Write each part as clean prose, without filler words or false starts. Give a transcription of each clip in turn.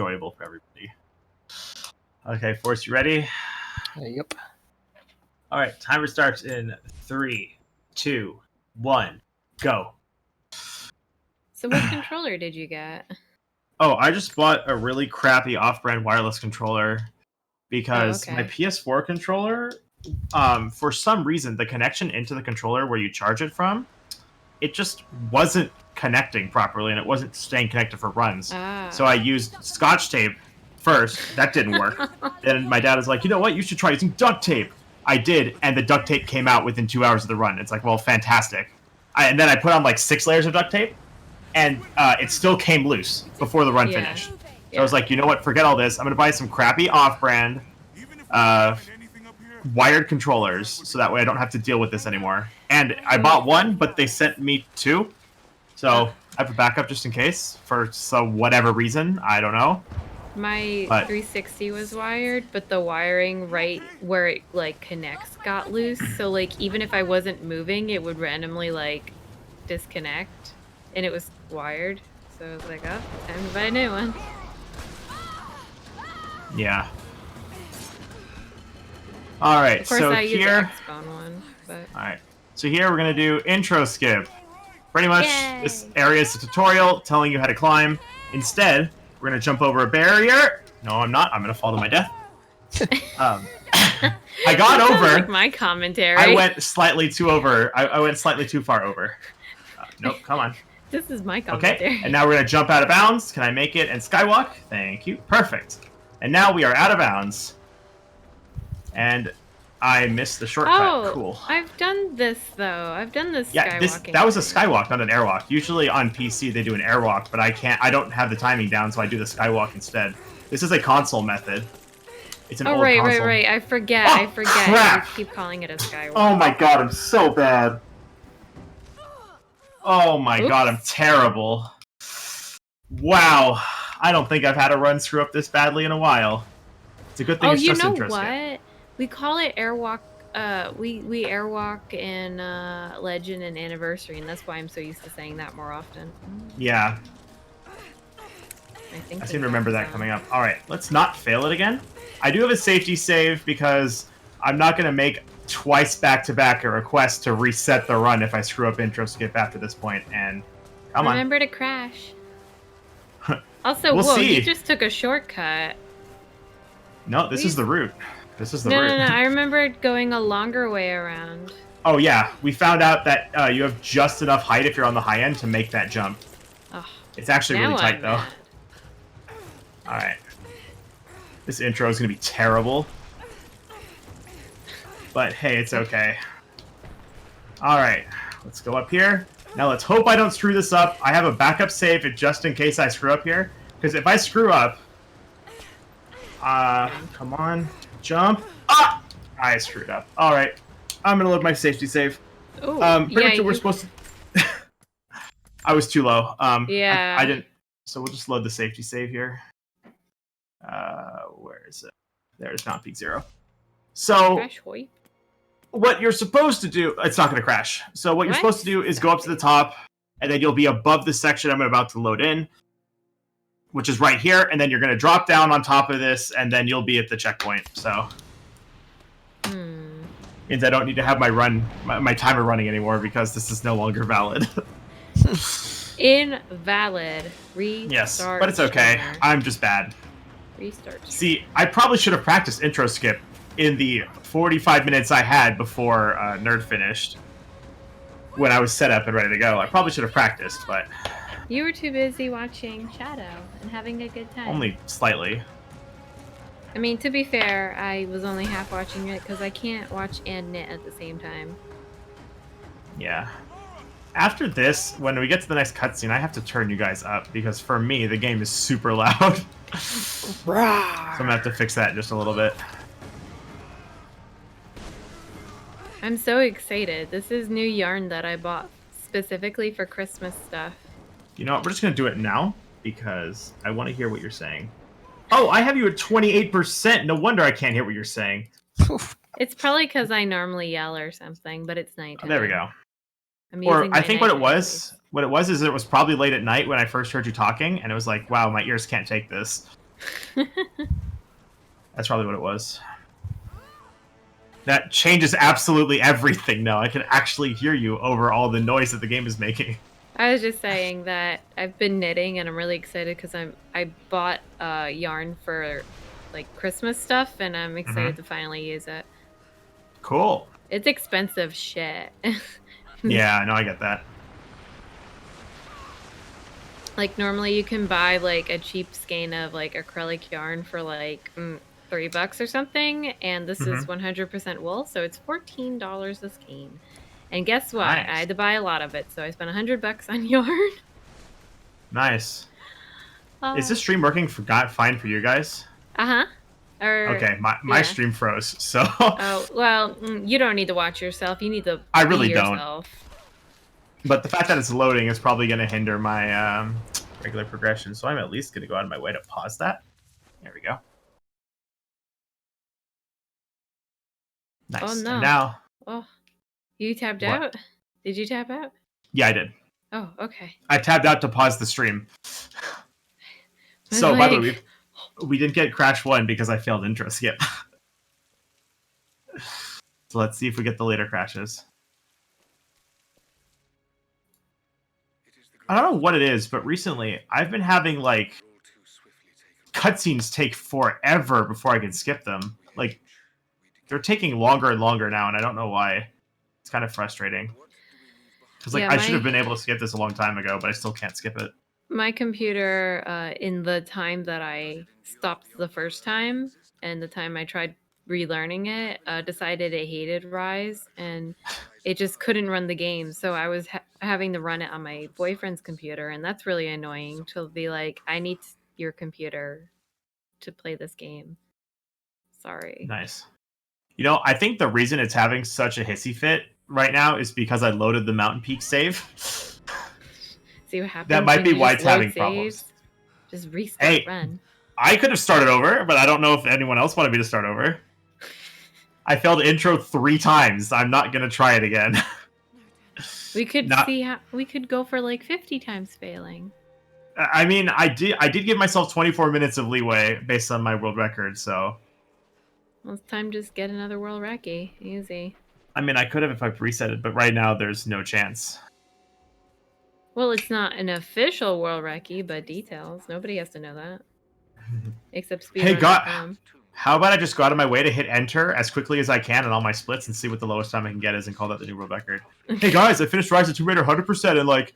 enjoyable for everybody. Okay, Force, you ready? Yep. All right, timer starts in 3, 2, 1, go. So what controller did you get? Oh, I just bought a really crappy off-brand wireless controller because my PS4 controller, for some reason, the connection into the controller where you charge it from, it just wasn't connecting properly, and it wasn't staying connected for runs. So I used Scotch tape first. That didn't work. Then my dad was like, you know what? You should try using duct tape. I did, and the duct tape came out within 2 hours of the run. It's like, well, fantastic. And then I put on like 6 layers of duct tape, and it still came loose before the run finished. So I was like, you know what? Forget all this. I'm going to buy some crappy off-brand wired controllers, so that way I don't have to deal with this anymore. And I bought one, but they sent me 2. So I have a backup just in case for whatever reason. I don't know. My 360 was wired, but the wiring right where it like connects got loose. So like even if I wasn't moving, it would randomly like disconnect, and it was wired. So I was like, oh, time to buy a new one. Yeah. All right. Of course, so I use here. the Xbone one, but. All right. So here we're gonna do intro skip. Pretty much, this area is a tutorial telling you how to climb. Instead, we're going to jump over a barrier. No, I'm not. I'm going to fall to my death. I got over. Like my commentary. I went slightly too over. I went slightly too far over. Nope, come on. This is my commentary. Okay, and now we're going to jump out of bounds. Can I make it and skywalk? Thank you. Perfect. And now we are out of bounds. And I missed the shortcut. Oh, cool. I've done this though. I've done this skywalking. That was a skywalk, not an airwalk. Usually on PC they do an airwalk, but I don't have the timing down, so I do the skywalk instead. This is a console method. It's an old console. Right. I forget. Oh, crap. You keep calling it a skywalk. Oh my god, I'm so bad. Oh my god, I'm terrible. Wow. I don't think I've had a run screw up this badly in a while. It's a good thing it's just interesting. Oh, you know what? We call it airwalk. We airwalk in Legend and Anniversary, and that's why I'm so used to saying that more often. Yeah. I seem to remember that coming up. All right, let's not fail it again. I do have a safety save because I'm not going to make twice back-to-back a request to reset the run if I screw up intro skip after this point. And come on. Remember to crash. Also, we'll see. You just took a shortcut. No, this is the route. This is the route. No. I remember going a longer way around. Oh, yeah. We found out that you have just enough height if you're on the high end to make that jump. Oh, it's actually really tight, though. All right. This intro is going to be terrible. But, hey, it's okay. All right. Let's go up here. Now, let's hope I don't screw this up. I have a backup save just in case I screw up here. Because if I screw up... come on. Jump. Ah! I screwed up. All right. I'm going to load my safety save. Ooh, pretty much what we're supposed to... I was too low. Yeah. I didn't... So we'll just load the safety save here. Where is it? There's not peak 0. So... What you're supposed to do... It's not going to crash. So what you're supposed to do is go up to the top, and then you'll be above the section I'm about to load in, which is right here, and then you're going to drop down on top of this, and then you'll be at the checkpoint. So... means I don't need to have my timer running anymore because this is no longer valid. Invalid. Restart. Yes, but it's okay. Timer. I'm just bad. Restart. See, I probably should have practiced intro skip in the 45 minutes I had before Nerd finished. When I was set up and ready to go. I probably should have practiced, but... You were too busy watching Shadow and having a good time. Only slightly. I mean, to be fair, I was only half watching it because I can't watch and knit at the same time. Yeah. After this, when we get to the next cutscene, I have to turn you guys up because for me, the game is super loud. So I'm going to have to fix that in just a little bit. I'm so excited. This is new yarn that I bought specifically for Christmas stuff. You know what? We're just going to do it now because I want to hear what you're saying. Oh, I have you at 28%. No wonder I can't hear what you're saying. It's probably because I normally yell or something, but it's nighttime. Oh, there we go. Or I think what it was is it was probably late at night when I first heard you talking, and it was like, wow, my ears can't take this. That's probably what it was. That changes absolutely everything now. I can actually hear you over all the noise that the game is making. I was just saying that I've been knitting and I'm really excited because I bought yarn for like Christmas stuff and I'm excited to finally use it. Cool. It's expensive shit. Yeah, no, I get that. Like normally you can buy like a cheap skein of like acrylic yarn for like $3 or something, and this is 100% wool, so it's $14 a skein. And guess what? Nice. I had to buy a lot of it, so I spent $100 on yarn. Nice. Is this stream working fine for you guys? Okay, my stream froze, so. Oh well, you don't need to watch yourself. You need to. I really be don't. yourself. But the fact that it's loading is probably going to hinder my regular progression, so I'm at least going to go out of my way to pause that. There we go. Nice. Oh no! And now. Oh, you tabbed out? Did you tab out? Yeah, I did. Oh, okay. I tabbed out to pause the stream. So, by the way, we didn't get Crash 1 because I failed intro skip. So let's see if we get the later crashes. I don't know what it is, but recently I've been having, like, cutscenes take forever before I can skip them. Like, they're taking longer and longer now, and I don't know why. It's kind of frustrating. Because, like, I should have been able to skip this a long time ago, but I still can't skip it. My computer, in the time that I stopped the first time, and the time I tried relearning it, decided it hated Rise, and it just couldn't run the game. So I was having to run it on my boyfriend's computer, and that's really annoying to be like, I need your computer to play this game. Sorry. Nice. You know, I think the reason it's having such a hissy fit right now is because I loaded the Mountain Peak save. See what happens. That might be why it's having problems. Just restart run. I could have started over, but I don't know if anyone else wanted me to start over. I failed intro 3 times. I'm not gonna try it again. We could see how we could go for like 50 times failing. I mean, I did give myself 24 minutes of leeway based on my world record, so. Well, it's time to just get another world recce. Easy. I mean, I could have if I reset it, but right now there's no chance. Well, it's not an official world recce, but details. Nobody has to know that. Except speedrun.com. Hey, God, how about I just go out of my way to hit enter as quickly as I can on all my splits and see what the lowest time I can get is and call that the new world record. Hey, guys, I finished Rise of Tomb Raider 100% in, like,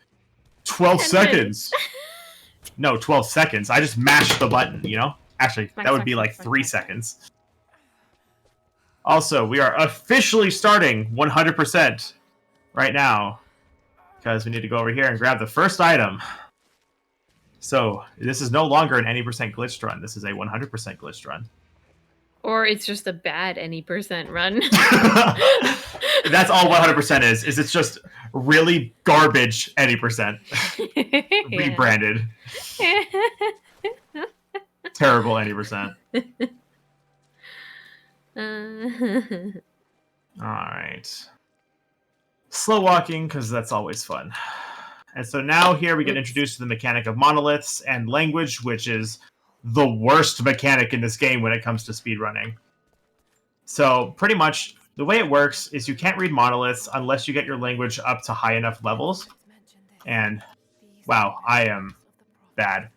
12 seconds. No, 12 seconds. I just mashed the button, you know? Actually, that would be, like, 3 seconds. Also, we are officially starting 100% right now. Because we need to go over here and grab the first item. So, this is no longer an any percent glitched run. This is a 100% glitched run. Or it's just a bad any percent run. That's all 100% is it's just really garbage any percent. Rebranded. Terrible any percent. Alright. Slow walking, because that's always fun. And so now here we get introduced to the mechanic of monoliths and language, which is the worst mechanic in this game when it comes to speedrunning. So pretty much the way it works is you can't read monoliths unless you get your language up to high enough levels. And wow, I am bad.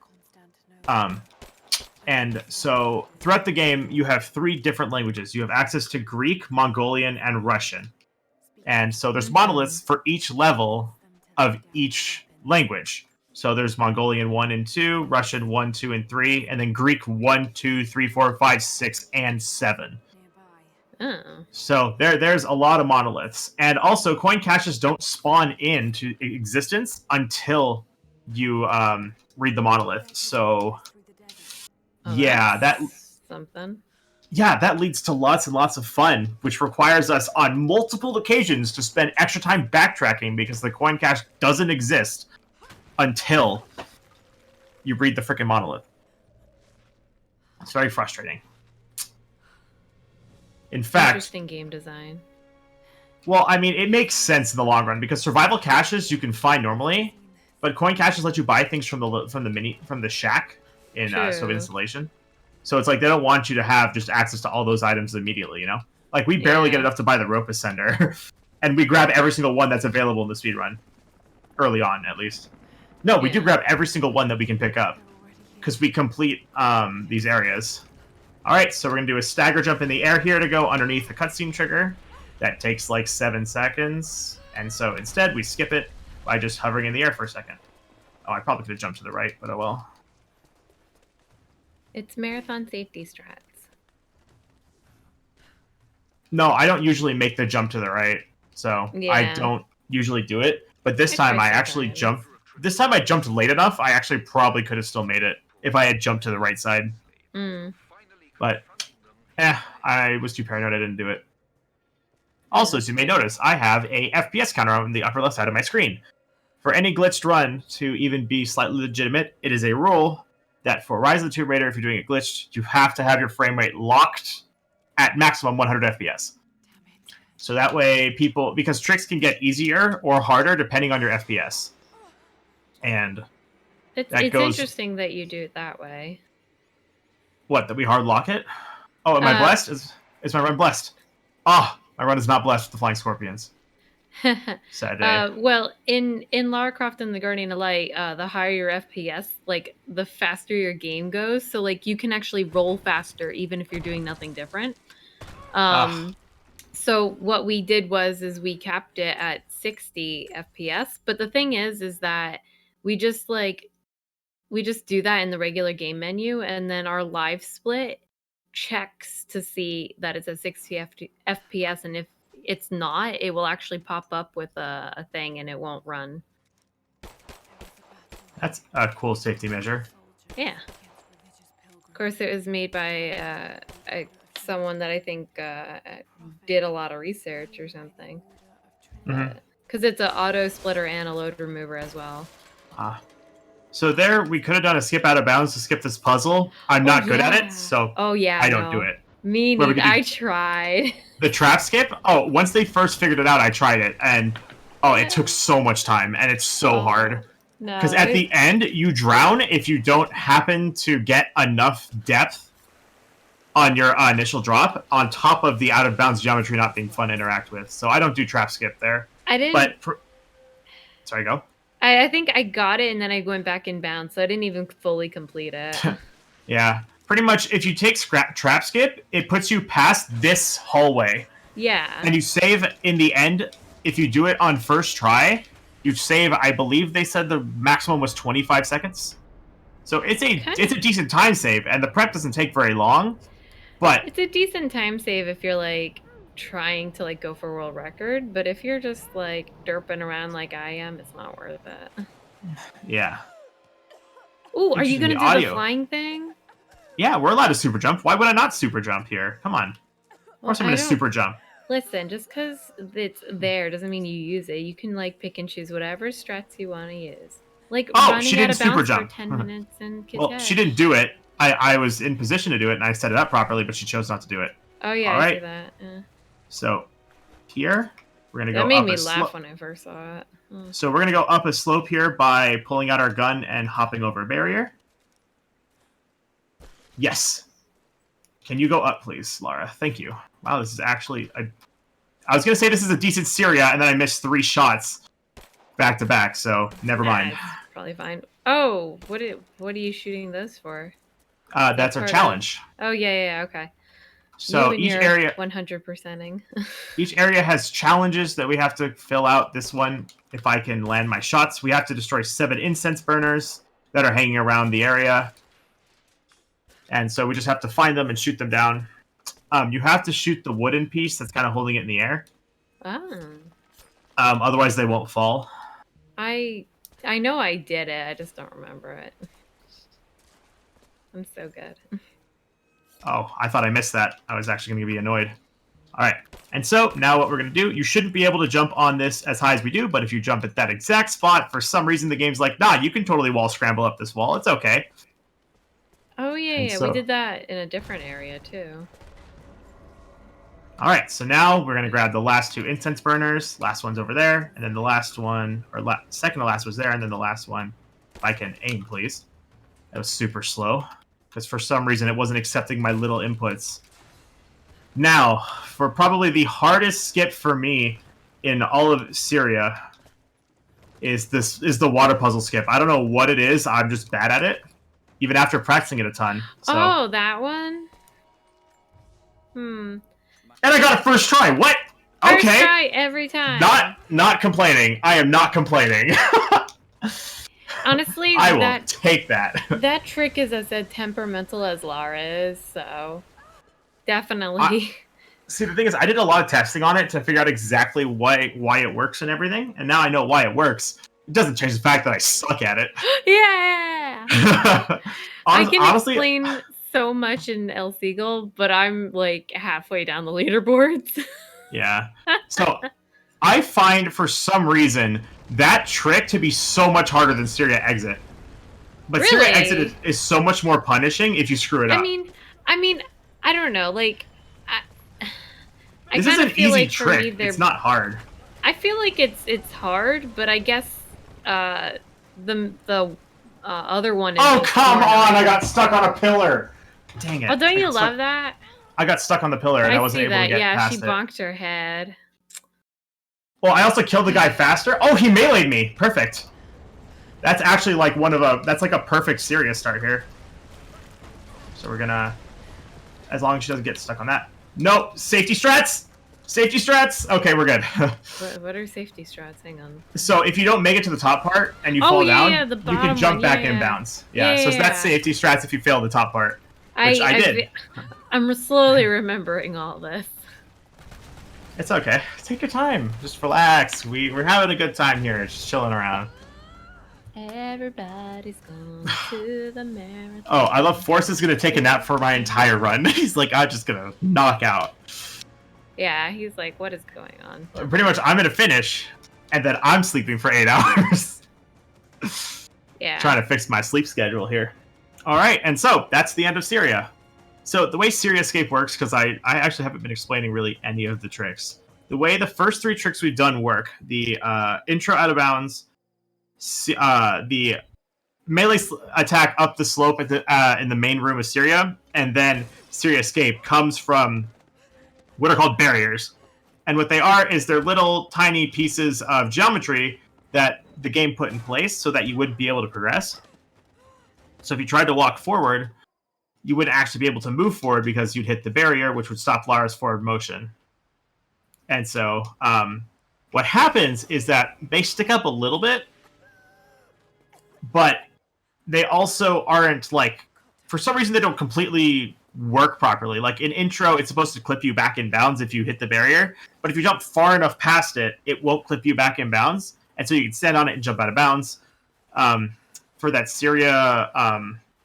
And so throughout the game, you have 3 different languages. You have access to Greek, Mongolian, and Russian. And so there's monoliths for each level of each language. So there's Mongolian 1 and 2, Russian 1, 2, and 3, and then Greek 1, 2, 3, 4, 5, 6, and 7. Oh. So there's a lot of monoliths. And also, coin caches don't spawn into existence until you read the monolith. So, yeah, that's something. Yeah, that leads to lots and lots of fun, which requires us on multiple occasions to spend extra time backtracking because the coin cache doesn't exist until you read the frickin' monolith. It's very frustrating. In fact... Interesting game design. Well, I mean, it makes sense in the long run because survival caches you can find normally, but coin caches let you buy things from the shack in Soviet installation. So it's like they don't want you to have just access to all those items immediately, you know? Like, we barely get enough to buy the rope ascender, and we grab every single one that's available in the speedrun. Early on, at least. No, we do grab every single one that we can pick up, because we complete these areas. Alright, so we're going to do a stagger jump in the air here to go underneath the cutscene trigger. That takes like 7 seconds, and so instead we skip it by just hovering in the air for a second. Oh, I probably could have jumped to the right, but oh well. It's marathon safety strats. No, I don't usually make the jump to the right, so I don't usually do it. But this time I actually jumped. This time I jumped late enough, I actually probably could have still made it if I had jumped to the right side. But, I was too paranoid I didn't do it. Also, as you may notice, I have a FPS counter on the upper left side of my screen. For any glitched run to even be slightly legitimate, it is a rule that for Rise of the Tomb Raider, if you're doing it glitched, you have to have your frame rate locked at maximum 100 FPS. So that way people... Because tricks can get easier or harder depending on your FPS. And it's interesting that you do it that way. What, that we hard lock it? Oh, am I blessed? Is my run blessed? Oh, my run is not blessed with the Flying Scorpions. Sad day. Well, in Lara Croft and the Guardian of Light, the higher your FPS, like, the faster your game goes. So, like, you can actually roll faster even if you're doing nothing different. So what we did is we capped it at 60 FPS. But the thing is that we just do that in the regular game menu, and then our live split checks to see that it's at 60 FPS, and if it's not, it will actually pop up with a thing and it won't run. That's a cool safety measure. Yeah. Of course, it was made by someone that I think did a lot of research or something. Because it's an auto splitter and a load remover as well. So there, we could have done a skip out of bounds to skip this puzzle. I'm not good at it, so I don't do it. Me neither. I tried. The trap skip? Oh, once they first figured it out, I tried it, and it took so much time, and it's so hard. Because at the end, you drown if you don't happen to get enough depth on your initial drop, on top of the out-of-bounds geometry not being fun to interact with. So I don't do trap skip there. I didn't... But sorry, go. I think I got it, and then I went back in bounds, so I didn't even fully complete it. Yeah. Pretty much, if you take trap skip, it puts you past this hallway. Yeah. And you save in the end. If you do it on first try, you save, I believe they said the maximum was 25 seconds. So it's a decent time save, and the prep doesn't take very long. But it's a decent time save if you're, like, trying to, like, go for world record. But if you're just, like, derping around like I am, it's not worth it. Yeah. Ooh, are you going to do the flying thing? Yeah, we're allowed to super jump. Why would I not super jump here? Come on. Of course I'm going to super jump. Listen, just because it's there doesn't mean you use it. You can, like, pick and choose whatever strats you want to use. Like, she didn't super jump. For 10 minutes and well, she didn't do it. I was in position to do it, and I set it up properly, but she chose not to do it. Oh, yeah, all right. I see that. Yeah. So, here, we're going to go up That made me laugh when I first saw it. So we're going to go up a slope here by pulling out our gun and hopping over a barrier. Yes. Can you go up, please, Lara? Thank you. Wow, this is actually... I was going to say this is a decent Syria, and then I missed 3 shots back to back, so never mind. That's probably fine. Oh, what are you shooting those for? That's our challenge. Oh, yeah, okay. So each area... 100%ing. Each area has challenges that we have to fill out. This one, if I can land my shots, we have to destroy 7 incense burners that are hanging around the area. And so we just have to find them and shoot them down. You have to shoot the wooden piece that's kind of holding it in the air. Oh. Otherwise, they won't fall. I know I did it. I just don't remember it. I'm so good. Oh, I thought I missed that. I was actually going to be annoyed. All right. And so now what we're going to do, you shouldn't be able to jump on this as high as we do, but if you jump at that exact spot, for some reason the game's like, nah, you can totally wall scramble up this wall. It's okay. Oh, yeah, we did that in a different area, too. All right, so now we're going to grab the last 2 incense burners. Last one's over there, and then the last one, or second to last was there, and then the last one, if I can aim, please. That was super slow. Because for some reason it wasn't accepting my little inputs. Now, for probably the hardest skip for me in all of Syria is the water puzzle skip. I don't know what it is. I'm just bad at it. Even after practicing it a ton. So. Oh, that one? And I got it first try. What? First okay. try every time. Not complaining. I am not complaining. Honestly, I will take that. That trick is as temperamental as Lara is, so definitely. See, the thing is, I did a lot of testing on it to figure out exactly why it works and everything, and now I know why it works. It doesn't change the fact that I suck at it. Yeah! I can explain so much in El Seagull, but I'm like halfway down the leaderboards. Yeah. So, I find for some reason that trick to be so much harder than Syria Exit. But really? Syria Exit is so much more punishing if you screw it up. I mean, I don't know, like... This is an easy trick. It's not hard. I feel like it's hard, but I guess the other one is... Oh, come on! I got stuck on a pillar! Dang it. Oh, don't you love that? I got stuck on the pillar and I wasn't able to get past it. Yeah, she bonked her head. Well, I also killed the guy faster. Oh, he meleeed me! Perfect. That's actually like that's like a perfect Syria start here. So we're gonna... As long as she doesn't get stuck on that. Nope, safety strats! Safety strats! Okay, we're good. What are safety strats? Hang on. So if you don't make it to the top part and you fall down, you can jump back in bounds. Yeah, so that's safety strats if you fail the top part, which I did. I'm slowly remembering all this. It's okay. Take your time. Just relax. We're having a good time here. Just chilling around. Everybody's going to the marathon. Oh, I love Force is going to take a nap for my entire run. He's like, I'm just going to knock out. Yeah, he's like, what is going on? Pretty much, I'm going to finish, and then I'm sleeping for 8 hours. Yeah. Trying to fix my sleep schedule here. All right, and so that's the end of Syria. So the way Syria Escape works, because I actually haven't been explaining really any of the tricks. The way the first 3 tricks we've done work, the intro out of bounds, the melee attack up the slope at in the main room of Syria, and then Syria Escape comes from what are called barriers. And what they are is they're little tiny pieces of geometry that the game put in place so that you wouldn't be able to progress. So if you tried to walk forward, you wouldn't actually be able to move forward because you'd hit the barrier, which would stop Lara's forward motion. And so what happens is that they stick up a little bit, but they also aren't, like, for some reason they don't completely work properly. Like in intro, it's supposed to clip you back in bounds if you hit the barrier, but if you jump far enough past it, it won't clip you back in bounds, and so you can stand on it and jump out of bounds. For that Syria,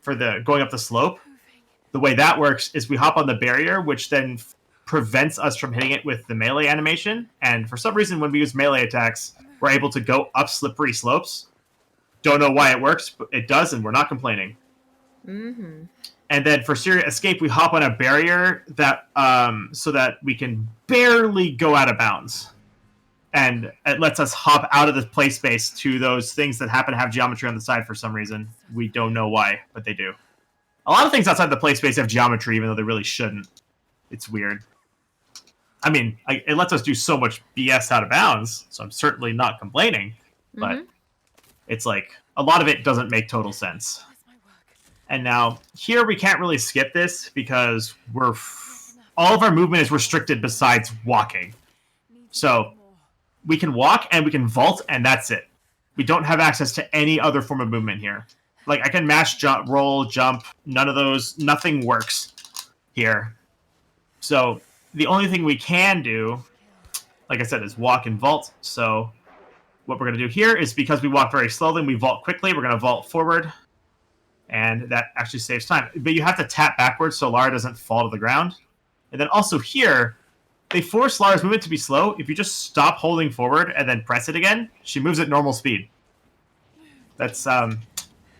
for the going up the slope, the way that works is we hop on the barrier, which then prevents us from hitting it with the melee animation, and for some reason when we use melee attacks, we're able to go up slippery slopes. Don't know why it works, but it does, and we're not complaining. Mm-hmm. And then for Syria Escape, we hop on a barrier that so that we can barely go out of bounds. And it lets us hop out of the play space to those things that happen to have geometry on the side for some reason. We don't know why, but they do. A lot of things outside the play space have geometry, even though they really shouldn't. It's weird. I mean, it lets us do so much BS out of bounds, so I'm certainly not complaining. But it's like, a lot of it doesn't make total sense. And now, here we can't really skip this because all of our movement is restricted besides walking. So, we can walk and we can vault, and that's it. We don't have access to any other form of movement here. Like, I can mash, jump, roll, jump, none of those, nothing works here. So, the only thing we can do, like I said, is walk and vault. So, what we're going to do here is, because we walk very slowly and we vault quickly, we're going to vault forward. And that actually saves time. But you have to tap backwards so Lara doesn't fall to the ground. And then also here, they force Lara's movement to be slow. If you just stop holding forward and then press it again, she moves at normal speed. That's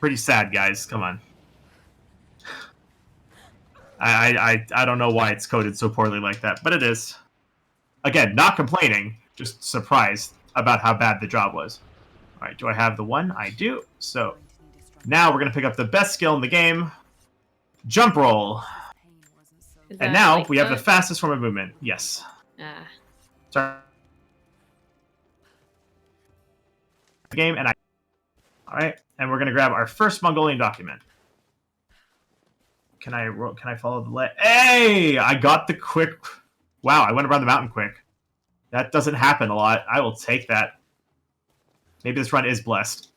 pretty sad, guys. Come on. I don't know why it's coded so poorly like that, but it is. Again, not complaining, just surprised about how bad the job was. All right, do I have the one? I do. So Now we're going to pick up the best skill in the game, jump roll. And now like we have the fastest form of movement. Yes. Sorry. Game and all right, and we're gonna grab our first Mongolian document. Can I follow the Hey, I got the quick. Wow, I went around the mountain quick. That doesn't happen a lot. I will take that. Maybe this run is blessed.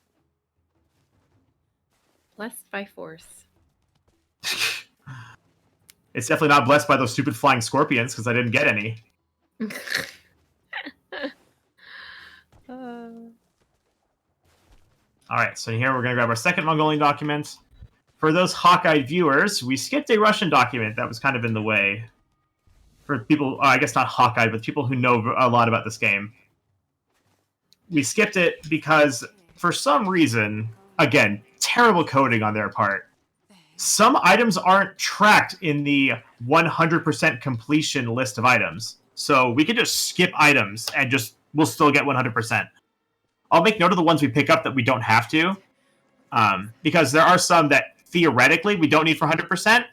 Blessed by force. It's definitely not blessed by those stupid flying scorpions because I didn't get any. Alright, so here we're going to grab our second Mongolian document. For those hawk-eyed viewers, we skipped a Russian document that was kind of in the way. For people, I guess not hawk-eyed, but people who know a lot about this game. We skipped it because, for some reason, again, terrible coding on their part, some items aren't tracked in the 100% completion list of items. So we can just skip items and we'll still get 100%. I'll make note of the ones we pick up that we don't have to, because there are some that theoretically we don't need for 100%,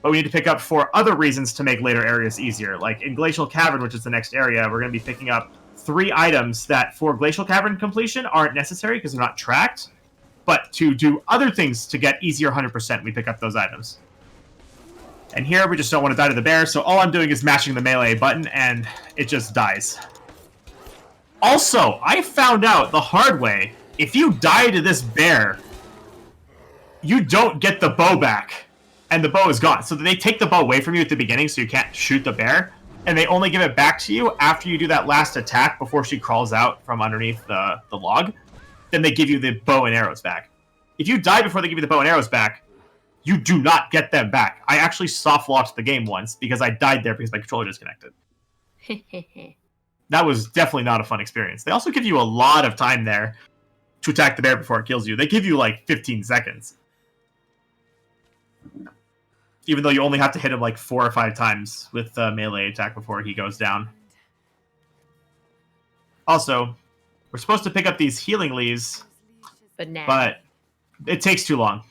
but we need to pick up for other reasons to make later areas easier. Like in Glacial Cavern, which is the next area, we're going to be picking up 3 items that for Glacial Cavern completion aren't necessary because they're not tracked, but to do other things to get easier 100%, we pick up those items. And here we just don't want to die to the bear, so all I'm doing is mashing the melee button, and it just dies. Also, I found out the hard way, if you die to this bear, you don't get the bow back, and the bow is gone. So they take the bow away from you at the beginning so you can't shoot the bear, and they only give it back to you after you do that last attack before she crawls out from underneath the log. Then they give you the bow and arrows back. If you die before they give you the bow and arrows back, you do not get them back. I actually soft-locked the game once because I died there because my controller disconnected. That was definitely not a fun experience. They also give you a lot of time there to attack the bear before it kills you. They give you like 15 seconds. Even though you only have to hit him like 4 or 5 times with the melee attack before he goes down. Also, we're supposed to pick up these healing leaves, but it takes too long.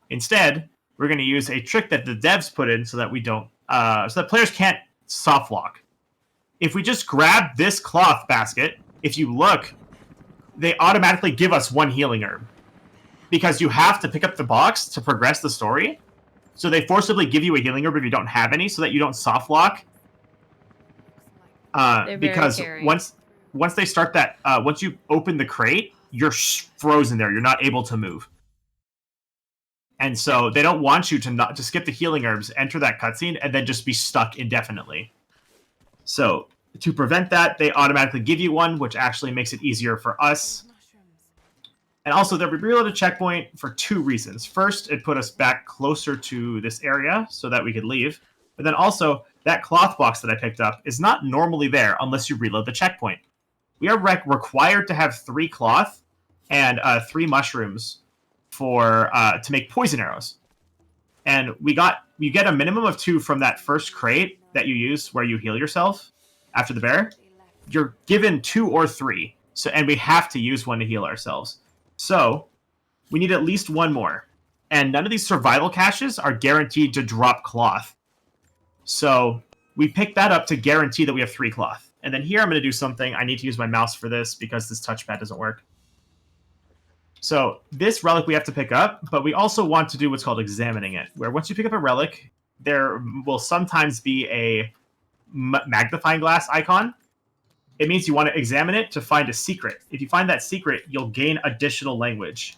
Instead, we're going to use a trick that the devs put in so that we don't, so that players can't soft lock. If we just grab this cloth basket, if you look, they automatically give us 1 healing herb. Because you have to pick up the box to progress the story. So they forcibly give you a healing herb if you don't have any, so that you don't soft lock. Because once they start that, once you open the crate, you're frozen there. You're not able to move. And so they don't want you to skip the healing herbs, enter that cutscene, and then just be stuck indefinitely. So to prevent that, they automatically give you one, which actually makes it easier for us. And also, they reload a checkpoint for 2 reasons. First, it put us back closer to this area so that we could leave. But then also, that cloth box that I picked up is not normally there unless you reload the checkpoint. We are required to have 3 cloth and 3 mushrooms to make poison arrows. And you get a minimum of 2 from that first crate that you use where you heal yourself after the bear. You're given 2 or 3. And we have to use one to heal ourselves. So, we need at least 1 more. And none of these survival caches are guaranteed to drop cloth. So, we pick that up to guarantee that we have 3 cloth. And then here I'm going to do something. I need to use my mouse for this because this touchpad doesn't work. So, this relic we have to pick up, but we also want to do what's called examining it. Where once you pick up a relic, there will sometimes be a magnifying glass icon. It means you want to examine it to find a secret. If you find that secret, you'll gain additional language.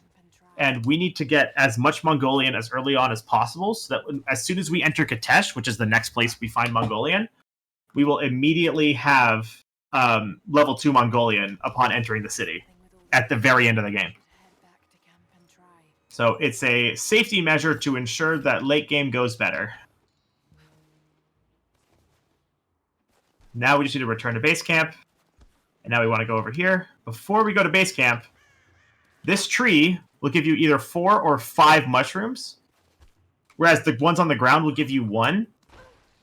And we need to get as much Mongolian as early on as possible, so that as soon as we enter Katesh, which is the next place we find Mongolian, we will immediately have level 2 Mongolian upon entering the city, at the very end of the game. So it's a safety measure to ensure that late game goes better. Now we just need to return to base camp. And now we want to go over here. Before we go to base camp, this tree will give you either 4 or 5 mushrooms, whereas the ones on the ground will give you 1.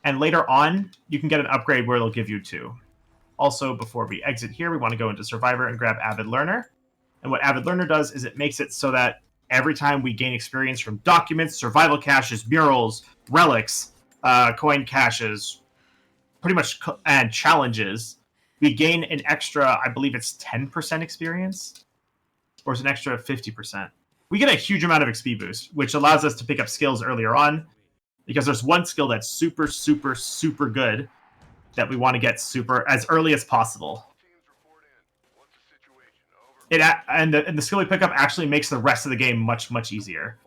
And later on, you can get an upgrade where they'll give you 2. Also, before we exit here, we want to go into Survivor and grab Avid Learner. And what Avid Learner does is it makes it so that every time we gain experience from documents, survival caches, murals, relics, coin caches, pretty much, and challenges, we gain an extra, I believe it's 10% experience, or it's an extra 50%. We get a huge amount of XP boost, which allows us to pick up skills earlier on, because there's one skill that's super, super, super good that we want to get super as early as possible. And the skill we pick up actually makes the rest of the game much, much easier.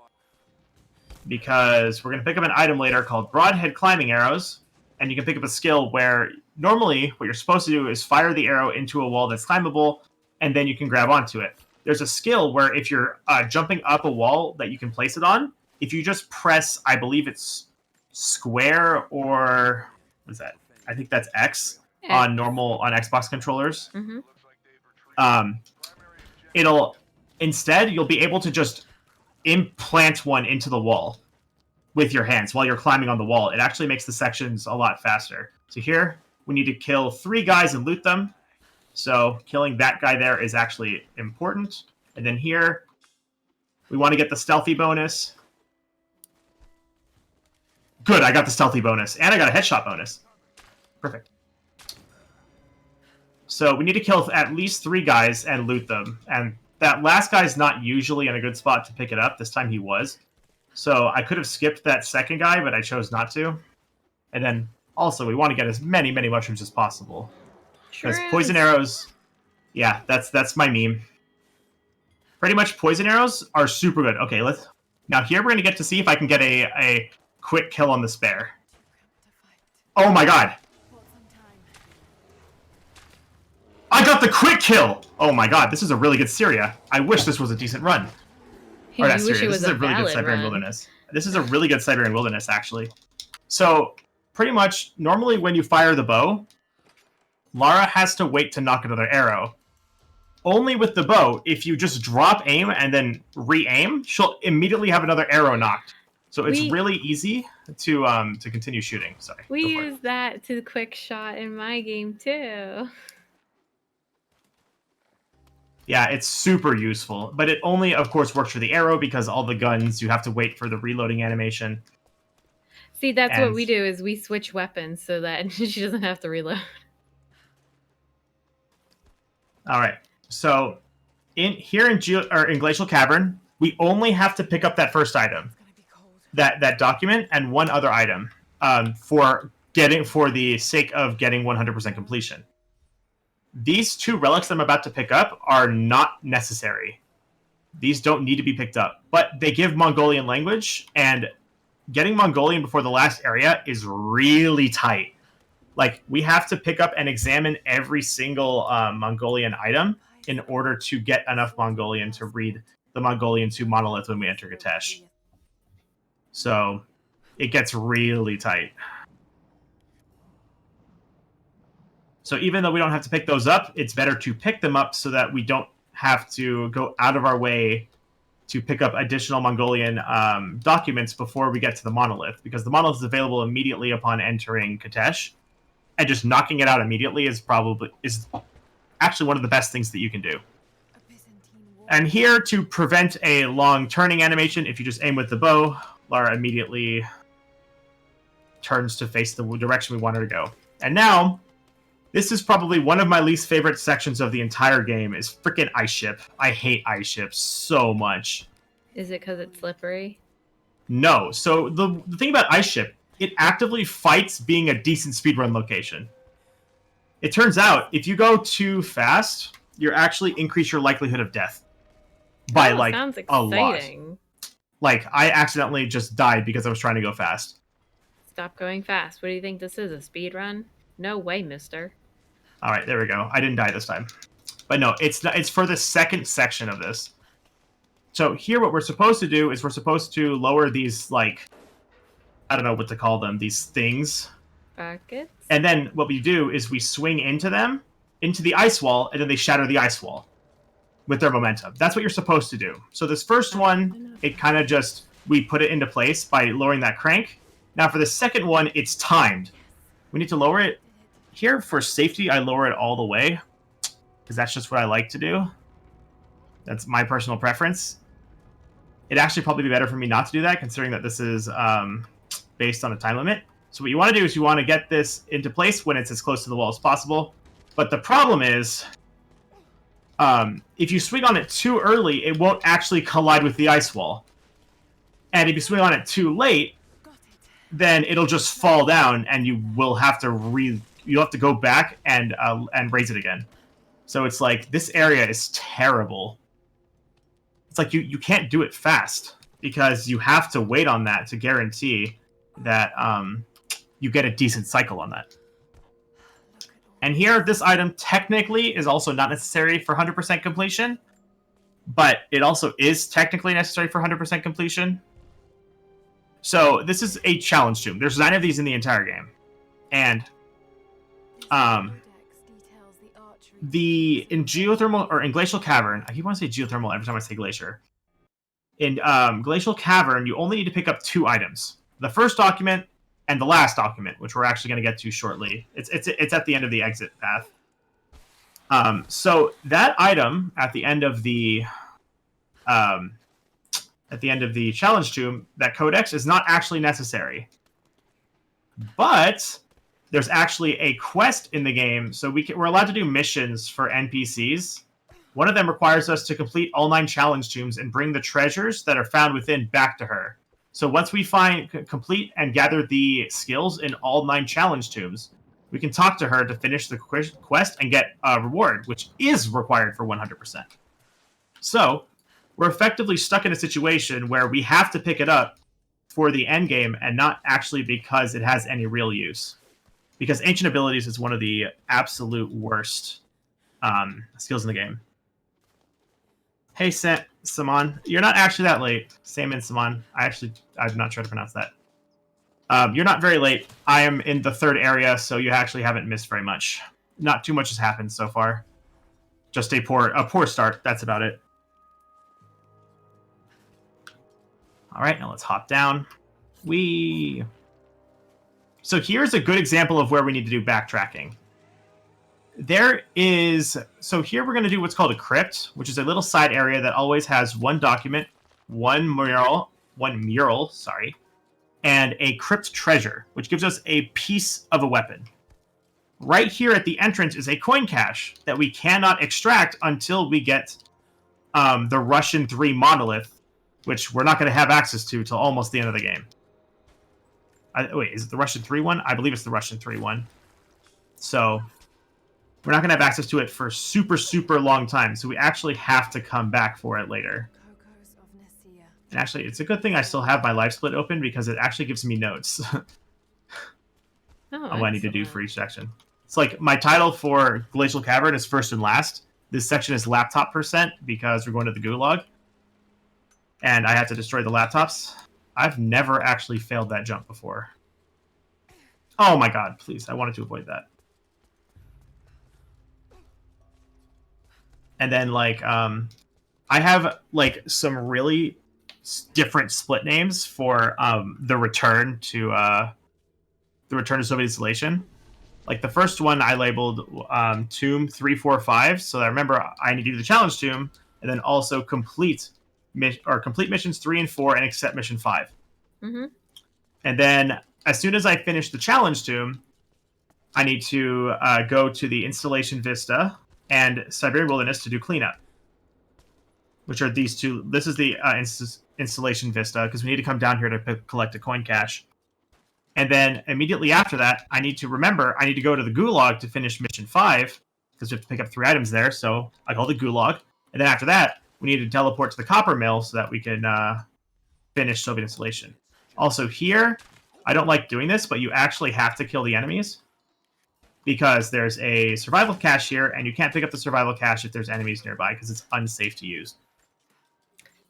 Because we're going to pick up an item later called Broadhead Climbing Arrows, and you can pick up a skill where normally what you're supposed to do is fire the arrow into a wall that's climbable, and then you can grab onto it. There's a skill where if you're jumping up a wall that you can place it on, if you just press, I believe it's square or... what is that? I think that's X. On Xbox controllers. Mm-hmm. You'll be able to just implant one into the wall with your hands while you're climbing on the wall. It actually makes the sections a lot faster. So here, we need to kill 3 guys and loot them. So killing that guy there is actually important. And then here, we want to get the stealthy bonus. Good, I got the stealthy bonus. And I got a headshot bonus. Perfect. So we need to kill at least 3 guys and loot them. And that last guy's not usually in a good spot to pick it up. This time he was. So I could have skipped that second guy, but I chose not to. And then also we want to get as many mushrooms as possible. Because poison arrows... yeah, that's my meme. Pretty much poison arrows are super good. Okay, now here we're going to get to see if I can get a quick kill on the spare. Oh my god! I got the quick kill! Oh my god, this is a really good Syria. I wish this was a decent run. Or not Syria, this is a really good Siberian Wilderness. This is a really good Siberian Wilderness, actually. So, pretty much, normally when you fire the bow, Lara has to wait to knock another arrow. Only with the bow, if you just drop aim and then re-aim, she'll immediately have another arrow knocked. So it's really easy to continue shooting. Sorry. We use that to quick shot in my game too. Yeah, it's super useful. But it only, of course, works for the arrow because all the guns, you have to wait for the reloading animation. See, that's what we do, is we switch weapons so that she doesn't have to reload. All right. So in Glacial Cavern, we only have to pick up that first item, that document, and one other item for the sake of getting 100% completion. These 2 relics I'm about to pick up are not necessary. These don't need to be picked up, but they give Mongolian language, and getting Mongolian before the last area is really tight. Like, we have to pick up and examine every single Mongolian item in order to get enough Mongolian to read the Mongolian 2 monolith when we enter Gatesh. So, it gets really tight. So even though we don't have to pick those up, it's better to pick them up so that we don't have to go out of our way to pick up additional Mongolian documents before we get to the monolith, because the monolith is available immediately upon entering Gatesh, and just knocking it out immediately is actually one of the best things that you can do. And here, to prevent a long turning animation, if you just aim with the bow, Lara immediately turns to face the direction we want her to go. And now, this is probably one of my least favorite sections of the entire game, is freaking Ice Ship. I hate Ice Ship so much. Is it because it's slippery? No. So the thing about Ice Ship, it actively fights being a decent speedrun location. It turns out, if you go too fast, you actually increase your likelihood of death by sounds exciting. A lot. Like, I accidentally just died because I was trying to go fast. Stop going fast. What do you think this is, a speed run? No way, mister. All right, there we go. I didn't die this time. But no, it's for the second section of this. So here what we're supposed to do is we're supposed to lower these, like, I don't know what to call them, these things. Buckets? And then what we do is we swing into them, into the ice wall, and then they shatter the ice wall with their momentum. That's what you're supposed to do. So this first one, it kind of just, we put it into place by lowering that crank. Now for the second one, it's timed. We need to lower it. Here, for safety, I lower it all the way, because that's just what I like to do. That's my personal preference. it'd actually probably be better for me not to do that, considering that this is based on a time limit. So what you want to do is you want to get this into place when it's as close to the wall as possible. But the problem is, if you swing on it too early, it won't actually collide with the ice wall. And if you swing on it too late, then it'll just fall down, and you will have to you'll have to go back and raise it again. So it's like, this area is terrible. It's like you can't do it fast, because you have to wait on that to guarantee that you get a decent cycle on that. And here, this item technically is also not necessary for 100% completion, but it also is technically necessary for 100% completion. So this is a challenge tomb. There's 9 of these in the entire game. And in geothermal, or in Glacial Cavern, I keep wanting to say geothermal every time I say glacier. In Glacial Cavern, you only need to pick up 2 items. The first document and the last document, which we're actually going to get to shortly. It's at the end of the exit path. So that item at the end of the challenge tomb, that codex, is not actually necessary. But there's actually a quest in the game, so we're allowed to do missions for NPCs. One of them requires us to complete all 9 challenge tombs and bring the treasures that are found within back to her. So once we complete and gather the skills in all 9 challenge tombs, we can talk to her to finish the quest and get a reward, which is required for 100%. So we're effectively stuck in a situation where we have to pick it up for the end game, and not actually because it has any real use. Because Ancient Abilities is one of the absolute worst skills in the game. Hey, Saman. You're not actually that late. Saman Saman. I'm not sure to pronounce that. You're not very late. I am in the 3rd area, so you actually haven't missed very much. Not too much has happened so far. Just a poor start. That's about it. All right, now let's hop down. So here's a good example of where we need to do backtracking. So here we're going to do what's called a crypt, which is a little side area that always has 1 document, one mural, and a crypt treasure, which gives us a piece of a weapon. Right here at the entrance is a coin cache that we cannot extract until we get the Russian 3 monolith, which we're not going to have access to till almost the end of the game. Wait, is it the Russian 3 one? I believe it's the Russian 3 one. So we're not going to have access to it for super, super long time, so we actually have to come back for it later. And actually, it's a good thing I still have my live split open, because it actually gives me notes on what I need to do for each section. It's like, my title for Glacial Cavern is first and last. This section is laptop %, because we're going to the gulag. And I have to destroy the laptops. I've never actually failed that jump before. Oh my god, please. I wanted to avoid that. And then, like, I have, like, some really different split names for the return to Soviet installation. Like, the first one I labeled Tomb 345, so I remember I need to do the challenge tomb, and then also complete missions 3 and 4 and accept mission 5. Mm-hmm. And then as soon as I finish the challenge tomb, I need to go to the Installation Vista and Siberian Wilderness to do cleanup, which are these 2. This is the Installation Vista, because we need to come down here to collect a coin cache. And then immediately after that, I need to go to the Gulag to finish mission 5, because we have to pick up 3 items there, so I call the Gulag. And then after that, we need to teleport to the copper mill so that we can finish Soviet installation. Also here, I don't like doing this, but you actually have to kill the enemies, because there's a survival cache here, and you can't pick up the survival cache if there's enemies nearby, because it's unsafe to use.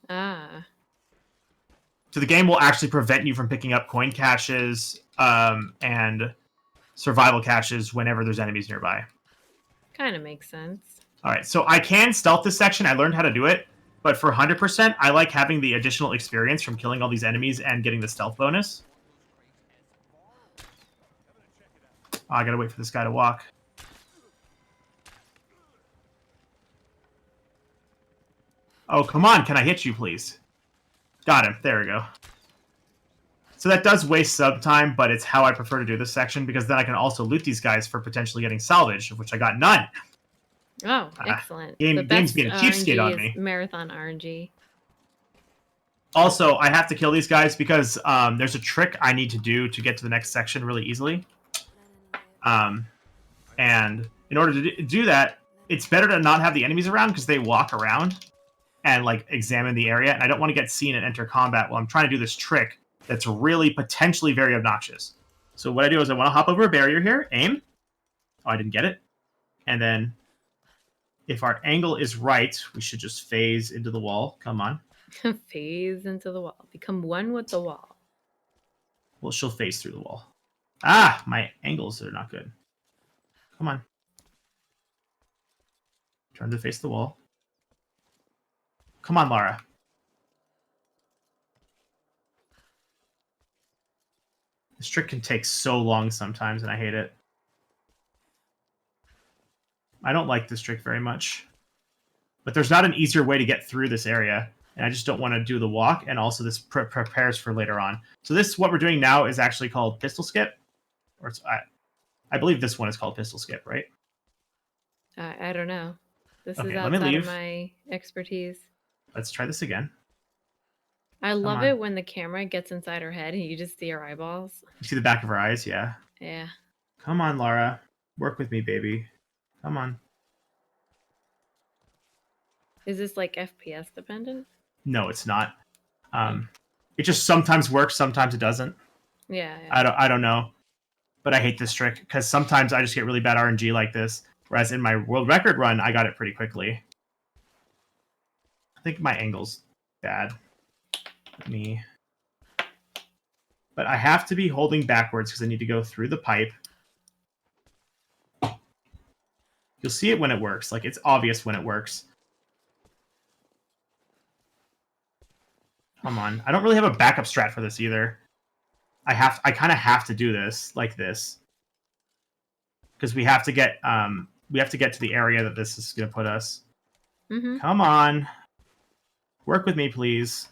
Ah. So the game will actually prevent you from picking up coin caches and survival caches whenever there's enemies nearby. Kind of makes sense. Alright, so I can stealth this section. I learned how to do it. But for 100%, I like having the additional experience from killing all these enemies and getting the stealth bonus. Oh, I gotta wait for this guy to walk. Oh, come on. Can I hit you, please? Got him. There we go. So that does waste sub time, but it's how I prefer to do this section because then I can also loot these guys for potentially getting salvage, of which I got none. Oh, excellent. The game's being a cheapskate on is me. Marathon RNG. Also, I have to kill these guys because there's a trick I need to do to get to the next section really easily. And in order to do that, it's better to not have the enemies around because they walk around and like examine the area. And I don't want to get seen and enter combat while I'm trying to do this trick that's really potentially very obnoxious. So what I do is I want to hop over a barrier here, aim. Oh, I didn't get it. And then if our angle is right, we should just phase into the wall. Come on. Phase into the wall. Become one with the wall. Well, she'll phase through the wall. Ah, my angles are not good. Come on. Turn to face the wall. Come on, Lara. This trick can take so long sometimes, and I hate it. I don't like this trick very much. But there's not an easier way to get through this area, and I just don't want to do the walk, and also this prepares for later on. So this, what we're doing now, is actually called pistol skip. Or it's, I believe this one is called pistol skip, right? I don't know. This Okay, is let me outside leave. of my expertise. Let's try this again. I love it when the camera gets inside her head and you just see her eyeballs. You see the back of her eyes? Yeah. Yeah. Come on, Lara. Work with me, baby. Come on. Is this like FPS dependent? No, it's not. It just sometimes works, sometimes it doesn't. Yeah. I don't know. But I hate this trick because sometimes I just get really bad RNG like this. Whereas in my world record run, I got it pretty quickly. I think my angle's bad. But I have to be holding backwards because I need to go through the pipe. You'll see it when it works. Like, it's obvious when it works. Come on. I don't really have a backup strat for this either. I kind of have to do this like this. Because we have to get to the area that this is going to put us. Mm-hmm. Come on. Work with me, please.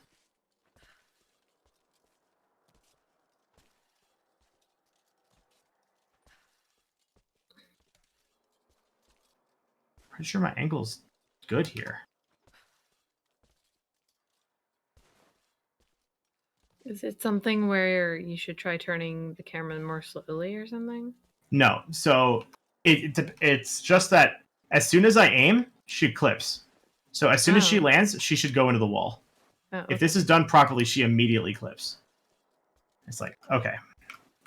Pretty sure my angle's good here. Is it something where you should try turning the camera more slowly or something? No. So it's just that as soon as I aim, she clips. So as soon as she lands, she should go into the wall. Oh, okay. If this is done properly, she immediately clips. It's like, okay.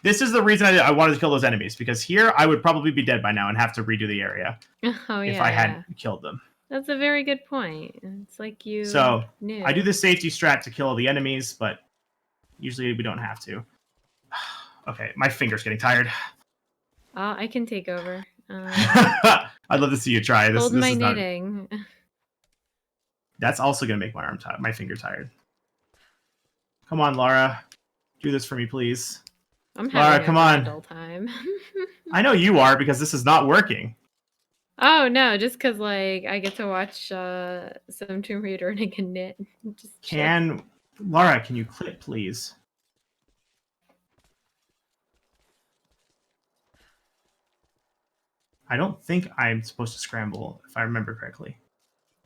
This is the reason I wanted to kill those enemies, because here I would probably be dead by now and have to redo the area if I hadn't killed them. That's a very good point. It's like you knew. I do the safety strat to kill the enemies, but usually we don't have to. Okay, my finger's getting tired. I can take over. I'd love to see you try this. Hold this my is knitting. Not... That's also going to make my finger tired. Come on, Lara. Do this for me, please. I'm having Lara, come on. Time. I know you are, because this is not working. Oh, no, just because, like, I get to watch some Tomb Raider and I can knit. Lara, can you clip, please? I don't think I'm supposed to scramble, if I remember correctly.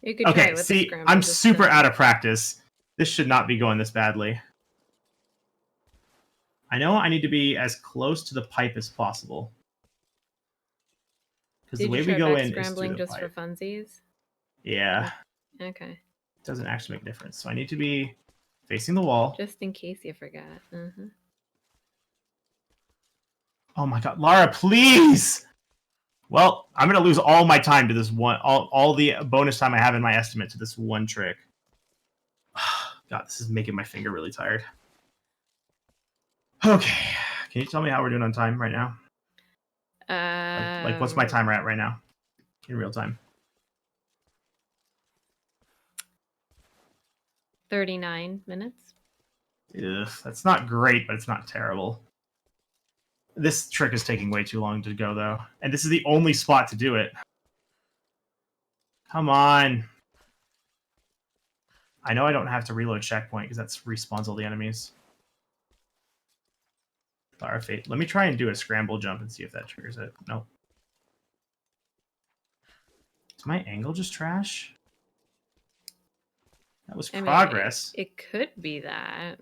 You could try with the scramble. I'm super out of practice. This should not be going this badly. I know I need to be as close to the pipe as possible. Because the way we go in is scrambling through the just pipe. for funsies? Yeah. Okay. It doesn't actually make a difference. So I need to be facing the wall. Just in case you forgot. Mm-hmm. Oh my god, Lara, please! Well, I'm going to lose all my time to this one, all the bonus time I have in my estimate to this one trick. God, this is making my finger really tired. Okay. Can you tell me how we're doing on time right now? Like what's my timer at right now? In real time. 39 minutes. Ugh, that's not great, but it's not terrible. This trick is taking way too long to go, though. And this is the only spot to do it. Come on. I know I don't have to reload checkpoint because that respawns all the enemies. Lara Fate. Let me try and do a scramble jump and see if that triggers it. Nope. Is my angle just trash? That was progress. It could be that.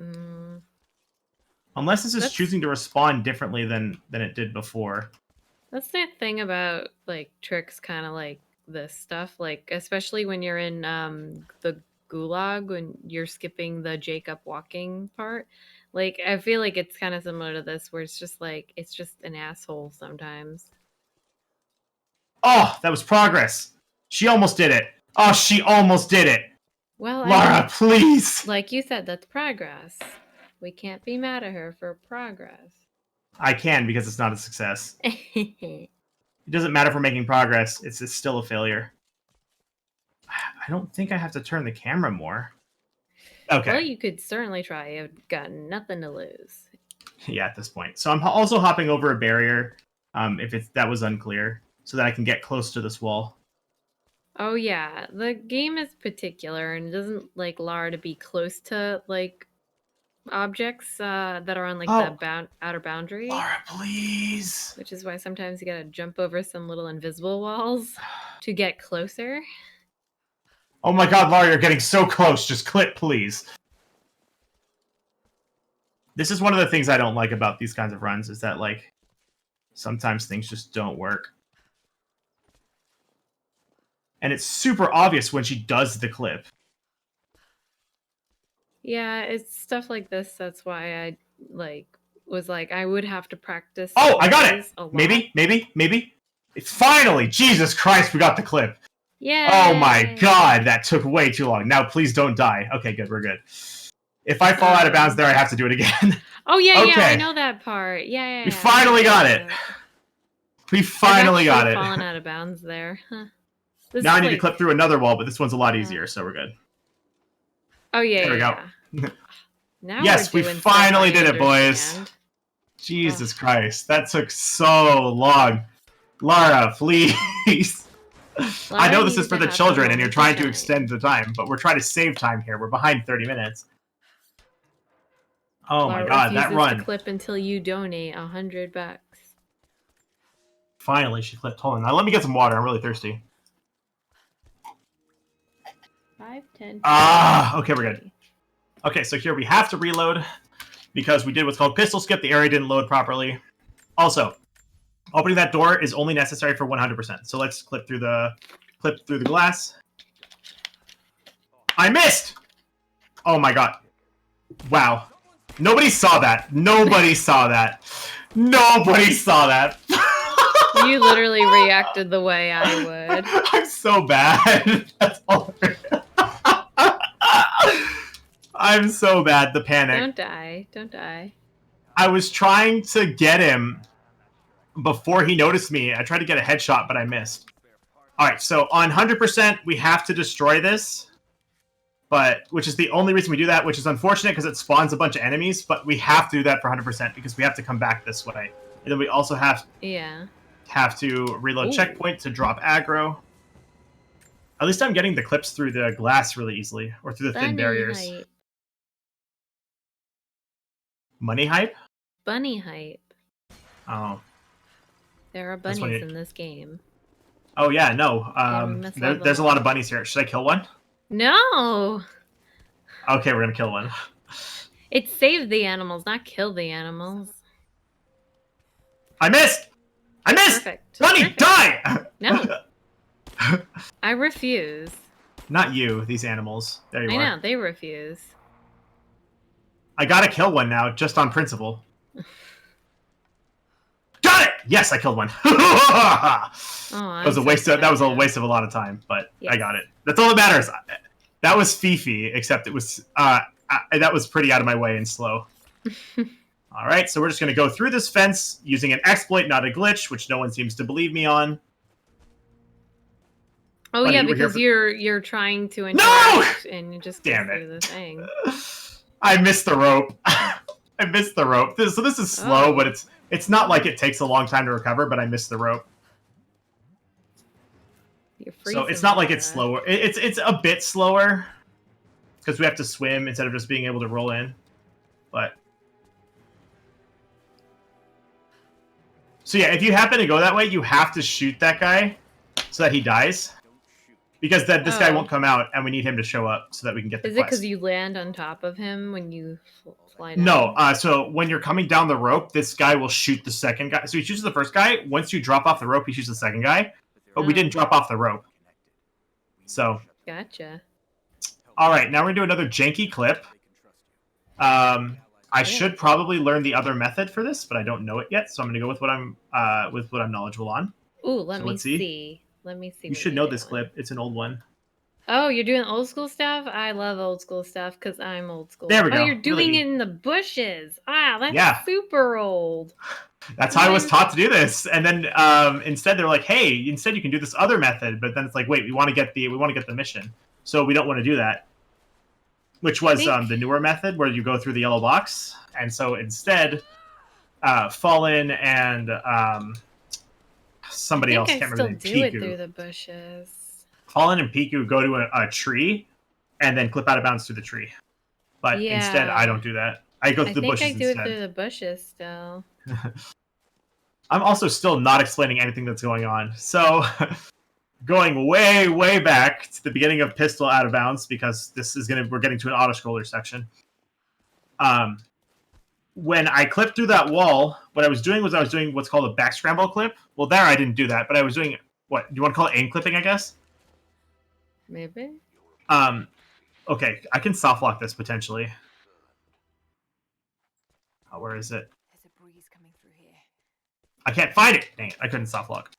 Unless this is choosing to respond differently than it did before. That's the thing about like tricks, kind of like this stuff. Like especially when you're in the gulag, when you're skipping the Jacob walking part. Like I feel like it's kind of similar to this, where it's just like it's just an asshole sometimes. Oh, that was progress. She almost did it. Oh, she almost did it. Well, Lara, please. Like you said, that's progress. We can't be mad at her for progress. I can, because it's not a success. It doesn't matter for making progress. It's still a failure. I don't think I have to turn the camera more. Okay. Well, you could certainly try. I've got nothing to lose. Yeah, at this point. So I'm also hopping over a barrier, if that was unclear, so that I can get close to this wall. Oh yeah, the game is particular and it doesn't like Lara to be close to like objects that are on like the outer boundary. Lara, please. Which is why sometimes you gotta jump over some little invisible walls to get closer. Oh my god, Lara, you're getting so close. Just clip, please. This is one of the things I don't like about these kinds of runs, is that like sometimes things just don't work. And it's super obvious when she does the clip. Yeah, it's stuff like this. That's why I was like, I would have to practice. Oh, I got it. Maybe. Finally, Jesus Christ, we got the clip. Yeah. Oh my god, that took way too long. Now, please don't die. Okay, good, we're good. If I fall out of bounds there, I have to do it again. Oh yeah, okay. Yeah, I know that part. Yeah. We finally got it. We finally got it. Fallen out of bounds there. Huh. Now I need to clip through another wall, but this one's a lot easier, so we're good. Oh yeah, there we go. Now yes, we finally did it, boys. Jesus Christ, that took so long. Lara, please. Lara, I know this is for the children, and you're trying to extend the time, but we're trying to save time here. We're behind 30 minutes. Oh Lara my god, that run! To clip until you donate $100. Finally, she clipped. Hold on, now let me get some water. I'm really thirsty. 5, 10. Okay, we're good. Okay, so here we have to reload because we did what's called pistol skip. The area didn't load properly. Also, opening that door is only necessary for 100%. So let's clip through the glass. I missed! Oh my god. Wow. Nobody saw that. Nobody saw that. Nobody saw that. You literally reacted the way I would. I'm so bad. That's all. I'm so bad. The panic. Don't die. Don't die. I was trying to get him before he noticed me. I tried to get a headshot, but I missed. Alright, so on 100%, we have to destroy this. Which is the only reason we do that, which is unfortunate because it spawns a bunch of enemies, but we have to do that for 100% because we have to come back this way. And then we also have to reload checkpoint to drop aggro. At least I'm getting the clips through the glass really easily, or through the thin barriers. Hype. Money hype? Bunny hype. Oh. There are bunnies in this game. Oh yeah, no. There's a lot of bunnies here. Should I kill one? No! Okay, we're gonna kill one. It saved the animals, not kill the animals. I missed! I missed! Perfect. Bunny, die! No. I refuse. Not you, these animals. There you are. I know, they refuse. I gotta kill one now, just on principle. Got it! Yes, I killed one. That was a waste of a lot of time, but yes. I got it. That's all that matters. That was Fifi, except it was that was pretty out of my way and slow. All right, so we're just gonna go through this fence using an exploit, not a glitch, which no one seems to believe me on. Oh yeah, because you're trying to interact and you just go through the thing. I missed the rope. I missed the rope. So this is slow, but it's not like it takes a long time to recover, but I missed the rope. So it's not like it's slower. It's a bit slower. because we have to swim instead of just being able to roll in. But so yeah, if you happen to go that way, you have to shoot that guy so that he dies, because then this guy won't come out, and we need him to show up so that we can get the quest. Is it because you land on top of him when you fly down? No, so when you're coming down the rope, this guy will shoot the second guy. So he shoots the first guy. Once you drop off the rope, he shoots the second guy. But we didn't drop off the rope. So. Gotcha. All right, now we're going to do another janky clip. I should probably learn the other method for this, but I don't know it yet, so I'm going to go with what I'm knowledgeable on. Ooh, let me see. Let me see. You should know this clip. It's an old one. Oh, you're doing old school stuff? I love old school stuff because I'm old school. There we go. Oh, you're doing it in the bushes. Ah, that's super old. That's how I was taught to do this. And then instead they're like, hey, instead you can do this other method. But then it's like, wait, we want to get the mission. So we don't want to do that. Which was the newer method where you go through the yellow box. And so instead, Fallen and somebody else, can't remember the name. I still do it through the bushes. Fallen and Piku go to a tree and then clip out of bounds through the tree. But instead, I don't do that. I go through the bushes instead. I think I do it through the bushes still. I'm also still not explaining anything that's going on. So, going way, way back to the beginning of Pistol Out of Bounds, because we're getting to an auto-scroller section. When I clipped through that wall, what I was doing what's called a back scramble clip. Well, there I didn't do that, but I was doing, what, do you want to call it aim clipping, I guess? Maybe. Okay, I can soft lock this potentially. Oh, where is it? There's a breeze coming through here. I can't find it. Dang it, I couldn't soft lock.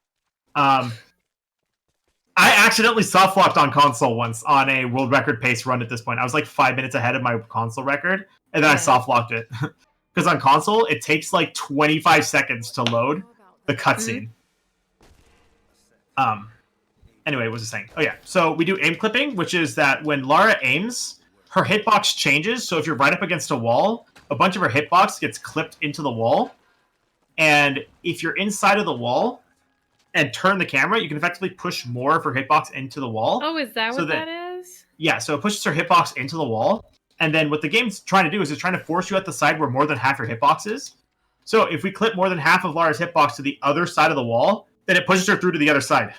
I accidentally soft locked on console once on a world record pace run at this point. I was like 5 minutes ahead of my console record, and then I soft locked it. Because on console, it takes like 25 seconds to load the cutscene. Anyway, what was I saying? Oh, yeah. So we do aim clipping, which is that when Lara aims, her hitbox changes. So if you're right up against a wall, a bunch of her hitbox gets clipped into the wall. And if you're inside of the wall and turn the camera, you can effectively push more of her hitbox into the wall. Oh, is that what that is? Yeah, so it pushes her hitbox into the wall. And then what the game's trying to do is it's trying to force you at the side where more than half your hitbox is. So if we clip more than half of Lara's hitbox to the other side of the wall, then it pushes her through to the other side.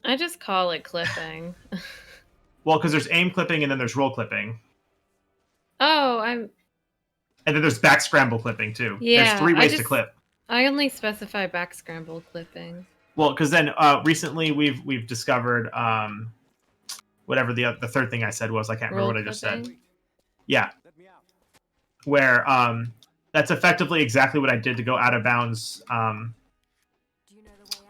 I just call it clipping. Well, because there's aim clipping and then there's roll clipping. Oh, And then there's back scramble clipping too. Yeah, there's 3 ways to clip. I only specify back scramble clipping. Well, because then recently we've discovered whatever the third thing I said was. I can't remember what I just said. Yeah. Where that's effectively exactly what I did to go out of bounds. Do you know the way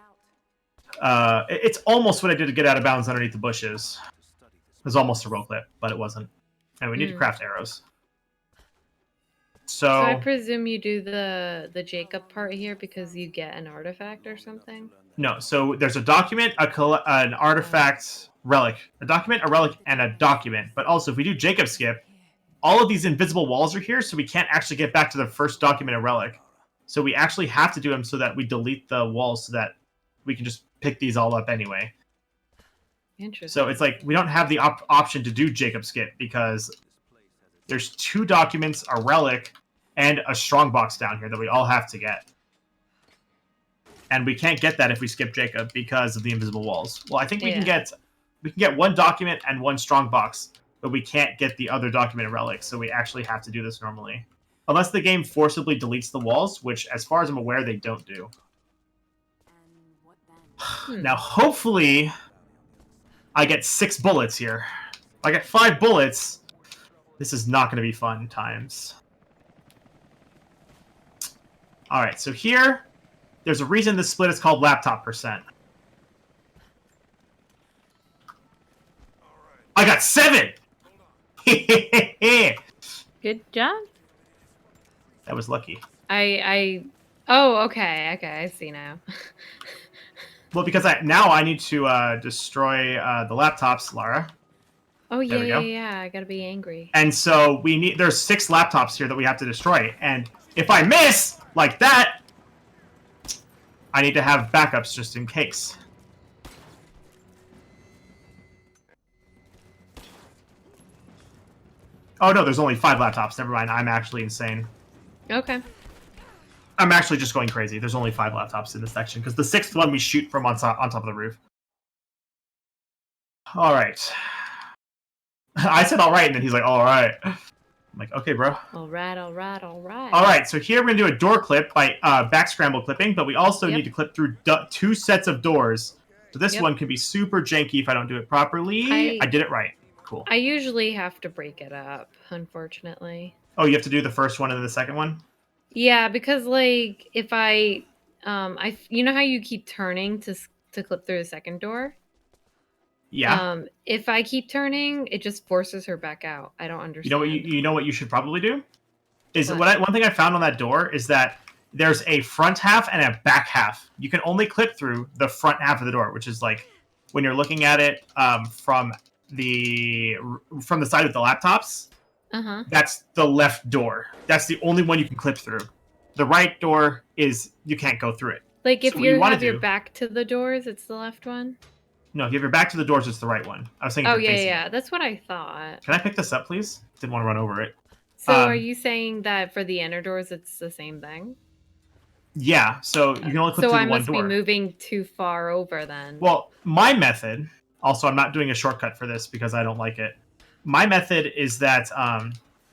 out? It's almost what I did to get out of bounds underneath the bushes. It was almost a roll clip, but it wasn't. And we need to craft arrows. So I presume you do the Jacob part here because you get an artifact or something? No, so there's a document, an artifact, relic. A document, a relic, and a document. But also, if we do Jacob skip, all of these invisible walls are here, so we can't actually get back to the first document or relic. So we actually have to do them so that we delete the walls so that we can just pick these all up anyway. Interesting. So it's like we don't have the option to do Jacob skip because there's 2 documents, a relic, and a strongbox down here that we all have to get. And we can't get that if we skip Jacob because of the invisible walls. Well, I think we can get 1 document and 1 strongbox, but we can't get the other document and relic, so we actually have to do this normally. Unless the game forcibly deletes the walls, which, as far as I'm aware, they don't do. Now, hopefully, I get 6 bullets here. If I get 5 bullets, this is not going to be fun times. Alright, so here, there's a reason this split is called laptop percent. I got 7! Good job. That was lucky. Oh, okay, I see now. Well, because now I need to destroy the laptops, Lara. Oh, yeah, I gotta be angry. And so there's 6 laptops here that we have to destroy. And if I miss, like that, I need to have backups just in case. Oh no, there's only 5 laptops. Never mind. I'm actually insane. Okay. I'm actually just going crazy. There's only 5 laptops in this section because the 6th one we shoot from on top of the roof. All right. I said all right, and then he's like, all right. I'm like, okay, bro. All right, all right, all right. All right, so here we're going to do a door clip by back scramble clipping, but we also need to clip through 2 sets of doors. So this one can be super janky if I don't do it properly. I did it right. Cool. I usually have to break it up, unfortunately. Oh, you have to do the first one and then the second one? Yeah, because like if I you know how you keep turning to clip through the second door? Yeah. If I keep turning, it just forces her back out. I don't understand. You know what you should probably do? One thing I found on that door is that there's a front half and a back half. You can only clip through the front half of the door, which is like when you're looking at it from the side of the laptops. That's the left door. That's the only one you can clip through. The right door is you can't go through it. Like if you have your back to the doors, it's the left one? No, if you have your back to the doors, it's the right one. I was thinking. Oh yeah, that's what I thought. Can I pick this up, please? Didn't want to run over it. So are you saying that for the inner doors, it's the same thing? Yeah. So you can only clip through one door. So I must be moving too far over then. Well, my method. Also, I'm not doing a shortcut for this because I don't like it. My method is that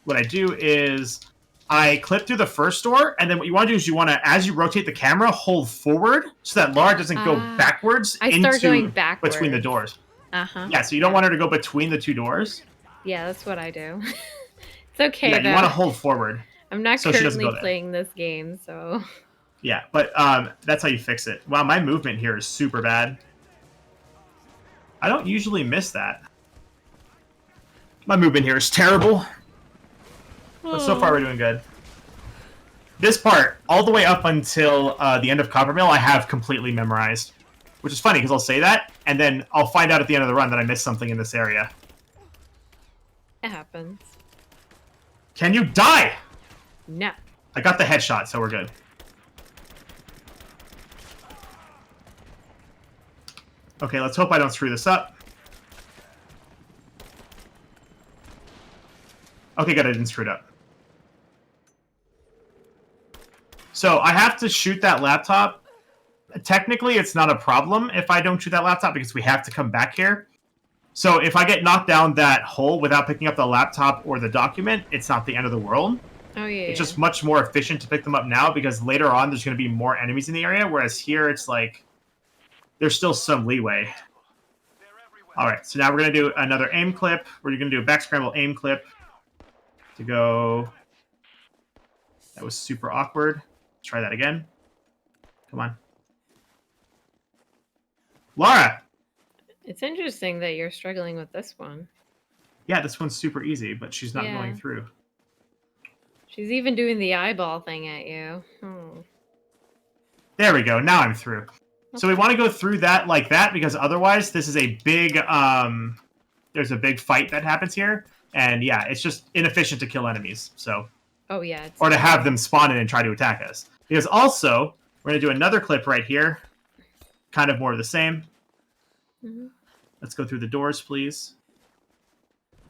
what I do is I clip through the first door, and then what you want to do is you want to, as you rotate the camera, hold forward so that Laura doesn't go backwards going backwards between the doors. Yeah, so you don't want her to go between the 2 doors. Yeah, that's what I do. It's okay. Yeah, you want to hold forward. I'm not currently playing this game, so. Yeah, but that's how you fix it. Wow, my movement here is super bad. I don't usually miss that. My movement here is terrible. But so far we're doing good. This part, all the way up until the end of Coppermill, I have completely memorized. Which is funny, because I'll say that, and then I'll find out at the end of the run that I missed something in this area. It happens. Can you die? No. I got the headshot, so we're good. Okay, let's hope I don't screw this up. Okay, good, I didn't screw it up. So I have to shoot that laptop. Technically, it's not a problem if I don't shoot that laptop because we have to come back here. So if I get knocked down that hole without picking up the laptop or the document, it's not the end of the world. Oh, yeah. It's just much more efficient to pick them up now because later on there's going to be more enemies in the area, whereas here it's like there's still some leeway. All right, so now we're going to do another aim clip. We're going to do a back scramble aim clip to go. That was super awkward. Let's try that again. Come on. Laura! It's interesting that you're struggling with this one. Yeah, this one's super easy, but she's not going through. She's even doing the eyeball thing at you. There we go. Now I'm through. Okay. So we want to go through that like that because otherwise this is a big, there's a big fight that happens here. And yeah, it's just inefficient to kill enemies. So. Oh yeah. Or to have them spawn in and try to attack us. Because also, we're going to do another clip right here. Kind of more of the same. Let's go through the doors, please.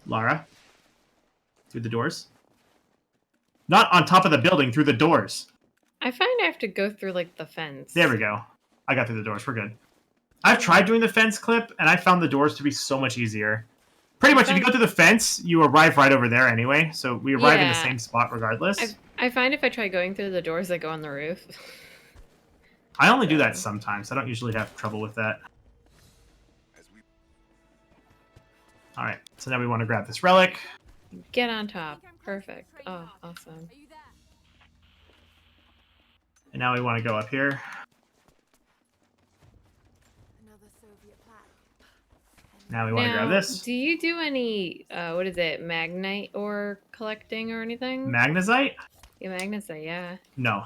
Lara. Through the doors. Not on top of the building, through the doors. I find I have to go through, like, the fence. There we go. I got through the doors. We're good. I've tried doing the fence clip, and I found the doors to be so much easier. Pretty much, if you go through the fence, you arrive right over there anyway. So we arrive in the same spot regardless. I find if I try going through the doors, I go on the roof. I only do that sometimes. I don't usually have trouble with that. All right, so now we want to grab this relic. Get on top. Perfect. Oh, awesome. And now we want to go up here. Now we want to grab this. Do you do any, what is it, magnite ore collecting or anything? Magnezite? Yeah, magnezite, yeah. No.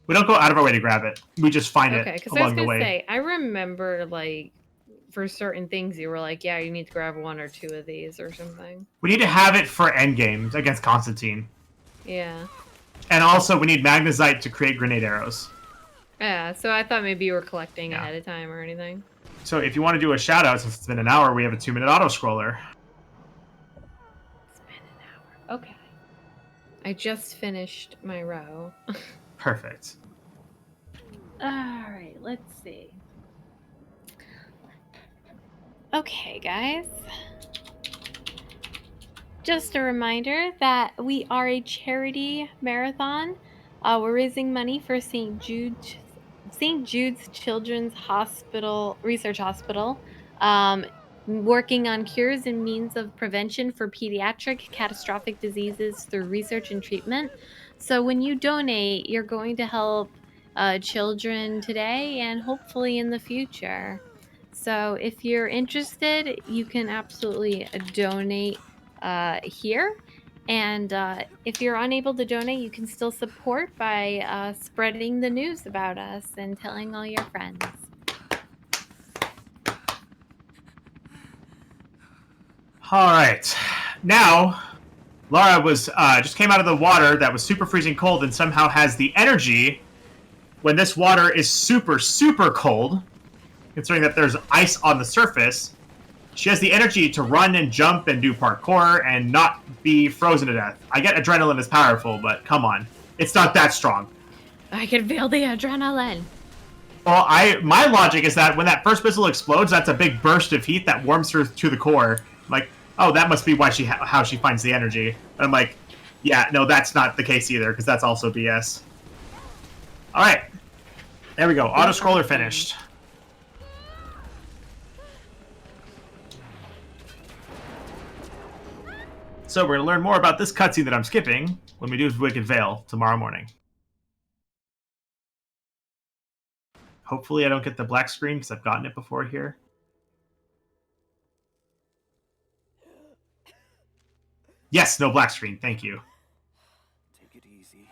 We don't go out of our way to grab it. We just find it along the way. Okay, because I was going to say, I remember, like, for certain things, you were like, yeah, you need to grab 1 or 2 of these or something. We need to have it for endgames against Constantine. Yeah. And also, we need magnezite to create grenade arrows. Yeah, so I thought maybe you were collecting ahead of time or anything. So if you want to do a shout-out, since it's been an hour, we have a 2-minute auto-scroller. It's been an hour. Okay. I just finished my row. Perfect. All right, let's see. Okay, guys. Just a reminder that we are a charity marathon. We're raising money for St. Jude's Children's Hospital Research Hospital, working on cures and means of prevention for pediatric catastrophic diseases through research and treatment. So when you donate, you're going to help children today and hopefully in the future. So if you're interested, you can absolutely donate here. And if you're unable to donate, you can still support by spreading the news about us and telling all your friends. All right. Now, Lara was just came out of the water that was super freezing cold and somehow has the energy when this water is super, super cold, considering that there's ice on the surface. She has the energy to run and jump and do parkour and not be frozen to death. I get adrenaline is powerful, but come on. It's not that strong. I can feel the adrenaline. Well, my logic is that when that first missile explodes, that's a big burst of heat that warms her to the core. I'm like, oh, that must be why how she finds the energy. And I'm like, yeah, no, that's not the case either, because that's also BS. All right. There we go. Auto-scroller finished. So we're going to learn more about this cutscene that I'm skipping when we do Wicked Veil tomorrow morning. Hopefully I don't get the black screen because I've gotten it before here. Yes, no black screen. Thank you. Take it easy.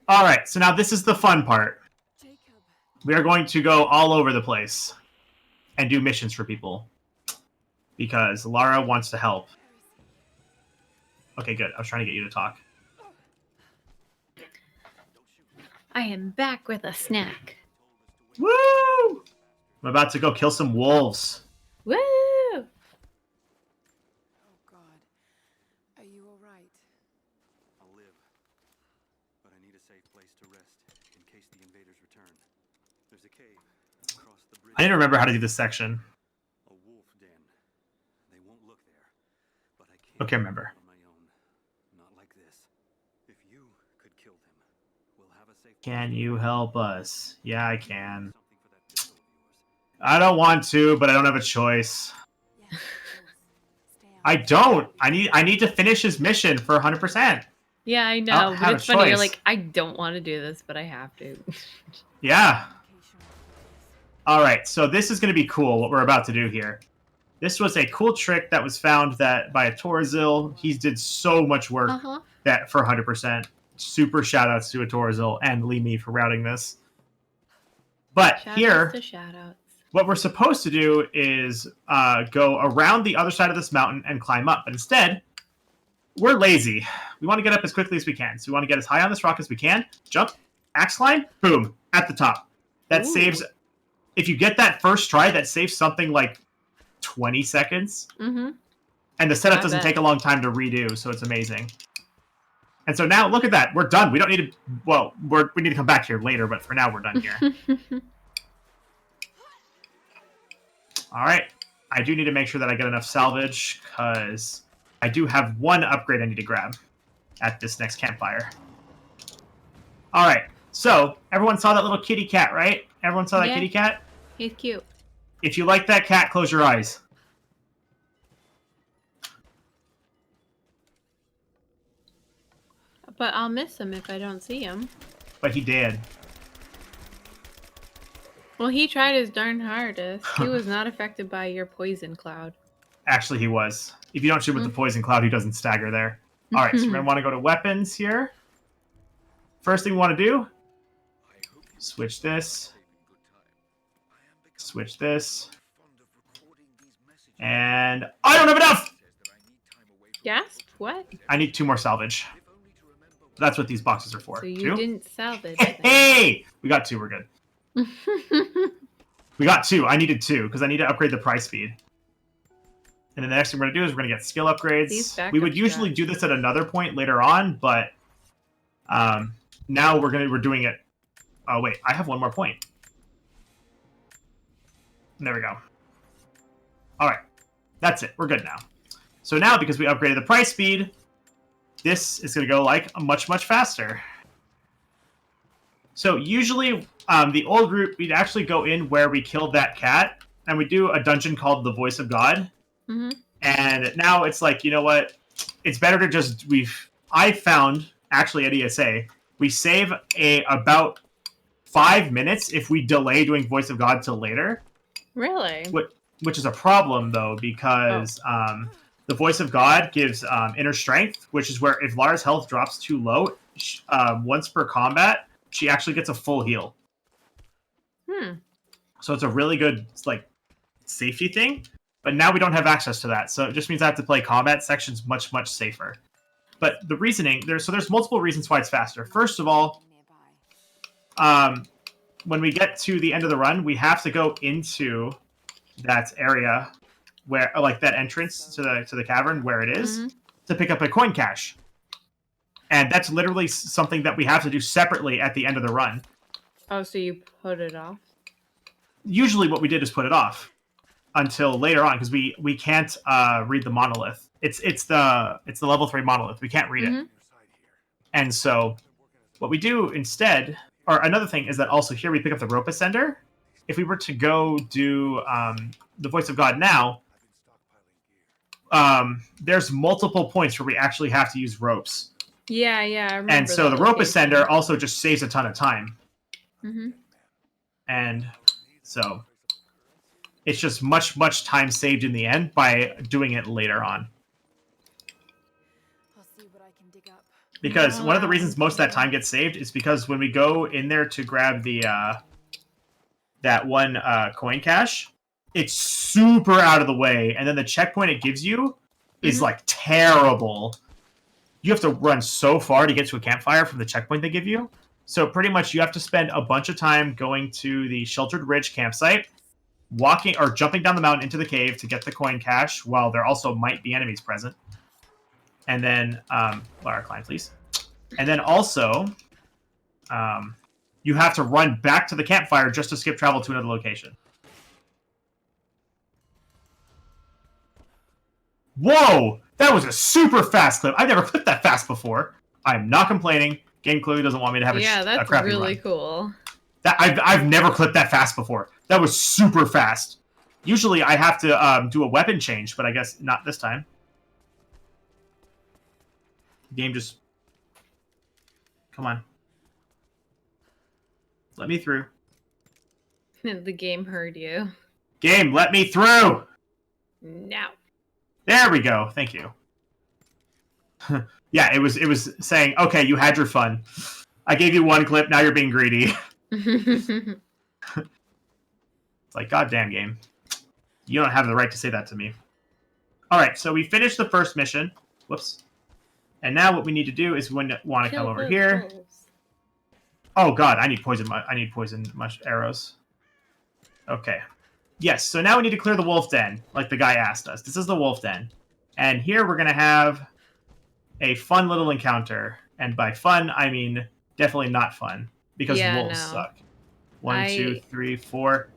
All right, so now this is the fun part. Jacob. We are going to go all over the place and do missions for people because Lara wants to help. Okay, good. I was trying to get you to talk. I am back with a snack. Woo! I'm about to go kill some wolves. Woo! Oh God. Are you all right? I'll live. But I need a safe place to rest in case the invaders return. There's a cave across the bridge. I need to remember how to do this section. A wolf den. They won't look there. But I can't. Okay, remember. On my own. Not like this. If you could kill them, we'll have a safe. Can you help us? Yeah, I can. Something for that pistol of yours. I don't want to, but I don't have a choice. Yeah, of course. Stay out. I don't. I need to finish his mission for 100%. Yeah, I I know. don't But have it's a funny. You're choice. like, I don't want to do this, but I have to. Yeah. Location orders. All right, so this is going to be cool, what we're about to do here. This was a cool trick that was found that by a Torazil. He did so much work Uh-huh. that for 100%. Super shout-outs to a Torazil and Lee Me for routing this. But here, To shout-outs. what we're supposed to do is go around the other side of this mountain and climb up. But instead, we're lazy. We want to get up as quickly as we can. So we want to get as high on this rock as we can. Jump, axe climb, boom, at the top. That Ooh. saves... If you get that first try, that saves something like 20 seconds. Mm-hmm. And the setup I doesn't bet. take a long time to redo, so it's amazing. And so now, look at that. We're done. We don't need to... Well, we need to come back here later, but for now, we're done here. All right. I do need to make sure that I get enough salvage, because I do have one upgrade I need to grab at this next campfire. All right. So, everyone saw that little kitty cat, right? Everyone saw that Yeah. kitty cat? He's cute. If you like that cat, close your eyes. But I'll miss him if I don't see him. But he did. Well, he tried his darn hardest. He was not affected by your poison cloud. Actually, he was. If you don't shoot with the poison cloud, he doesn't stagger there. All right, so we're going to want to go to weapons here. First thing we want to do, switch this. Switch this. And I don't have enough! Gasp? What? I need 2 more salvage. That's what these boxes are for. So you 2? didn't salvage. Hey! We got 2, we're good. We got 2. I needed 2, because I need to upgrade the price speed. And then the next thing we're going to do is we're going to get skill These upgrades. We would backup usually straps. do this at another point later on, but now we're doing it. Oh, wait, I have one more point. There we go. All right, that's it. We're good now. So now, because we upgraded the price speed, this is going to go like much, much faster. So usually, the old route, we'd actually go in where we killed that cat, and we do a dungeon called the Voice of God. Mm-hmm. And now it's like, you know what? It's better to just I found actually at ESA we save about 5 minutes if we delay doing Voice of God till later. Really? Which is a problem though because the Voice of God gives inner strength, which is where if Lara's health drops too low, once per combat, she actually gets a full heal. So it's a really good safety thing. But now we don't have access to that, so it just means I have to play combat sections much, much safer. But the reasoning there's multiple reasons why it's faster. First of all, when we get to the end of the run, we have to go into that area where, like that entrance to the cavern where it is, to pick up a coin cache. And that's literally something that we have to do separately at the end of the run. Oh, so you put it off? Usually what we did is put it off until later on, because we can't read the monolith. It's the level 3 monolith. We can't read it. And so what we do instead, or another thing is that also here we pick up the rope ascender. If we were to go do the Voice of God now, there's multiple points where we actually have to use ropes. Yeah, I remember. And so the rope ascender also just saves a ton of time. And so it's just much, much time saved in the end by doing it later on. I'll see what I can dig up. Because one of the reasons most of that time gets saved is because when we go in there to grab the that one coin cache, it's super out of the way, and then the checkpoint it gives you is like terrible. You have to run so far to get to a campfire from the checkpoint they give you. So pretty much you have to spend a bunch of time going to the Sheltered Ridge campsite, walking or jumping down the mountain into the cave to get the coin cache, while there also might be enemies present. And then, Lara, climb, please. And then also, you have to run back to the campfire just to skip travel to another location. Whoa! That was a super fast clip. I've never clipped that fast before. I'm not complaining. Game clearly doesn't want me to have a crappy run. Yeah, that's really cool. I've never clipped that fast before. That was super fast. Usually I have to do a weapon change, but I guess not this time. Game just... Come on. Let me through. The game heard you. Game, let me through! No. There we go. Thank you. Yeah, it was saying, okay, you had your fun. I gave you one clip, now you're being greedy. It's like, goddamn game. You don't have the right to say that to me. Alright, so we finished the first mission. Whoops. And now what we need to do is we want to come over here. Oh god, I need poison arrows. Okay. Yes, so now we need to clear the wolf den, like the guy asked us. This is the wolf den. And here we're going to have a fun little encounter. And by fun, I mean definitely not fun. Because wolves suck. 1, 2, 3, 4.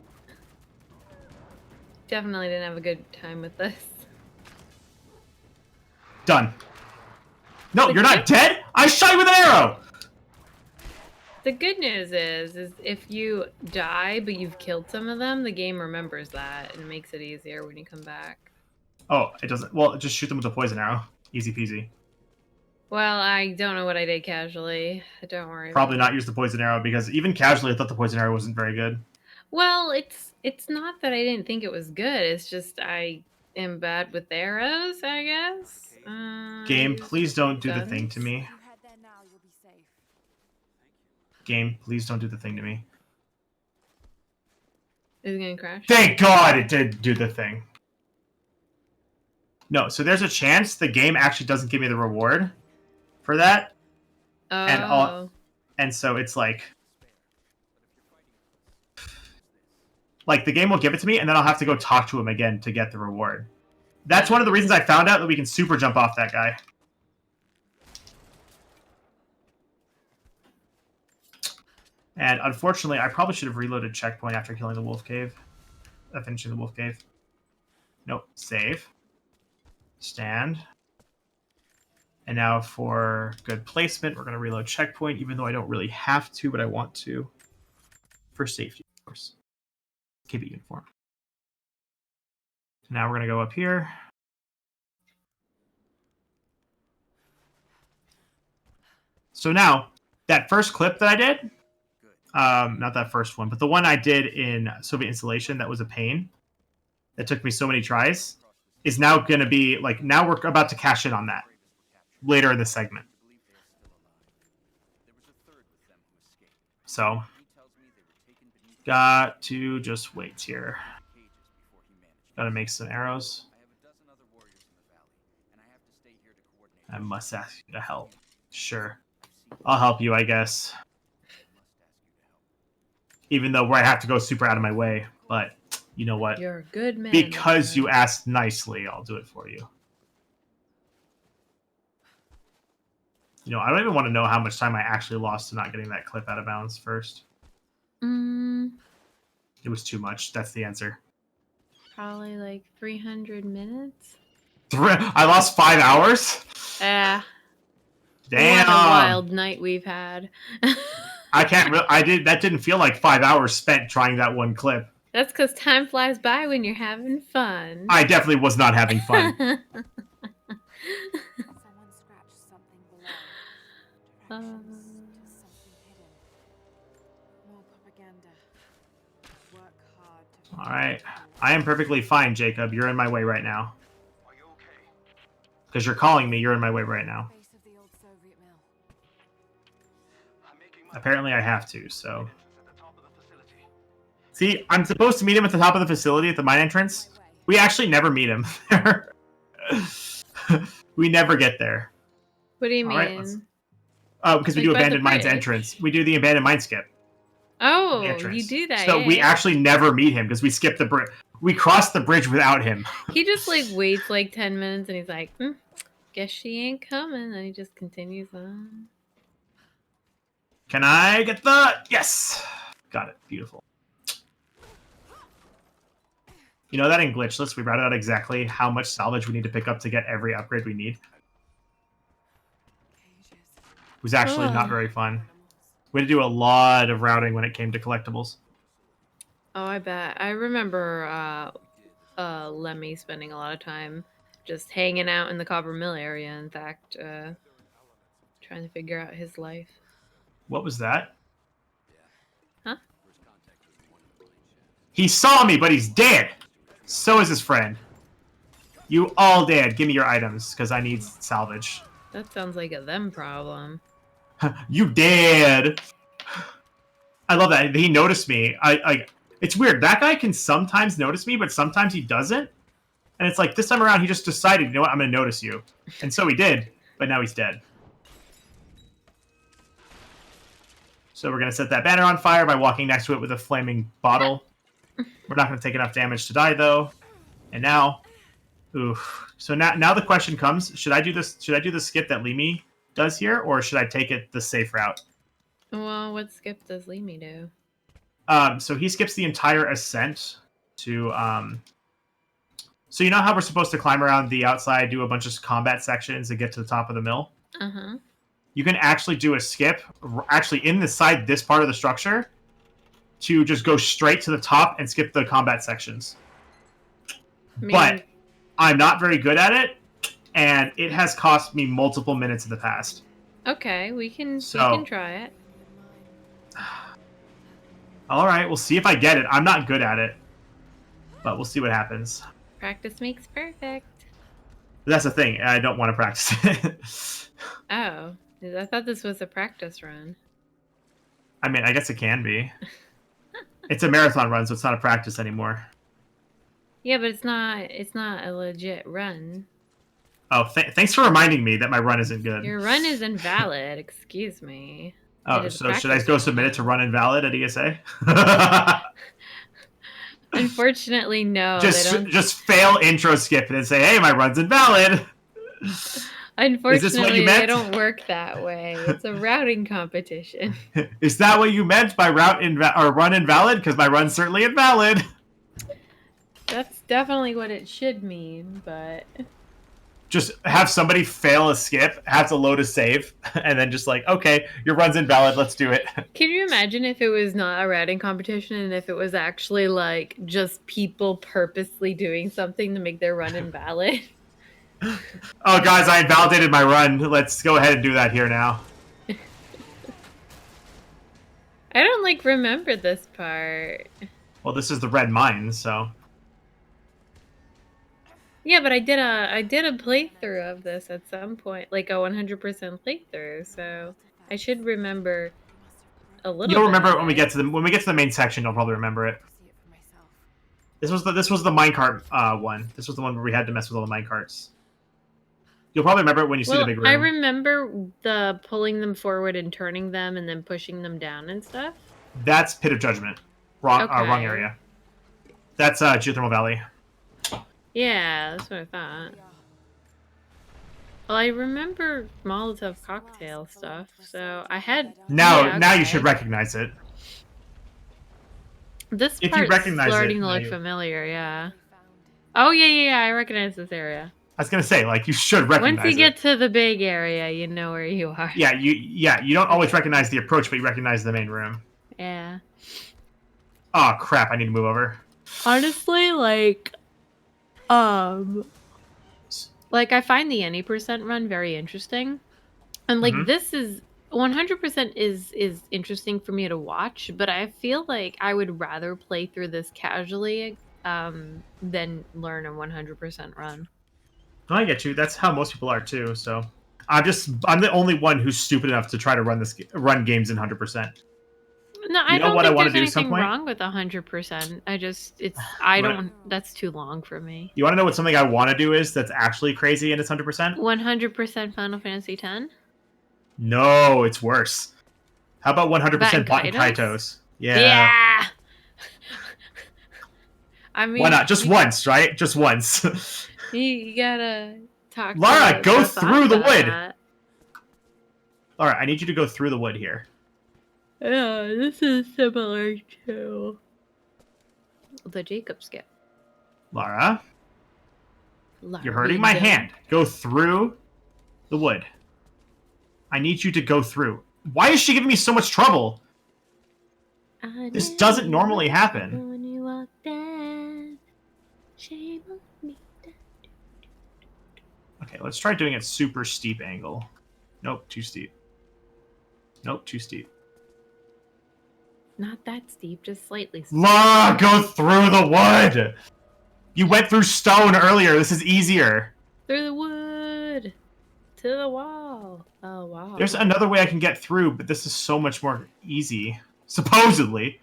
Definitely didn't have a good time with this. Done. No, you're not dead? I shot you with an arrow! The good news is if you die, but you've killed some of them, the game remembers that and makes it easier when you come back. Oh, it doesn't. Well, just shoot them with a poison arrow. Easy peasy. Well, I don't know what I did casually. Don't worry. Probably not use the poison arrow, because even casually I thought the poison arrow wasn't very good. Well, it's not that I didn't think it was good. It's just I am bad with arrows, I guess. Game, please don't do the thing to me. Game, please don't do the thing to me. Is it gonna crash? Thank God it did do the thing. No, so there's a chance the game actually doesn't give me the reward for that. Oh. And so it's like the game will give it to me, and then I'll have to go talk to him again to get the reward. That's one of the reasons I found out that we can super jump off that guy. And unfortunately, I probably should have reloaded checkpoint after killing the wolf cave. Finishing the wolf cave. Nope. Save. Stand. And now for good placement, we're going to reload checkpoint, even though I don't really have to, but I want to. For safety, of course. Keep it uniform. Now we're going to go up here. So now, that first clip that I did, not that first one, but the one I did in Soviet installation that was a pain, that took me so many tries, is now going to be, like, now we're about to cash in on that later in the segment. So, got to just wait here. Got to make some arrows. I must ask you to help. Sure. I'll help you, I guess. Even though I have to go super out of my way. But, you know what? You're a good man. Because you asked nicely, I'll do it for you. You know, I don't even want to know how much time I actually lost to not getting that clip out of bounds first. It was too much. That's the answer. Probably like 300 minutes. I lost 5 hours? Yeah. Damn. What a wild night we've had. I can't. That didn't feel like 5 hours spent trying that one clip. That's because time flies by when you're having fun. I definitely was not having fun. Someone scratched something below. Directions to something hidden. More propaganda. Work hard to All right. I am perfectly fine, Jacob. You're in my way right now. Are you okay? Because you're calling me, you're in my way right now. base of the old Soviet mill. I'm making my Apparently I have to, so... at the top of the facility. See, I'm supposed to meet him at the top of the facility at the mine entrance. We actually never meet him there. We never get there. What do you All mean? right, because we Like do by the abandoned mines bridge? entrance. We do the abandoned mine skip. Oh, The entrance. you do that. So yeah, we yeah. actually never meet him because we skipped the bridge. We crossed the bridge without him. He just like waits like 10 minutes and he's like, guess she ain't coming. And he just continues on. Can I get the... Yes! Got it. Beautiful. You know that in glitchless, we routed out exactly how much salvage we need to pick up to get every upgrade we need. It was actually not very fun. We had to do a lot of routing when it came to collectibles. Oh, I bet. I remember Lemmy spending a lot of time just hanging out in the copper mill area. In fact, trying to figure out his life. What was that? Huh? He saw me, but he's dead! So is his friend. You all dead. Give me your items, because I need salvage. That sounds like a them problem. You dead! I love that. He noticed me. It's weird. That guy can sometimes notice me, but sometimes he doesn't. And it's like, this time around, he just decided, you know what, I'm going to notice you. And so he did, but now he's dead. So we're going to set that banner on fire by walking next to it with a flaming bottle. We're not going to take enough damage to die, though. And now... Oof. So now the question comes, should I do this? Should I do the skip that Limi does here, or should I take it the safe route? Well, what skip does Limi do? So he skips the entire ascent to... So you know how we're supposed to climb around the outside, do a bunch of combat sections, and get to the top of the mill? Uh-huh. You can actually do a skip, actually in the side, this part of the structure, to just go straight to the top and skip the combat sections. But I'm not very good at it, and it has cost me multiple minutes in the past. Okay, we can try it. All right, we'll see if I get it. I'm not good at it, but we'll see what happens. Practice makes perfect. That's the thing. I don't want to practice it. Oh, I thought this was a practice run. I mean, I guess it can be. It's a marathon run, so it's not a practice anymore. Yeah, but it's not a legit run. Oh, thanks for reminding me that my run isn't good. Your run is invalid. Excuse me. Oh, so should I go submit it to run invalid at ESA? Unfortunately, no. They don't. Just fail intro skip and then say, "Hey, my run's invalid." Unfortunately, Is this what you meant? they don't work that way. It's a routing competition. Is that what you meant by run invalid? Because my run's certainly invalid. That's definitely what it should mean, but Just have somebody fail a skip, have to load a save, and then just like, okay, your run's invalid, let's do it. can you imagine if it was not a routing competition and if it was actually like just people purposely doing something to make their run invalid? Oh, guys, I invalidated my run. Let's go ahead and do that here now. I don't like remember this part. Well, this is the red mine, so. Yeah, but I did a playthrough of this at some point, like a 100% playthrough, so I should remember a little. You'll remember bit it when we get to the main section. You'll probably remember it. See it for myself. This was the minecart one. This was the one where we had to mess with all the minecarts. You'll probably remember it when you see the big room. I remember the pulling them forward and turning them and then pushing them down and stuff. That's Pit of Judgment. Wrong area. That's Geothermal Valley. Yeah, that's what I thought. Well, I remember Molotov cocktail stuff, so I had. Now you should recognize it. This If you part's recognize starting it, to look you- familiar. Yeah. Oh yeah, I recognize this area. I was gonna say, like, you should recognize Once you it. get to the big area, you know where you are. Yeah, you don't always recognize the approach, but you recognize the main room. Yeah. Oh crap! I need to move over. Honestly, like I find the any percent run very interesting, and like this is 100% is interesting for me to watch. But I feel like I would rather play through this casually than learn a 100% run. No, I get you. That's how most people are too. So I'm the only one who's stupid enough to try to run games in 100%. No, I don't what I think wanna there's do at some anything point? wrong with 100%. That's too long for me. You want to know what something I want to do is that's actually crazy and it's 100%? 100% Final Fantasy X? No, it's worse. How about 100% Bot and Kaitos? Kaitos? Yeah. I mean, Why not? Just once, right? Just once. you gotta talk. Lara, to go us through the about wood. that. Alright, I need you to go through the wood here. Yeah, this is similar to the Jacob skip. Lara, you're hurting my hand. Go through the wood. I need you to go through. Why is she giving me so much trouble? This doesn't normally happen. When you walk down, shame on me. Okay, let's try doing it super steep angle. Nope, too steep. Nope, too steep. Not that steep, just slightly steep. Lara, go through the wood! You went through stone earlier. This is easier. Through the wood. To the wall. Oh, wow. There's another way I can get through, but this is so much more easy. Supposedly.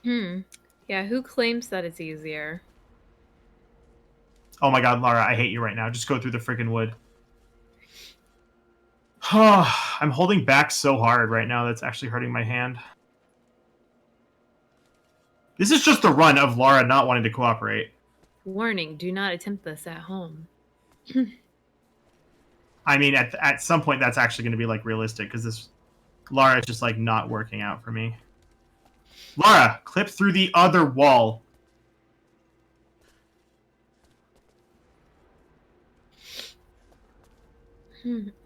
Yeah, who claims that it's easier? Oh my god, Lara, I hate you right now. Just go through the freaking wood. I'm holding back so hard right now that's actually hurting my hand. This is just the run of Lara not wanting to cooperate. Warning, do not attempt this at home. I mean, at some point that's actually going to be, like, realistic, because this Lara is just, like, not working out for me. Lara, clip through the other wall.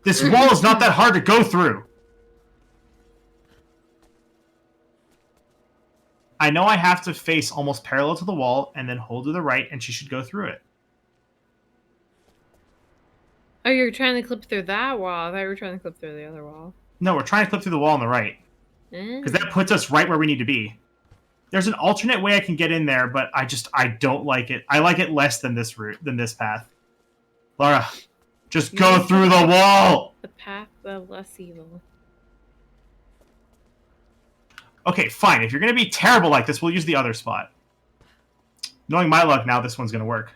This wall is not that hard to go through. I know I have to face almost parallel to the wall and then hold to the right, and she should go through it. Oh, you're trying to clip through that wall. I thought you were trying to clip through the other wall. No, we're trying to clip through the wall on the right. Because that puts us right where we need to be. There's an alternate way I can get in there, but I don't like it. I like it less than this route, than this path. Lara, just go through the wall! The path of less evil. Okay, fine. If you're going to be terrible like this, we'll use the other spot. Knowing my luck now, this one's going to work.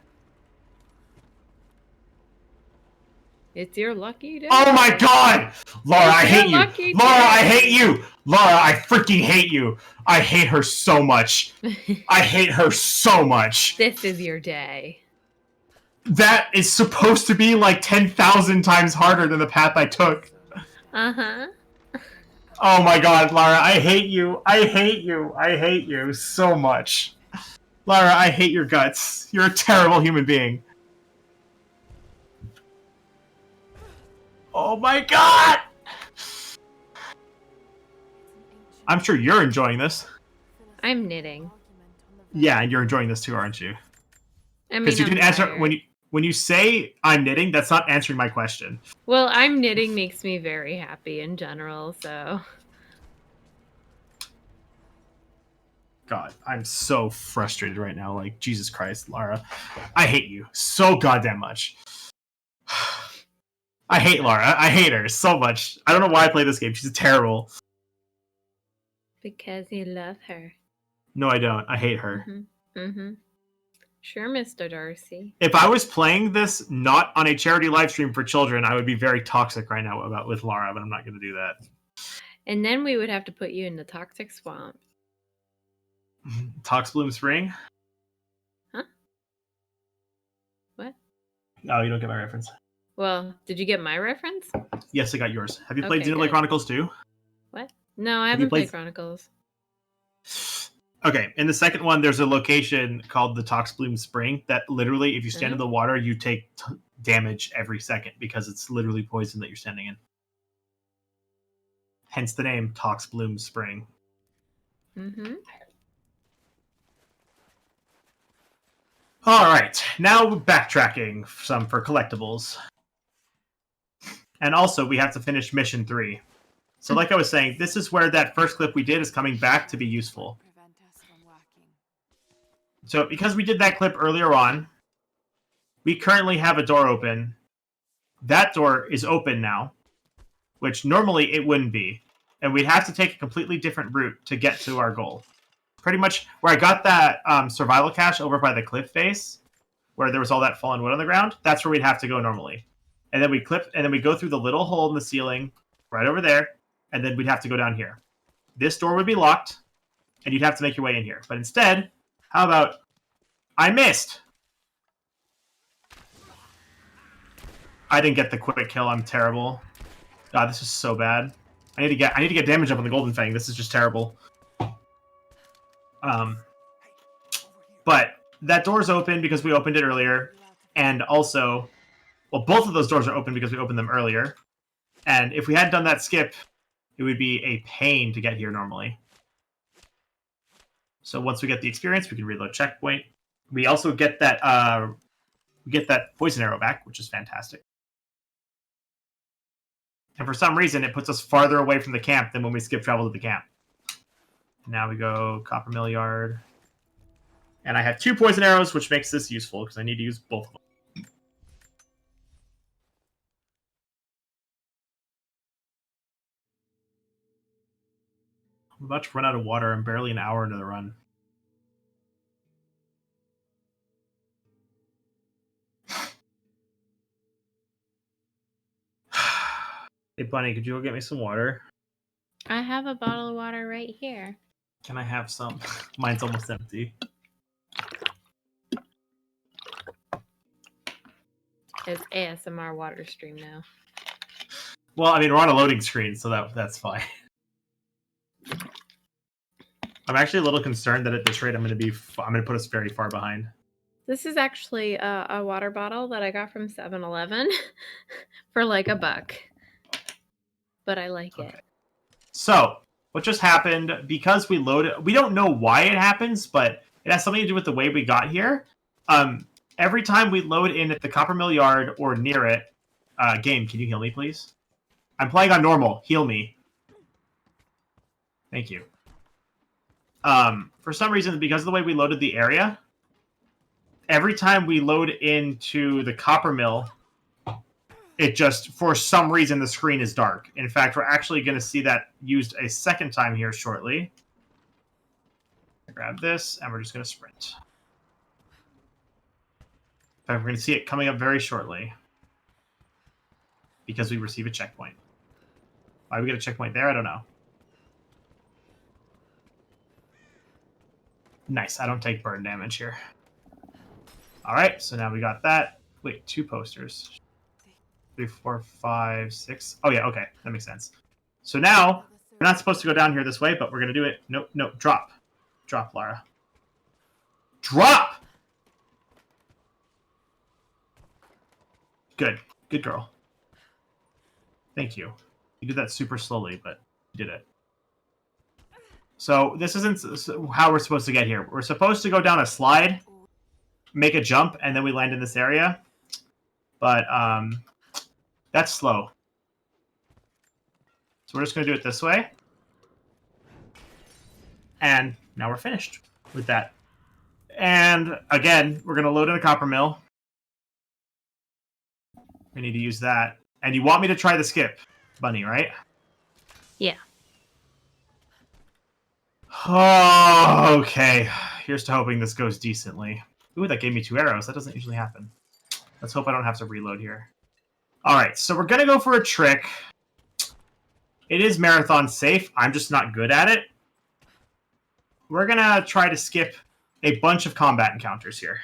It's your lucky day. Oh my god! Laura, I hate you! lucky Laura, I day. hate you! Laura, I freaking hate you! I hate her so much. I hate her so much. This is your day. That is supposed to be like 10,000 times harder than the path I took. Uh-huh. Oh my god, Laura, I hate you. I hate you. I hate you so much. Laura, I hate your guts. You're a terrible human being. Oh my god! I'm sure you're enjoying this. I'm knitting. Yeah, and you're enjoying this too, aren't you? I mean, Because you I'm didn't answer tired. when you say I'm knitting. That's not answering my question. Well, I'm knitting makes me very happy in general, so. God, I'm so frustrated right now. Like, Jesus Christ, Lara. I hate you so goddamn much. I hate Lara. I hate her so much. I don't know why I play this game. She's terrible. Because you love her. No, I don't. I hate her. Sure, Mr. Darcy. If I was playing this not on a charity live stream for children, I would be very toxic right now with Lara, but I'm not going to do that. And then we would have to put you in the toxic swamp. Toxbloom Spring? Huh? What? No, you don't get my reference. Well, did you get my reference? Yes, I got yours. Have you played Okay, Xenoblade good. Chronicles 2? What? No, I Have you haven't played played- Chronicles. Okay, in the second one, there's a location called the Toxbloom Spring that literally, if you stand in the water, you take damage every second because it's literally poison that you're standing in. Hence the name Toxbloom Spring. All right, now backtracking some for collectibles. And also, we have to finish Mission 3. So like I was saying, this is where that first clip we did is coming back to be useful. So because we did that clip earlier on, we currently have a door open. That door is open now, which normally it wouldn't be. And we'd have to take a completely different route to get to our goal. Pretty much where I got that survival cache over by the cliff face, where there was all that fallen wood on the ground, that's where we'd have to go normally. And then we go through the little hole in the ceiling right over there, and then we'd have to go down here. This door would be locked, and you'd have to make your way in here. But instead, how about I missed? I didn't get the quick kill. I'm terrible. God, this is so bad. I need to get damage up on the Golden Fang. This is just terrible. But that door's open because we opened it earlier, and also, well, both of those doors are open because we opened them earlier. And if we hadn't done that skip, it would be a pain to get here normally. So once we get the experience, we can reload checkpoint. We also get that poison arrow back, which is fantastic. And for some reason, it puts us farther away from the camp than when we skip travel to the camp. Now we go Copper Mill Yard. And I have 2 poison arrows, which makes this useful, because I need to use both of them. I'm about to run out of water. I'm barely an hour into the run. Hey, Bunny, could you go get me some water? I have a bottle of water right here. Can I have some? Mine's almost empty. It's ASMR water stream now. Well, I mean, we're on a loading screen, so that's fine. I'm actually a little concerned that at this rate, I'm going to put us very far behind. This is actually a water bottle that I got from 7-Eleven for like $1. But I like it. So, what just happened, because we loaded... We don't know why it happens, but it has something to do with the way we got here. Every time we load in at the Copper Mill Yard or near it... game, can you heal me, please? I'm playing on normal. Heal me. Thank you. For some reason, because of the way we loaded the area, every time we load into the Copper Mill, it just, for some reason, the screen is dark. In fact, we're actually going to see that used a second time here shortly. Grab this, and we're just going to sprint. In fact, we're going to see it coming up very shortly. because we receive a checkpoint. Why we get a checkpoint there, I don't know. Nice, I don't take burn damage here. Alright, so now we got that. Wait, 2 posters. 3, 4, 5, 6. Oh yeah, okay, that makes sense. So now, we're not supposed to go down here this way, but we're gonna do it. Nope, nope, drop. Drop, Lara. Drop! Good. Good girl. Thank you. You did that super slowly, but you did it. So this isn't how we're supposed to get here. We're supposed to go down a slide, make a jump, and then we land in this area. But that's slow. So we're just going to do it this way. And now we're finished with that. And again, we're going to load in a copper mill. We need to use that. And you want me to try the skip, Bunny, right? Yeah. Oh, okay. Here's to hoping this goes decently. Ooh, that gave me 2 arrows. That doesn't usually happen. Let's hope I don't have to reload here. Alright, so we're going to go for a trick. It is marathon safe. I'm just not good at it. We're going to try to skip a bunch of combat encounters here.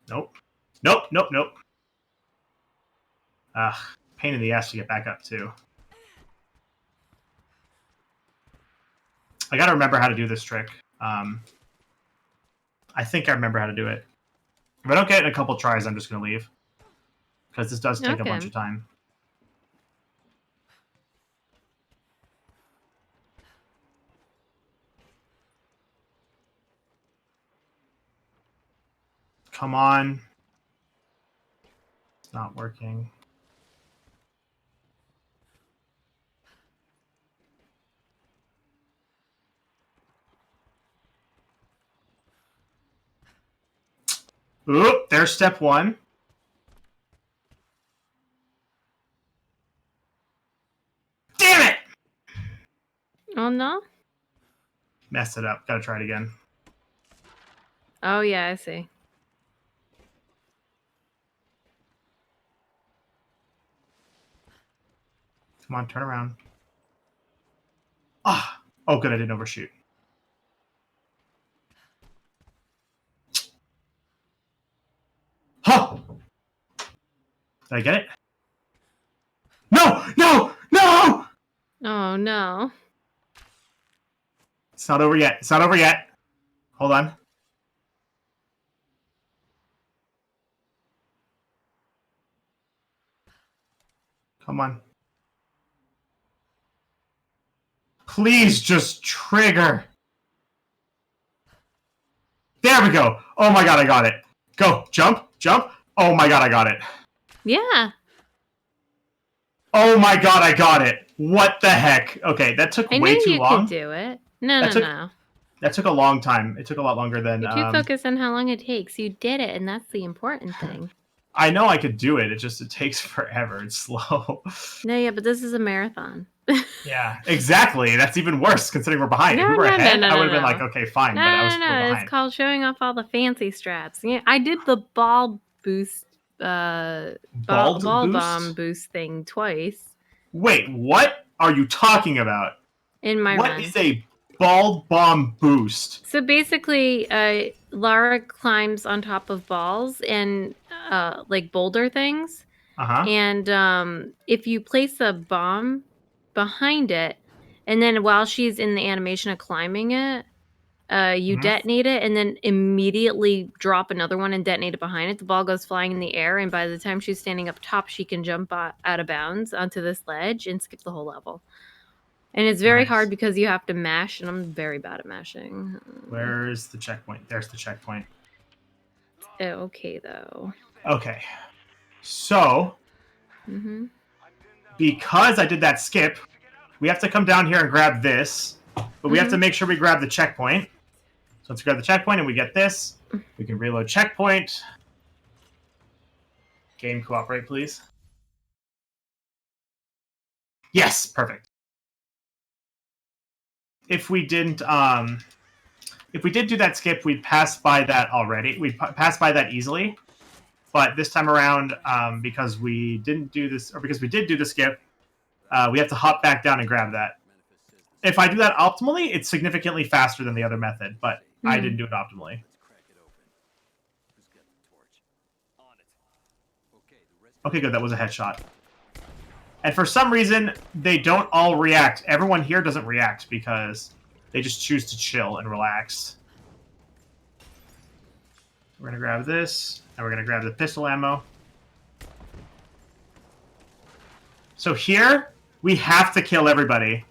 Nope. Nope, nope, nope. Ugh, pain in the ass to get back up, too. I gotta remember how to do this trick. I think I remember how to do it. If I don't get it in a couple tries, I'm just gonna leave. Because this does take a bunch of time. Come on. It's not working. Oop, there's step 1. Damn it! Oh, no? Messed it up. Gotta try it again. Oh, yeah, I see. Come on, turn around. Ah! Oh, good, I didn't overshoot. Huh! Did I get it? No! No! No! Oh, no. It's not over yet. It's not over yet. Hold on. Come on. Please just trigger. There we go. Oh my god, I got it. Go. Jump. Jump. Oh my god, I got it. Yeah. Oh my god, I got it. What the heck? Okay, that took way too long. I knew you could do it. No, no. That took a long time. It took a lot longer than... You're too focused on how long it takes. You did it, and that's the important thing. I know I could do it. It takes forever. It's slow. No, yeah, but this is a marathon. Yeah, exactly. That's even worse considering we're behind. If we were ahead, I would have been like, okay, fine. No, but I was behind. It's called showing off all the fancy straps. Yeah, I did the ball boost, ball bomb boost thing twice. Wait, what are you talking about? In my What run. is a ball bomb boost? So basically, Lara climbs on top of balls and like boulder things. Uh-huh. And if you place a bomb behind it, and then while she's in the animation of climbing it, you detonate it, and then immediately drop another one and detonate it behind it. The ball goes flying in the air, and by the time she's standing up top, she can jump out of bounds onto this ledge and skip the whole level. And it's very hard because you have to mash, and I'm very bad at mashing. Where's the checkpoint? There's the checkpoint. Okay, though. Okay. So, because I did that skip, we have to come down here and grab this, but we have to make sure we grab the checkpoint. So let's grab the checkpoint and we get this. We can reload checkpoint. Game cooperate, please. Yes, perfect. If we did do that skip, we'd pass by that already. We'd pass by that easily. But this time around, because we didn't do this, or because we did do the skip, we have to hop back down and grab that. If I do that optimally, it's significantly faster than the other method, but I didn't do it optimally. Okay, good. That was a headshot. And for some reason, they don't all react. Everyone here doesn't react because they just choose to chill and relax. We're going to grab this, and we're going to grab the pistol ammo. So here, we have to kill everybody.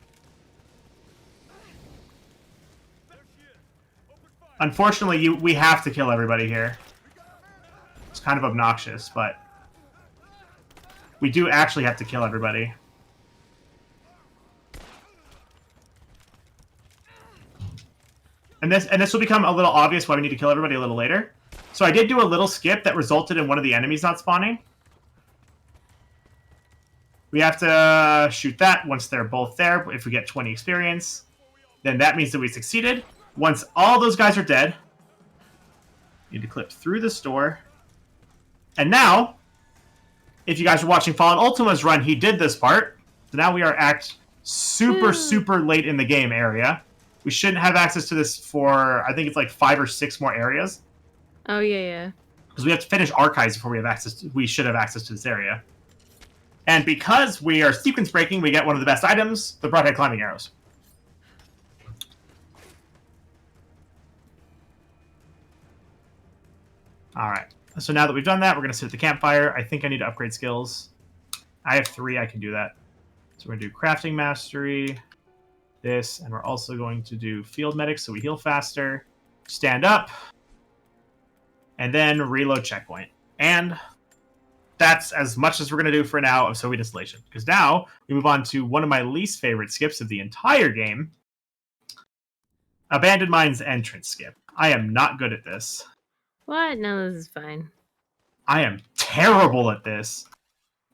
Unfortunately, we have to kill everybody here. It's kind of obnoxious, but we do actually have to kill everybody. And this will become a little obvious why we need to kill everybody a little later. So I did do a little skip that resulted in one of the enemies not spawning. We have to shoot that once they're both there. If we get 20 experience, then that means that we succeeded. Once all those guys are dead, you need to clip through this door. And now, if you guys are watching Fallen Ultima's run, he did this part. So now we are at super late in the game area. We shouldn't have access to this for, I think it's like 5 or 6 more areas. Oh, yeah. Because we have to finish archives before we have access to, we should have access to this area. And because we are sequence breaking, we get one of the best items, the broadhead climbing arrows. Alright, so now that we've done that, we're going to sit at the campfire. I think I need to upgrade skills. I have 3, I can do that. So we're going to do crafting mastery, this, and we're also going to do field medic so we heal faster, stand up, and then reload checkpoint. And that's as much as we're going to do for now of Soviet installation. Because now we move on to one of my least favorite skips of the entire game, Abandoned Mines entrance skip. I am not good at this. What? No, this is fine. I am terrible at this.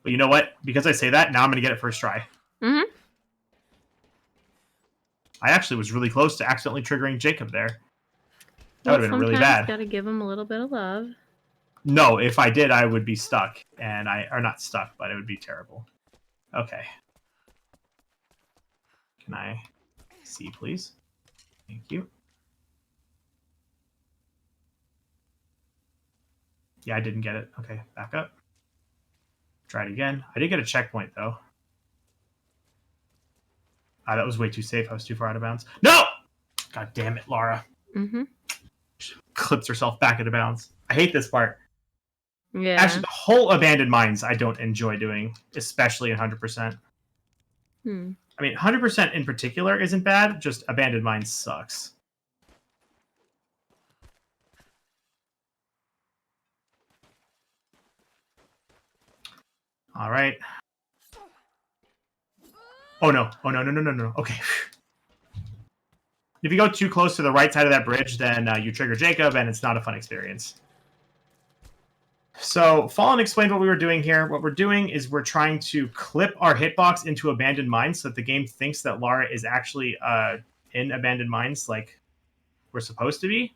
But you know what? Because I say that, now I'm going to get it first try. Mm-hmm. I actually was really close to accidentally triggering Jacob there. That would have been really bad. Gotta give him a little bit of love. No, if I did, I would be stuck. Or not stuck, but it would be terrible. Okay. Can I see, please? Thank you. Yeah, I didn't get it. Okay, back up. Try it again. I did get a checkpoint, though. Ah, that was way too safe. I was too far out of bounds. No! God damn it, Laura. Mm-hmm. She clips herself back into bounds. I hate this part. Yeah. Actually, the whole Abandoned Mines I don't enjoy doing, especially in 100%. I mean, 100% in particular isn't bad, just Abandoned Mines sucks. All right. Oh, no. Oh, no. Okay. If you go too close to the right side of that bridge, then you trigger Jacob, and it's not a fun experience. So, Fallen explained what we were doing here. What we're doing is we're trying to clip our hitbox into Abandoned Mines so that the game thinks that Lara is actually in Abandoned Mines like we're supposed to be.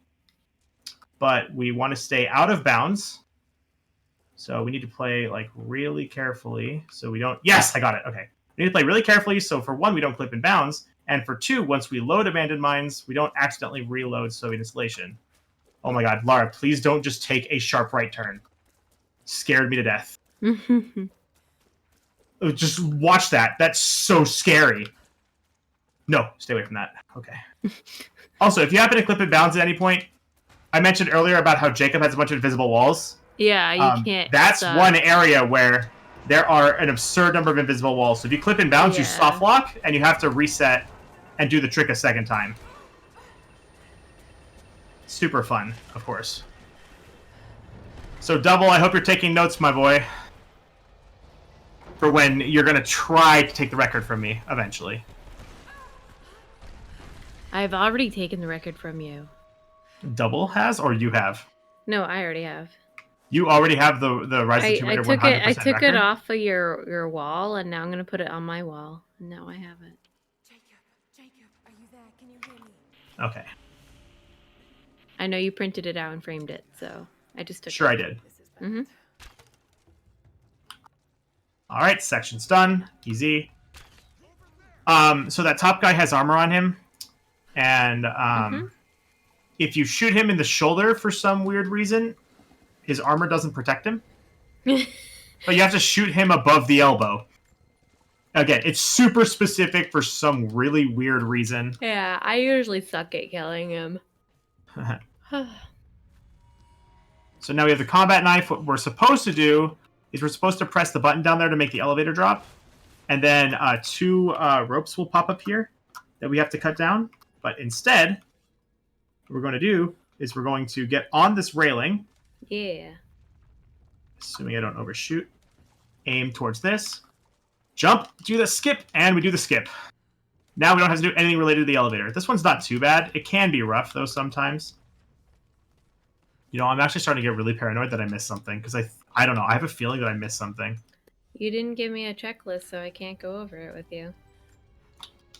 But we want to stay out of bounds. So we need to play like really carefully so we don't... Yes, I got it. Okay. We need to play really carefully so for 1, we don't clip in bounds. And for 2, once we load Abandoned Mines, we don't accidentally reload Soviet installation. Oh my god, Lara, please don't just take a sharp right turn. Scared me to death. Just watch that. That's so scary. No, stay away from that. Okay. Also, if you happen to clip in bounds at any point, I mentioned earlier about how Jacob has a bunch of invisible walls. Yeah, you can't. That's one area where there are an absurd number of invisible walls. So if you clip in bounds, you soft lock, and you have to reset and do the trick a second time. Super fun, of course. So Double, I hope you're taking notes, my boy, for when you're going to try to take the record from me eventually. I've already taken the record from you. Double has, or you have? No, I already have. You already have the Rise of the Tomb I Raider took 100% it. I took record? it off of your wall, and now I'm gonna put it on my wall. And now I have it. Jacob, are you there? Can you hear me? Okay. I know you printed it out and framed it, so I just took Sure it. I did. This is bad. Mm-hmm. All right, section's done. Easy. So that top guy has armor on him, and if you shoot him in the shoulder for some weird reason, his armor doesn't protect him. But you have to shoot him above the elbow. Again, it's super specific for some really weird reason. Yeah, I usually suck at killing him. So now we have the combat knife. What we're supposed to do is we're supposed to press the button down there to make the elevator drop. And then 2 ropes will pop up here that we have to cut down. But instead, what we're going to do is we're going to get on this railing. Yeah. Assuming I don't overshoot. Aim towards this. Jump, do the skip, and we do the skip. Now we don't have to do anything related to the elevator. This one's not too bad. It can be rough, though, sometimes. You know, I'm actually starting to get really paranoid that I missed something, because I don't know. I have a feeling that I missed something. You didn't give me a checklist, so I can't go over it with you.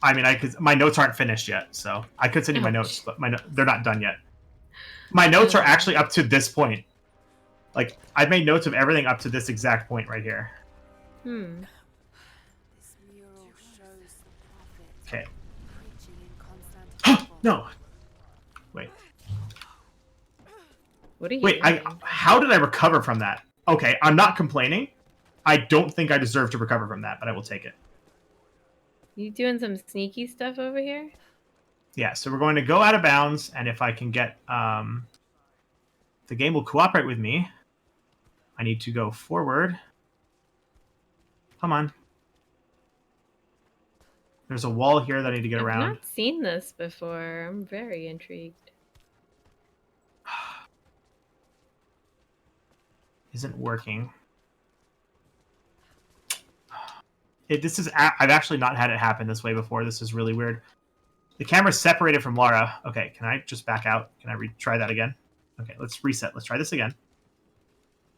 I mean, my notes aren't finished yet, so I could send you my notes, but they're not done yet. My notes are actually up to this point. Like, I've made notes of everything up to this exact point right here. This mural shows the prophet Okay. preaching in Constantinople. No! Wait. What are you Wait, doing? how did I recover from that? Okay, I'm not complaining. I don't think I deserve to recover from that, but I will take it. You doing some sneaky stuff over here? Yeah, so we're going to go out of bounds, and if I can get... the game will cooperate with me. I need to go forward. Come on. There's a wall here that I need to get I've around. not seen this before. I'm very intrigued. Isn't working. I've actually not had it happen this way before. This is really weird. The camera's separated from Lara. Okay, can I just back out? Can I try that again? Okay, let's reset. Let's try this again.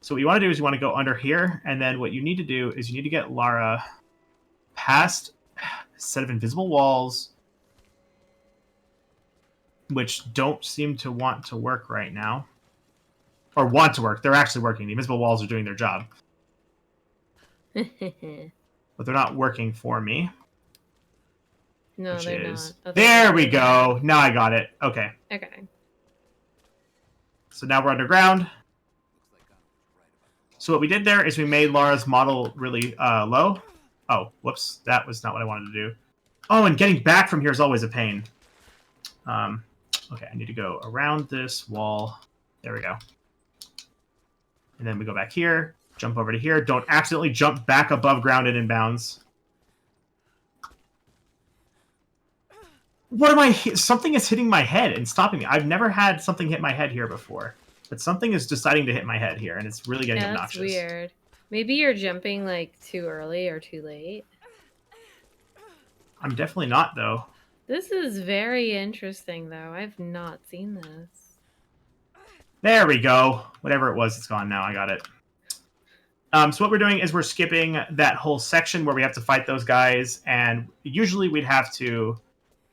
So what you want to do is you want to go under here, and then what you need to do is you need to get Lara past a set of invisible walls, which don't seem to want to work right now. Or want to work. They're actually working. The invisible walls are doing their job. But they're not working for me. No, they're not. There we go. Now I got it. Okay. Okay. So now we're underground. So what we did there is we made Lara's model really low. Oh, whoops. That was not what I wanted to do. Oh, and getting back from here is always a pain. Okay, I need to go around this wall. There we go. And then we go back here. Jump over to here. Don't accidentally jump back above ground and inbounds. What am I... Something is hitting my head and stopping me. I've never had something hit my head here before. But something is deciding to hit my head here, and it's really getting obnoxious. That's weird. Maybe you're jumping, like, too early or too late. I'm definitely not, though. This is very interesting, though. I've not seen this. There we go. Whatever it was, it's gone now. I got it. So what we're doing is we're skipping that whole section where we have to fight those guys, and usually we'd have to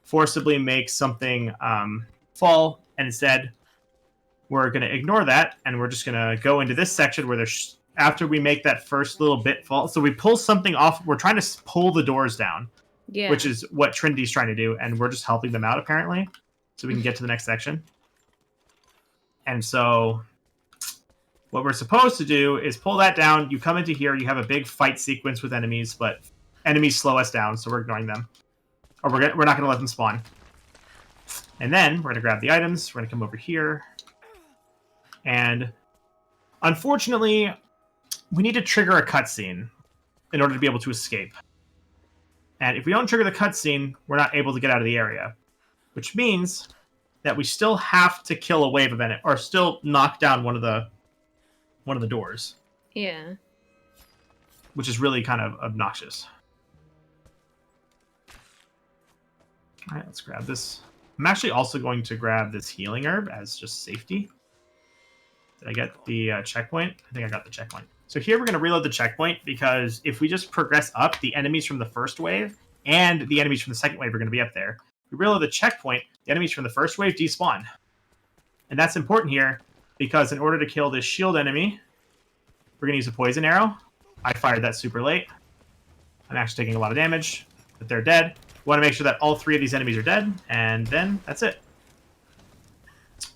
forcibly make something fall, and instead we're going to ignore that, and we're just going to go into this section where there's after we make that first little bit fall. So we pull something off. We're trying to pull the doors down, Yeah. which is what Trinity's trying to do, and we're just helping them out, apparently, so we can get to the next section. And so what we're supposed to do is pull that down. You come into here. You have a big fight sequence with enemies, but enemies slow us down, so we're ignoring them. Or we're not going to let them spawn. And then we're going to grab the items. We're going to come over here. And unfortunately, we need to trigger a cutscene in order to be able to escape. And if we don't trigger the cutscene, we're not able to get out of the area. Which means that we still have to kill a wave of enemies, or still knock down one of the doors. Yeah. Which is really kind of obnoxious. Alright, let's grab this. I'm actually also going to grab this healing herb as just safety. Did I get the checkpoint? I think I got the checkpoint. So here we're going to reload the checkpoint because if we just progress up, the enemies from the first wave and the enemies from the second wave are going to be up there. If we reload the checkpoint, the enemies from the first wave despawn. And that's important here because in order to kill this shield enemy, we're going to use a poison arrow. I fired that super late. I'm actually taking a lot of damage, but they're dead. We want to make sure that all 3 of these enemies are dead, and then that's it.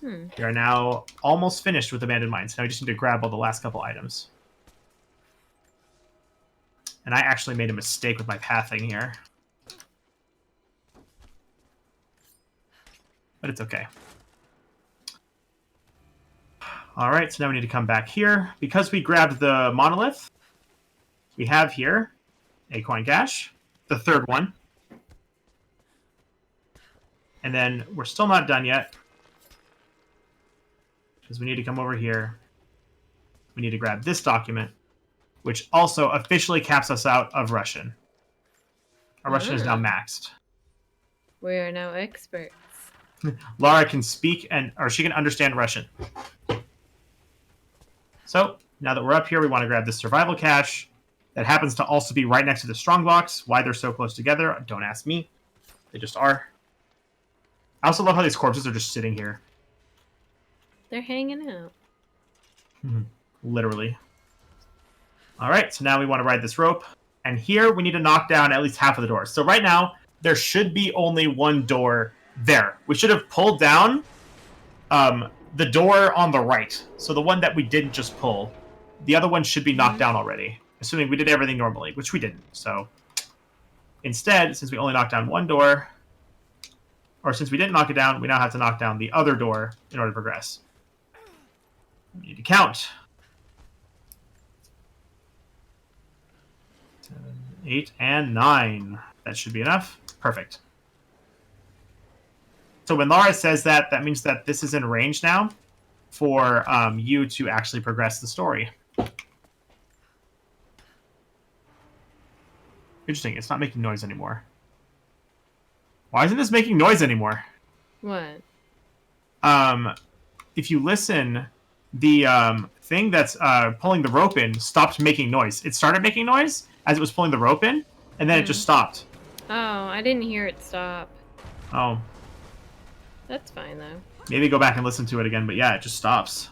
We are now almost finished with Abandoned Mines. Now we just need to grab all the last couple items. And I actually made a mistake with my pathing here. But it's okay. Alright, so now we need to come back here. Because we grabbed the monolith, we have here a coin cache, the 3rd one. And then we're still not done yet. Because we need to come over here. We need to grab this document, which also officially caps us out of Russian. Our Russian is now maxed. We are now experts. Lara can speak or she can understand Russian. So now that we're up here, we want to grab this survival cache that happens to also be right next to the strongbox. Why they're so close together, don't ask me. They just are. I also love how these corpses are just sitting here. They're hanging out. Literally. Alright, so now we want to ride this rope. And here we need to knock down at least half of the doors. So right now, there should be only one door there. We should have pulled down the door on the right. So the one that we didn't just pull. The other one should be knocked down already. Assuming we did everything normally, which we didn't. So instead, since we only knocked down one door, or since we didn't knock it down, we now have to knock down the other door in order to progress. We need to count. 7, 8, and 9. That should be enough. Perfect. So when Lara says that, that means that this is in range now for you to actually progress the story. Interesting, it's not making noise anymore. Why isn't this making noise anymore? What? If you listen, the thing that's pulling the rope in stopped making noise. It started making noise as it was pulling the rope in, and then it just stopped. Oh, I didn't hear it stop. Oh. That's fine, though. Maybe go back and listen to it again, but yeah, it just stops.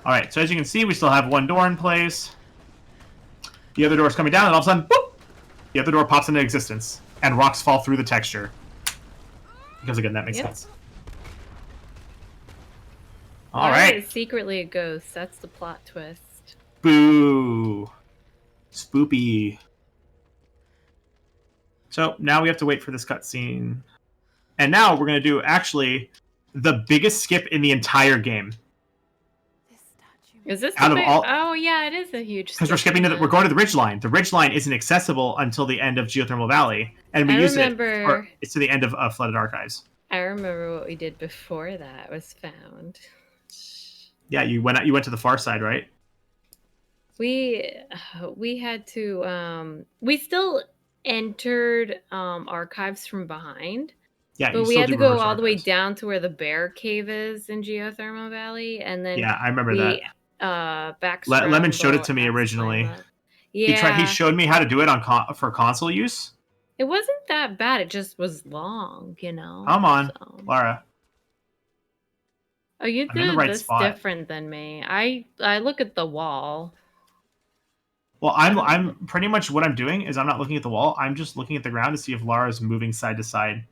Alright, so as you can see, we still have one door in place. The other door is coming down, and all of a sudden, boop! The other door pops into existence, and rocks fall through the texture. Because again, that makes sense. Alright. It's secretly a ghost. That's the plot twist. Boo! Spoopy. So now we have to wait for this cutscene. And now we're going to do, actually, the biggest skip in the entire game. Is this out of all? Oh yeah, it is a huge. Because we're skipping we're going to the ridge line. The ridge line isn't accessible until the end of Geothermal Valley, and we use it. It's to the end of Flooded Archives. I remember what we did before that was found. Yeah, you went to the far side, right? We had to we still entered archives from behind. Yeah, but we had to go all the way down to where the bear cave is in Geothermal Valley, and then yeah, I remember that. Lemon showed it to me originally. Yeah, he showed me how to do it for console use. It wasn't that bad. It just was long, you know. Come on, Lara. Oh, you did this different than me. I look at the wall. Well, I'm pretty much what I'm doing is I'm not looking at the wall. I'm just looking at the ground to see if Lara's moving side to side.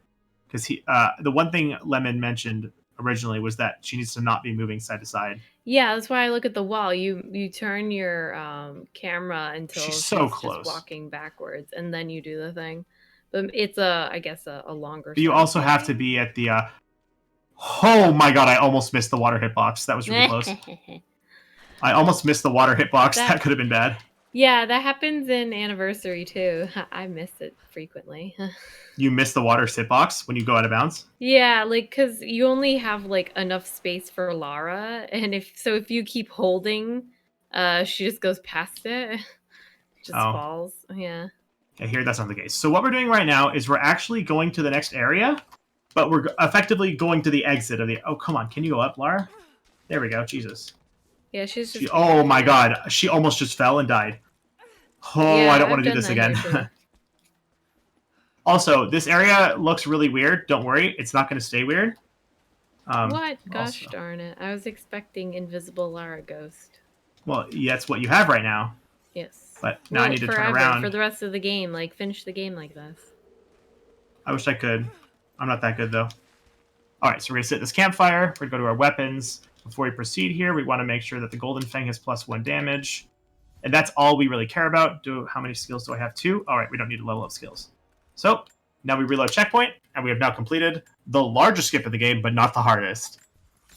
Because the one thing Lemon mentioned originally was that she needs to not be moving side to side. Yeah, that's why I look at the wall. You turn your camera until she's so close, just walking backwards, and then you do the thing. But it's I guess a longer. But you also have to be at the. Oh my god! I almost missed the water hitbox. That was really close. I almost missed the water hitbox. That could have been bad. Yeah, that happens in Anniversary too. I miss it frequently. You miss the water hitbox when you go out of bounds? Yeah, like because you only have like enough space for Lara, and if you keep holding, she just goes past it. Just falls. Yeah. Okay, here that's not the case. So what we're doing right now is we're actually going to the next area, but we're effectively going to the exit of the... Oh, come on. Can you go up, Lara? There we go. Jesus. Yeah, she's just... Oh, my God. She almost just fell and died. Oh, yeah, I don't want I've to do done this that again. here, too. Also, this area looks really weird. Don't worry. It's not going to stay weird. What? Gosh Also, darn it. I was expecting Invisible Lara Ghost. well, yeah, that's what you have right now. Yes. But now I need to turn around. For the rest of the game. Like, finish the game like this. I wish I could. I'm not that good, though. All right, so we're going to sit at this campfire. We're going to go to our weapons. Before we proceed here, we want to make sure that the Golden Fang has +1 damage. And that's all we really care about. How many skills do I have? 2? All right, we don't need to level up skills. So now we reload checkpoint, and we have now completed the largest skip of the game, but not the hardest.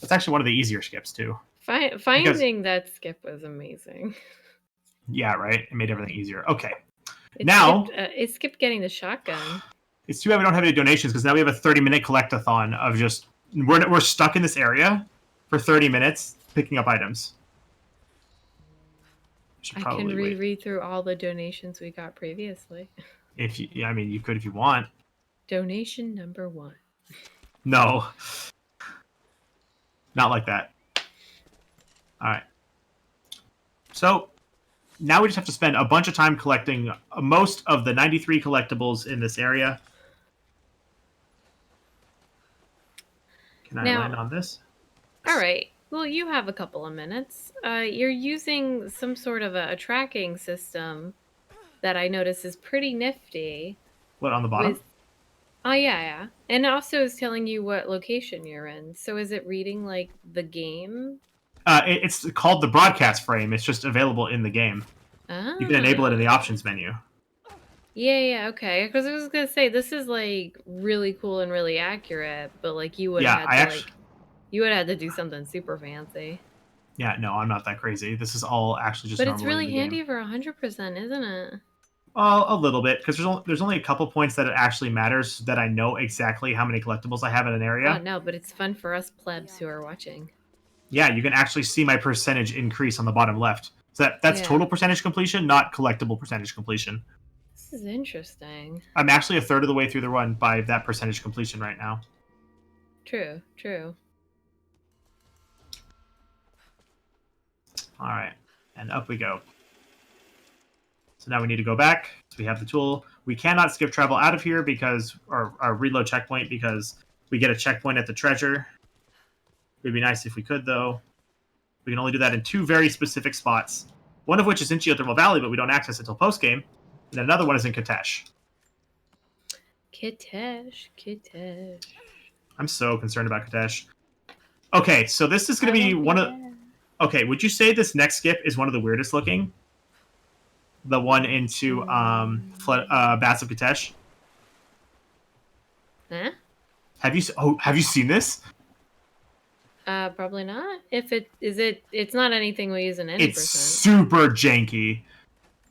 It's actually one of the easier skips, too. Finding that skip was amazing. Yeah, right? It made everything easier. Okay. It skipped getting the shotgun. It's too bad we don't have any donations, because now we have a 30-minute collect-a-thon of just... We're stuck in this area for 30 minutes picking up items. I can reread through all the donations we got previously. If you, yeah, I mean, you could if you want. Donation number 1. No. Not like that. Alright. So, now we just have to spend a bunch of time collecting most of the 93 collectibles in this area. Can I land on this? Alright. Well, you have a couple of minutes. You're using some sort of a tracking system that I notice is pretty nifty. What, on the bottom? Oh, yeah. And also is telling you what location you're in. So is it reading, like, the game? It's called the broadcast frame. It's just available in the game. Oh. You can enable it in the options menu. Yeah, okay. Because I was going to say, this is, like, really cool and really accurate, but, like, you would have had to, you would have had to do something super fancy. Yeah, no, I'm not that crazy. This is all actually just normal. But it's really handy for 100%, isn't it? A little bit, because there's only a couple points that it actually matters that I know exactly how many collectibles I have in an area. Oh, no, but it's fun for us plebs who are watching. Yeah, you can actually see my percentage increase on the bottom left. So that's total percentage completion, not collectible percentage completion. This is interesting. I'm actually a third of the way through the run by that percentage completion right now. True. All right, and up we go. So now we need to go back. So we have the tool. We cannot skip travel out of here because, or reload checkpoint, because we get a checkpoint at the treasure. It'd be nice if we could, though. We can only do that in 2 very specific spots. One of which is in Geothermal Valley, but we don't access it until post-game. And another one is in Kitesh. Kitesh. I'm so concerned about Kitesh. Okay, so this is going to be one of... Okay, would you say this next skip is one of the weirdest looking? The one into Bats of Kitesh? Huh? Have you seen this? Probably not. It's not anything we use in any It's percent. super janky.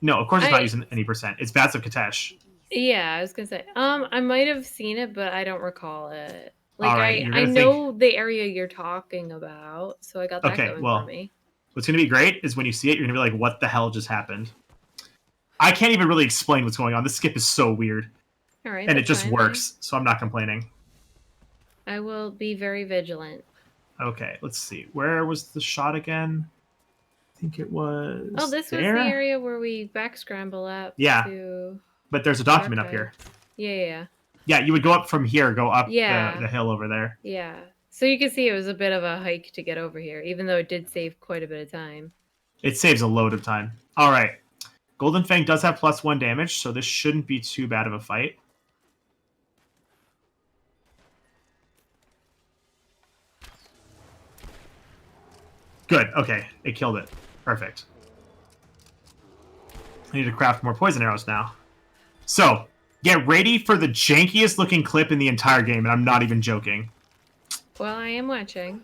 No, of course it's not using any percent. It's Bats of Kitesh. Yeah, I was gonna say. I might have seen it, but I don't recall it. Like, right, I know the area you're talking about, so I got that going for me. What's gonna be great is when you see it, you're gonna be like, "What the hell just happened?" I can't even really explain what's going on. This skip is so weird. All right, and it just works, so I'm not complaining. I will be very vigilant. Okay, let's see. Where was the shot again? I think it was. Oh, this was the area where we back scramble up. Yeah. To but there's a document up here. Yeah. Yeah, you would go up from here, go up the hill over there. Yeah. So you can see it was a bit of a hike to get over here, even though it did save quite a bit of time. It saves a load of time. All right. Golden Fang does have +1 damage, so this shouldn't be too bad of a fight. Good. Okay. It killed it. Perfect. I need to craft more poison arrows now. So, get ready for the jankiest looking clip in the entire game, and I'm not even joking. Well, I am watching.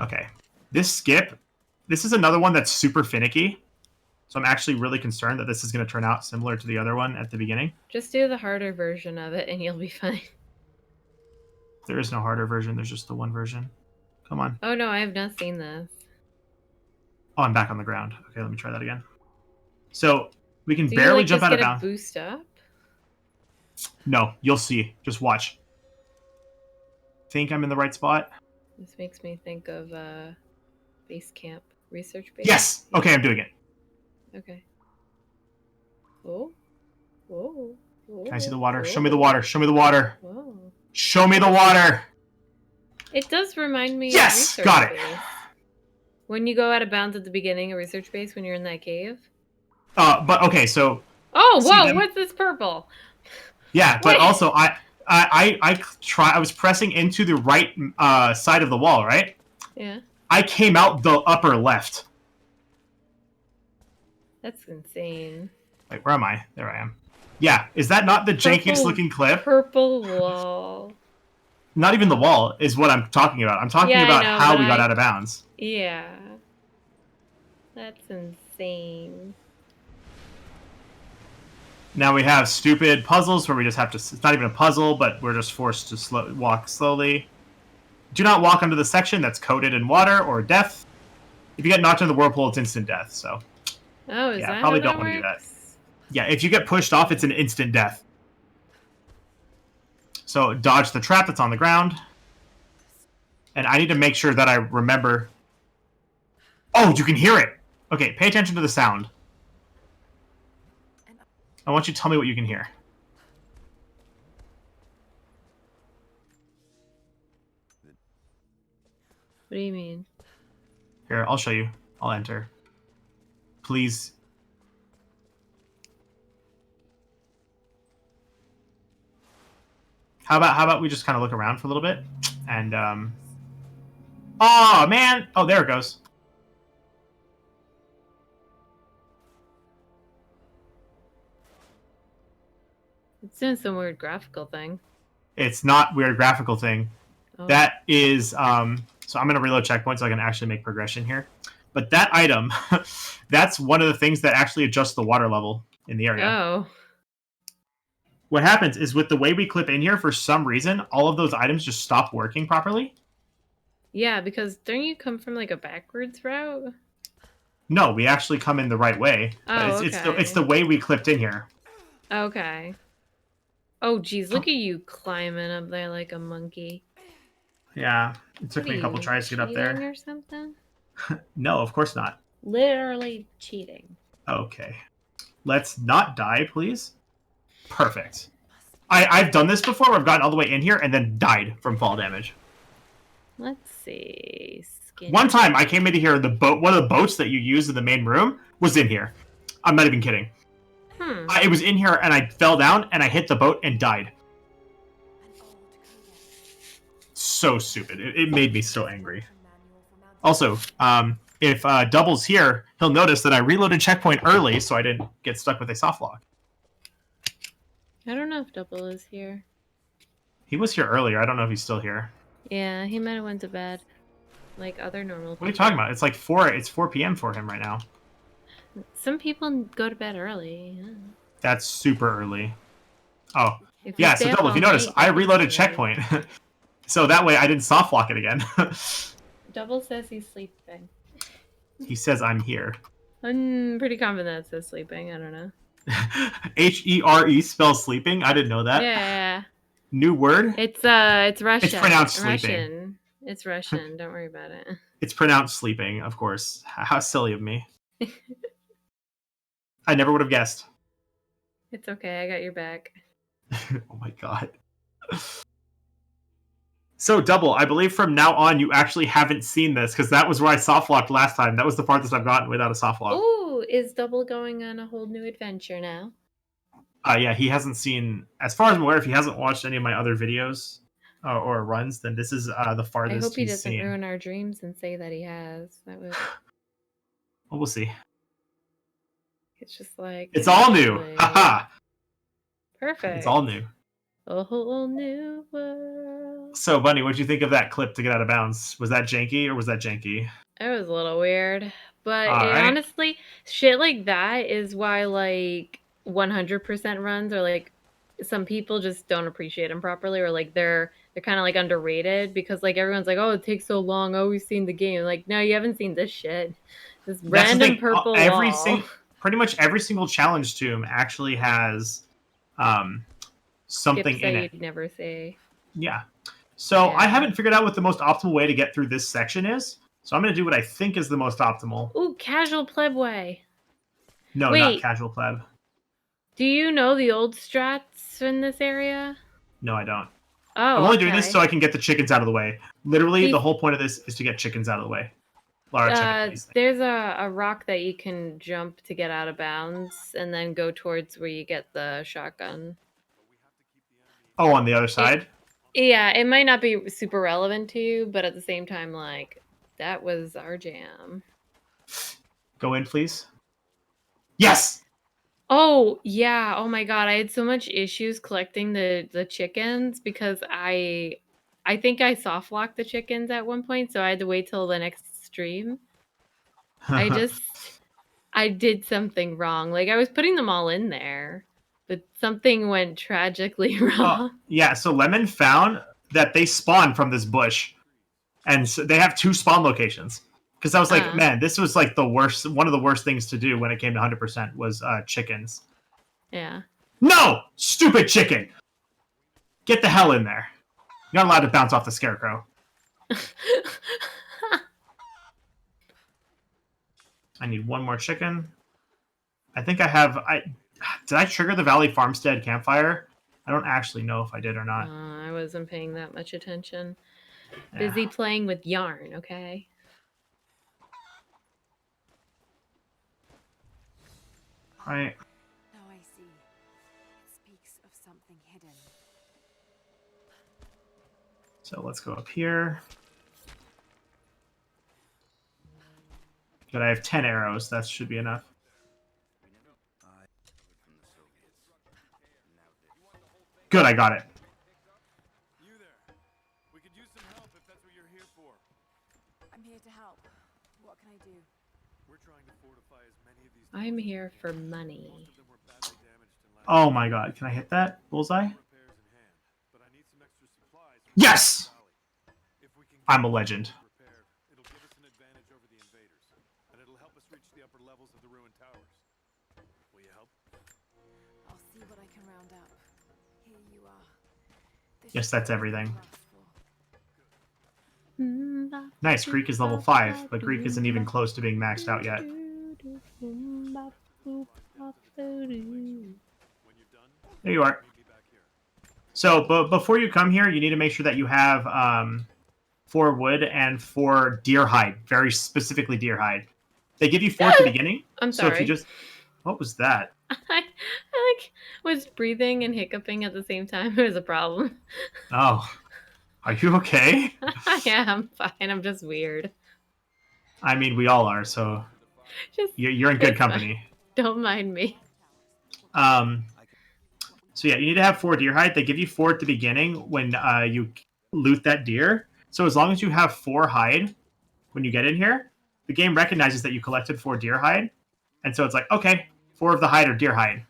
Okay. This skip, this is another one that's super finicky. So I'm actually really concerned that this is going to turn out similar to the other one at the beginning. Just do the harder version of it, and you'll be fine. There is no harder version. There's just the one version. Come on. Oh, no, I have not seen this. Oh, I'm back on the ground. Okay, let me try that again. So We can Do barely you, jump just out of get a bounds. boost up? No, you'll see. Just watch. Think I'm in the right spot? This makes me think of base camp, research base. Yes! Yeah. Okay, I'm doing it. Okay. Oh. Whoa. Whoa. Can I see the water? Whoa. Show me the water. Show me the water. Whoa. Show me the water. It does remind me of Yes! research Got it. base. When you go out of bounds at the beginning of research base when you're in that cave. But okay, so Oh, see whoa! them- What's this purple? yeah, but Wait. also I was pressing into the right side of the wall, right? Yeah, I came out the upper left. that's insane. Wait, where am I? There I am. Yeah, is that not the jankiest looking clip? Purple wall. Not even the wall is what I'm talking about. I'm talking Yeah, I about know, how but we got I- out of bounds. Yeah. That's insane. Now we have stupid puzzles where we just have to... It's not even a puzzle, but we're just forced to walk slowly. Do not walk under the section that's coated in water or death. If you get knocked into the whirlpool, it's instant death, so... Oh, is Yeah, that probably how don't wanna do that. works? Yeah, if you get pushed off, it's an instant death. So dodge the trap that's on the ground. And I need to make sure that I remember... Oh, you can hear it! Okay, pay attention to the sound. I want you to tell me what you can hear. What do you mean? Here, I'll show you. I'll enter. Please. How about we just kind of look around for a little bit? And, oh, man! Oh, there it goes. It's doing some weird graphical thing. It's not weird graphical thing. Oh. That is, so I'm going to reload checkpoint so I can actually make progression here. But that item, that's one of the things that actually adjusts the water level in the area. Oh. What happens is with the way we clip in here, for some reason, all of those items just stop working properly. Yeah, because don't you come from like a backwards route? No, we actually come in the right way. Oh, It's the way we clipped in here. Okay. Oh, geez, look at you climbing up there like a monkey. Yeah, it took What me are a couple you, tries to get up cheating there. or something? No, of course not. Literally cheating. Okay. Let's not die, please. Perfect. I've done this before where I've gotten all the way in here and then died from fall damage. Let's see. Skinny. One time I came into here, one of the boats that you use in the main room was in here. I'm not even kidding. It was in here and I fell down and I hit the boat and died. So stupid. It made me so angry. Also, if Double's here, he'll notice that I reloaded checkpoint early so I didn't get stuck with a soft lock. I don't know if Double is here. He was here earlier. I don't know if he's still here. Yeah, he might have went to bed. Like other normal people. What are you talking about? It's like 4 p.m. for him right now. Some people go to bed early. Yeah. That's super early. Oh, If you yeah, stay so up Double, if all you notice, night, I that's reloaded early. checkpoint. So that way I didn't soft lock it again. Double says he's sleeping. He says I'm here. I'm pretty confident it says sleeping. I don't know. Here spells sleeping? I didn't know that. Yeah. New word? It's Russian. It's pronounced sleeping. Russian. It's Russian. Don't worry about it. It's pronounced sleeping, of course. How silly of me. I never would have guessed. It's okay. I got your back. Oh my god. So, Double, I believe from now on you actually haven't seen this, because that was where I soft locked last time. That was the farthest I've gotten without a soft lock. Ooh, is Double going on a whole new adventure now? Yeah, he hasn't seen, as far as I'm aware, if he hasn't watched any of my other videos or runs, then this is the farthest I hope he he's doesn't seen. ruin our dreams and say that he has. That would. Well, we'll see. It's just like. It's all new! actually- Haha! Perfect. It's all new. A whole new world. So, Bunny, what'd you think of that clip to get out of bounds? Was that janky or was that janky? It was a little weird. But All right. honestly, shit like that is why, like, 100% runs, or, like, some people just don't appreciate them properly, or, like, they're kind of, like, underrated, because, like, everyone's like, oh, it takes so long, oh, we've seen the game. Like, no, you haven't seen this shit. This That's the random thing. purple Every wall. pretty much every single challenge tomb actually has something Skips in that it. you'd never say. Yeah. So I Yeah. haven't figured out what the most optimal way to get through this section is. So I'm going to do what I think is the most optimal. Ooh, casual pleb way. No, not Wait. casual pleb. Do you know the old strats in this area? No, I don't. Oh, I'm only doing this okay. so I can get the chickens out of the way. Literally, See- the whole point of this is to get chickens out of the way. Lara, check it, please. There's a rock that you can jump to get out of bounds and then go towards where you get the shotgun. Oh, on the other side? Yeah, it might not be super relevant to you, but at the same time, like, that was our jam. Go in, please. Yes! Oh, yeah. Oh my god, I had so much issues collecting the chickens because I think I soft locked the chickens at one point, so I had to wait till the next stream. I did something wrong. Like, I was putting them all in there, but something went tragically wrong. Yeah, so Lemon found that they spawn from this bush. And so they have 2 spawn locations. Because I was like, man, this was like the worst, one of the worst things to do when it came to 100% was chickens. Yeah. No! Stupid chicken! Get the hell in there. You're not allowed to bounce off the scarecrow. I need 1 more chicken. I think I have... Did I trigger the Valley Farmstead campfire? I don't actually know if I did or not. I wasn't paying that much attention. Yeah. Busy playing with yarn, okay? Right. Now I see. It speaks of something hidden. So let's go up here. Good, I have 10 arrows. That should be enough. Good, I got it. You there. We could use some help if that's what you're here for. I'm here to help. What can I do? We're trying to fortify as many of these. I'm here for money. Most of them were badly damaged and left Oh my god, can I hit that? Bullseye? repairs in hand. But I need some extra supplies. Yes! If we can I'm a legend. repaired, it'll give us an advantage over the invaders, and it'll help us reach the upper levels of the ruined towers. Will you help? I'll see what I can round up. Here you are. This Yes, should that's be everything. what you asked for. Nice, Greek is level 5, but Greek isn't even close to being maxed out yet. There you are. Meet me back here. So, but before you come here, you need to make sure that you have 4 wood and 4 deer hide. Very specifically deer hide. They give you 4 at the beginning. I'm So if sorry. you just... What was that? I like was breathing and hiccuping at the same time. It was a problem. Oh. Are you okay? Yeah, I'm fine. I'm just weird. I mean, we all are, so Just you're in good it's fine. company. Don't mind me. So yeah, you need to have 4 deer hide. They give you 4 at the beginning when you loot that deer. So as long as you have 4 hide when you get in here, the game recognizes that you collected 4 deer hide, and so it's like, okay, 4 of the hide are deer hide.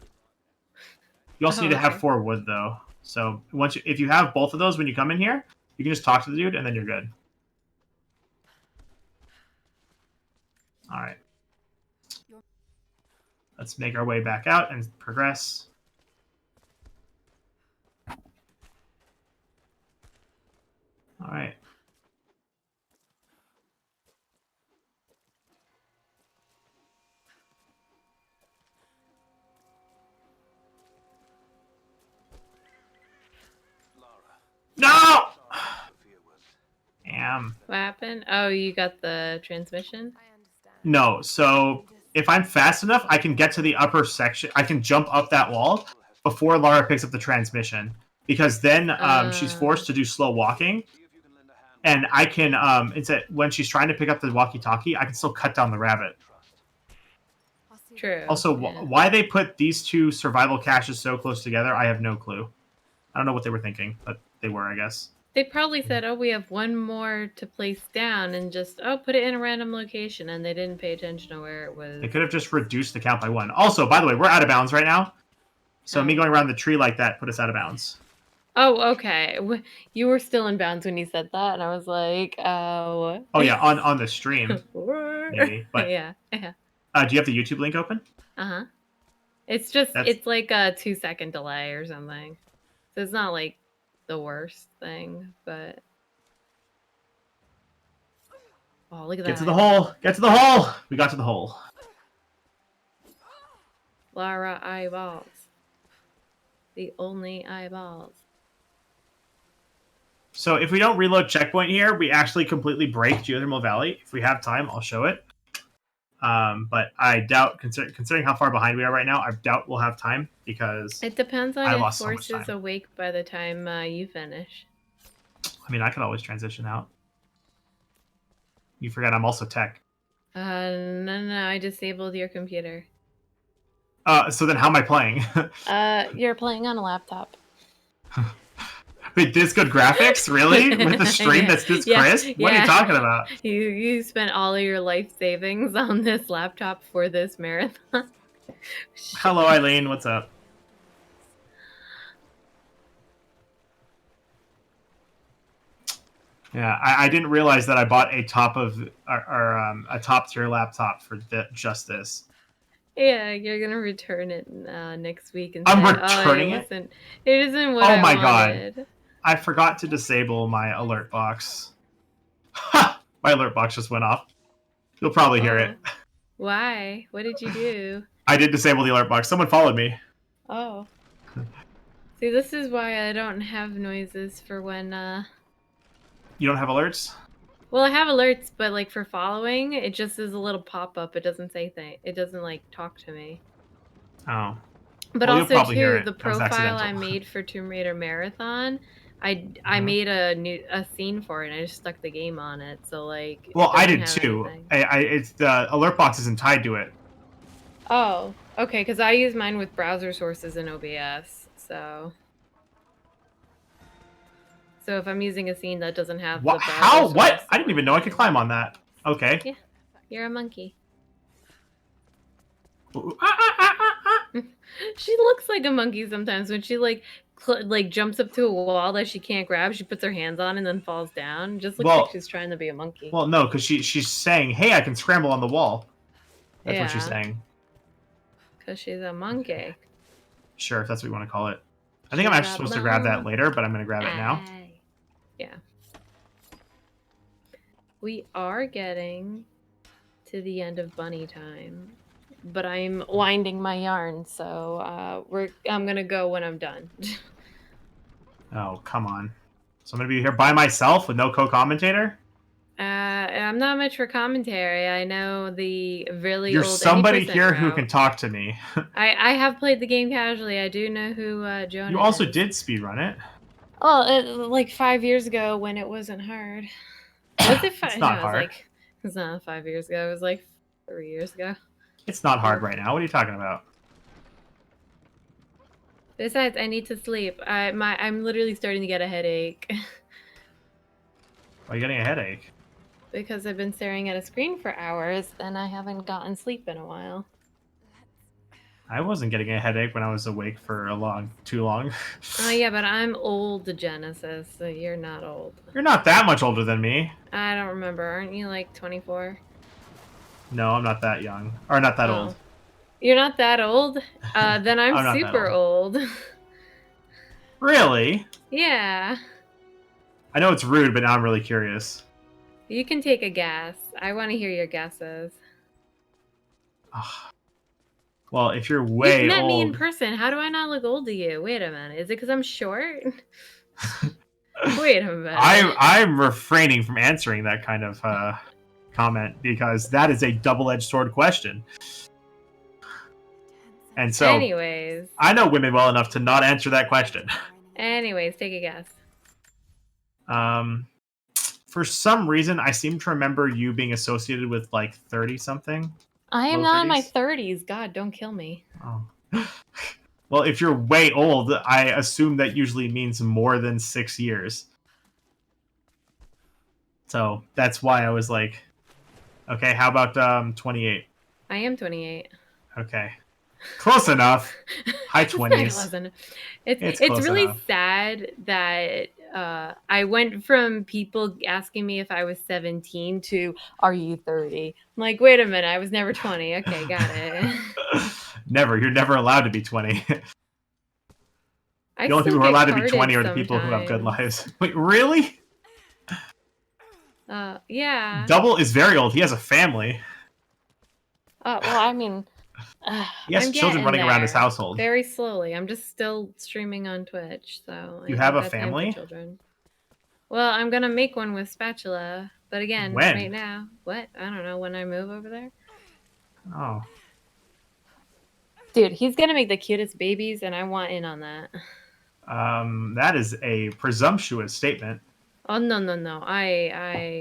You also need to have 4 wood though. So if you have both of those when you come in here, you can just talk to the dude and then you're good. All right. Let's make our way back out and progress. All right. No! Damn. What happened? Oh, you got the transmission? I understand. No, so if I'm fast enough, I can get to the upper section. I can jump up that wall before Lara picks up the transmission. Because then she's forced to do slow walking. And I can, when she's trying to pick up the walkie-talkie, I can still cut down the rabbit. I'll see True. Also, yeah. why they put these 2 survival caches so close together, I have no clue. I don't know what they were thinking, but they were, I guess. They probably said, oh, we have 1 more to place down and just, put it in a random location. And they didn't pay attention to where it was. They could have just reduced the count by 1. Also, by the way, we're out of bounds right now. So me going around the tree like that put us out of bounds. Oh, okay. You were still in bounds when you said that. And I was like, oh. Oh, yeah, on the stream. Maybe. But yeah. Do you have the YouTube link open? Uh-huh. It's just, That's- it's like a 2-second delay or something. So it's not like the worst thing, but... Oh, look at that. Get to the hole! Get to the hole! We got to the hole. Lara eyeballs. The only eyeballs. So if we don't reload checkpoint here, we actually completely break Geothermal Valley. If we have time, I'll show it. But I doubt, considering how far behind we are right now, I doubt we'll have time because It depends on I if lost so much Force is time. awake by the time you finish. I mean, I could always transition out. You forget I'm also tech. No, I disabled your computer. So then how am I playing? You're playing on a laptop. Wait, this good graphics? Really? With the stream Yeah. that's this Yeah. crisp? What are you Yeah. talking about? You spent all of your life savings on this laptop for this marathon. Hello, Eileen. What's up? Yeah, I didn't realize that I bought a top of a top tier laptop for just this. Yeah, you're gonna return it next week and I'm say, returning oh, it? It isn't what Oh I my wanted. God. I forgot to disable my alert box. Ha! My alert box just went off. You'll probably hear it. Why? What did you do? I did disable the alert box. Someone followed me. Oh. See, this is why I don't have noises for when, You don't have alerts? Well, I have alerts, but, like, for following, it just is a little pop-up. It doesn't say thing. It doesn't, like, talk to me. Oh. But Well, you'll also, probably hear too, it. the That was profile I accidental. made for Tomb Raider Marathon, I made a scene for it, and I just stuck the game on it, so, like... Well, I did have too. anything. It's the alert box isn't tied to it. Oh, okay, because I use mine with browser sources in OBS, so... So if I'm using a scene that doesn't have What? the browser How? source... What? I didn't even know I could climb on that. Okay. Yeah, you're a monkey. She looks like a monkey sometimes when she like jumps up to a wall that she can't grab. She puts her hands on and then falls down. Just looks like she's trying to be a monkey. Well, no, because she's saying, "Hey, I can scramble on the wall." That's what she's Yeah. saying. Because she's a monkey. Sure, if that's what you want to call it. I think I'm actually supposed to grab that later, but I'm going to grab it now. Yeah. We are getting to the end of bunny time, but I'm winding my yarn, so I'm gonna go when I'm done. Oh, come on. So I'm going to be here by myself with no co-commentator? I'm not much for commentary. I know the really You're old somebody 80% here who route. can talk to me. I have played the game casually. I do know who Jonah You also is. did speedrun it. Well, like 5 years ago when it wasn't hard. Was it 5? It's not no, hard. It's not 5 years ago. It was like 3 years ago. It's not hard right now. What are you talking about? Besides, I need to sleep. I'm literally starting to get a headache. Why are you getting a headache? Because I've been staring at a screen for hours and I haven't gotten sleep in a while. I wasn't getting a headache when I was awake for too long. Oh yeah, but I'm old, Genesis, so you're not old. You're not that much older than me. I don't remember. Aren't you like 24? No, I'm not that young. Or not that old. You're not that old? Then I'm I'm not that super old. Really? Yeah. I know it's rude, but now I'm really curious. You can take a guess. I want to hear your guesses. Well, if you're way You've met old... me in person. How do I not look old to you? Wait a minute. Is it because I'm short? Wait a minute. I'm refraining from answering that kind of comment because that is a double-edged sword question. And so, anyways, I know women well enough to not answer that question. take a guess. For some reason, I seem to remember you being associated with like 30-something. I am Low not in my 30s? 30s. God, don't kill me. Oh. Well, if you're way old, I assume that usually means more than 6 years. So that's why I was like, okay, how about 28? I am 28. Okay. Close enough. High 20s. It's close really enough. sad that I went from people asking me if I was 17 to are you 30? I'm like, wait a minute, I was never 20. Okay, got it. Never. You're never allowed to be 20. I The only still people who are get allowed to be carded 20 are the people who have good sometimes. lives. Wait, really? Yeah. Double is very old. He has a family. Well, I mean, He has I'm children getting running around his there household. very slowly. I'm just still streaming on Twitch, so You I have a got time for family? children. Well, I'm gonna make one with spatula, but again, When? right now, what? I don't know when I move over there. Oh. Dude, he's gonna make the cutest babies, and I want in on that. That is a presumptuous statement. Oh no! I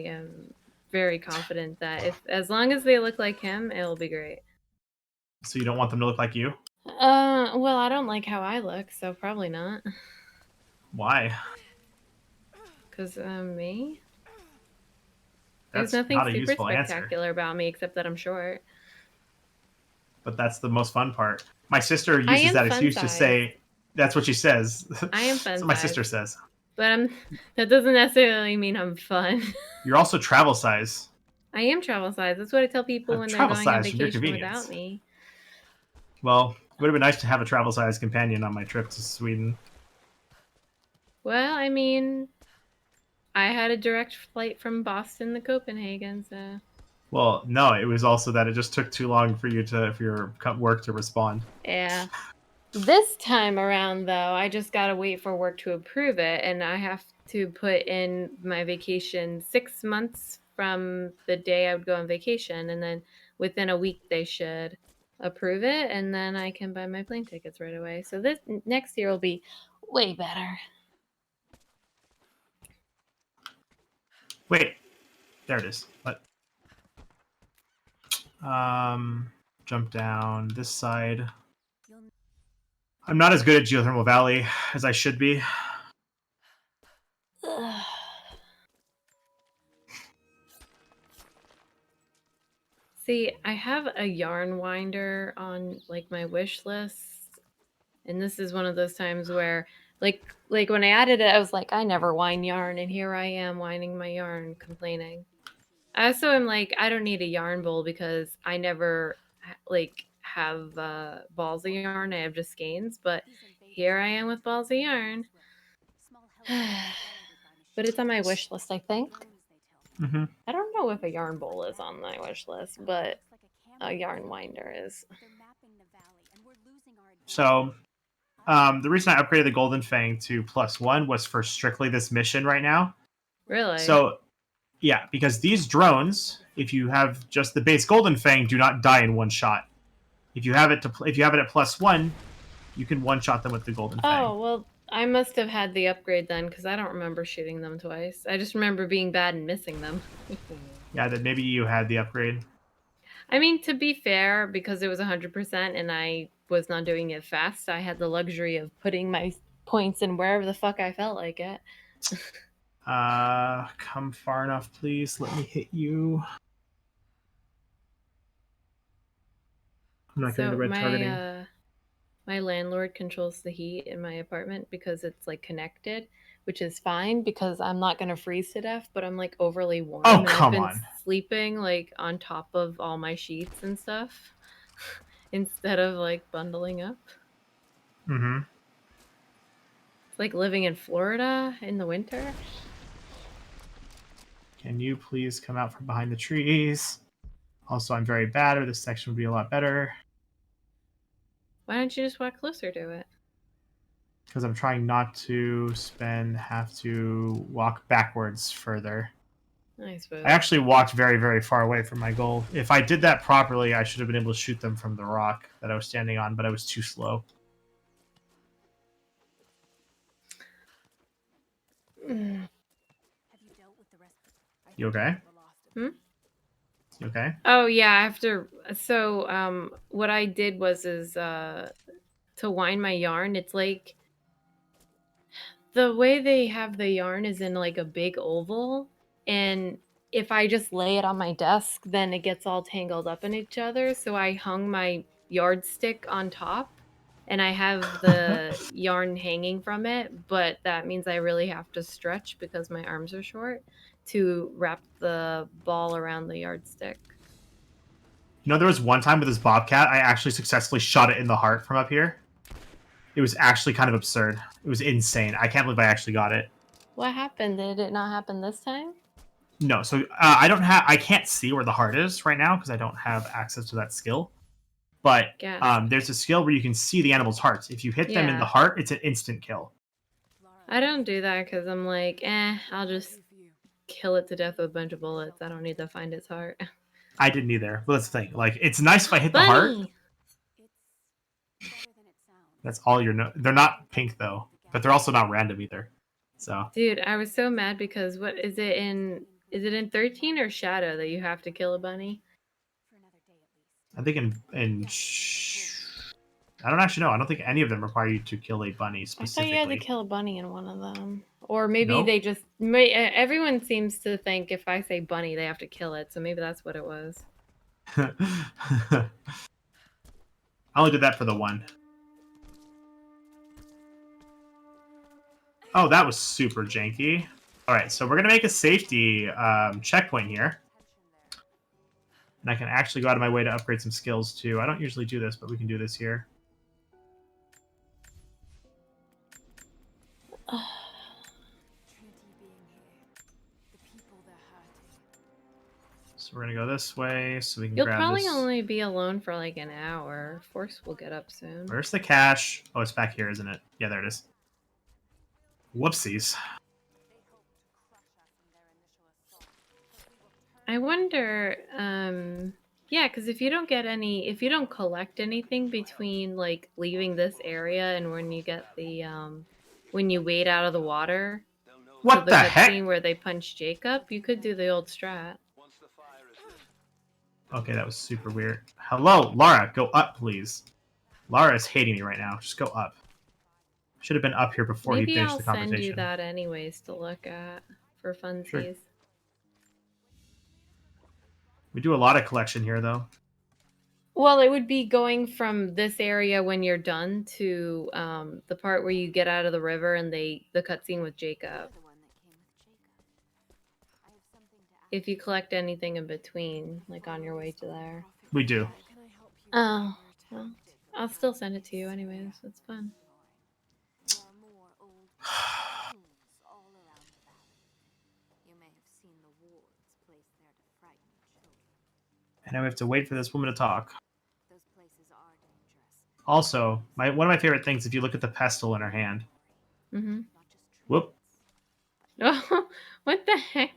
am very confident that if as long as they look like him, it'll be great. So you don't want them to look like you? Well, I don't like how I look, so probably not. Why? Cause me. That's There's nothing not a super useful answer. spectacular about me except that I'm short. But that's the most fun part. My sister I uses am that fun excuse to size. say, that's what she says. I am That's fun what my size. sister says. But that doesn't necessarily mean I'm fun. You're also travel size. I am travel size. That's what I tell people when they're Travel going on size for your vacation convenience. without me. Well, it would have been nice to have a travel size companion on my trip to Sweden. Well, I mean, I had a direct flight from Boston to Copenhagen, so. Well, no, it was also that it just took too long for your work to respond. Yeah. This time around, though, I just gotta wait for work to approve it, and I have to put in my vacation 6 months from the day I would go on vacation, and then within a week they should approve it, and then I can buy my plane tickets right away. So this next year will be way better. Wait, there it is. What? Jump down this side. I'm not as good at Geothermal Valley as I should be. See, I have a yarn winder on like my wish list, and this is one of those times where like when I added it, I was like, I never wind yarn, and here I am winding my yarn, complaining. I also am like, I don't need a yarn bowl because I never like have balls of yarn. I have just skeins, but here I am with balls of yarn. But it's on my wish list, I think. Mm-hmm. I don't know if a yarn bowl is on my wish list, but a yarn winder is. So, the reason I upgraded the Golden Fang to +1 was for strictly this mission right now. Really? So, yeah, because these drones, if you have just the base Golden Fang, do not die in one shot. If you have it at +1, you can one shot them with the Golden Fang. Oh well, I must have had the upgrade then, because I don't remember shooting them twice. I just remember being bad and missing them. Yeah, that maybe you had the upgrade. I mean, to be fair, because it was 100% and I was not doing it fast, I had the luxury of putting my points in wherever the fuck I felt like it. Come far enough, please. Let me hit you. I'm not getting the red targeting. My landlord controls the heat in my apartment because it's like connected, which is fine because I'm not gonna freeze to death, but I'm like overly warm. Oh, and come I've been on. sleeping like on top of all my sheets and stuff instead of like bundling up. Mm-hmm. It's like living in Florida in the winter. Can you please come out from behind the trees? Also, I'm very bad, or this section would be a lot better. Why don't you just walk closer to it? Because I'm trying not to have to walk backwards further. I suppose. I actually walked very, very far away from my goal. If I did that properly, I should have been able to shoot them from the rock that I was standing on, but I was too slow. You okay? Hmm? You okay? Oh yeah, after so what I did was to wind my yarn, it's like the way they have the yarn is in like a big oval, and if I just lay it on my desk, then it gets all tangled up in each other. So I hung my yardstick on top and I have the yarn hanging from it, but that means I really have to stretch because my arms are short to wrap the ball around the yardstick. You know, there was one time with this bobcat, I actually successfully shot it in the heart from up here. It was actually kind of absurd. It was insane. I can't believe I actually got it. What happened? Did it not happen this time? No, so I can't see where the heart is right now because I don't have access to that skill. But there's a skill where you can see the animal's hearts. If you hit them in the heart, it's an instant kill. I don't do that because I'm like, I'll just kill it to death with a bunch of bullets. I don't need to find its heart. I didn't either. But that's the thing. Like, it's nice if I hit the heart. That's all they're not pink though, but they're also not random either. So, dude, I was so mad because what is it in? Is it in 13 or Shadow that you have to kill a bunny? I think I don't actually know. I don't think any of them require you to kill a bunny specifically. I thought you had to kill a bunny in one of them. Or maybe they just... Everyone seems to think if I say bunny, they have to kill it. So maybe that's what it was. I only did that for the one. Oh, that was super janky. All right, so we're going to make a safety checkpoint here. And I can actually go out of my way to upgrade some skills, too. I don't usually do this, but we can do this here. So we're going to go this way so we can grab this. You'll probably only be alone for like an hour. Force will get up soon. Where's the cache? Oh, it's back here, isn't it? Yeah, there it is. Whoopsies. I wonder, yeah, because if you don't collect anything between like leaving this area and when you get the, when you wade out of the water. What the heck? Scene where they punch Jacob, you could do the old strat. Okay, that was super weird. Hello, Lara, go up, please. Lara is hating me right now. Just go up. Should have been up here before he finished the conversation. Maybe I'll send you that anyways to look at for funsies. Sure. We do a lot of collection here, though. Well, it would be going from this area when you're done to the part where you get out of the river and the cutscene with Jacob. If you collect anything in between, like on your way to there. We do. Oh, well, I'll still send it to you anyways. It's fun. And now we have to wait for this woman to talk. Also, one of my favorite things, if you look at the pestle in her hand. Mm-hmm. Whoop. Oh, what the heck?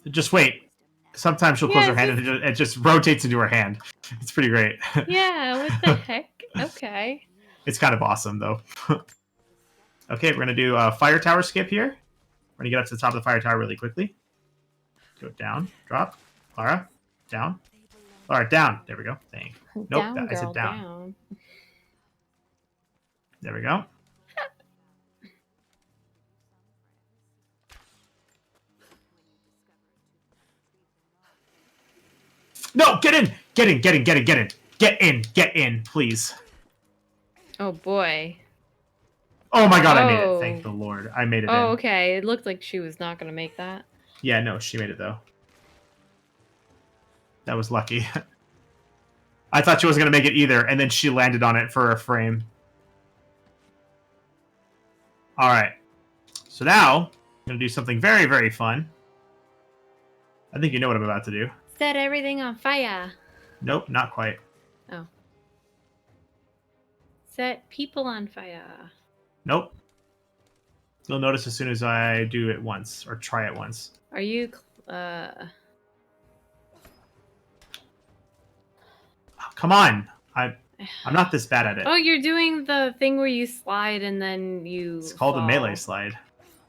Just wait. Sometimes she'll close her hand and it just rotates into her hand. It's pretty great. Yeah, what the heck? Okay. It's kind of awesome, though. Okay, we're going to do a fire tower skip here. We're going to get up to the top of the fire tower really quickly. Go down, drop. Lara, down. Lara, down. There we go. Dang. Nope, I said down. There we go. No, get in! Get in, get in, get in, get in. Get in, please. Oh, boy. Oh my god, I made it. Thank the Lord. I made it in. Oh, okay. It looked like she was not going to make that. Yeah, no, she made it, though. That was lucky. I thought she wasn't going to make it either, and then she landed on it for a frame. Alright. So now, I'm going to do something very, very fun. I think you know what I'm about to do. Set everything on fire. Nope, not quite. Oh. Set people on fire. Nope. You'll notice as soon as I do it once, or try it once. Are you, Oh, come on! I'm not this bad at it. Oh, you're doing the thing where you slide and then you It's called a melee slide.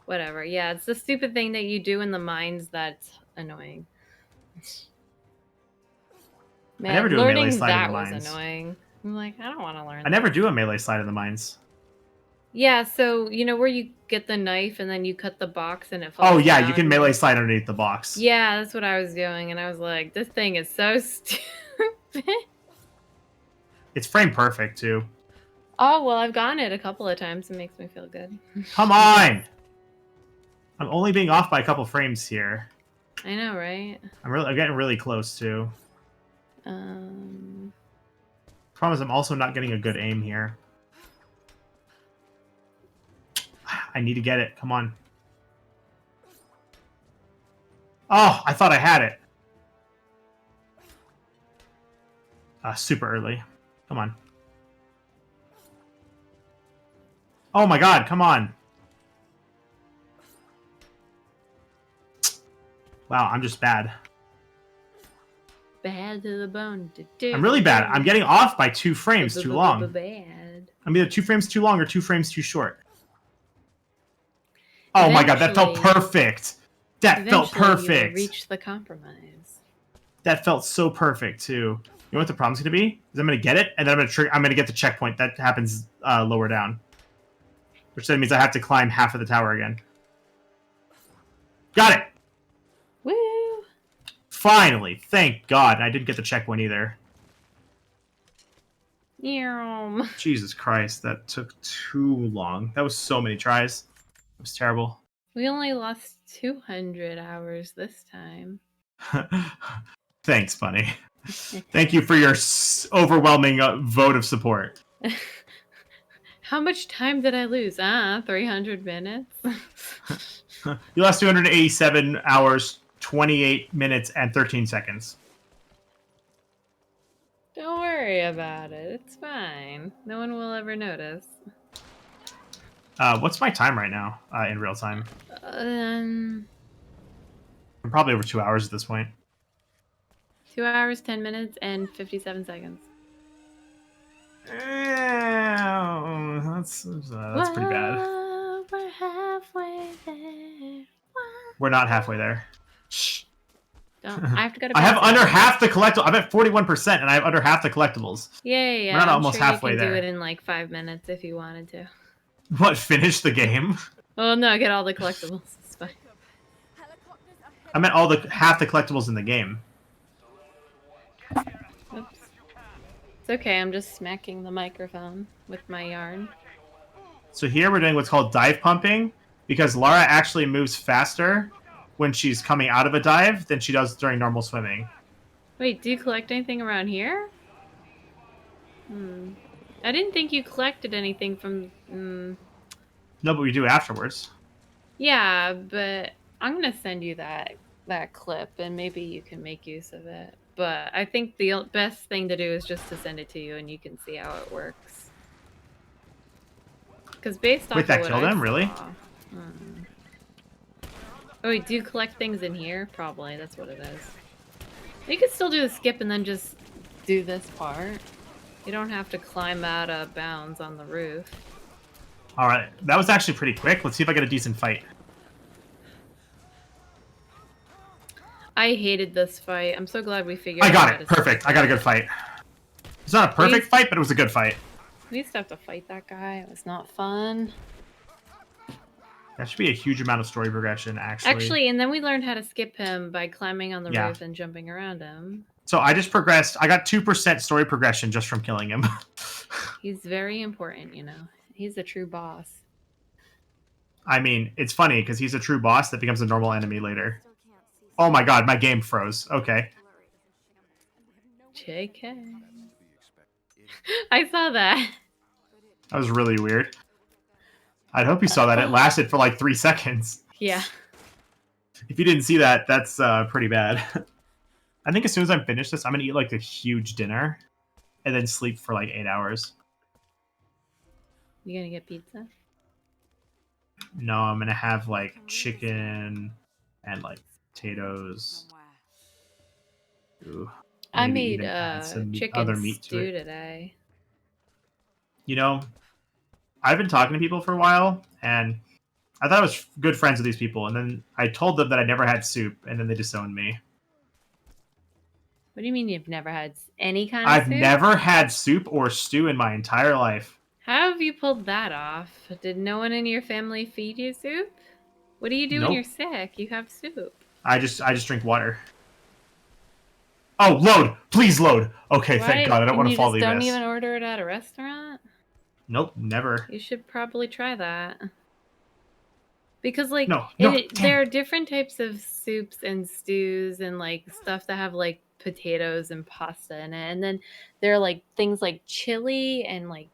Whatever, yeah, it's the stupid thing that you do in the mines that's annoying. Man, I never do a melee slide in that the was mines. Annoying. I'm like, I don't want to learn I never do a melee slide in the mines. Yeah, so, you know where you get the knife and then you cut the box and it falls Oh, yeah, down? you can melee slide underneath the box. Yeah, that's what I was doing, and I was like, this thing is so stupid. It's frame perfect, too. Oh, well, I've gotten it a couple of times. It makes me feel good. Come on! I'm only being off by a couple frames here. I know, right? I'm getting really close, too. Problem is, I'm also not getting a good aim here. I need to get it. Come on. Oh, I thought I had it. Super early. Come on. Oh my god, come on. Wow, I'm just bad. Bad to the bone. I'm really bad. I'm getting off by 2 frames too long. Bad. I'm either 2 frames too long or 2 frames too short. Oh my god, that felt perfect. That felt perfect. You'll reach the compromise. That felt so perfect too. You know what the problem's gonna be? Is I'm gonna get it, and then I'm gonna get the checkpoint that happens lower down, which then means I have to climb half of the tower again. Got it. Woo! Finally, thank God. I didn't get the checkpoint either. Jesus Christ, that took too long. That was so many tries. It was terrible. We only lost 200 hours this time. Thanks, Bunny. Thank you for your overwhelming vote of support. How much time did I lose? 300 minutes? You lost 287 hours, 28 minutes, and 13 seconds. Don't worry about it. It's fine. No one will ever notice. What's my time right now in real time? I'm probably over 2 hours at this point. 2 hours, 10 minutes, and 57 seconds. That's pretty bad. We're halfway there. We're not halfway there. Shh. Don't. I have to go to bed. I have under half the collectibles. I'm at 41%, and I have under half the collectibles. Yeah. We're not almost sure halfway you can there. do it in like 5 minutes if you wanted to. What, finish the game? Oh no, get all the collectibles. It's fine. I meant half the collectibles in the game. Oops. It's okay, I'm just smacking the microphone with my yarn. So here we're doing what's called dive pumping, because Lara actually moves faster when she's coming out of a dive than she does during normal swimming. Wait, do you collect anything around here? I didn't think you collected anything from... No, but we do afterwards. Yeah, but I'm gonna send you that clip, and maybe you can make use of it. But I think the best thing to do is just to send it to you, and you can see how it works. Because based off Wait, that of what killed I him? Really? saw, Oh, wait, do you collect things in here? Probably, that's what it is. You could still do the skip and then just do this part. You don't have to climb out of bounds on the roof. Alright, that was actually pretty quick. Let's see if I get a decent fight. I hated this fight. I'm so glad we figured out I got how it. to Perfect. I got a good fight. It's not a perfect fight, but it was a good fight. We used to have to fight that guy. It was not fun. That should be a huge amount of story progression, actually. Actually, and then we learned how to skip him by climbing on the roof and jumping around him. So I just progressed. I got 2% story progression just from killing him. He's very important, you know. He's a true boss. I mean, it's funny because he's a true boss that becomes a normal enemy later. Oh my god, my game froze. Okay. JK. I saw that. That was really weird. I hope you saw that. It lasted for like 3 seconds. Yeah. If you didn't see that, that's pretty bad. I think as soon as I'm finished this, I'm going to eat like a huge dinner and then sleep for like 8 hours. You gonna get pizza? No, I'm going to have like chicken and like potatoes. Ooh, I maybe made even add some chicken other meat stew to it. today. You know, I've been talking to people for a while, and I thought I was good friends with these people, and then I told them that I never had soup, and then they disowned me. What do you mean you've never had any kind of I've soup? never had soup or stew in my entire life. How have you pulled that off? Did no one in your family feed you soup? What do you do when Nope. you're sick? You have soup. I just drink water. Oh, load! Please load! Okay, thank God. I don't want to follow you the just don't abyss. even order it at a restaurant? Nope, never. You should probably try that. Because like No, damn there are it. different types of soups and stews and like stuff that have like potatoes and pasta in it, and then there are like things like chili and like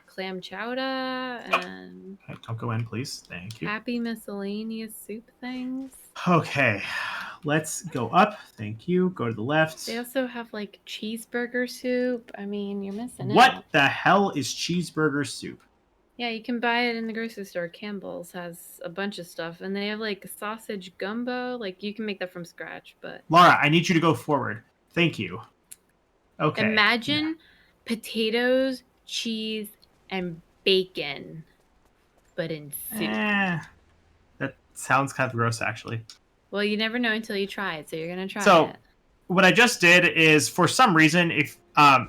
clam chowder and Okay, don't go in, please. Thank you. happy miscellaneous soup things. Okay, let's go up. Thank you. Go to the left. They also have like cheeseburger soup. I mean, you're missing What out. the hell is cheeseburger soup? Yeah, you can buy it in the grocery store. Campbell's has a bunch of stuff, and they have like sausage gumbo. Like you can make that from scratch, but Laura, I need you to go forward. Thank you. Okay. imagine potatoes, cheese, and bacon, but in soup. That sounds kind of gross, actually. Well, you never know until you try it, so you're gonna try So, it. what I just did is, for some reason, if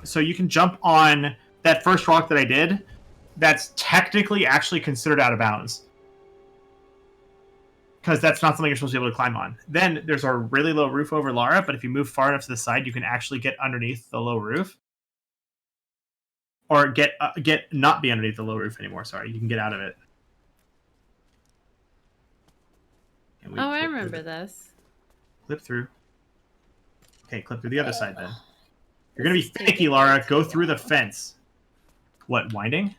so you can jump on that first rock that I did. That's technically actually considered out of bounds, because that's not something you're supposed to be able to climb on. Then there's a really low roof over Lara, but if you move far enough to the side, you can actually get underneath the low roof, or get not be underneath the low roof anymore. Sorry, you can get out of it. Oh, I remember this. Clip through. Okay, clip through the other side then. You're gonna be finicky, Lara. Go through the fence. What, winding?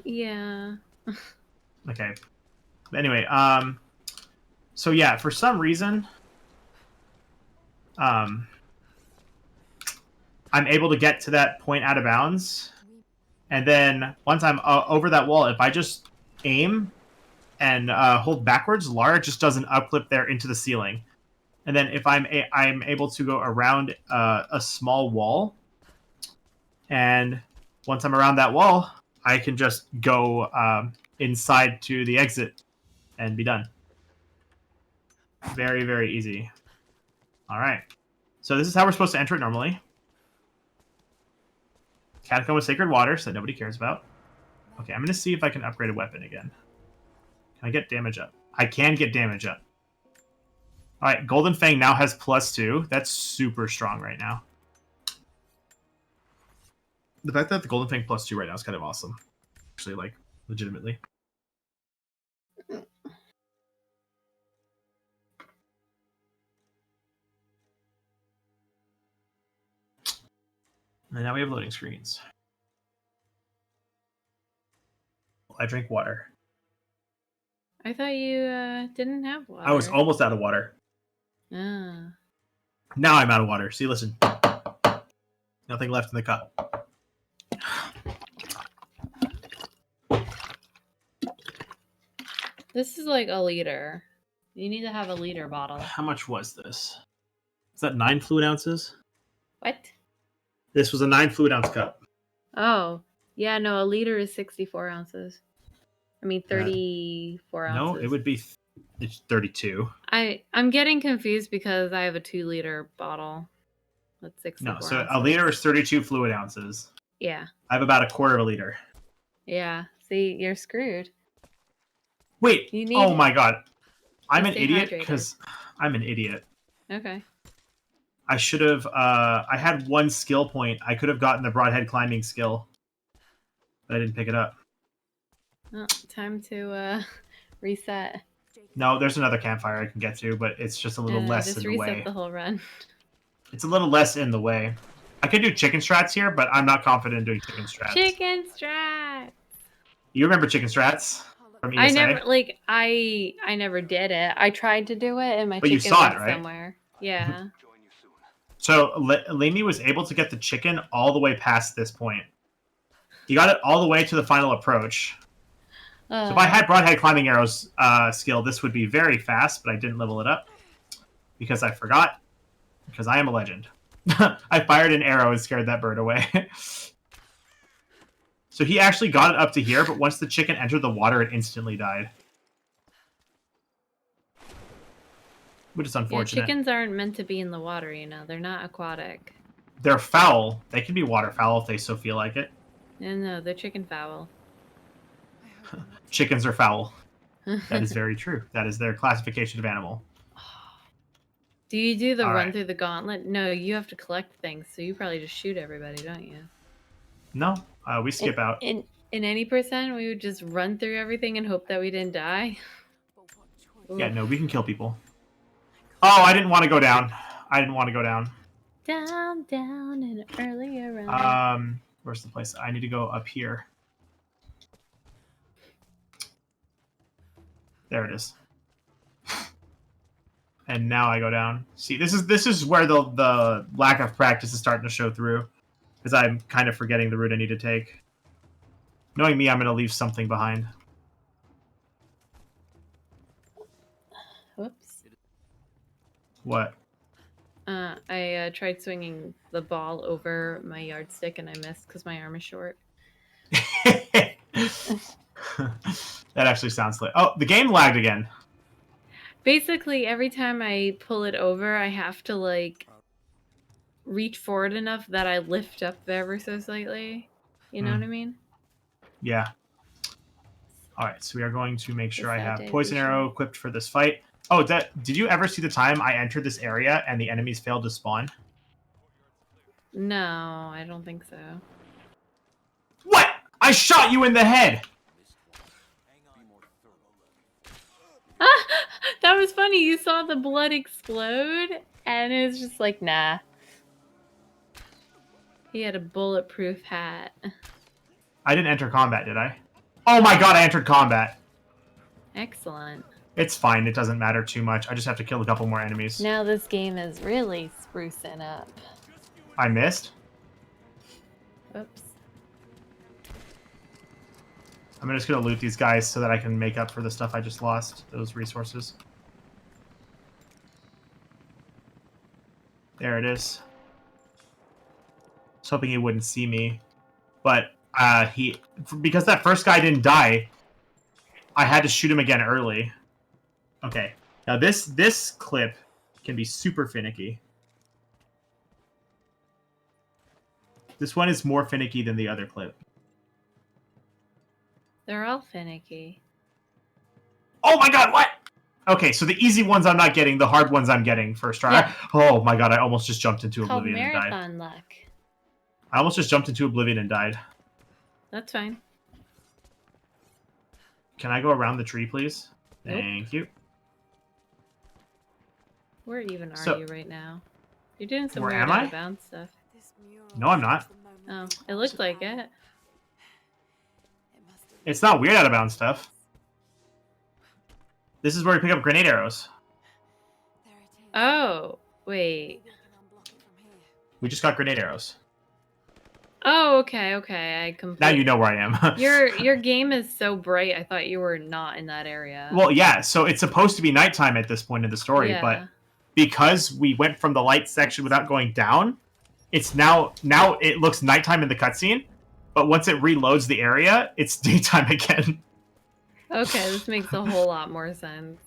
Yeah. Okay. But anyway, so yeah, for some reason, I'm able to get to that point out of bounds, and then once I'm over that wall, if I just aim and hold backwards, Lara just does an upclip there into the ceiling. And then if I'm able to go around a small wall, and once I'm around that wall, I can just go inside to the exit and be done. Very, very easy. All right. So this is how we're supposed to enter it normally. Catacomb with sacred water, so that nobody cares about. Okay, I'm going to see if I can upgrade a weapon again. Can I get damage up? I can get damage up. All right, Golden Fang now has +2. That's super strong right now. The fact that the Golden Fang +2 right now is kind of awesome. Actually, like, legitimately. And now we have loading screens. I drink water. I thought you didn't have water. I was almost out of water. Ah. Now I'm out of water. See, listen. Nothing left in the cup. This is like a liter. You need to have a liter bottle. How much was this? Is that 9 fluid ounces? What? This was a 9 fluid ounce cup. Oh. Yeah, no, a liter is 64 ounces. I mean, 34 ounces. No, it would be it's 32. I'm getting confused because I have a 2-liter bottle. That's 64 No, so ounces. a liter is 32 fluid ounces. Yeah. I have about a quarter of a liter. Yeah. See, you're screwed. Wait. You need Oh my god. I'm to an stay idiot hydrated. because I'm an idiot. Okay. I should have I had 1 skill point. I could have gotten the broadhead climbing skill. But I didn't pick it up. Well, time to reset. No, there's another campfire I can get to, but it's just a little less just in the way. reset the whole run. It's a little less in the way. I could do chicken strats here, but I'm not confident in doing chicken strats. Chicken strat. You remember chicken strats from ESA? I never did it. I tried to do it, and my But you chicken saw went it, right? somewhere. Yeah. So Lamy was able to get the chicken all the way past this point. He got it all the way to the final approach. So if I had broadhead climbing arrows skill, this would be very fast, but I didn't level it up because I forgot. Because I am a legend. I fired an arrow and scared that bird away. So he actually got it up to here, but once the chicken entered the water, it instantly died. Which is unfortunate. Yeah, chickens aren't meant to be in the water, you know. They're not aquatic. They're foul. They can be waterfowl if they so feel like it. No, they're chicken fowl. Chickens are foul. That is very true. That is their classification of animal. Do you do the All run right. through the gauntlet? No, you have to collect things, so you probably just shoot everybody, don't you? No, we skip out. In any percent, we would just run through everything and hope that we didn't die. But what choice? Yeah, no, we can kill people. Oh, I didn't want to go down. I didn't want to go down. Down, down, and earlier on. Where's the place? I need to go up here. There it is. And now I go down. See, this is where the lack of practice is starting to show through, because I'm kind of forgetting the route I need to take. Knowing me, I'm going to leave something behind. Whoops. What? I tried swinging the ball over my yardstick and I missed because my arm is short. That actually sounds like... Oh, the game lagged again. Basically, every time I pull it over, I have to, like, reach forward enough that I lift up ever so slightly. You know what I mean? Yeah. Alright, so we are going to make sure I have Day Poison vision. Arrow equipped for this fight. Oh, did you ever see the time I entered this area and the enemies failed to spawn? No, I don't think so. What? I shot you in the head! That was funny. You saw the blood explode, and it was just like, nah. He had a bulletproof hat. I didn't enter combat, did I? Oh my god, I entered combat. Excellent. It's fine, it doesn't matter too much. I just have to kill a couple more enemies. Now this game is really sprucing up. I missed? Oops. I'm just gonna loot these guys so that I can make up for the stuff I just lost. Those resources. There it is. I was hoping he wouldn't see me. But because that first guy didn't die, I had to shoot him again early. Okay. Now this clip can be super finicky. This one is more finicky than the other clip. They're all finicky. Oh my god, what? Okay, so the easy ones I'm not getting, the hard ones I'm getting first try. Yeah. Oh my god, I almost just jumped into Called oblivion and died. marathon luck. I almost just jumped into oblivion and died. That's fine. Can I go around the tree, please? Nope. Thank you. Where even are So- you right now? You're doing some Where weird am I? out of bounds stuff. This mural No, I'm not. shows the moment Oh, it looked like it. It must have It's not weird out of bounds stuff. This is where we pick up grenade arrows. There it is. Oh, wait. Maybe I can unblock it from here. We just got grenade arrows. Oh, okay, okay. I completely. Now you know where I am. Your game is so bright. I thought you were not in that area. Well, yeah, so it's supposed to be nighttime at this point in the story, Yeah. but because we went from the light section without going down, it's now it looks nighttime in the cutscene, but once it reloads the area, it's daytime again. Okay, this makes a whole lot more sense.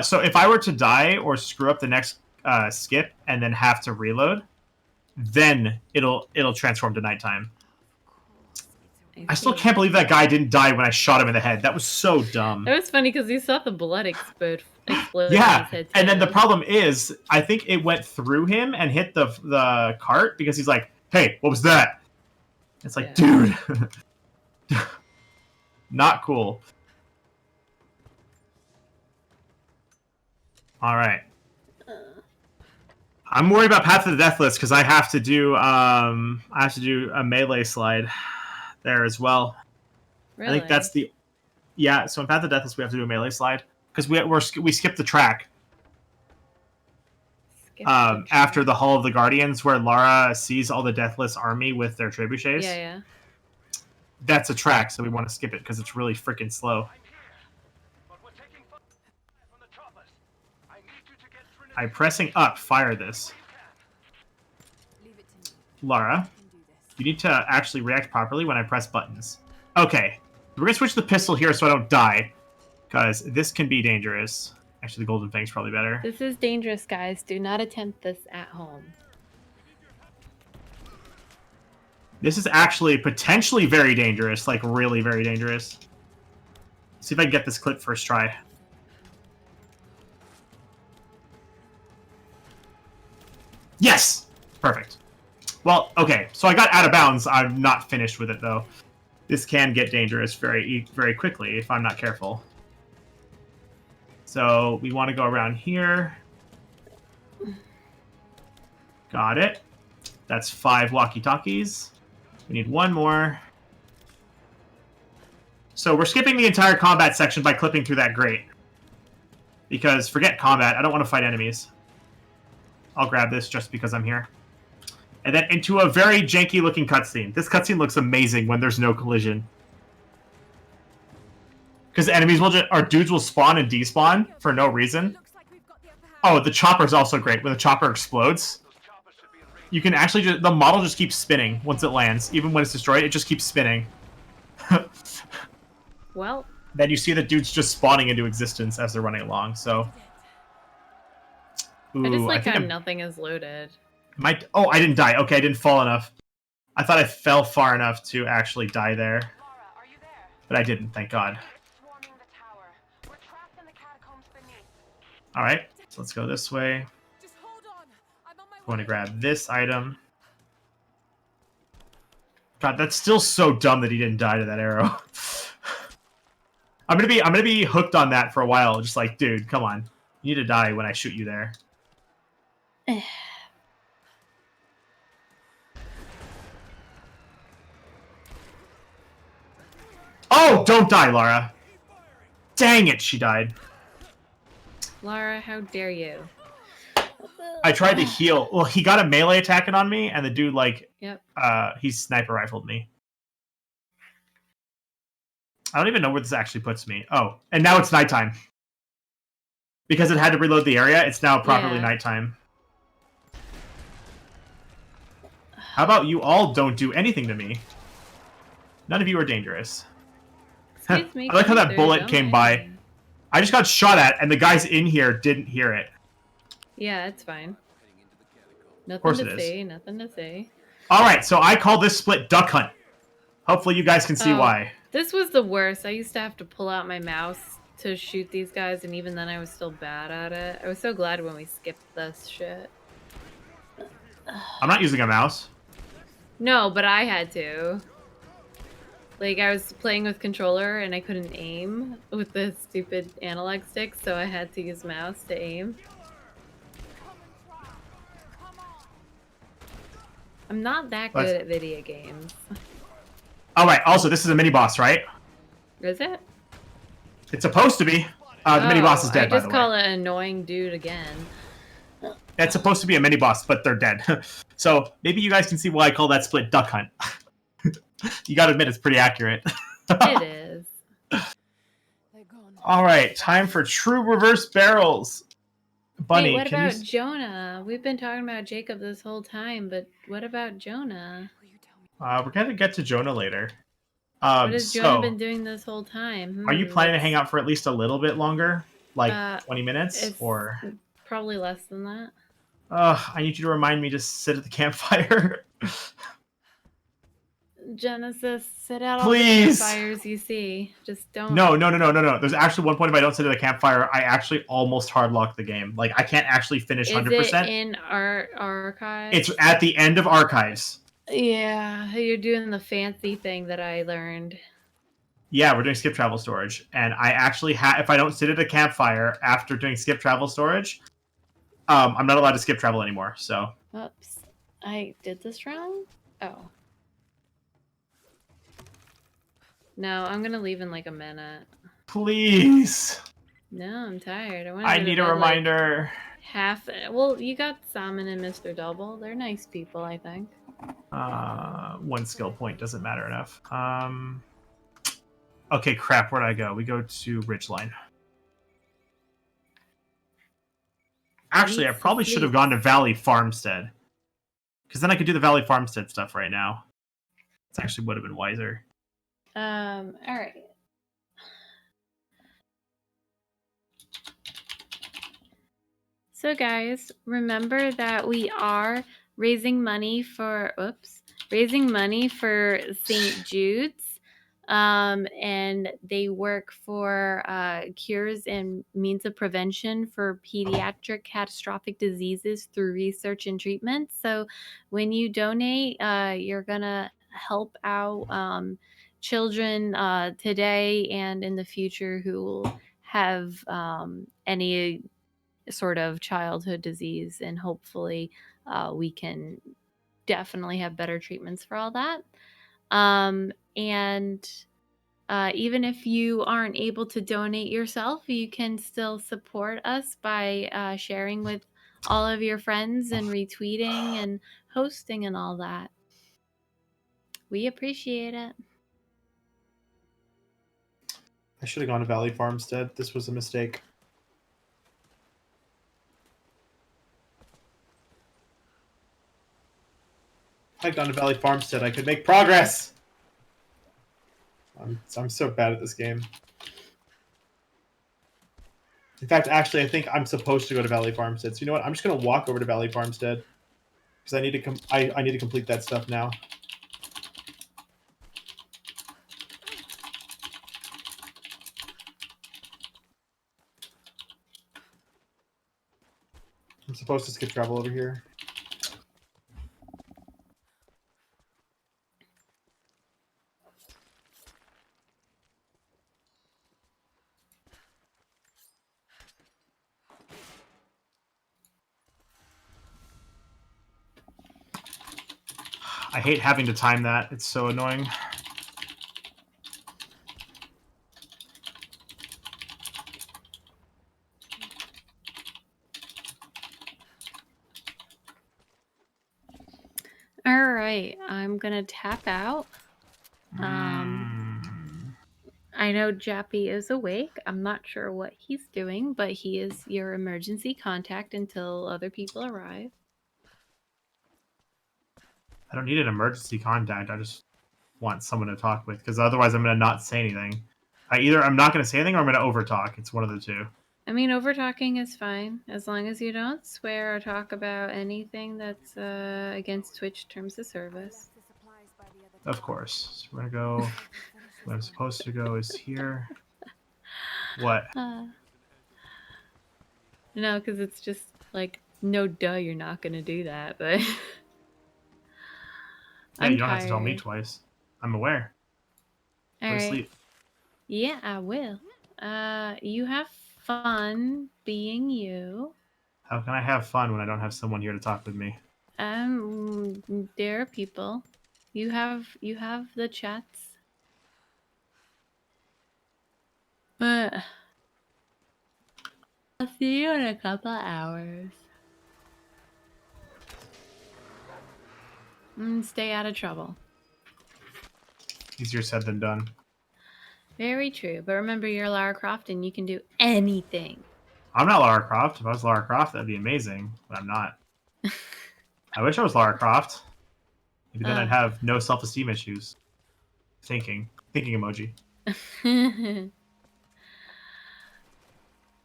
So if I were to die or screw up the next skip and then have to reload, then it'll transform to nighttime. I still see. can't believe that guy didn't die when I shot him in the head. That was so dumb. It was funny because you saw the blood explode in Yeah, his head. and then the too. problem is, I think it went through him and hit the cart because he's like, "Hey, what was that?" It's like, dude, not cool. All right, I'm worried about Path of the Deathless because I have to do a melee slide there as well. Really? I think that's the so in Path of the Deathless we have to do a melee slide because we skipped the track. Skip the After the Hall of the Guardians, where Lara sees all the Deathless army with their trebuchets. Yeah, yeah. That's a track, so we want to skip it because it's really freaking slow. I'm pressing up. Fire this. Leave it to me. Lara, I can do this. you need to actually react properly when I press buttons. Okay. We're going to switch the pistol here so I don't die, because this can be dangerous. Actually, the Golden Fang's probably better. This is dangerous, guys. Do not attempt this at home. This is actually potentially very dangerous, like really very dangerous. See if I can get this clip first try. Yes! Perfect. Well, okay, so I got out of bounds. I'm not finished with it, though. This can get dangerous very quickly if I'm not careful. So we want to go around here. Got it. That's 5 walkie-talkies. We need 1 more. So we're skipping the entire combat section by clipping through that grate. Because forget combat, I don't want to fight enemies. I'll grab this just because I'm here. And then into a very janky looking cutscene. This cutscene looks amazing when there's no collision. Because enemies will just, or dudes will spawn and despawn for no reason. Oh, the chopper's also great. When the chopper explodes, you can actually just, the model just keeps spinning once it lands. Even when it's destroyed, it just keeps spinning. Well. Then you see the dudes just spawning into existence as they're running along, so. Ooh, I just like how I'm, nothing is loaded. oh, I didn't die. Okay, I didn't fall enough. I thought I fell far enough to actually die there. But I didn't, thank God. Alright, so let's go this way. I want to grab this item. God, that's still so dumb that he didn't die to that arrow. I'm gonna be hooked on that for a while. Just like, dude, come on. You need to die when I shoot you there. Oh, don't die, Lara. Dang it, she died. Lara, how dare you? I tried to heal. Well, he got a melee attacking on me, and the dude, like, yep. He sniper rifled me. I don't even know where this actually puts me. Oh, and now it's nighttime. Because it had to reload the area, it's now properly nighttime. How about you all don't do anything to me? None of you are dangerous. Excuse me, I like how that bullet came by. I just got shot at, and the guys in here didn't hear it. Yeah, it's fine. Nothing to say, nothing to say. Alright, so I call this split Duck Hunt. Hopefully you guys can see why. This was the worst. I used to have to pull out my mouse to shoot these guys, and even then I was still bad at it. I was so glad when we skipped this shit. I'm not using a mouse. No, but I had to. Like, I was playing with controller, and I couldn't aim with the stupid analog stick, so I had to use mouse to aim. I'm not that good at video games. Alright, also, this is a mini-boss, right? Is it? It's supposed to be. The mini-boss is dead, by the way. I just call it annoying dude again. It's supposed to be a mini-boss, but they're dead. So, maybe you guys can see why I call that split Duck Hunt. You gotta admit, it's pretty accurate. It is. Alright, time for true reverse barrels. Bunny, hey, what about Jonah? We've been talking about Jacob this whole time, but what about Jonah? We're gonna get to Jonah later. What has Jonah been doing this whole time? Are you planning to hang out for at least a little bit longer? Like 20 minutes? Or probably less than that. I need you to remind me to sit at the campfire. Genesis, sit out all Please. the campfires you see. Just don't. No. There's actually one point if I don't sit at the campfire, I actually almost hardlock the game. Like, I can't actually finish 100%. Is it in our archives? It's at the end of archives. Yeah, you're doing the fancy thing that I learned. Yeah, we're doing skip travel storage. And I actually if I don't sit at a campfire after doing skip travel storage, I'm not allowed to skip travel anymore, so. Oops. I did this wrong? Oh. No, I'm gonna leave in like a minute. Please. No, I'm tired. I need a reminder. Like well, you got Salmon and Mr. Double. They're nice people, I think. 1 skill point doesn't matter enough. Okay, crap. Where'd I go? We go to Ridgeline. Actually, I probably should have gone to Valley Farmstead. Because then I could do the Valley Farmstead stuff right now. It actually would have been wiser. Alright. So guys, remember that we are raising money for St. Jude's. and they work for cures and means of prevention for pediatric catastrophic diseases through research and treatment. So when you donate, you're going to help out children today and in the future who will have any sort of childhood disease, and hopefully we can definitely have better treatments for all that. And even if you aren't able to donate yourself, you can still support us by sharing with all of your friends and retweeting and hosting and all that. We appreciate it. I should have gone to Valley Farmstead. This was a mistake. If I'd gone to Valley Farmstead, I could make progress. I'm so bad at this game. In fact, actually, I think I'm supposed to go to Valley Farmstead. So you know what? I'm just gonna walk over to Valley Farmstead because I need to I need to complete that stuff now. I'm supposed to skip travel over here. I hate having to time that. It's so annoying. All right, I'm gonna tap out. I know Jappy is awake. I'm not sure what he's doing, but he is your emergency contact until other people arrive. I don't need an emergency contact. I just want someone to talk with, because otherwise I'm going to not say anything. I'm not going to say anything or I'm going to overtalk. It's one of the two. I mean, over talking is fine as long as you don't swear or talk about anything that's against Twitch terms of service. Of course. So we're going to go. Where I'm supposed to go is here. What? No, because it's just like, no, duh, you're not going to do that, but. Yeah, you don't have to tell me twice. I'm aware. All Go to right. sleep. Yeah, I will. You have fun being you. How can I have fun when I don't have someone here to talk with me? There are people. You have the chats. But I'll see you in a couple hours. Stay out of trouble. Easier said than done. Very true. But remember, you're Lara Croft and you can do anything. I'm not Lara Croft. If I was Lara Croft, that'd be amazing. But I'm not. I wish I was Lara Croft. Maybe then I'd have no self-esteem issues. Thinking emoji.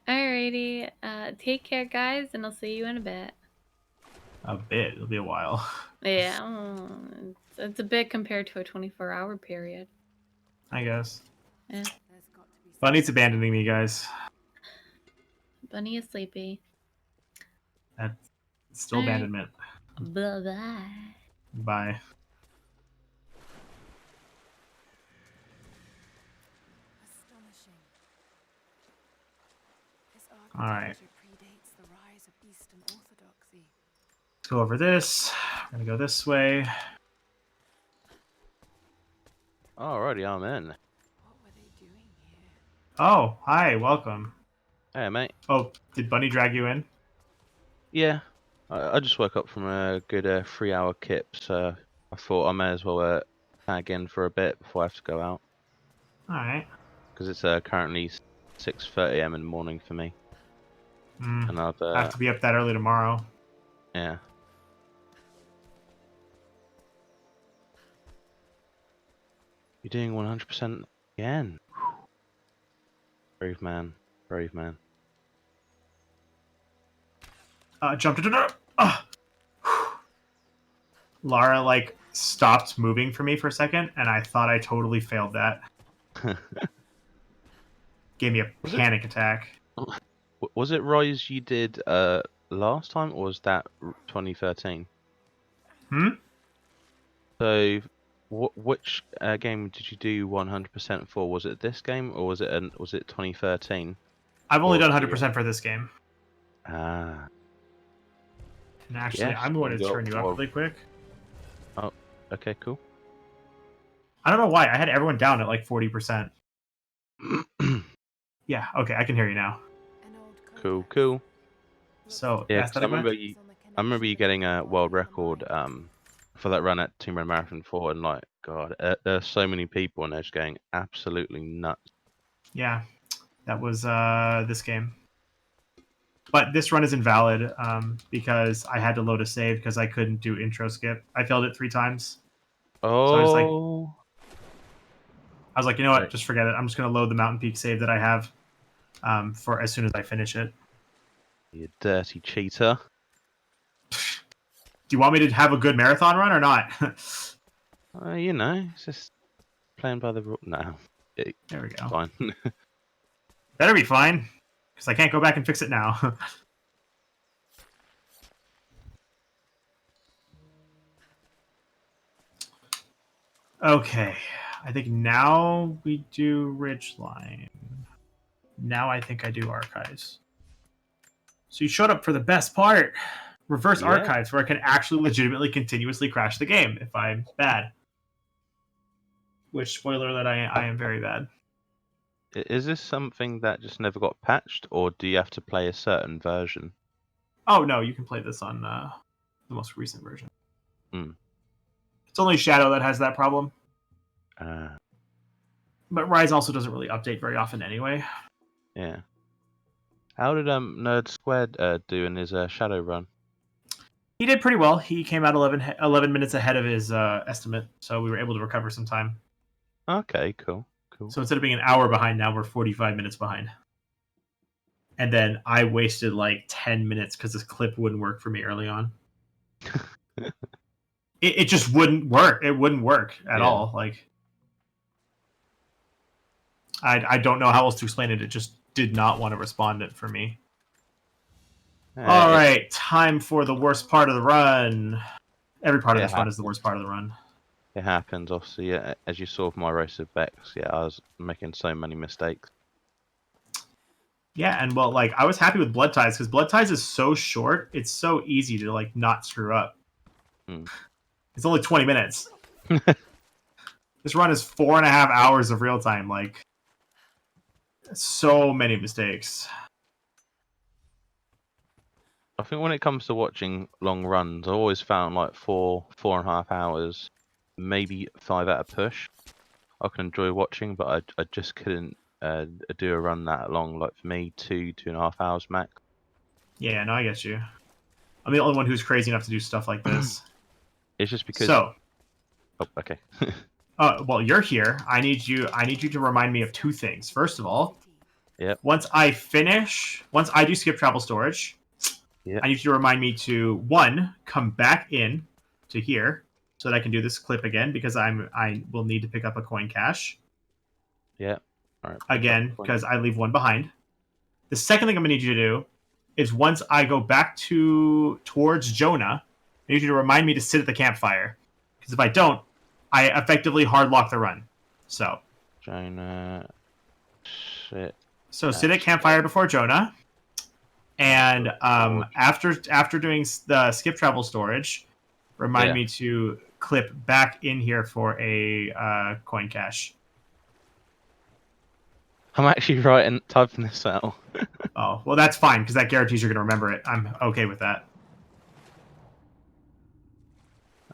Alrighty. Take care, guys, and I'll see you in a bit. A bit. It'll be a while. Yeah. It's a bit compared to a 24-hour period. I guess. Yeah. Bunny's abandoning me, guys. Bunny is sleepy. That's still abandonment. Bye-bye. Bye. All right. Let's go over this. We're gonna go this way. Alrighty, I'm in. Oh, hi, welcome. Hey, mate. Oh, did Bunny drag you in? Yeah, I just woke up from a good 3-hour kip, so I thought I may as well tag in for a bit before I have to go out. Alright. Because it's currently 6:30 a.m. in the morning for me. And I have to be up that early tomorrow. Yeah. You're doing 100% again. Brave man. Brave man. Jumped into Lara like stopped moving for me for a second, and I thought I totally failed that. Gave me a panic attack. Was it Rise you did last time, or was that 2013? So, which game did you do 100% for? Was it this game, or was it 2013? I've only done 100% for this game. Ah. And actually, Yes, I'm going to you turn you got up one. really quick. Oh, okay, cool. I don't know why. I had everyone down at like 40%. Yeah, okay, I can hear you now. Cool. So, Yeah, that's 'cause that I remember you getting a world record for that run at Team Red Marathon 4, and like, God, there's so many people, and they're just going absolutely nuts. Yeah, that was this game. But this run is invalid because I had to load a save because I couldn't do intro skip. I failed it 3 times. Oh. So I was like, you know what? Just forget it. I'm just going to load the Mountain Peak save that I have for as soon as I finish it. You dirty cheater. Do you want me to have a good marathon run or not? You know, it's just playing by the rule. No. There we go. Fine. Better be fine, because I can't go back and fix it now. Okay, I think now we do Ridgeline. Now I think I do Archives. So you showed up for the best part. Reverse Yeah. Archives, where I can actually legitimately continuously crash the game if I'm bad. Which, spoiler alert, I am very bad. Is this something that just never got patched, or do you have to play a certain version? Oh, no, you can play this on the most recent version. Hmm. It's only Shadow that has that problem. Ah. But Rise also doesn't really update very often anyway. Yeah. How did Nerd Squared do in his Shadow run? He did pretty well. He came out 11 minutes ahead of his estimate, so we were able to recover some time. Okay, cool. So instead of being an hour behind, now we're 45 minutes behind. And then I wasted like 10 minutes because this clip wouldn't work for me early on. it just wouldn't work. It wouldn't work at all. Like, I don't know how else to explain it. It just did not want to respond it for me. All right, time for the worst part of the run. Every part of this run is the worst part of the run. It happens, obviously. As you saw with my race of Bex, I was making so many mistakes. Yeah, and well, like I was happy with Blood Ties because Blood Ties is so short; it's so easy to like not screw up. It's only 20 minutes. This run is 4.5 hours of real time. Like, so many mistakes. I think when it comes to watching long runs, I always found like 4.5 hours, maybe 5 at a push. I can enjoy watching, but I just couldn't do a run that long. Like for me, 2.5 hours max. Yeah, no, I get you. I'm the only one who's crazy enough to do stuff like this. It's just because. So. Oh, okay. Well, you're here. I need you to remind me of 2 things. First of all, Yep. once I do skip travel storage, I need you to remind me to 1, come back in to here so that I can do this clip again because I will need to pick up a coin cache. Yeah. All right. Again, because I leave 1 behind. The second thing I'm gonna need you to do is once I go back towards Jonah, I need you to remind me to sit at the campfire. Because if I don't, I effectively hard lock the run. So Jonah, shit. So sit at campfire before Jonah, and after doing the skip travel storage, remind me to clip back in here for a coin cache. I'm actually typing this out. Oh, well, that's fine because that guarantees you're gonna remember it. I'm okay with that.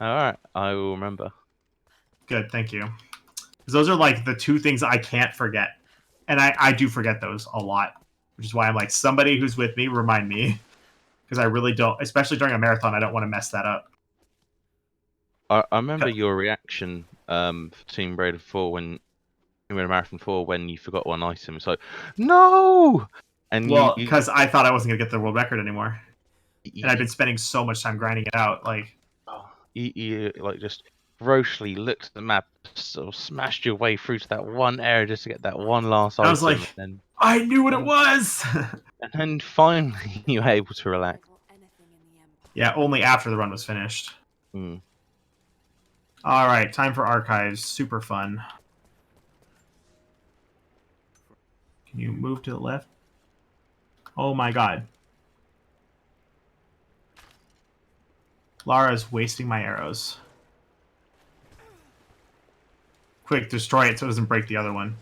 All right, I will remember. Good, thank you. Those are like the 2 things I can't forget. And I do forget those a lot. Which is why I'm like, somebody who's with me, remind me. Because I really don't, especially during a marathon, I don't want to mess that up. I remember your reaction for Team Raider 4 when you were in Marathon 4 when you forgot 1 item. It's like, no! And because I thought I wasn't going to get the world record anymore. And I've been spending so much time grinding it out. Like, you like just ferociously looked at the map, sort of smashed your way through to that one area just to get that one last I was item, like, and I knew what it then was. and then finally you were able to relax. Rival anything in the Empire. Yeah, only after the run was finished. Mm. All right, time for archives. Super fun. Can you move to the left? Oh my god. Lara's wasting my arrows. Quick, destroy it so it doesn't break the other one.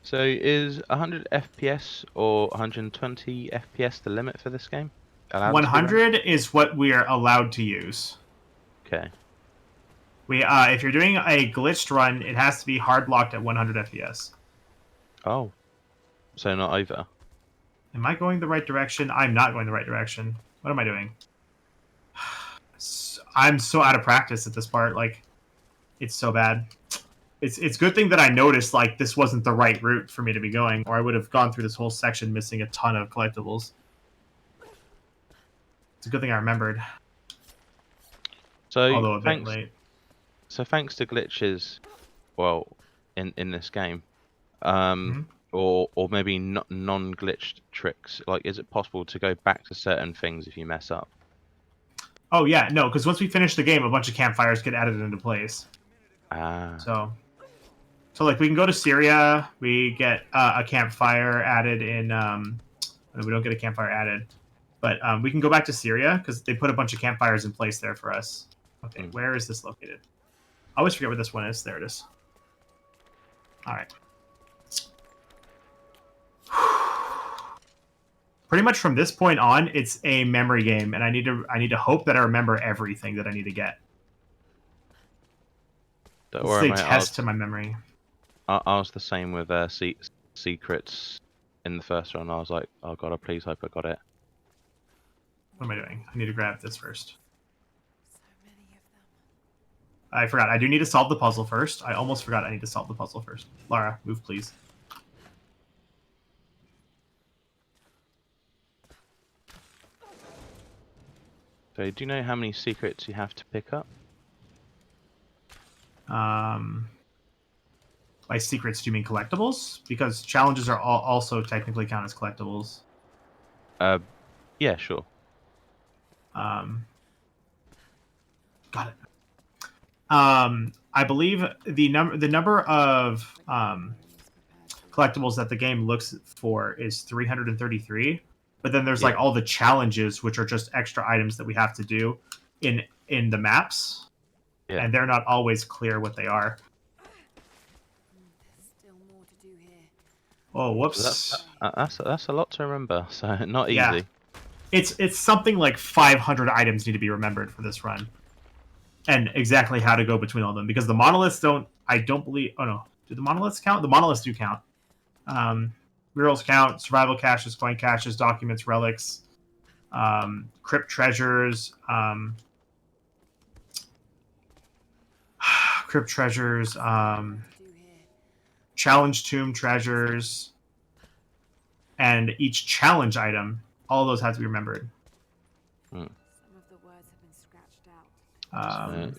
So is 100 FPS or 120 FPS the limit for this game? Allowed to be run? 100 is what we are allowed to use. Okay. If you're doing a glitched run, it has to be hard locked at 100 FPS. Oh, so not over. Am I going the right direction? I'm not going the right direction. What am I doing? I'm so out of practice at this part. Like, it's so bad. It's good thing that I noticed like this wasn't the right route for me to be going, or I would have gone through this whole section missing a ton of collectibles. It's a good thing I remembered, So although a bit late. So thanks to glitches, well, in this game, Mhm. or maybe non-glitched tricks. Like, is it possible to go back to certain things if you mess up? Oh yeah, no, because once we finish the game, a bunch of campfires get added into place. Ah. So like we can go to Syria, we get a campfire added in. We don't get a campfire added, but we can go back to Syria because they put a bunch of campfires in place there for us. Okay, where is this located? I always forget where this one is. There it is. All right. Pretty much from this point on, it's a memory game, and I need to hope that I remember everything that I need to get. Don't This worry, is a mate. test to my memory. I was the same with secrets in the first run. I was like, oh god, I please hope I got it. What am I doing? I need to grab this first. So many of them. I forgot. I do need to solve the puzzle first. I almost forgot I need to solve the puzzle first. Lara, move, please. So, do you know how many secrets you have to pick up? By secrets, do you mean collectibles? Because challenges are also technically count as collectibles. Yeah, sure. Got it. I believe the number of collectibles that the game looks for is 333. But then there's like all the challenges, which are just extra items that we have to do in the maps, and they're not always clear what they are. There's still more to do here. Oh, whoops! That's a lot to remember. So not Yeah. easy. It's something like 500 items need to be remembered for this run, and exactly how to go between all of them, because the monoliths don't. I don't believe. Oh no, do the monoliths count? The monoliths do count. Murals count. Survival caches, coin caches, documents, relics, crypt treasures, crypt treasures, Do here. challenge tomb treasures, and each challenge item. All of those have to be remembered. Some of the words have been scratched out.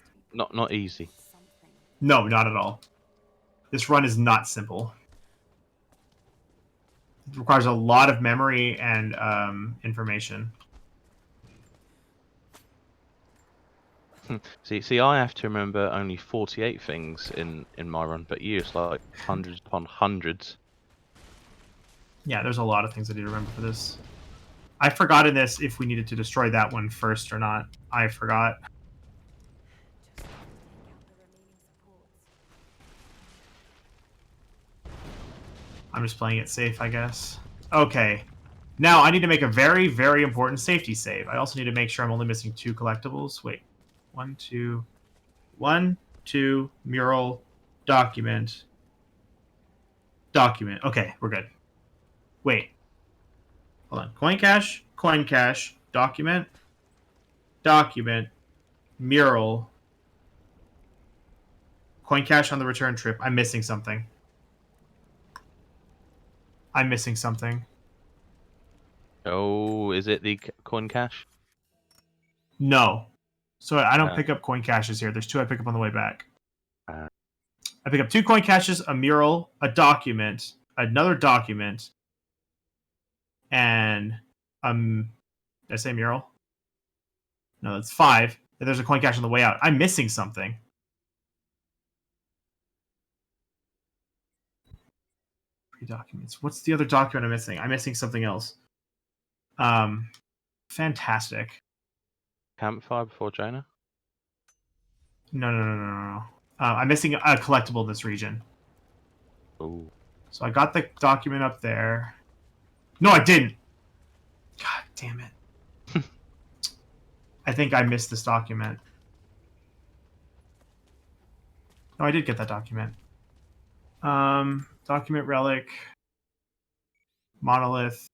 Not easy. Something. No, not at all. This run is not simple. It requires a lot of memory and information. See, I have to remember only 48 things in my run, but you it's like hundreds upon hundreds. Yeah, there's a lot of things I need to remember for this. I forgot in this if we needed to destroy that one first or not. I forgot. Just have to take out the remaining supports. I'm just playing it safe, I guess. Okay. Now I need to make a very, very important safety save. I also need to make sure I'm only missing 2 collectibles. Wait. 1, 2... 1, 2, mural, document. Document. Okay, we're good. Wait. Hold on. Coin cache, document, mural, coin cache on the return trip. I'm missing something. Oh, is it the coin cache? No. So I don't pick up coin caches here. There's 2 I pick up on the way back. I pick up 2 coin caches, a mural, a document, another document, and did I say mural? No, that's 5. And there's a coin cache on the way out. I'm missing something. Documents. What's the other document I'm missing? I'm missing something else. Fantastic. Campfire before Jonah? No. I'm missing a collectible in this region. Ooh. So I got the document up there. No, I didn't. God damn it. I think I missed this document. No, I did get that document. Document relic. Monolith.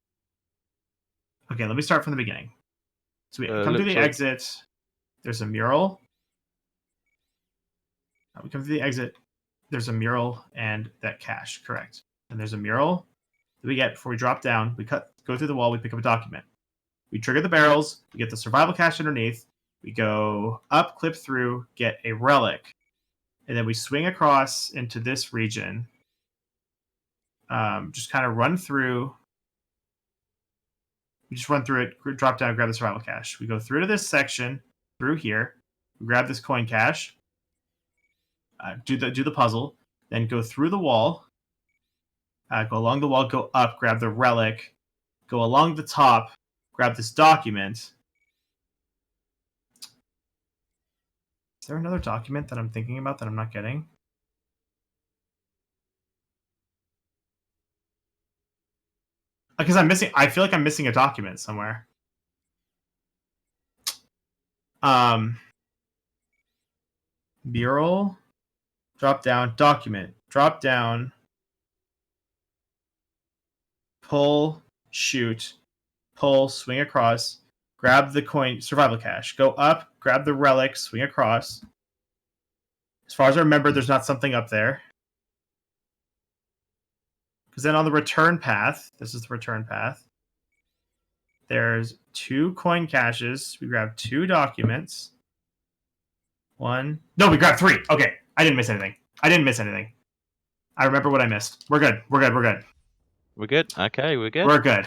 Okay, let me start from the beginning. So we come through the exit. There's a mural. We come through the exit. There's a mural and that cache, correct. And there's a mural that we get before we drop down. We go through the wall, we pick up a document. We trigger the barrels, we get the survival cache underneath. We go up, clip through, get a relic. And then we swing across into this region. Just kind of run through. We just run through it, drop down, grab the survival cache. We go through to this section, through here. We grab this coin cache. Do the puzzle, then go through the wall, go along the wall, go up, grab the relic, go along the top, grab this document. Is there another document that I'm thinking about that I'm not getting? Because I feel like I'm missing a document somewhere. Mural. Drop down, document. Drop down. Pull, shoot. Pull, swing across. Grab the coin, survival cache. Go up, grab the relic, swing across. As far as I remember, there's not something up there. Because then on the return path, this is the return path. There's 2 coin caches. We grab 2 documents. 1. No, we grabbed 3. Okay. I didn't miss anything. I remember what I missed. We're good. We're good? Okay, we're good. We're good.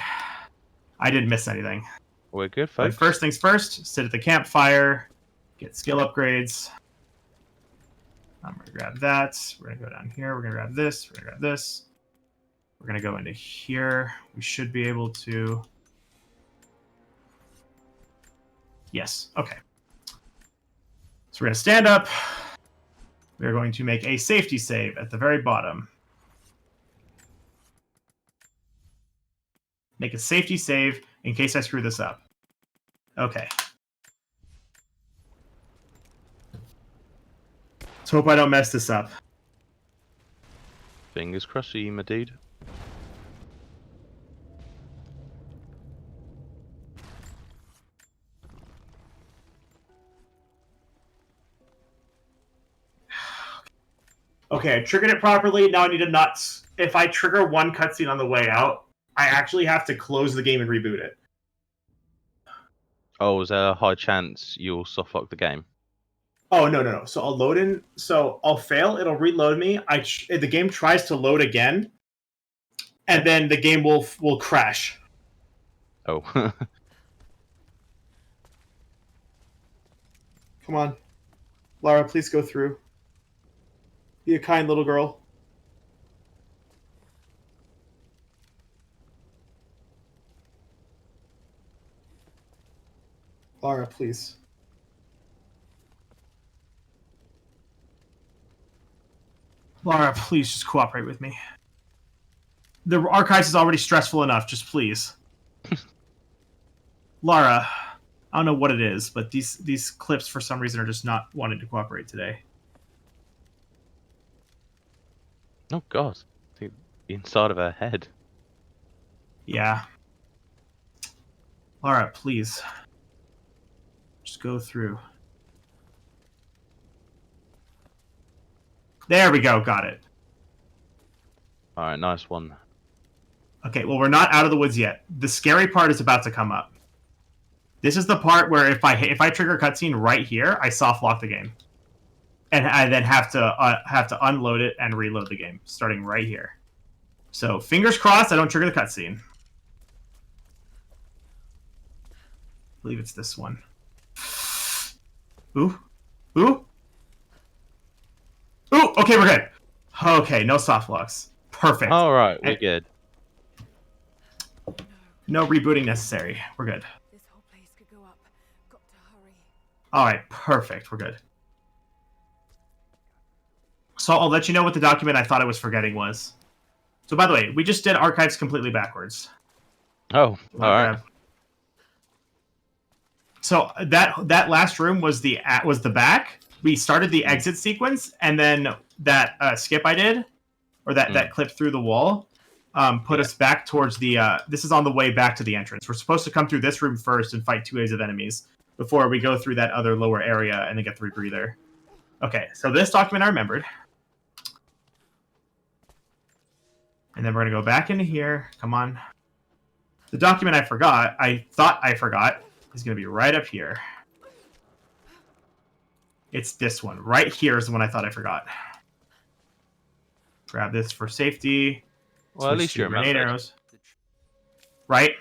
I didn't miss anything. We're good, folks. But first things first, sit at the campfire, get skill upgrades. I'm going to grab that. We're going to go down here. We're going to grab this. We're going to grab this. We're going to go into here. We should be able to... Yes. Okay. So we're going to stand up. We're going to make a safety save at the very bottom. Make a safety save in case I screw this up. Okay. Let's hope I don't mess this up. Fingers crossed for you, my dude. Okay, I triggered it properly. Now I need to not... If I trigger one cutscene on the way out, I actually have to close the game and reboot it. Oh, is there a high chance you'll softlock the game? Oh, no. So I'll load in... So I'll fail, it'll reload me. The game tries to load again, and then the game will crash. Oh. Come on. Lara, please go through. Be a kind little girl. Lara, please. Lara, please just cooperate with me. The archives is already stressful enough, just please. Lara, I don't know what it is, but these clips for some reason are just not wanting to cooperate today. Oh god, the inside of her head. Yeah. Lara, please. Just go through. There we go, got it. Alright, nice one. Okay, well, we're not out of the woods yet. The scary part is about to come up. This is the part where if I trigger cutscene right here, I soft lock the game, and I then have to unload it and reload the game starting right here. So fingers crossed, I don't trigger the cutscene. I believe it's this one. Ooh, ooh, ooh. Okay, we're good. Okay, no soft locks. Perfect. All right, we're good. No rebooting necessary. We're good. This whole place could go up. Got to hurry. All right, perfect. We're good. So I'll let you know what the document I thought I was forgetting was. So by the way, we just did archives completely backwards. Oh, all right. So that last room was the back. We started the exit sequence, and then that skip I did, or that clip through the wall, put us back towards the. This is on the way back to the entrance. We're supposed to come through this room first and fight 2 waves of enemies before we go through that other lower area and then get the rebreather. Okay, so this document I remembered. And then we're going to go back into here. Come on. The document I thought I forgot, is going to be right up here. It's this one. Right here is the one I thought I forgot. Grab this for safety. Well, at least you remembered. Arrows. Right?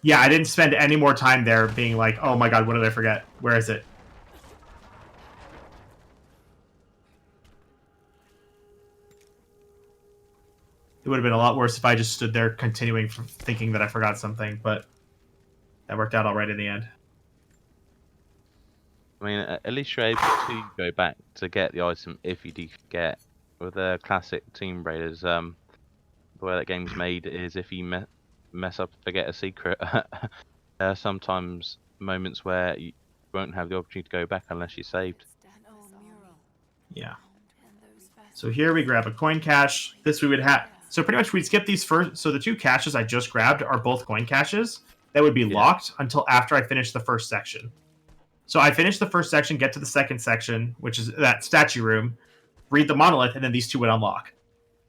Yeah, I didn't spend any more time there being like, oh my god, what did I forget? Where is it? It would have been a lot worse if I just stood there continuing thinking that I forgot something, but that worked out all right in the end. I mean, at least you're able to go back to get the item if you do forget. With the classic Tomb Raiders, the way that game's made is if you mess up, forget a secret. There are sometimes moments where you won't have the opportunity to go back unless you saved. Yeah. So here we grab a coin cache. This we would have. So pretty much we'd skip these first. So the 2 caches I just grabbed are both coin caches that would be locked until after I finish the first section. So I finish the first section, get to the second section, which is that statue room, read the monolith, and then these 2 would unlock.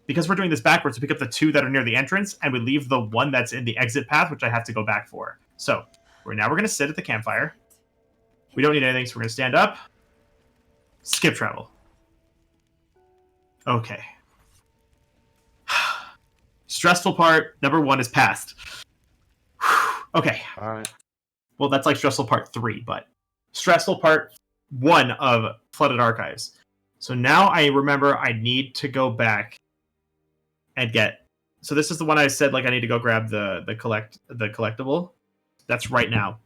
Because we're doing this backwards, we pick up the 2 that are near the entrance, and we leave the 1 that's in the exit path, which I have to go back for. So we're going to sit at the campfire. We don't need anything, so we're going to stand up. Skip travel. Okay. Stressful part, number 1 is passed. Okay. All right. Well, that's like stressful part 3, but stressful part 1 of Flooded Archives. So now I remember I need to go back and get. So this is the one I said like I need to go grab the collectible. That's right now.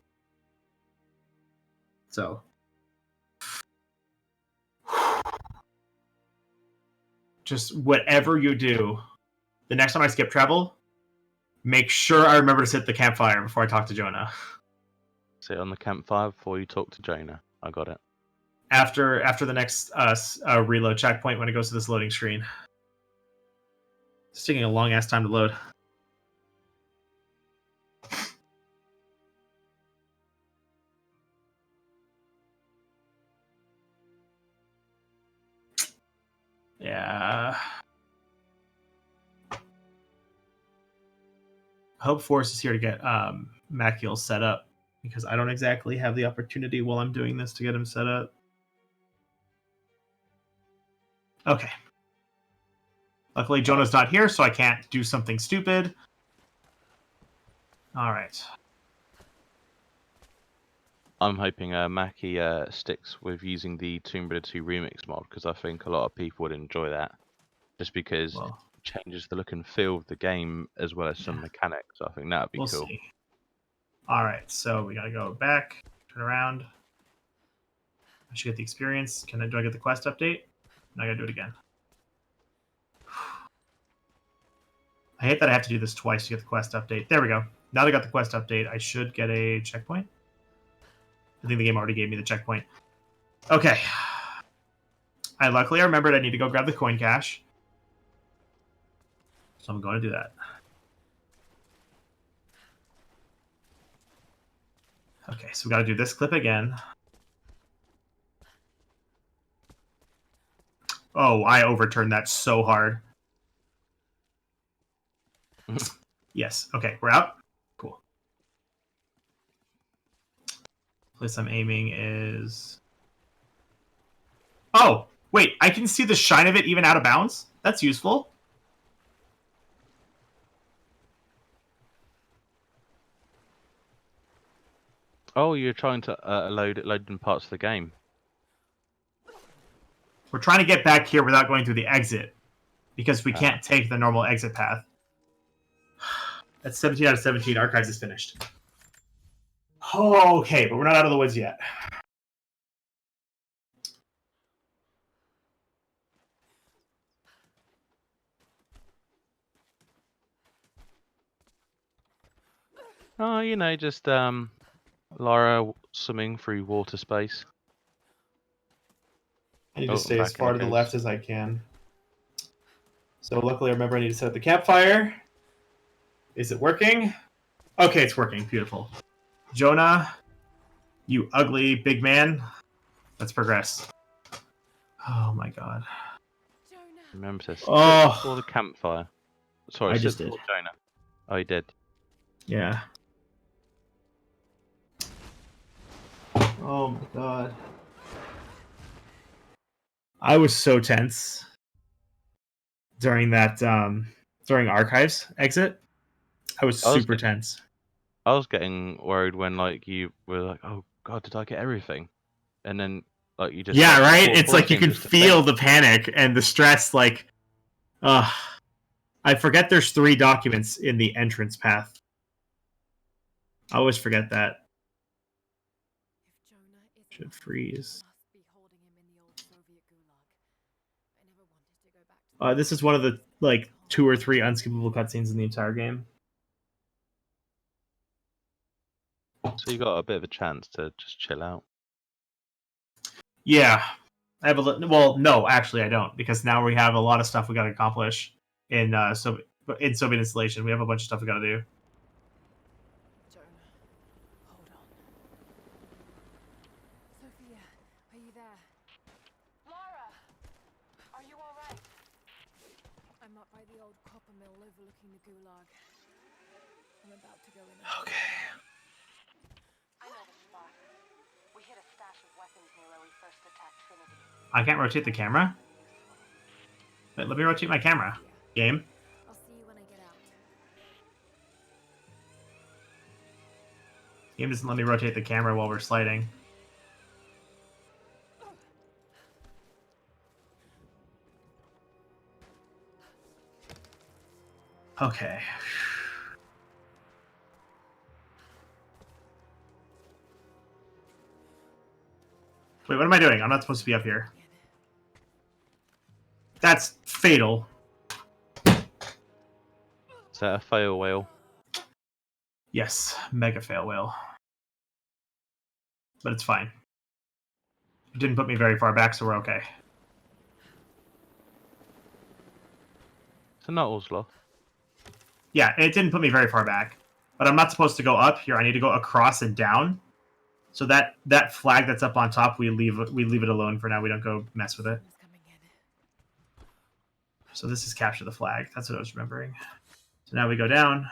So just whatever you do, the next time I skip travel, make sure I remember to sit at the campfire before I talk to Jonah. Sit on the campfire before you talk to Jonah. I got it. After the next reload checkpoint when it goes to this loading screen. It's taking a long ass time to load. Yeah. Hope Force is here to get Maciel set up because I don't exactly have the opportunity while I'm doing this to get him set up. Okay. Luckily, Jonah's not here, so I can't do something stupid. All right. I'm hoping Mackie sticks with using the Tomb Raider 2 Remix mod because I think a lot of people would enjoy that. Just because it changes the look and feel of the game as well as some mechanics. I think that would be cool. See. All right, so we got to go back, turn around. I should get the experience. Do I get the quest update? No, I got to do it again. I hate that I have to do this twice to get the quest update. There we go. Now that I got the quest update, I should get a checkpoint. I think the game already gave me the checkpoint. Okay. Luckily I remembered I need to go grab the coin cache. So I'm going to do that. Okay, so we got to do this clip again. Oh, I overturned that so hard. Yes. Okay, we're out. Cool. Place I'm aiming is... Oh! Wait, I can see the shine of it even out of bounds? That's useful. Oh, you're trying to load in parts of the game. We're trying to get back here without going through the exit. Because we can't take the normal exit path. That's 17 out of 17. Archives is finished. Oh, okay, but we're not out of the woods yet. Oh, you know, just Lara swimming through water space. I need to stay as far to the left as I can. So luckily I remember I need to set up the campfire. Is it working? Okay, it's working. Beautiful. Jonah, you ugly big man. Let's progress. Oh my god. Jonah. Remember to sit Oh. before the campfire. Sorry, I sit just did. before Jonah. Oh, he did. Yeah. Oh my god. I was so tense during that during archives exit. I was super tense. I was getting worried when like you were like, "Oh God, did I get everything?" And then like you just right. It's like you can feel the panic and the stress. Like, I forget there's 3 documents in the entrance path. I always forget that. If Jonah isn't Should freeze. must be holding him in the old Soviet gulag. I never wanted to go back to This is one of the like 2 or 3 unskippable cutscenes in the entire game. So you got a bit of a chance to just chill out. Yeah, I have a well. No, actually, I don't, because now we have a lot of stuff we got to accomplish in Soviet installation. We have a bunch of stuff we got to do. Jonah, hold on. Sophia, are you there? Lara, are you all right? I'm up by the old copper mill overlooking the gulag. I'm about to go in. Okay. I know the spot. We hit a stash of weapons near where we first attacked Trinity. I can't rotate the camera. Wait, let me rotate my camera. Game. I'll see you when I get out. Game doesn't let me rotate the camera while we're sliding. Okay. Wait, what am I doing? I'm not supposed to be up here. That's fatal. Is that a fail whale? Yes, mega fail whale. But it's fine. It didn't put me very far back, so we're okay. So not Oslo. Yeah, it didn't put me very far back. But I'm not supposed to go up here. I need to go across and down. So that flag that's up on top, we leave it alone for now. We don't go mess with it. So this is capture the flag. That's what I was remembering. So now we go down.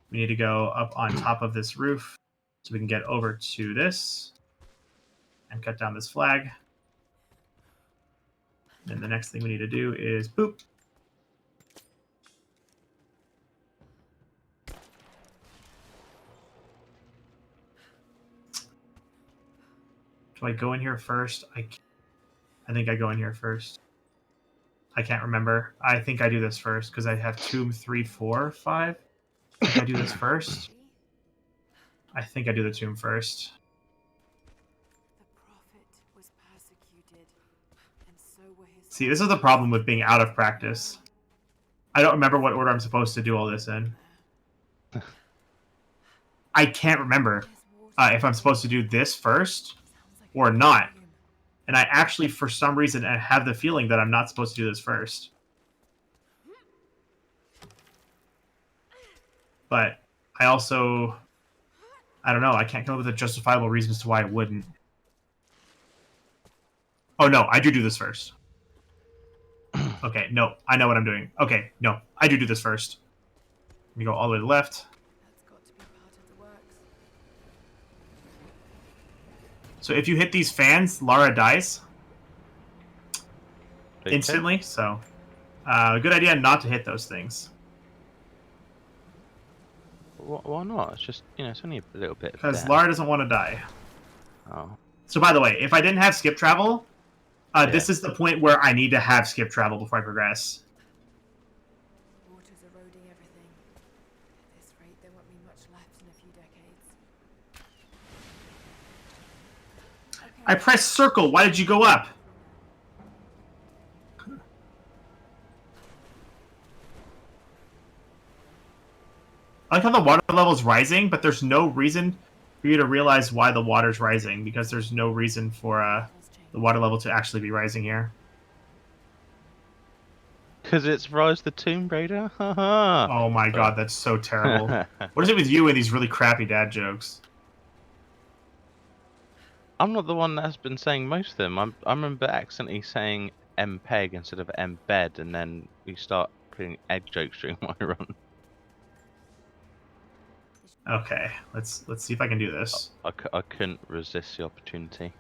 We need to go up on top of this roof so we can get over to this and cut down this flag. And the next thing we need to do is boop. Do I go in here first? I think I go in here first. I can't remember. I think I do this first because I have 2, 3, 4, 5. I think I do this first. I think I do the tomb first. The prophet was persecuted, and so were his. See, this is the problem with being out of practice. I don't remember what order I'm supposed to do all this in. I can't remember if I'm supposed to do this first or not. And I actually, for some reason, I have the feeling that I'm not supposed to do this first. But I also, I don't know, I can't come up with a justifiable reason as to why I wouldn't. Oh no, I do this first. Okay, no, I know what I'm doing. Okay, no, I do this first. Let me go all the way to the left. That's got to be part of the works. So if you hit these fans, Lara dies Okay. instantly. So, good idea not to hit those things. Why not? It's just, it's only a little bit of Because death. Lara doesn't want to die. Oh. So by the way, if I didn't have skip travel, this is the point where I need to have skip travel before I progress. Water's eroding everything. At this rate, there won't be much left in a few decades. Okay. I pressed circle. Why did you go up? I like how the water level is rising, but there's no reason for you to realize why the water's rising, because there's no reason for the water level to actually be rising here. Because it's Rise the Tomb Raider? Haha. Oh my god, that's so terrible. What is it with you and these really crappy dad jokes? I'm not the one that's been saying most of them. I remember accidentally saying MPEG instead of embed, and then we start putting egg jokes during my run. Okay, let's see if I can do this. I couldn't resist the opportunity.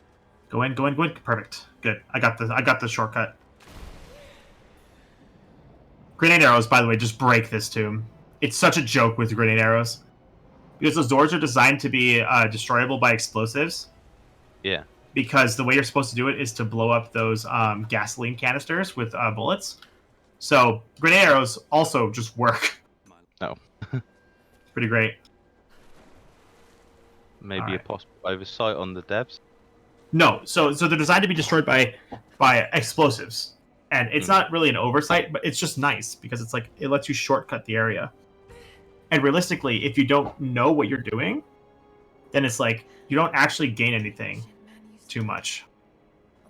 Go in, go in, go in. Perfect. Good. I got the shortcut. Grenade arrows, by the way, just break this tomb. It's such a joke with grenade arrows. Because those doors are designed to be destroyable by explosives. Yeah. Because the way you're supposed to do it is to blow up those gasoline canisters with bullets. So grenade arrows also just work. No. It's pretty great. Maybe a possible oversight on the devs. No, so they're designed to be destroyed by explosives, and it's not really an oversight, but it's just nice because it's like it lets you shortcut the area. And realistically, if you don't know what you're doing, then it's like you don't actually gain anything too much.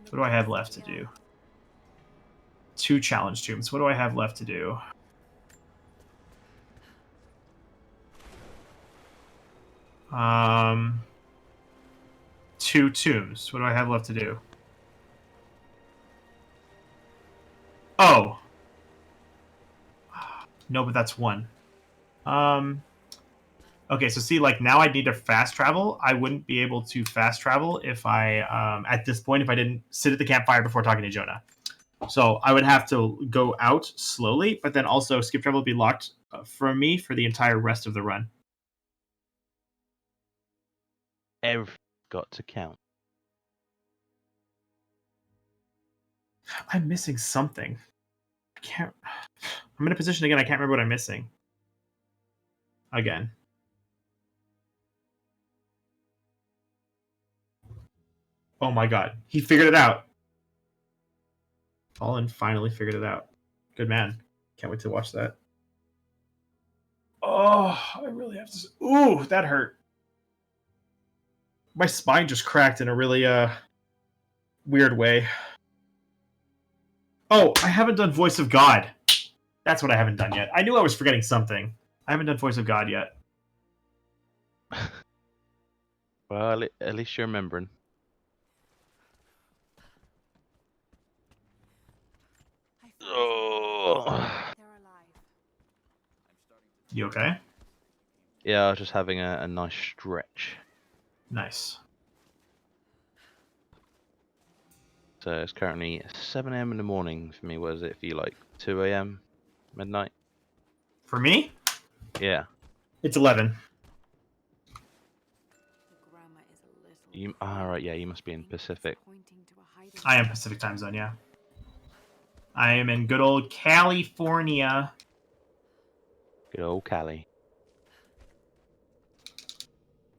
What do I have left to do? 2 challenge tombs. What do I have left to do? Um, 2 tombs. What do I have left to do? Oh. No, but that's 1. Okay, so see, like, now I need to fast travel. I wouldn't be able to fast travel if I, at this point, if I didn't sit at the campfire before talking to Jonah. So I would have to go out slowly, but then also skip travel would be locked for me for the entire rest of the run. Everything's got to count. I'm missing something. I can't... I'm in a position again, I can't remember what I'm missing. Again. Oh my god. He figured it out. Fallen finally figured it out. Good man. Can't wait to watch that. Oh, I really have to... Ooh, that hurt. My spine just cracked in a really weird way. Oh, I haven't done Voice of God. That's what I haven't done yet. I knew I was forgetting something. I haven't done Voice of God yet. Well, at least you're remembering. Oh. You okay? Yeah, I was just having a nice stretch. Nice. So it's currently 7 AM in the morning for me. What is it for you, like 2 AM? Midnight? For me? Yeah. It's 11. Right, yeah, you must be in Pacific. I am Pacific time zone, yeah. I am in good old California. Good old Cali.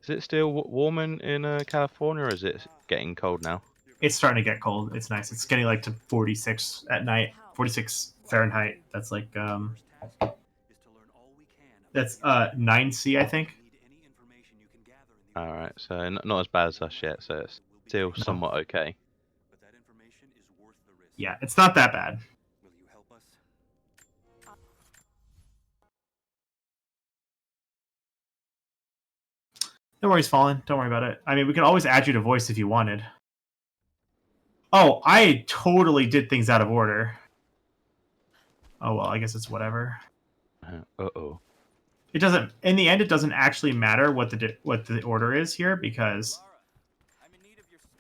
Is it still warm in California, or is it getting cold now? It's starting to get cold. It's nice. It's getting like to 46 at night. 46 Fahrenheit. That's like that's 9C, I think. Alright, so not as bad as us yet, so it's still somewhat okay. Yeah, it's not that bad. No worries, Fallen. Don't worry about it. I mean, we can always add you to voice if you wanted. Oh, I totally did things out of order. Oh, well, I guess it's whatever. Uh-oh. It doesn't... In the end, it doesn't actually matter what the order is here, because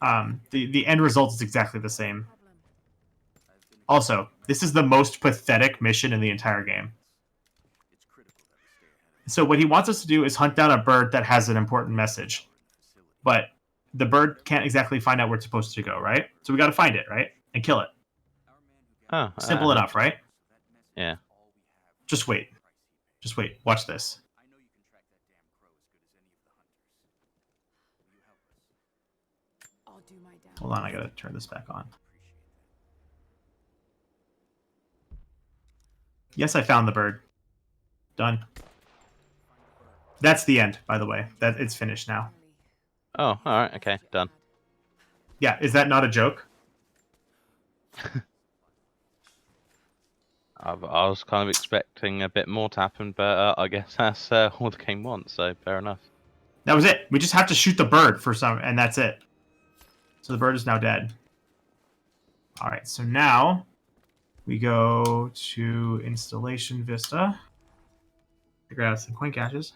the end result is exactly the same. Also, this is the most pathetic mission in the entire game. So what he wants us to do is hunt down a bird that has an important message. But the bird can't exactly find out where it's supposed to go, right? So we got to find it, right? And kill it. Oh, Simple enough, right? Yeah. Just wait. Just wait. Watch this. I'll do my damn Hold on, I gotta turn this back on. Yes, I found the bird. Done. That's the end, by the way. That it's finished now. Oh, alright, okay, done. Yeah, is that not a joke? I was kind of expecting a bit more to happen, but I guess that's all the game wants, so fair enough. That was it. We just have to shoot the bird for some, and that's it. So the bird is now dead. All right, so now we go to Installation Vista. Figure out some coin caches.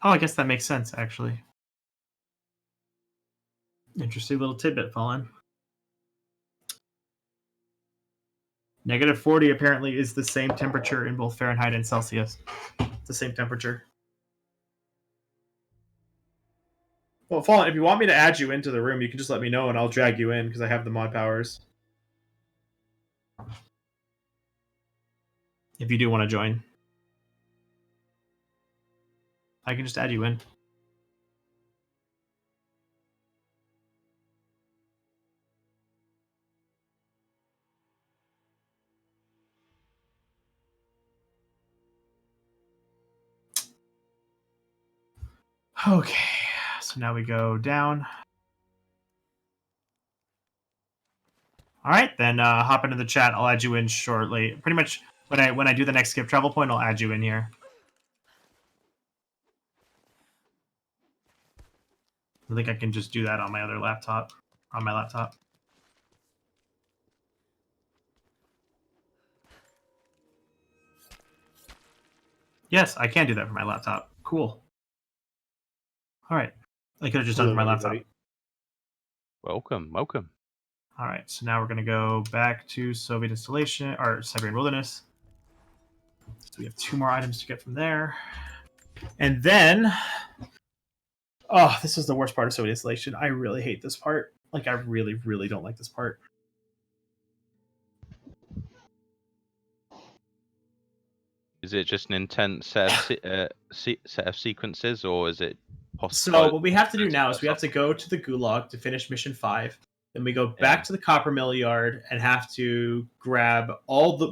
Oh, I guess that makes sense, actually. Interesting little tidbit, Fallen. -40 apparently is the same temperature in both Fahrenheit and Celsius. It's the same temperature. Well, Fallen, if you want me to add you into the room, you can just let me know and I'll drag you in because I have the mod powers. If you do want to join, I can just add you in. Okay, so now we go down. All right, then hop into the chat. I'll add you in shortly. Pretty much when I do the next skip travel point, I'll add you in here. I think I can just do that on my other laptop. On my laptop. Yes, I can do that for my laptop. Cool. All right. I could have just done it for my laptop. Welcome, welcome. All right, so now we're going to go back to Soviet installation, or Siberian Wilderness. So we have 2 more items to get from there. And then, oh, this is the worst part of Soviet installation. I really hate this part. Like, I really, really don't like this part. Is it just an intense set of sequences, or is it possible? So what we have to do now is we have to go to the Gulag to finish mission 5. Then we go back to the Copper Mill Yard and have to grab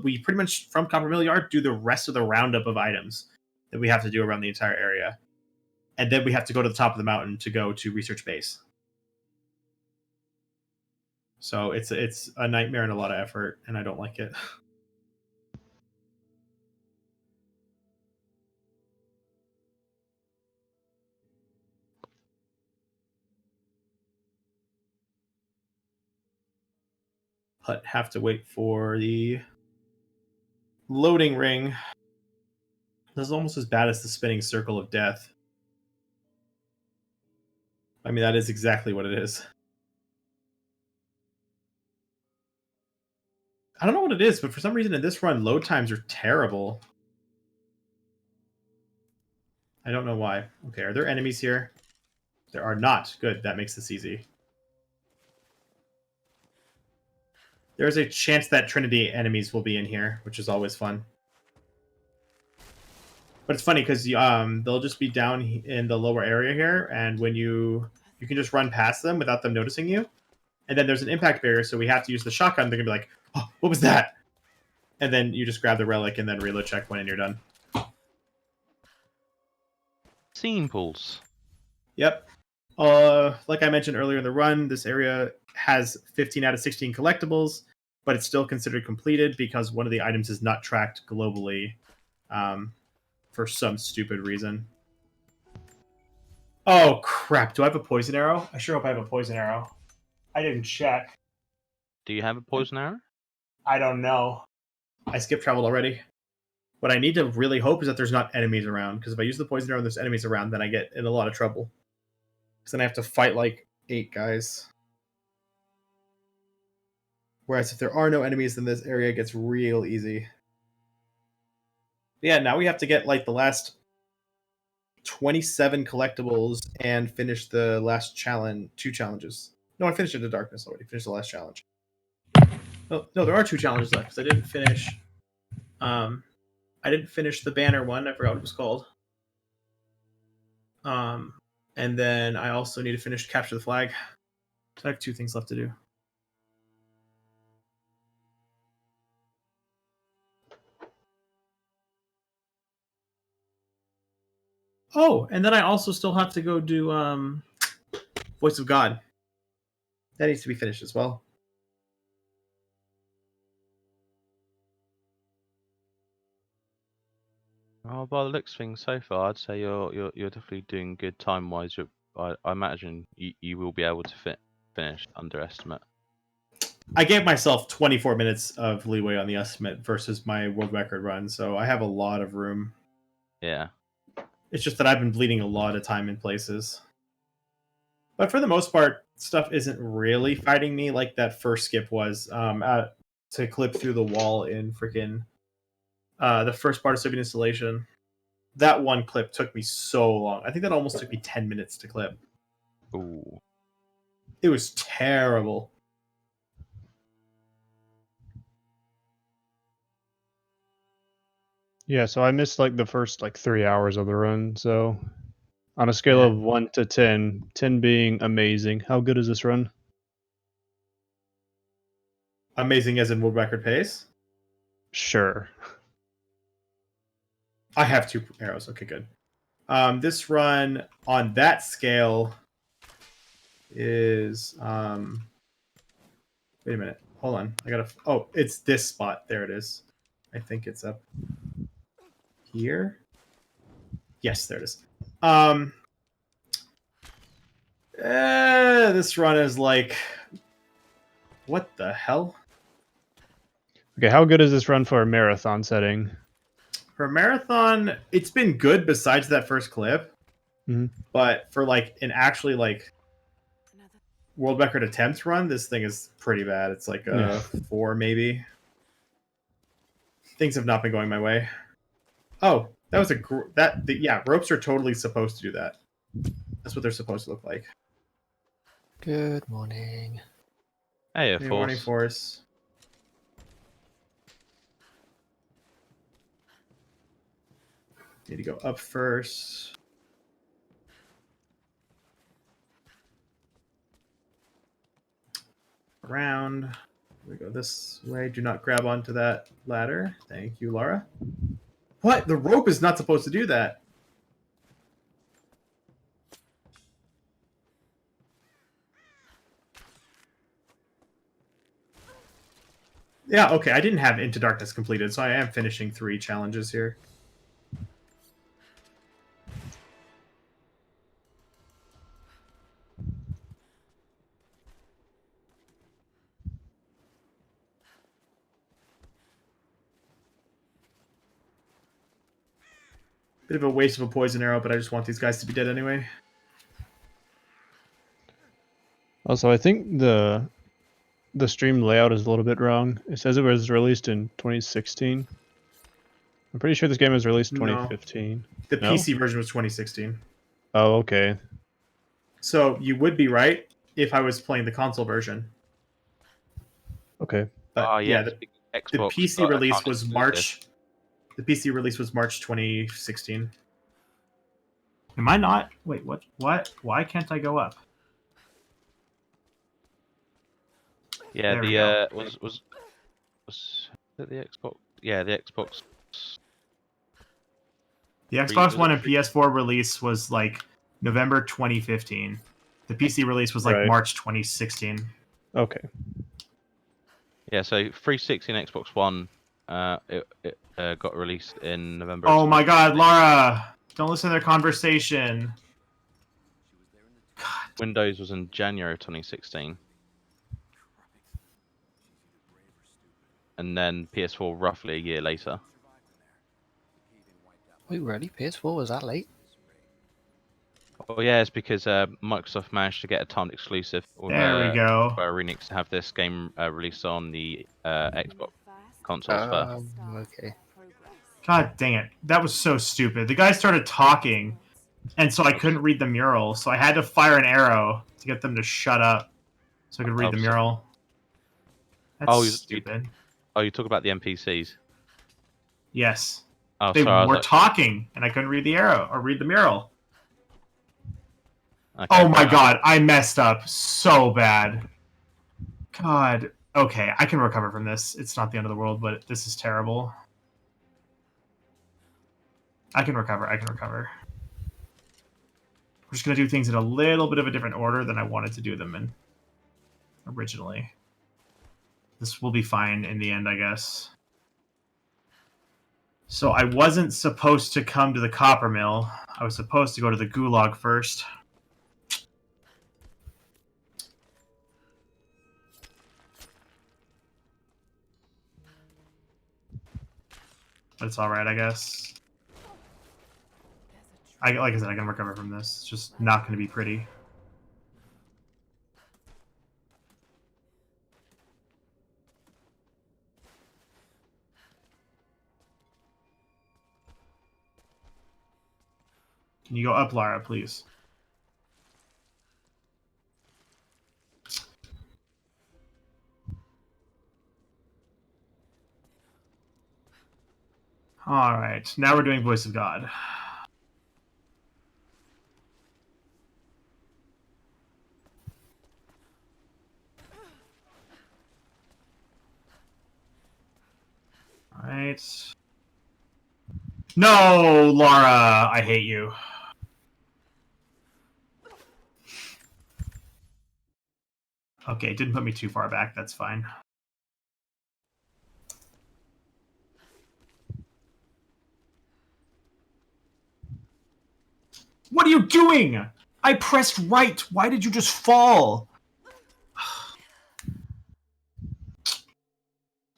we pretty much from Copper Mill Yard do the rest of the roundup of items that we have to do around the entire area. And then we have to go to the top of the mountain to go to Research Base. So it's a nightmare and a lot of effort, and I don't like it. But have to wait for the loading ring. This is almost as bad as the spinning circle of death. I mean, that is exactly what it is. I don't know what it is, but for some reason in this run, load times are terrible. I don't know why. Okay, are there enemies here? There are not. Good, that makes this easy. There's a chance that Trinity enemies will be in here, which is always fun. But it's funny because they'll just be down in the lower area here, and when you can just run past them without them noticing you. And then there's an impact barrier, so we have to use the shotgun. They're gonna be like, "Oh, what was that?" And then you just grab the relic and then reload checkpoint, and you're done. Scene pools. Yep. Like I mentioned earlier in the run, this area has 15 out of 16 collectibles, but it's still considered completed because one of the items is not tracked globally for some stupid reason. Oh, crap. Do I have a poison arrow? I sure hope I have a poison arrow. I didn't check. Do you have a poison arrow? I don't know. I skip traveled already. What I need to really hope is that there's not enemies around, because if I use the poison arrow and there's enemies around, then I get in a lot of trouble. Because then I have to fight like 8 guys. Whereas if there are no enemies, then this area gets real easy. Yeah, now we have to get like the last 27 collectibles and finish the last challenge, 2 challenges. No, I finished Into Darkness already. Finished the last challenge. Oh, no, there are 2 challenges left because I didn't finish. I didn't finish the banner one. I forgot what it was called. And then I also need to finish Capture the Flag. So I have 2 things left to do. Oh, and then I also still have to go do Voice of God. That needs to be finished as well. Oh, by the looks of things so far, I'd say you're definitely doing good time wise. I imagine you will be able to finish underestimate. I gave myself 24 minutes of leeway on the estimate versus my world record run, so I have a lot of room. Yeah. It's just that I've been bleeding a lot of time in places. But for the most part, stuff isn't really fighting me like that first skip was. To clip through the wall in freaking the first part of Soviet installation. That one clip took me so long. I think that almost took me 10 minutes to clip. Ooh. It was terrible. Yeah, so I missed like the first like 3 hours of the run. So on a scale Yeah. of 1 to 10, 10 being amazing, how good is this run? Amazing as in world record pace. Sure. I have 2 arrows. Okay, good. This run on that scale is wait a minute. Hold on. I gotta. Oh, it's this spot. There it is. I think it's up here. Yes, there it is. This run is like, what the hell? Okay, how good is this run for a marathon setting? For a marathon, it's been good besides that first clip. Mhm. But for like an actually like Another. world record attempts run, this thing is pretty bad. It's like a Yeah. 4 maybe. Things have not been going my way. Oh, that was yeah, ropes are totally supposed to do that. That's what they're supposed to look like. Good morning. Hey, Air Good morning, Force. Force. Need to go up first. Around. We go this way. Do not grab onto that ladder. Thank you, Laura. What? The rope is not supposed to do that. Yeah, okay. I didn't have Into Darkness completed, so I am finishing 3 challenges here. Bit of a waste of a poison arrow, but I just want these guys to be dead anyway. Also, I think the stream layout is a little bit wrong. It says it was released in 2016. I'm pretty sure this game was released in No. 2015. The No? PC version was 2016. Oh, okay. So you would be right if I was playing the console version. Okay. But yeah, yes, the Xbox PC got a release console was exclusive. March. The PC release was March 2016. Am I not? Wait, what? What? Why can't I go up? Yeah, There we the go. was it the Xbox? Yeah, the Xbox. The Xbox was One it and PS4 release was like November 2015. The PC release was like Right. March 2016. Okay. Yeah, so 360 and Xbox One, it got released in November. Oh my God, Laura! Don't listen to their conversation. Windows was in January 2016, and then PS4 roughly a year later. Wait, really? PS4 was that late? Oh yeah, it's because Microsoft managed to get a timed exclusive with There we go. Square Enix to have this game released on the Xbox consoles first. Okay. God dang it. That was so stupid. The guy started talking, and so I couldn't read the mural, so I had to fire an arrow to get them to shut up so I could read the mural. That's stupid. You talk about the NPCs? Yes. Oh, They sorry, were talking, and I couldn't read the arrow or read the mural. Okay, oh my god, I messed up so bad. God. Okay, I can recover from this. It's not the end of the world, but this is terrible. I can recover. We're just going to do things in a little bit of a different order than I wanted to do them in originally. This will be fine in the end, I guess. So I wasn't supposed to come to the copper mill. I was supposed to go to the gulag first. But it's alright, I guess. Like I said, I can recover from this. It's just not going to be pretty. Can you go up, Lara, please? Alright, now we're doing Voice of God. Alright. No, Laura! I hate you. Okay, it didn't put me too far back. That's fine. What are you doing? I pressed right. Why did you just fall?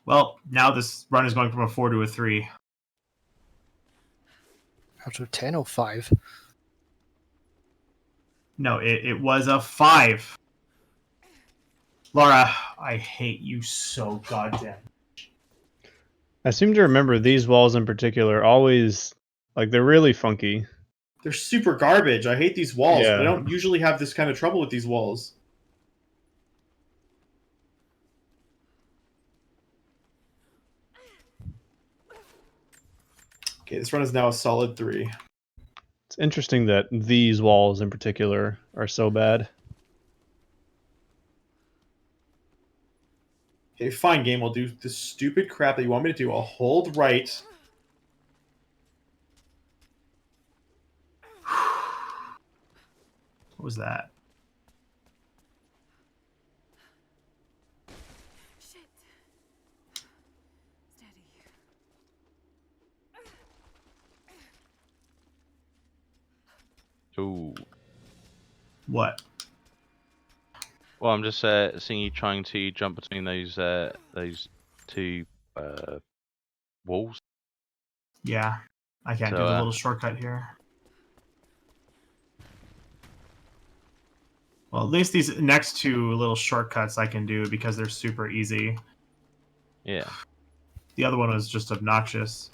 Well, now this run is going from a 4 to a 3. Out of 10 or 5? No, it was a 5. Laura, I hate you so goddamn. I seem to remember these walls in particular always, like, they're really funky. They're super garbage. I hate these walls. Yeah. I don't usually have this kind of trouble with these walls. Okay, this run is now a solid 3. It's interesting that these walls in particular are so bad. Okay, fine, game. I'll do the stupid crap that you want me to do. I'll hold right. What was that? Shit. Steady. Ooh. What? Well, I'm just seeing you trying to jump between those two walls. Yeah, I can't do the little shortcut here. Well, at least these next two little shortcuts I can do because they're super easy. Yeah. The other one was just obnoxious.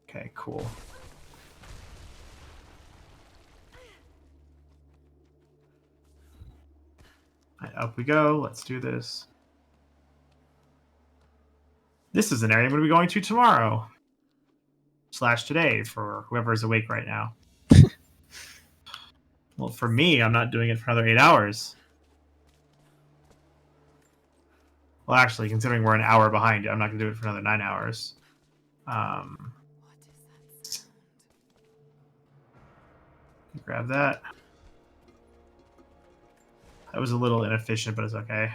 Okay, cool. Right, up we go. Let's do this. This is an area I'm going to be going to tomorrow. / today for whoever is awake right now. Well, for me, I'm not doing it for another 8 hours. Well, actually, considering we're an hour behind, I'm not going to do it for another 9 hours. Grab that. That was a little inefficient, but it's okay.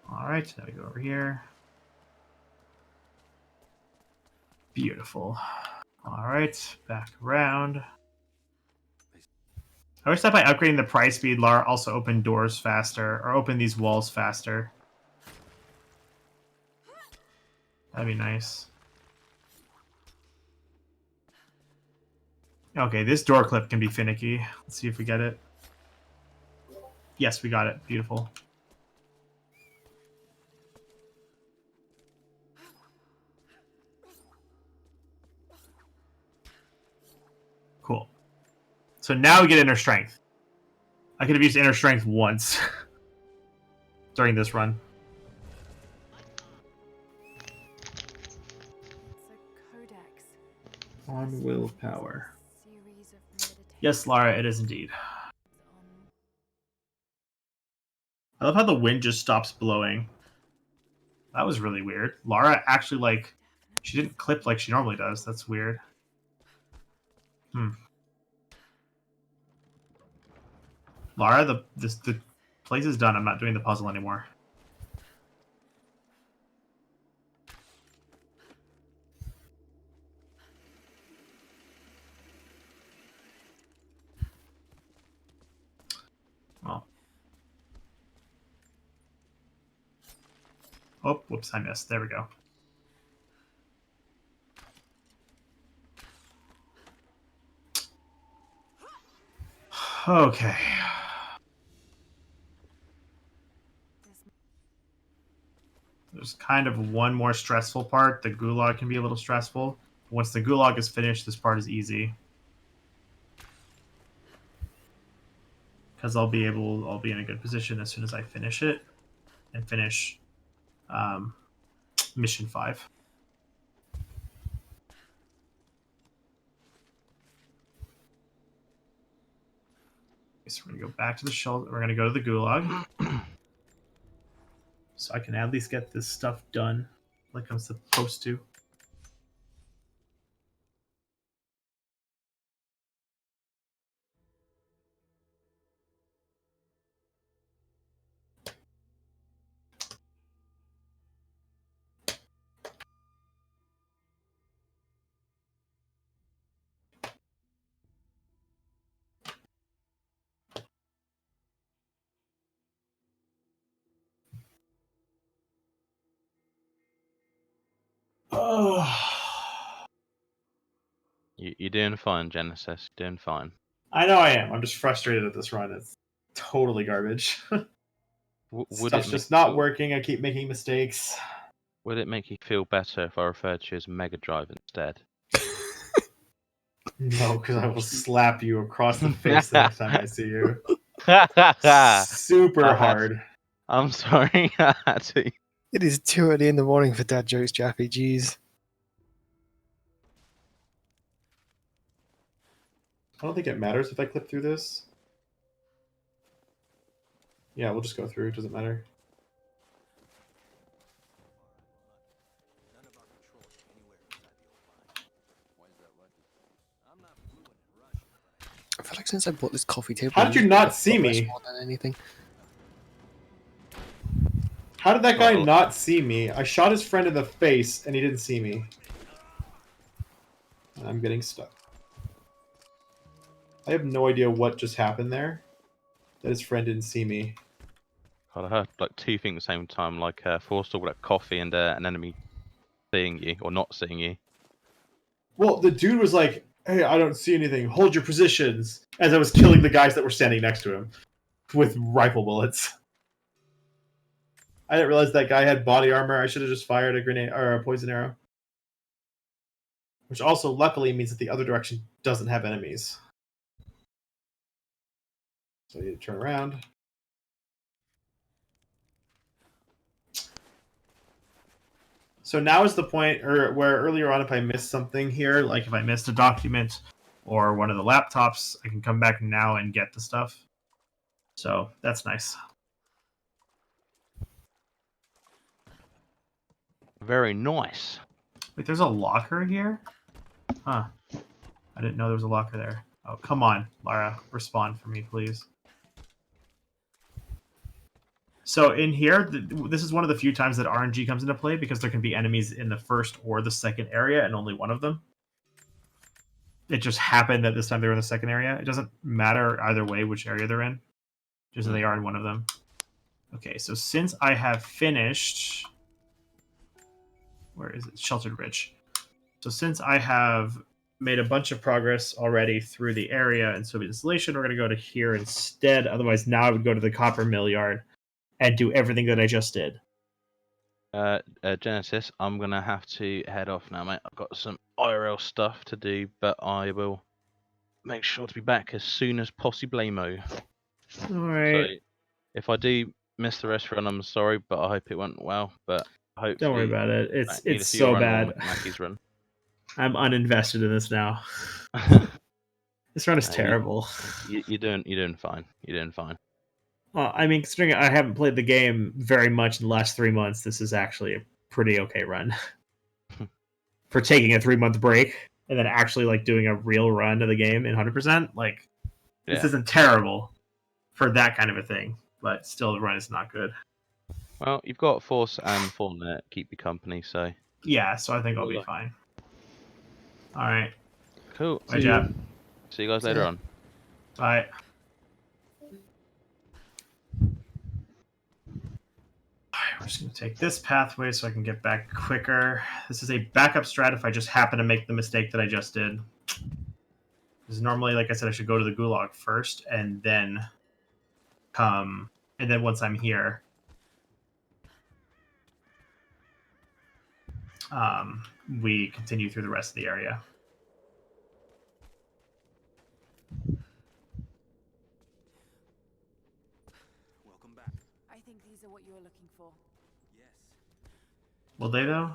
Alright, now we go over here. Beautiful. Alright, back around. I wish that by upgrading the price speed, Lara also opened doors faster, or open these walls faster. That'd be nice. Okay, this door clip can be finicky. Let's see if we get it. Yes, we got it. Beautiful. Cool. So now we get inner strength. I could have used inner strength once during this run. It's a codex. On willpower. Series of meditations Yes, Lara, it is indeed. on I love how the wind just stops blowing. That was really weird. Lara actually, like, she didn't clip like she normally does. That's weird. Lara, the place is done. I'm not doing the puzzle anymore. Well. Oh, whoops, I missed. There we go. Okay. There's kind of one more stressful part. The gulag can be a little stressful. Once the gulag is finished, this part is easy. Because I'll be in a good position as soon as I finish it. And finish mission 5. So we're going to go back to the shelter. We're going to go to the gulag. So I can at least get this stuff done like I'm supposed to. Oh. You're doing fine, Genesis. Doing fine. I know I am. I'm just frustrated at this run. It's totally garbage. Stuff's just not working. I keep making mistakes. Would it make you feel better if I referred to you as Mega Drive instead? No, because I will slap you across the face the next time I see you. Super hard. I'm sorry. I had to. It is too early in the morning for dad jokes, Jaffy. Jeez. I don't think it matters if I clip through this. Yeah, we'll just go through. It doesn't matter. I feel like since I bought this coffee table, How did you not see me? More than anything. How did that guy not see me? I shot his friend in the face and he didn't see me. I'm getting stuck. I have no idea what just happened there. That his friend didn't see me. God, I heard like two things at the same time, like forced talk about coffee and an enemy seeing you or not seeing you. Well, the dude was like, "Hey, I don't see anything. Hold your positions." As I was killing the guys that were standing next to him with rifle bullets. I didn't realize that guy had body armor. I should have just fired a grenade or a poison arrow. Which also luckily means that the other direction doesn't have enemies. So I need to turn around. So now is the point where earlier on if I missed something here, like if I missed a document or one of the laptops, I can come back now and get the stuff. So that's nice. Very nice. Wait, there's a locker here? Huh. I didn't know there was a locker there. Oh, come on, Lara. Respond for me, please. So in here, this is one of the few times that RNG comes into play because there can be enemies in the first or the second area and only one of them. it just happened that this time they were in the second area. It doesn't matter either way which area they're in, just that they are in one of them. Okay, so since I have finished... Where is it? Sheltered Ridge. So since I have made a bunch of progress already through the area and Soviet installation, we're going to go to here instead. Otherwise, now I would go to the copper mill yard and do everything that I just did. Genesis, I'm going to have to head off now, mate. I've got some IRL stuff to do, but I will make sure to be back as soon as possiblemo. All right. So if I do miss the rest run, I'm sorry, but I hope it went well. But hopefully, don't worry about it. It's so bad. Mackey's run. I'm uninvested in this now. This run is terrible. You're doing fine. You're doing fine. Well, I mean, considering I haven't played the game very much in the last 3 months, this is actually a pretty okay run. For taking a 3-month break and then actually like doing a real run of the game in 100%, like this isn't terrible for that kind of a thing. But still, the run is not good. Well, you've got Force and Fortnite keep you company, so... Yeah, so I think I'll be fine. Alright. Cool. Bye, Jap. See you guys later on. Bye. Alright, we're just going to take this pathway so I can get back quicker. This is a backup strat if I just happen to make the mistake that I just did. Because normally, like I said, I should go to the Gulag first and then come... And then once I'm here... we continue through the rest of the area. Welcome back. I think these are what you're looking for. Yes. Will they, though?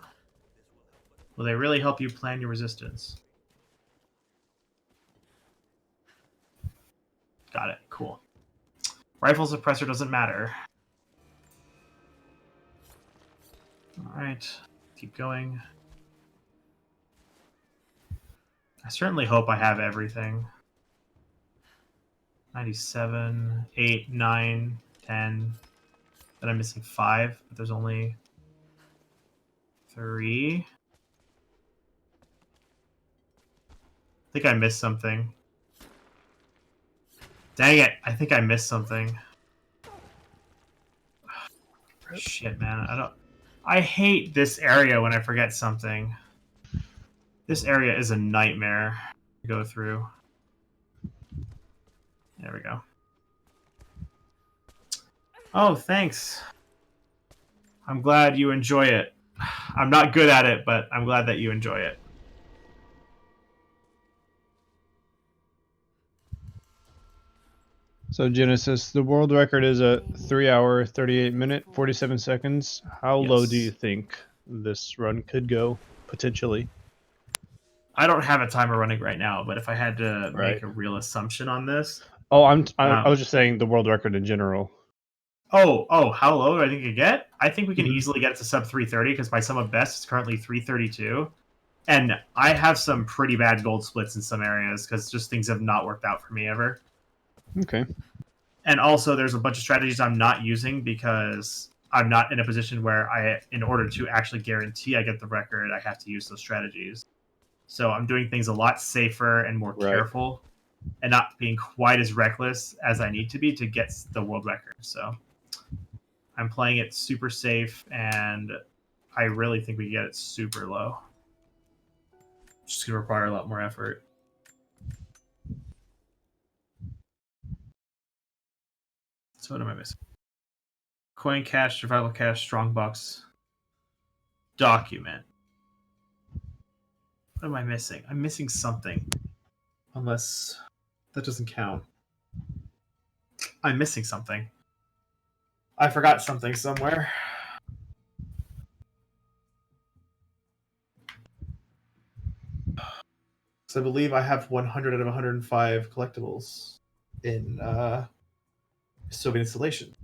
Will they really help you plan your resistance? Got it. Cool. Rifle suppressor doesn't matter. Alright. Keep going. I certainly hope I have everything. 97, 8, 9, 10. Then I'm missing 5, but there's only 3. I think I missed something. Dang it! I think I missed something. Shit, man. I hate this area when I forget something. This area is a nightmare to go through. There we go. Oh, thanks. I'm glad you enjoy it. I'm not good at it, but I'm glad that you enjoy it. So Genesis, the world record is a 3 hour, 38 minute, 47 seconds. How low do you think this run could go, potentially? I don't have a timer running right now, but if I had to make a real assumption on this... Oh, I was just saying the world record in general. Oh, how low do I think it get? I think we can easily get it to sub 330, because my sum of best is currently 332. And I have some pretty bad gold splits in some areas, because just things have not worked out for me ever. Okay. And also, there's a bunch of strategies I'm not using because I'm not in a position where in order to actually guarantee I get the record, I have to use those strategies. So I'm doing things a lot safer and more careful, and not being quite as reckless as I need to be to get the world record. So I'm playing it super safe, and I really think we get it super low. It's just going to require a lot more effort. So what am I missing? Coin cache, survival cache, strongbox, document. What am I missing? I'm missing something. Unless that doesn't count. I'm missing something. I forgot something somewhere. So I believe I have 100 out of 105 collectibles in Soviet installation.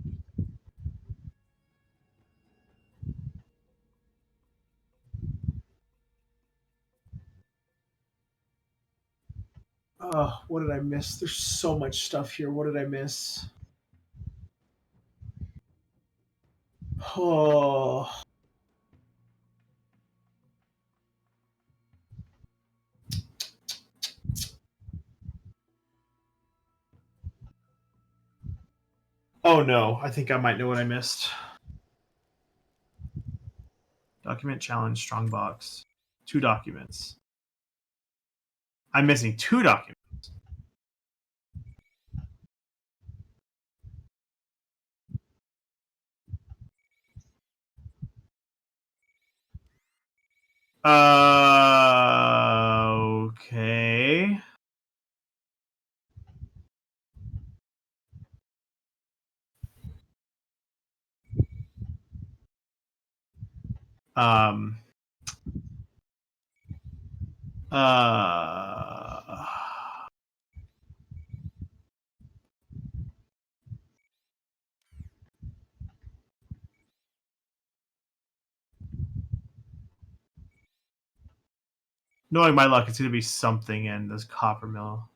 Oh, what did I miss? There's so much stuff here. What did I miss? Oh. Oh no, I think I might know what I missed. Document challenge, strongbox. 2 documents. I'm missing 2 documents. Okay. Um. Uh. Knowing my luck, it's going to be something in this copper mill.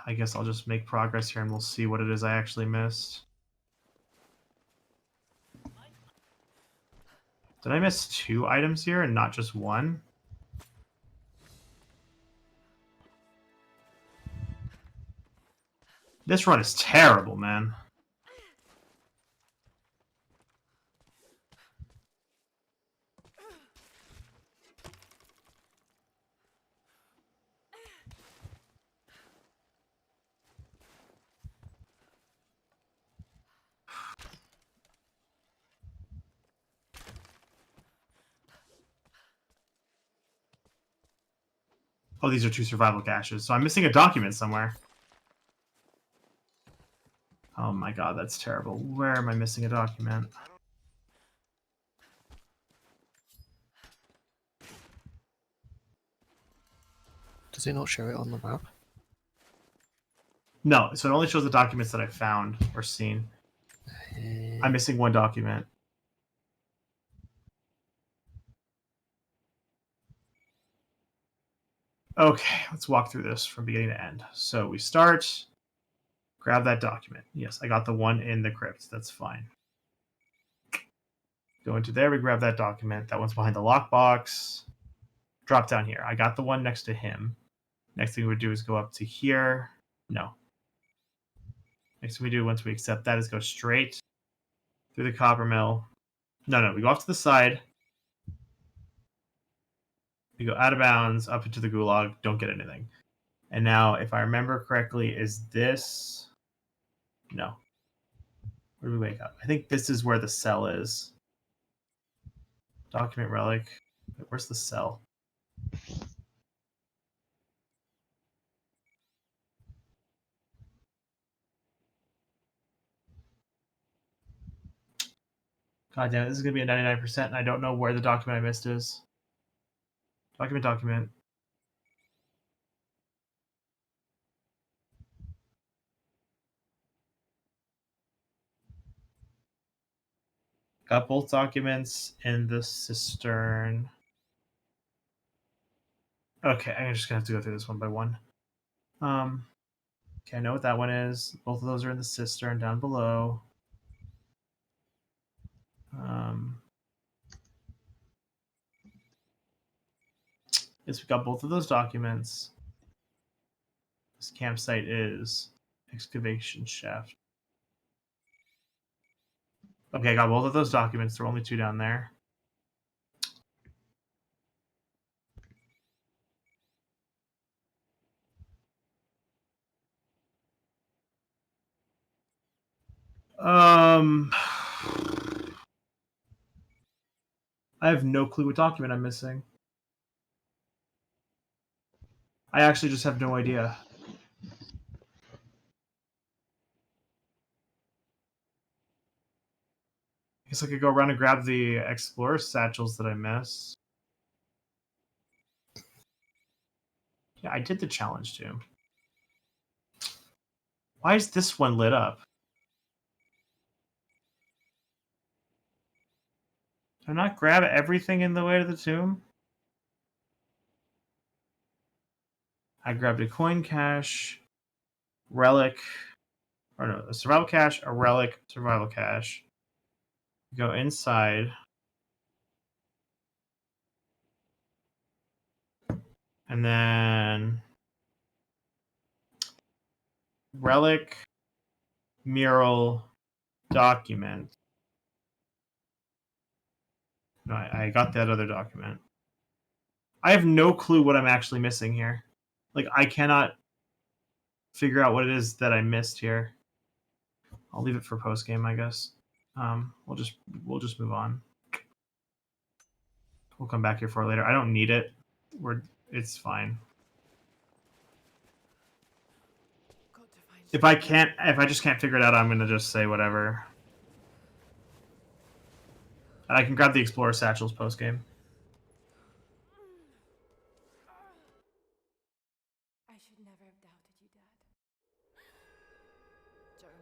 I guess I'll just make progress here and we'll see what it is I actually missed. Did I miss 2 items here and not just 1? This run is terrible, man. Oh, these are 2 survival caches. So I'm missing a document somewhere. Oh my god, that's terrible. Where am I missing a document? Does it not show it on the map? No, so it only shows the documents that I found or seen. I'm missing 1 document. Okay, let's walk through this from beginning to end. So we start, grab that document. Yes, I got the one in the crypt. That's fine. Go into there, we grab that document. That one's behind the lockbox. Drop down here. I got the one next to him. Next thing we would do is go up to here. No. Next thing we do once we accept that is go straight through the copper mill. No, we go off to the side. We go out of bounds, up into the gulag, don't get anything. And now, if I remember correctly, is this... No. Where do we wake up? I think this is where the cell is. Document relic. Wait, where's the cell? God damn it, this is going to be a 99%, and I don't know where the document I missed is. Document. Got both documents in the cistern. Okay, I'm just going to have to go through this one by one. Okay, I know what that one is. Both of those are in the cistern down below. Yes, we got both of those documents. This campsite is excavation shaft. Okay, I got both of those documents. There are only 2 down there. I have no clue what document I'm missing. I actually just have no idea. I guess I could go around and grab the explorer satchels that I missed. Yeah, I did the challenge too. Why is this one lit up? Did I not grab everything in the way to the tomb? I grabbed a coin cache, relic, or no, a survival cache, a relic, survival cache. Go inside. And then relic, mural, document. No, I got that other document. I have no clue what I'm actually missing here. Like, I cannot figure out what it is that I missed here. I'll leave it for post game, I guess. We'll just move on. We'll come back here for it later. I don't need it. It's fine. If I just can't figure it out, I'm gonna just say whatever. And I can grab the Explorer Satchels post game. I should never have doubted you, Dad. Jonah.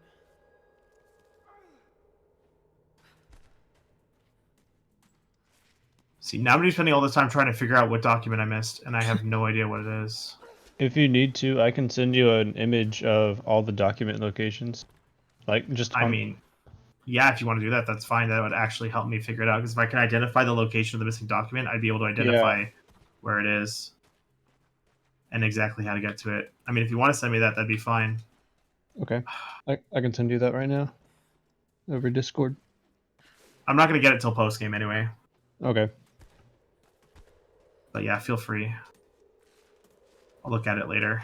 See, now I'm gonna be spending all this time trying to figure out what document I missed, and I have no idea what it is. If you need to, I can send you an image of all the document locations. Like, just I mean, yeah, if you want to do that, that's fine. That would actually help me figure it out. Because if I can identify the location of the missing document, I'd be able to identify where it is and exactly how to get to it. I mean, if you want to send me that, that'd be fine. Okay. I can send you that right now. Over Discord. I'm not going to get it till post game anyway. Okay. But yeah, feel free. I'll look at it later.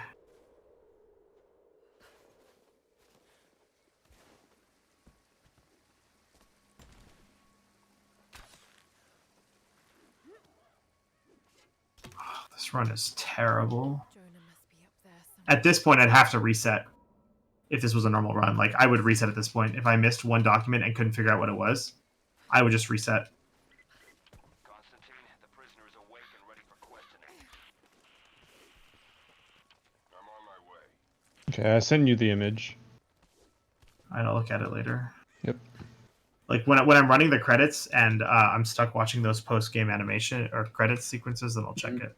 Oh, this run is terrible. Jonah must be up there somewhere. At this point, I'd have to reset. If this was a normal run, like I would reset at this point. If I missed one document and couldn't figure out what it was, I would just reset. Constantine, the prisoner is awake and ready for questioning. I'm on my way. Okay, I sent you the image. I'll look at it later. Yep. Like when I'm running the credits and I'm stuck watching those post game animation or credits sequences, then I'll check it.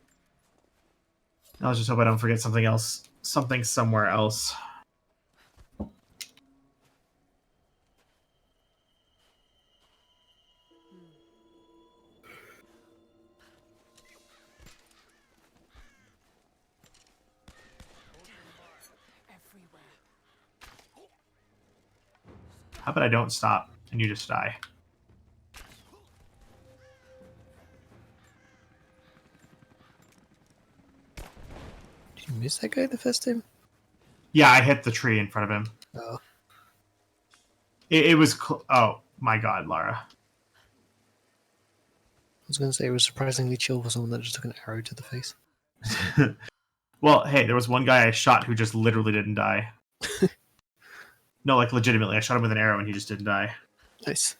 And I'll just hope I don't forget something else, something somewhere else. Everywhere. How about I don't stop and you just die? Did you miss that guy the first time? Yeah, I hit the tree in front of him. Oh. It was. Oh my God, Lara. I was going to say it was surprisingly chill for someone that just took an arrow to the face. Well, hey, there was one guy I shot who just literally didn't die. No, like legitimately, I shot him with an arrow and he just didn't die. Nice.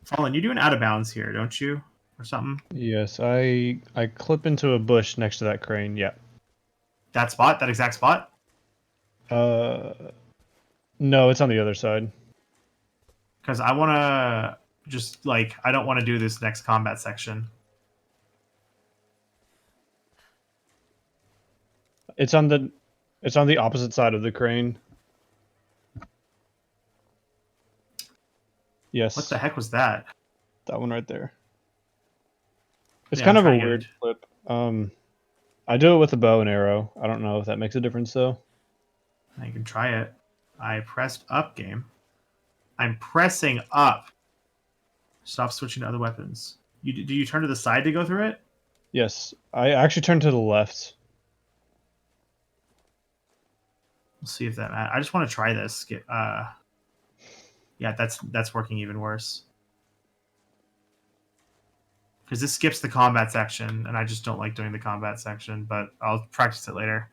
Fallen, you're doing out of bounds here, don't you? Or something? Yes, I clip into a bush next to that crane. Yeah. That spot? That exact spot? No, it's on the other side. Because I want to just, like, I don't want to do this next combat section. It's on the opposite side of the crane. Yes. What the heck was that? That one right there. It's Yeah, kind I'm of a trying to get weird it. clip. I do it with a bow and arrow. I don't know if that makes a difference though. I can try it. I pressed up, game. I'm pressing up. Stop switching to other weapons. Do you turn to the side to go through it? Yes, I actually turned to the left. We'll see if that matters. I just want to try this. Yeah, that's working even worse. Because this skips the combat section, and I just don't like doing the combat section, but I'll practice it later.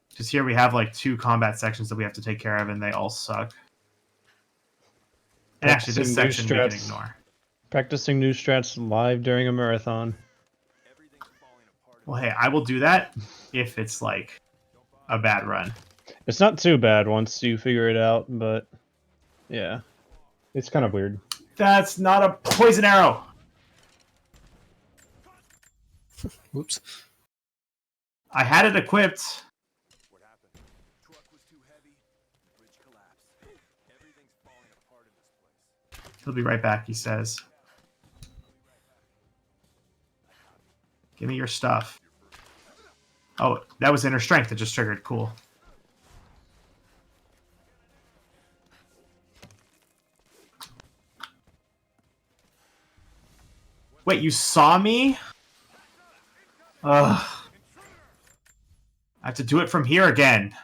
Because here we have like 2 combat sections that we have to take care of, and they all suck. And actually, this section we can ignore. Practicing new strats live during a marathon. Well, hey, I will do that if it's like a bad run. It's not too bad once you figure it out, but yeah, it's kind of weird. That's not a poison arrow! Whoops. I had it equipped. What happened? Truck was too heavy. Bridge collapsed. Everything's falling apart in this place. He'll be right back, he says. Give me your stuff. Oh, that was inner strength that just triggered. Cool. Wait, you saw me? Ugh. I have to do it from here again.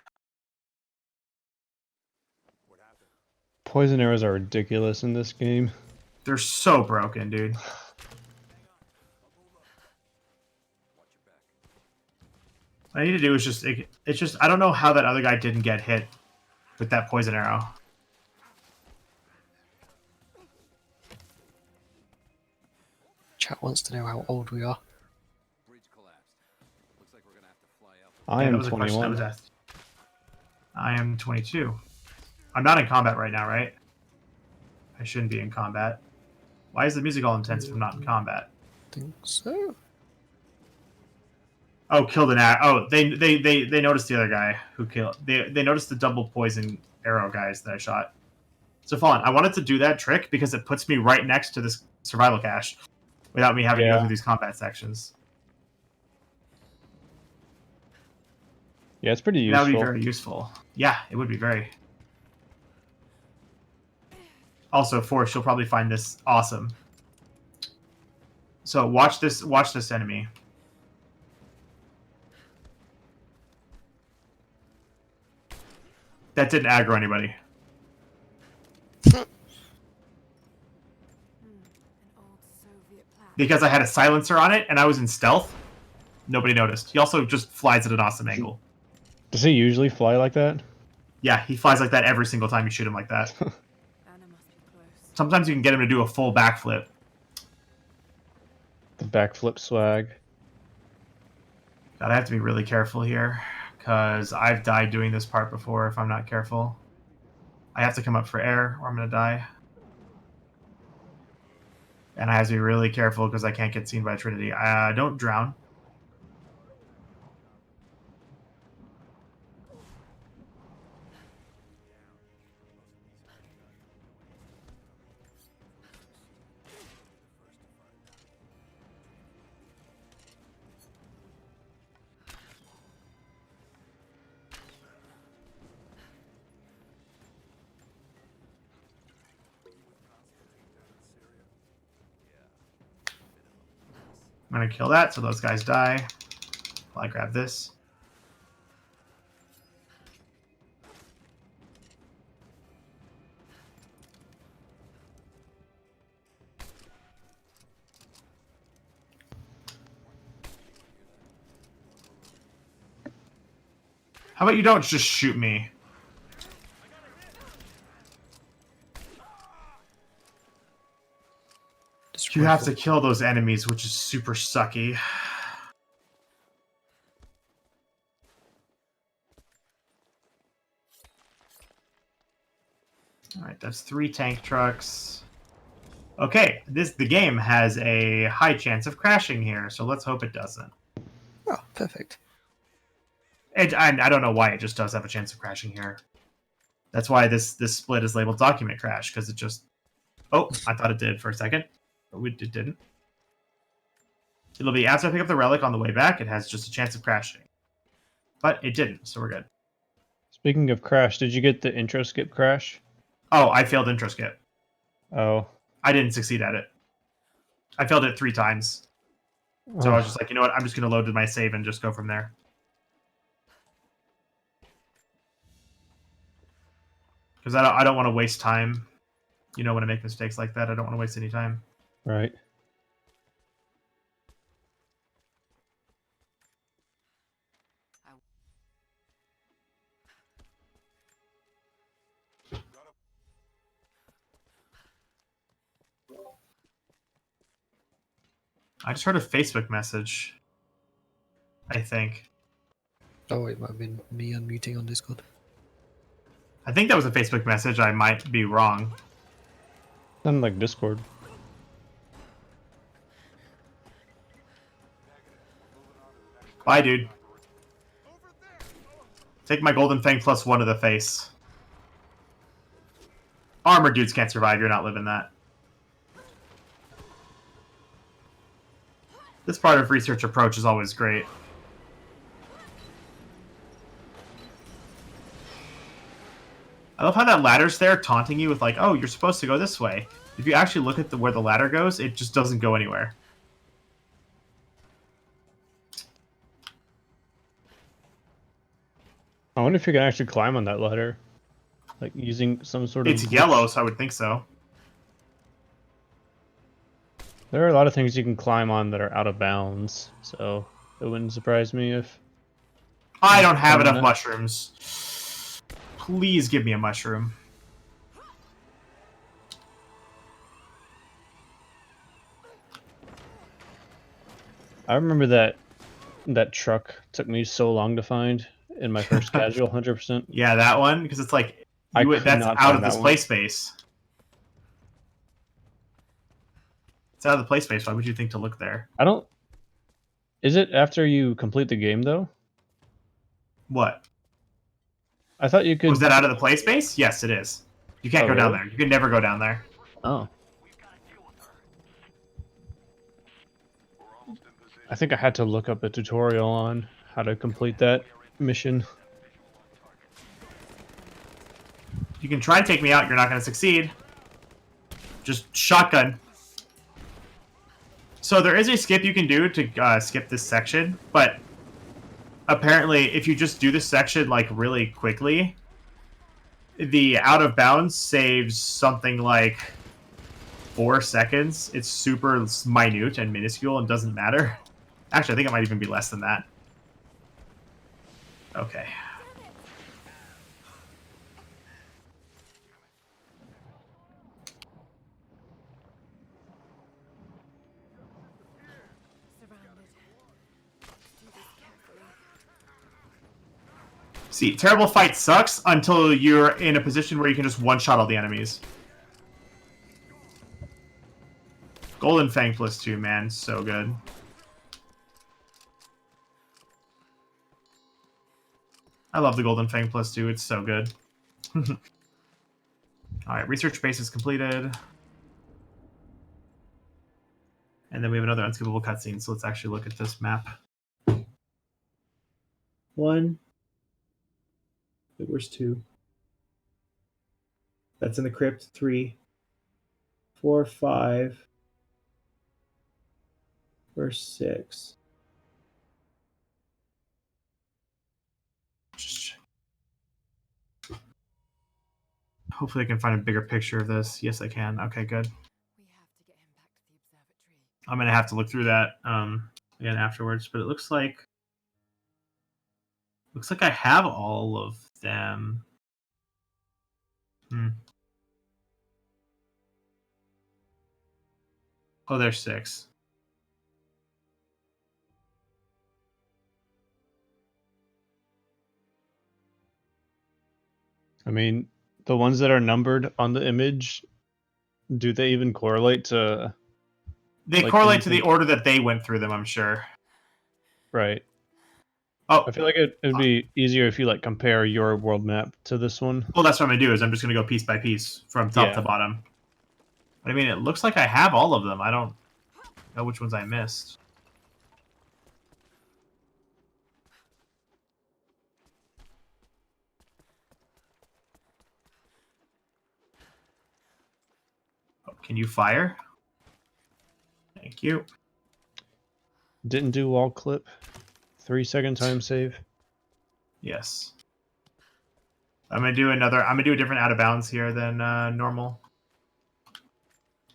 Poison arrows are ridiculous in this game. They're so broken, dude. What I need to do is just... It's just... I don't know how that other guy didn't get hit with that poison arrow. Chat wants to know how old we are. I Yeah, that am was a question that 21. was asked. I am 22. I'm not in combat right now, right? I shouldn't be in combat. Why is the music all intense if I'm not in combat? Think so. Oh, killed an arrow. Oh, they noticed the other guy who killed. They noticed the double poison arrow guys that I shot. So, Fallen, I wanted to do that trick because it puts me right next to this survival cache without me having to go through these combat sections. Yeah, it's pretty That useful. would be very useful. Yeah, it would be very. Also, Force, you'll probably find this awesome. So watch this enemy. That didn't aggro anybody. An old Soviet platform. Because I had a silencer on it and I was in stealth, nobody noticed. He also just flies at an awesome angle. Does he usually fly like that? Yeah, he flies like that every single time you shoot him like that. Anna must be close. Sometimes you can get him to do a full backflip. The backflip swag. God, I have to be really careful here, because I've died doing this part before if I'm not careful. I have to come up for air or I'm going to die. And I have to be really careful because I can't get seen by Trinity. Don't drown. I'm going to kill that so those guys die. While I grab this. How about you don't just shoot me? You have to kill those enemies, which is super sucky. Alright, that's 3 tank trucks. Okay, the game has a high chance of crashing here, so let's hope it doesn't. Oh, perfect. I don't know why it just does have a chance of crashing here. That's why this split is labeled document crash, because it just... Oh, I thought it did for a second. But it didn't. It'll be after I pick up the relic on the way back, it has just a chance of crashing. But it didn't, so we're good. Speaking of crash, did you get the intro skip crash? Oh, I failed intro skip. Oh. I didn't succeed at it. I failed it 3 times. So I was just like, you know what, I'm just going to load my save and just go from there. Because I don't want to waste time. You know, when I make mistakes like that, I don't want to waste any time. Right. I just heard a Facebook message. I think. Oh, it might have been me unmuting on Discord. I think that was a Facebook message. I might be wrong. Sounded like Discord. Bye, dude. Take my golden fang +1 to the face. Armored dudes can't survive. You're not living that. This part of research approach is always great. I love how that ladder's there taunting you with like, oh, you're supposed to go this way. If you actually look at where the ladder goes, it just doesn't go anywhere. I wonder if you can actually climb on that ladder. Like using some sort of It's glitch. yellow, so I would think so. There are a lot of things you can climb on that are out of bounds, so it wouldn't surprise me if... I don't have enough Permanent. mushrooms. Please give me a mushroom. I remember that truck took me so long to find in my first casual 100%. Yeah, that one, because it's like I could that's not out find of this that play one. space. It's out of the play space. Why would you think to look there? I don't... Is it after you complete the game, though? What? I thought you could... Was that out of the play space? Yes, it is. You can't Oh, go down really? there. You can never go down there. Oh. I think I had to look up a tutorial on how to complete that mission. You can try to take me out. You're not going to succeed. Just shotgun. So there is a skip you can do to skip this section, but apparently if you just do this section like really quickly, the out of bounds saves something like 4 seconds. It's super minute and minuscule and doesn't matter. Actually, I think it might even be less than that. Okay. Surrounded. Do this carefully. See, terrible fight sucks until you're in a position where you can just one-shot all the enemies. Golden Fang +2, man. So good. I love the Golden Fang +2. It's so good. Alright, research base is completed. And then we have another unskippable cutscene, so let's actually look at this map. 1. Wait, where's 2? That's in the crypt. 3. 4, 5. Where's 6? Just check. Hopefully I can find a bigger picture of this. Yes, I can. Okay, good. We have to get him back to the observatory. I'm gonna have to look through that again afterwards, but it looks like I have all of them. Oh, there's 6. I mean, the ones that are numbered on the image, do they even correlate to... They like, correlate to anything? the order that they went through them, I'm sure. Right. Oh, I feel like it would be easier if you like compare your world map to this one. well, that's what I'm gonna do. Is I'm just gonna go piece by piece from top to bottom. But I mean, it looks like I have all of them. I don't know which ones I missed. Oh, can you fire? Thank you. Didn't do wall clip. 3-second time save. Yes. I'm gonna do a different out of bounds here than normal.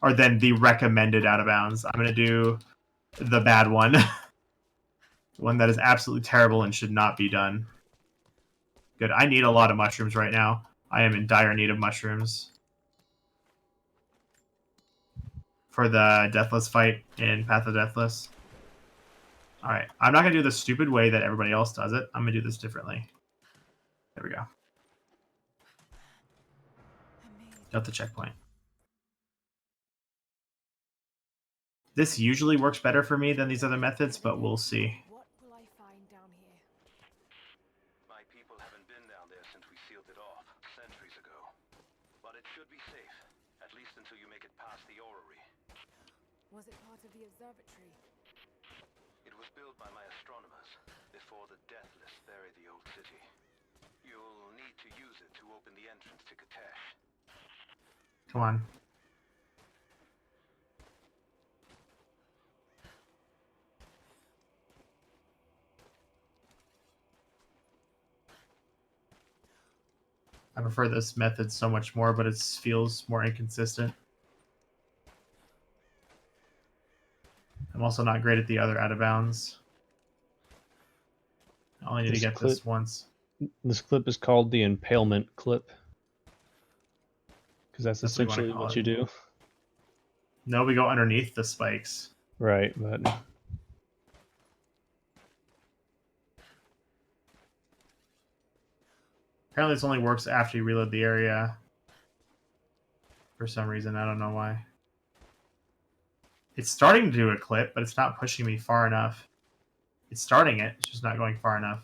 Or than the recommended out of bounds. I'm gonna do the bad one. One that is absolutely terrible and should not be done. Good. I need a lot of mushrooms right now. I am in dire need of mushrooms. For the Deathless fight in Path of Deathless. Alright. I'm not gonna do the stupid way that everybody else does it. I'm gonna do this differently. There we go. Got the checkpoint. This usually works better for me than these other methods, but we'll see. What will I find down here? My people haven't been down there since we sealed it off, centuries ago. But it should be safe, at least until you make it past the orrery. Was it part of the observatory? It was built by my astronomers before the Deathless buried the old city. You'll need to use it to open the the entrance to Katesh. Come on. I prefer this method so much more, but it feels more inconsistent. I'm also not great at the other out of bounds. I only need to get this once. This clip is called the impalement clip. Because that's essentially what you do. No, we go underneath the spikes. Right, but... Apparently this only works after you reload the area. For some reason, I don't know why. It's starting to do a clip, but it's not pushing me far enough. It's starting it, it's just not going far enough.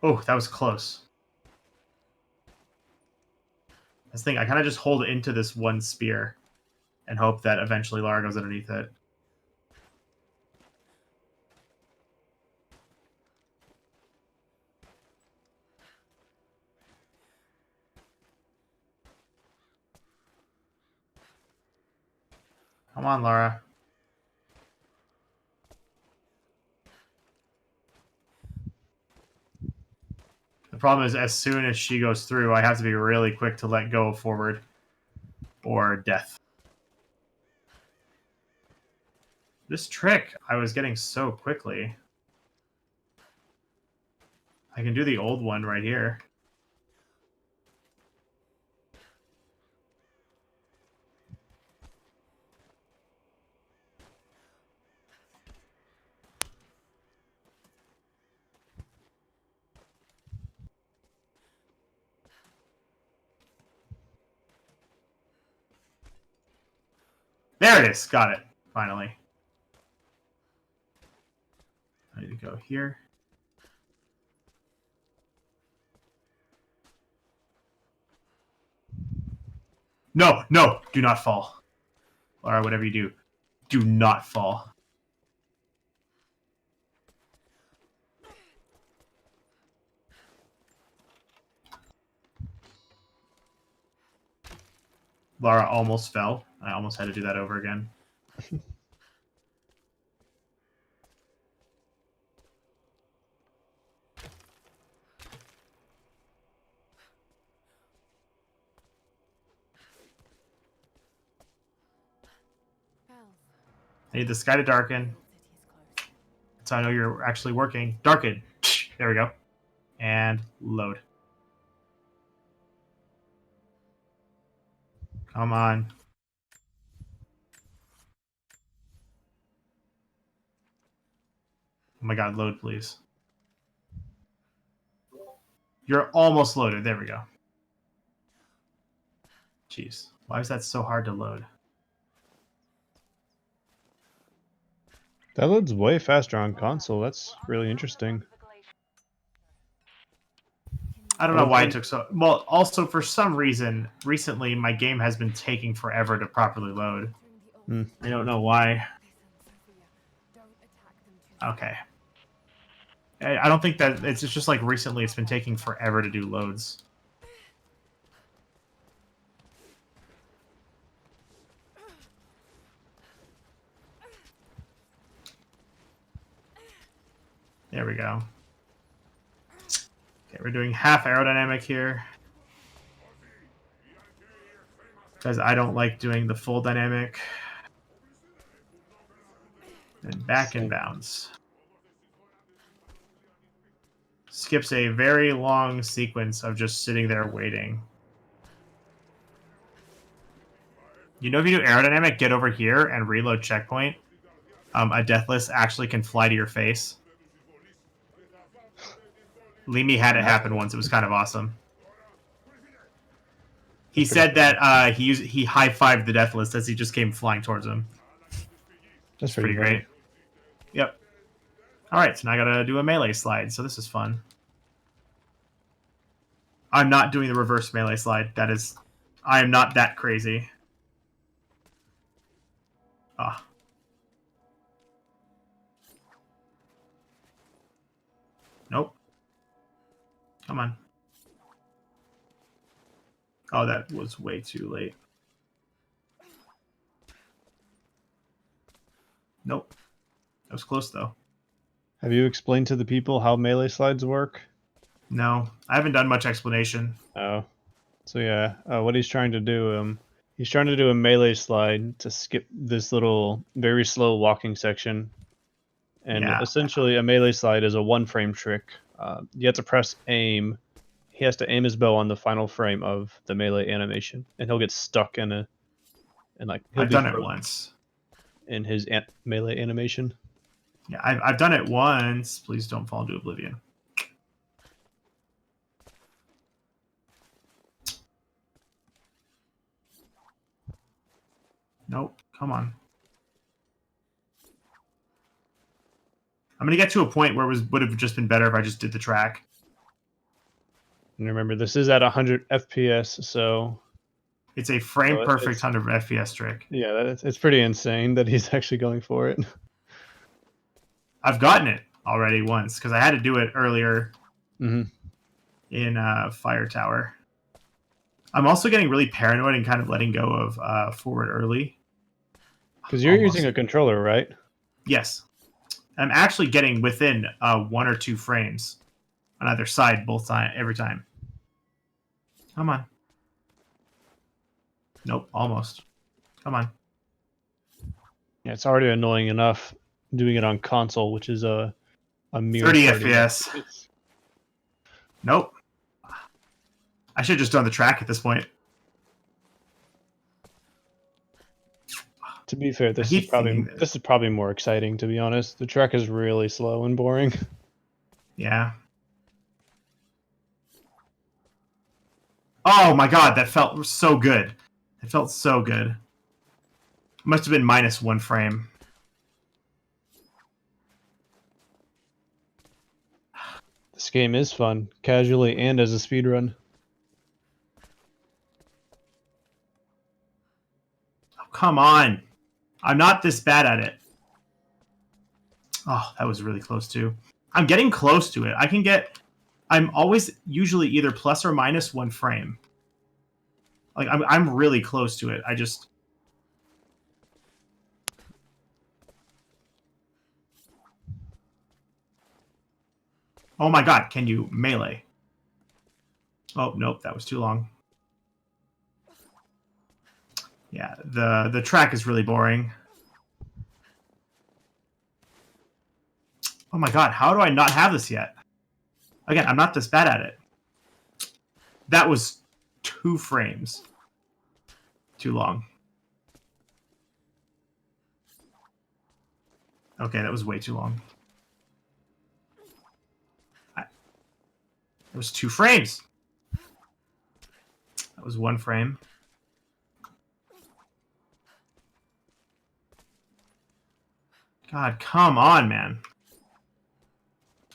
Oh, that was close. This thing, I kind of just hold into this one spear and hope that eventually Lara goes underneath it. Come on, Lara. The problem is, as soon as she goes through, I have to be really quick to let go forward, or death. This trick I was getting so quickly. I can do the old one right here. There it is. Got it. Finally. I need to go here. No, no, do not fall. Or whatever you do, do not fall. Lara almost fell. I almost had to do that over again. I need the sky to darken. That's how I know you're actually working. Darken. There we go. And load. Come on. Oh my god, load, please. You're almost loaded. There we go. Jeez. Why is that so hard to load? That loads way faster on console. That's really interesting. I don't know why it took so... Well, also, for some reason, recently, my game has been taking forever to properly load. I don't know why. Okay. I don't think that... It's just like recently it's been taking forever to do loads. There we go. Okay, we're doing half aerodynamic here. Because I don't like doing the full dynamic. And back in bounds. Skips a very long sequence of just sitting there waiting. You know, if you do aerodynamic, get over here and reload checkpoint. A Deathless actually can fly to your face. Leamy had it happen once. It was kind of awesome. He said that he high-fived the Deathless as he just came flying towards him. That's pretty great. Yep. Alright, so now I gotta do a melee slide, so this is fun. I'm not doing the reverse melee slide. That is... I am not that crazy. Ah. Nope. Come on. Oh, that was way too late. Nope. That was close, though. Have you explained to the people how melee slides work? No, I haven't done much explanation. Oh. So yeah, what he's trying to do, he's trying to do a melee slide to skip this little, very slow walking section. And Yeah. essentially, a melee slide is a one-frame trick. You have to press aim. He has to aim his bow on the final frame of the melee animation, and he'll get stuck in a, and like he'll I've be done it frozen once. in his melee animation. Yeah, I've done it once. Please don't fall into oblivion. Nope. Come on. I'm gonna get to a point where it would have just been better if I just did the track. And remember, this is at 100 FPS, so It's a frame perfect 100 FPS trick. Yeah, it's pretty insane that he's actually going for it. I've gotten it already once because I had to do it earlier in Fire Tower. I'm also getting really paranoid and kind of letting go of forward early. Because you're using a controller, right? Yes. I'm actually getting within 1 or 2 frames on either side, every time. Come on. Nope, almost. Come on. Yeah, it's already annoying enough doing it on console, which is a mere 30 FPS. Nope. I should have just done the track at this point. To be fair, this is probably more exciting, to be honest. The track is really slow and boring. Yeah. Oh my god, that felt so good. It felt so good. Must have been minus 1 frame. This game is fun, casually and as a speedrun. Oh, come on. I'm not this bad at it. Oh, that was really close too. I'm getting close to it. I'm always usually either plus or minus 1 frame. Like I'm really close to it. Oh my god, can you melee? Oh, nope, that was too long. Yeah, the track is really boring. Oh my god, how do I not have this yet? Again, I'm not this bad at it. That was 2 frames. Too long. Okay, that was way too long. It was 2 frames. That was 1 frame. God, come on, man.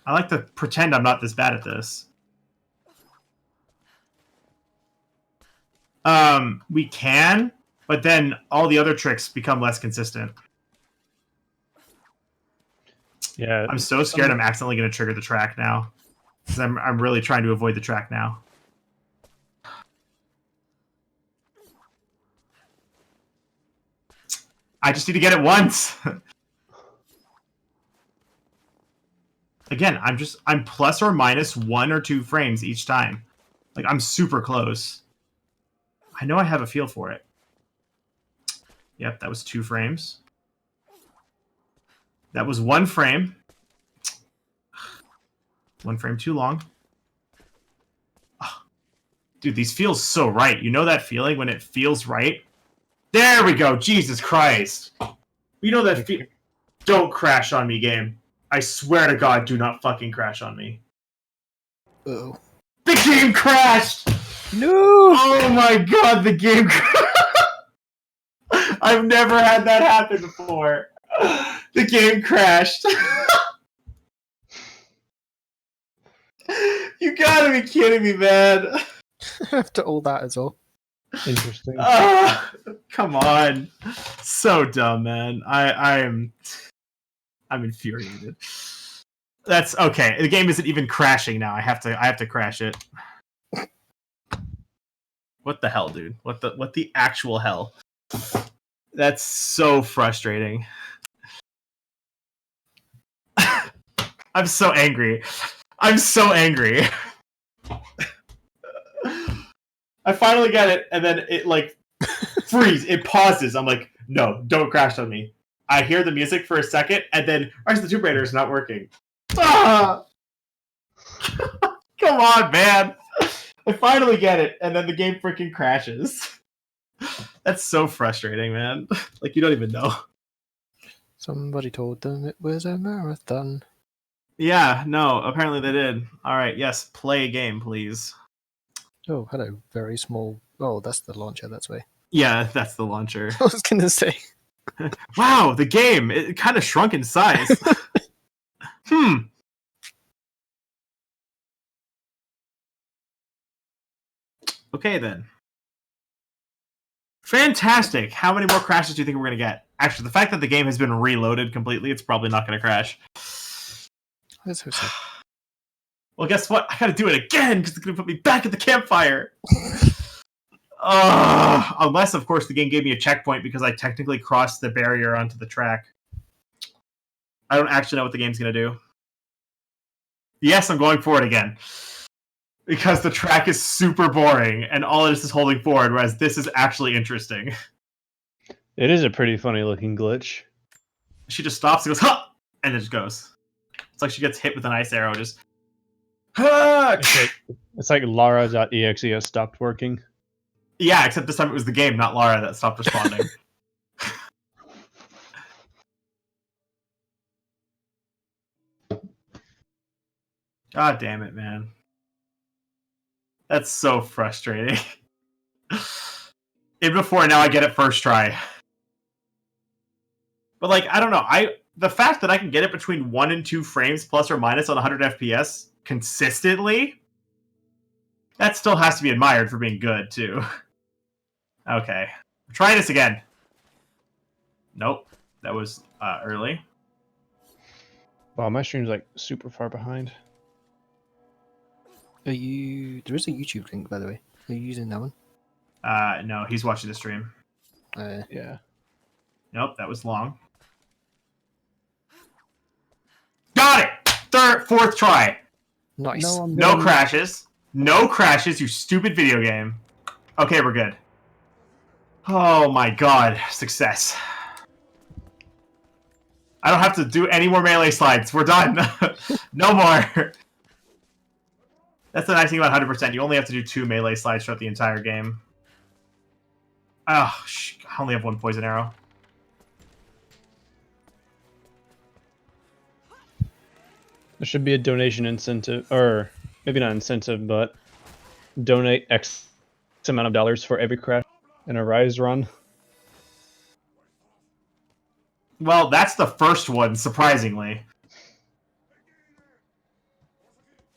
I like to pretend I'm not this bad at this. We can, but then all the other tricks become less consistent. Yeah. I'm so scared I'm accidentally going to trigger the track now. Because I'm really trying to avoid the track now. I just need to get it once. Again, I'm plus or minus 1 or 2 frames each time. Like, I'm super close. I know I have a feel for it. Yep, that was 2 frames. That was 1 frame. 1 frame too long. Oh, dude, these feel so right. You know that feeling when it feels right? There we go. Jesus Christ. You know that feel. Don't crash on me, game. I swear to God, do not fucking crash on me. Uh-oh. The game crashed! No! Oh my god, the game I've never had that happen before. The game crashed. You gotta be kidding me, man. After all that as well. Interesting. Come on. So dumb, man. I'm infuriated. That's okay. The game isn't even crashing now. I have to crash it. What the hell, dude? What the actual hell? That's so frustrating. I'm so angry. I'm so angry. I finally get it, and then it like freeze. It pauses. I'm like, no, don't crash on me. I hear the music for a second, and then Rise of the Tomb Raider is not working. Ah! Come on, man. I finally get it, and then the game freaking crashes. That's so frustrating, man. Like, you don't even know. Somebody told them it was a marathon. Yeah, no, apparently they did. Alright, yes, play a game, please. Oh, hello. Very small. Oh, that's the launcher, that's way. Yeah, that's the launcher. I was going to say. Wow, the game! It kind of shrunk in size. Okay, then. Fantastic! How many more crashes do you think we're going to get? Actually, the fact that the game has been reloaded completely, it's probably not going to crash. Let's hope so. Well, guess what? I gotta do it again, because it's going to put me back at the campfire! Unless, of course, the game gave me a checkpoint because I technically crossed the barrier onto the track. I don't actually know what the game's going to do. Yes, I'm going for it again. Because the track is super boring, and all it is holding forward, whereas this is actually interesting. It is a pretty funny looking glitch. She just stops and goes, huh! And it just goes. It's like she gets hit with an ice arrow, just... It's like Lara.exe has stopped working. Yeah, except this time it was the game, not Lara, that stopped responding. God damn it, man. That's so frustrating. In before, now I get it first try. But, like, I don't know. The fact that I can get it between 1 and 2 frames plus or minus on 100 FPS consistently, that still has to be admired for being good, too. Okay. Try this again. Nope. That was early. Wow, my stream's like super far behind. Are you... There is a YouTube link, by the way. Are you using that one? No, he's watching the stream. Yeah. Nope, that was long. Got it! Fourth try. Nice. No crashes. No crashes, you stupid video game. Okay, we're good. Oh my god, success. I don't have to do any more melee slides. We're done. No more. That's the nice thing about 100%. You only have to do 2 melee slides throughout the entire game. Oh, I only have 1 poison arrow. There should be a donation incentive, or maybe not incentive, but donate X amount of dollars for every crash in a Rise run. Well, that's the first one, surprisingly.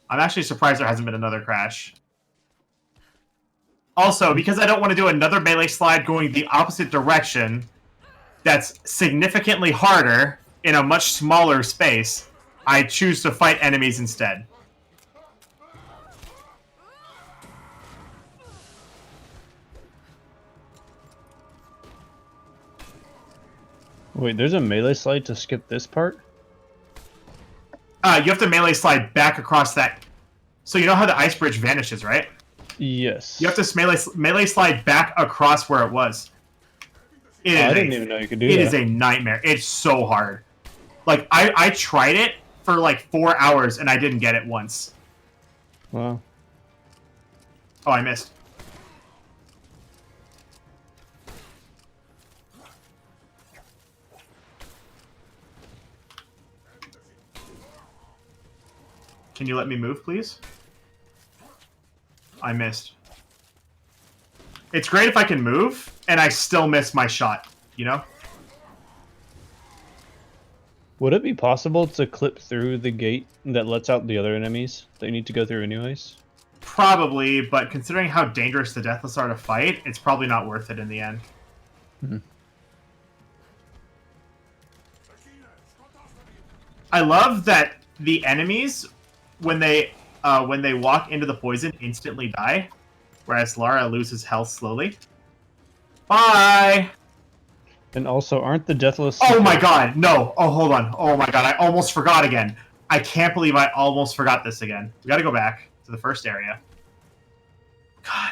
I'm actually surprised there hasn't been another crash. Also, because I don't want to do another melee slide going the opposite direction, that's significantly harder in a much smaller space, I choose to fight enemies instead. Wait, there's a melee slide to skip this part? You have to melee slide back across that. So you know how the ice bridge vanishes, right? Yes. You have to melee slide back across where it was. I didn't even know you could do that. It is a nightmare. It's so hard. Like, I tried it for like 4 hours and I didn't get it once. Wow. Oh, I missed. Can you let me move, please? I missed. It's great if I can move, and I still miss my shot, you know? Would it be possible to clip through the gate that lets out the other enemies that you need to go through anyways? Probably, but considering how dangerous the Deathless are to fight, it's probably not worth it in the end. Mm-hmm. I love that the enemies, when they walk into the poison, instantly die, whereas Lara loses health slowly. Bye! And also, aren't the deathless... Oh my god, no! Oh, hold on. Oh my god, I almost forgot again. I can't believe I almost forgot this again. We gotta go back to the first area. God.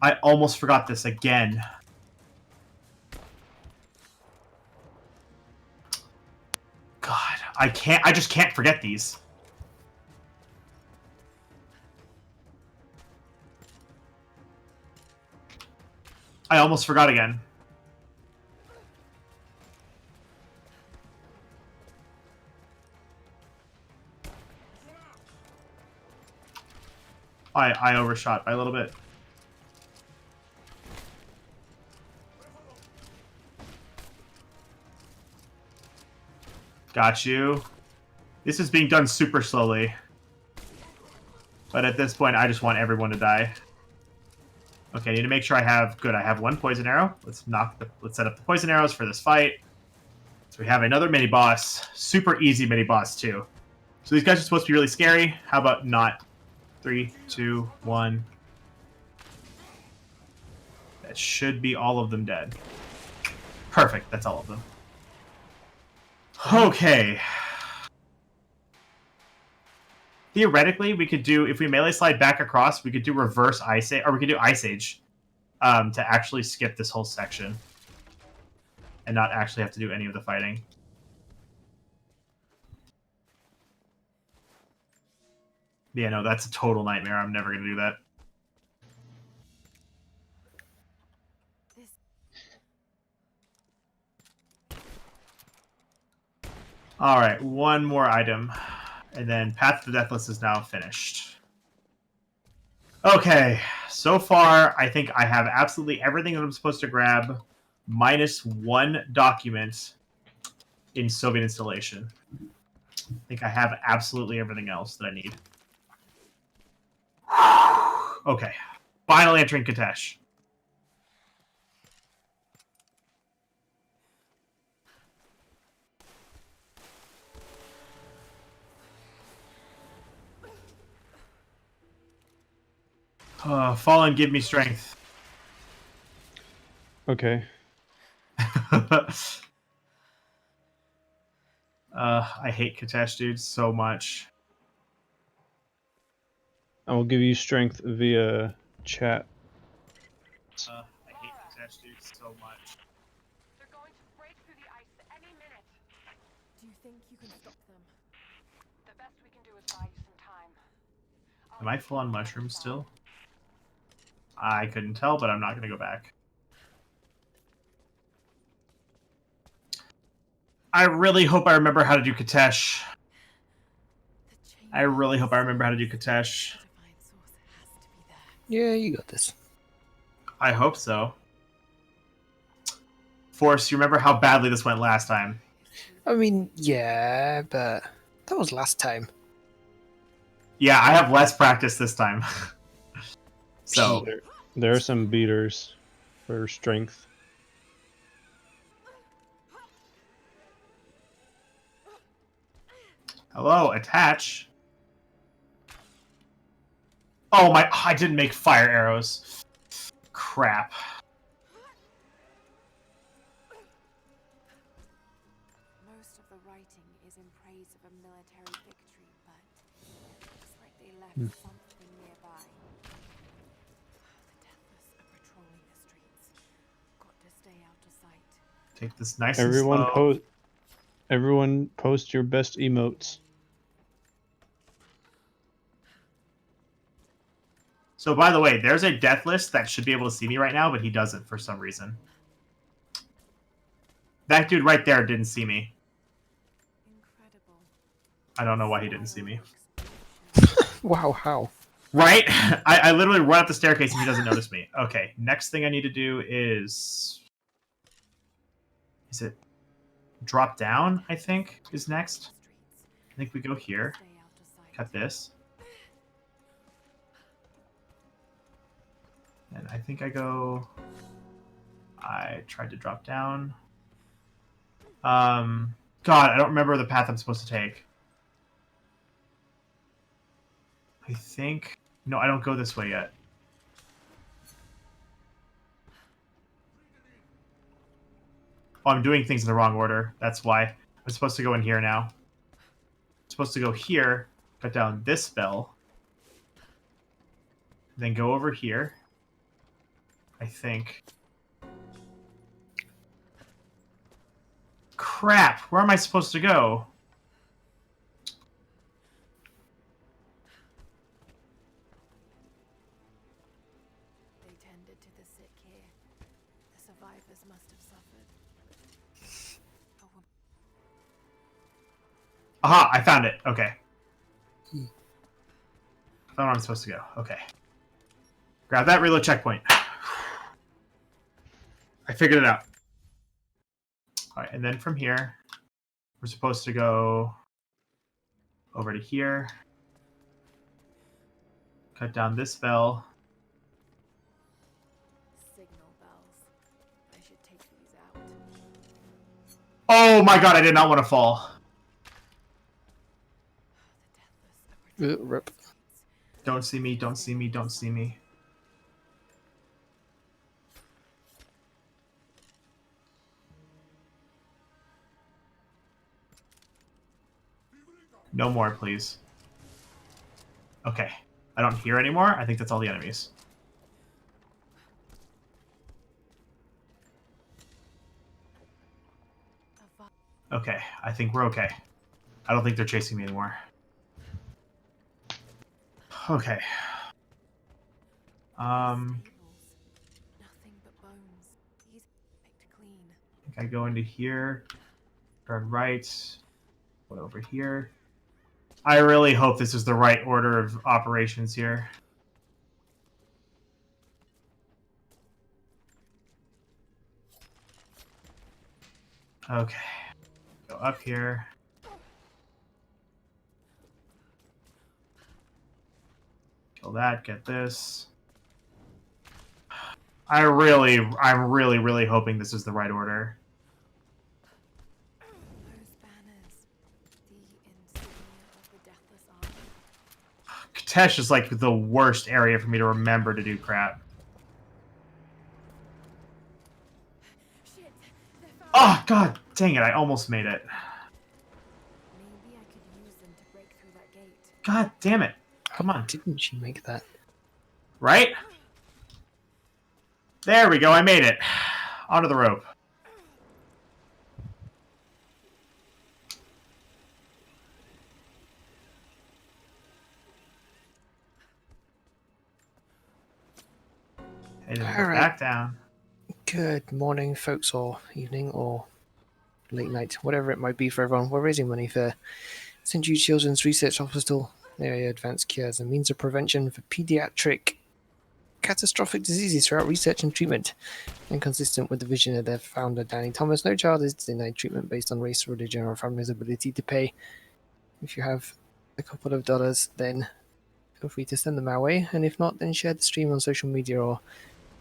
I almost forgot this again. God, I just can't forget these. I almost forgot again. I overshot by a little bit. Got you. This is being done super slowly. But at this point, I just want everyone to die. Okay, I need to make sure I have... Good, I have one poison arrow. Let's set up the poison arrows for this fight. So we have another mini-boss. Super easy mini-boss, too. So these guys are supposed to be really scary. How about not? 3, 2, 1. That should be all of them dead. Perfect, that's all of them. Okay. Theoretically, we could do, if we melee slide back across, we could do reverse Ice Age, or we could do Ice Age to actually skip this whole section and not actually have to do any of the fighting. Yeah, no, that's a total nightmare. I'm never going to do that. Alright, one more item. And then Path to the Deathless is now finished. Okay, so far, I think I have absolutely everything that I'm supposed to grab, minus one document in Soviet installation. I think I have absolutely everything else that I need. Okay, finally entering Katesh. Fall and give me strength. Okay. I hate Katesh, dude, so much. I will give you strength via chat. I hate Katesh, dude, so much. They're going to break through the ice any minute. Do you think you can stop them? The best we can do is buy you some time. Am I full on mushrooms still? I couldn't tell, but I'm not going to go back. I really hope I remember how to do Katesh. I really hope I remember how to do Katesh. Yeah, you got this. I hope so. Force, you remember how badly this went last time? I mean, yeah, but that was last time. Yeah, I have less practice this time. So, There are some beaters for strength. hello, attach. Oh my, I didn't make fire arrows. Crap. Most of the writing is in praise of a military victory, but it's like they left something nearby. The Deathless are patrolling the streets. Got to stay out of sight. Take this nice Everyone and slow. Everyone post your best emotes. So, by the way, there's a death list that should be able to see me right now, but he doesn't for some reason. That dude right there didn't see me. Incredible. I don't know why he didn't see me. Wow, how? Right? I literally run up the staircase and he doesn't notice me. Okay, next thing I need to do is... Is it drop down, I think, is next? I think we go here. Stay out of sight. Cut this. And I think I go... I tried to drop down. God, I don't remember the path I'm supposed to take. I think... No, I don't go this way yet. Oh, I'm doing things in the wrong order. That's why. I'm supposed to go in here now. I'm supposed to go here, cut down this bell, then go over here. I think. Crap! Where am I supposed to go? They tended to the sick here. The survivors must have suffered. A woman Aha! I found it. Okay. I found where I'm supposed to go. Okay. Grab that reload checkpoint. I figured it out. Alright, and then from here, we're supposed to go over to here. Cut down this bell. signal bells. I should take these out. Oh my god, I did not want to fall. The deathless are Rip. Don't see me, don't see me, don't see me. No more, please. Okay. I don't hear anymore. I think that's all the enemies. Okay. I think we're okay. I don't think they're chasing me anymore. Okay. Nothing but bones. These picked clean. I think I go into here. Turn right. Go over here. I really hope this is the right order of operations here. Okay. Go up here. Kill that, get this. I'm really hoping this is the right order. Those banners. The insignia of the deathless army. Katesh is like the worst area for me to remember to do crap. Shit! They're found. Oh, god dang it, I almost made it. Maybe I could use them to break through that gate. God damn it. Come on. Didn't she make that? Right? There we go, I made it. Onto the rope. I didn't go Alright. back down. Good morning, folks, or evening, or late night, whatever it might be for everyone. We're raising money for St. Jude Children's Research Hospital, area advanced cures and means of prevention for pediatric catastrophic diseases throughout research and treatment. And consistent with the vision of their founder, Danny Thomas, no child is denied treatment based on race, religion, or family's ability to pay. If you have a couple of dollars, then feel free to send them our way, and if not, then share the stream on social media or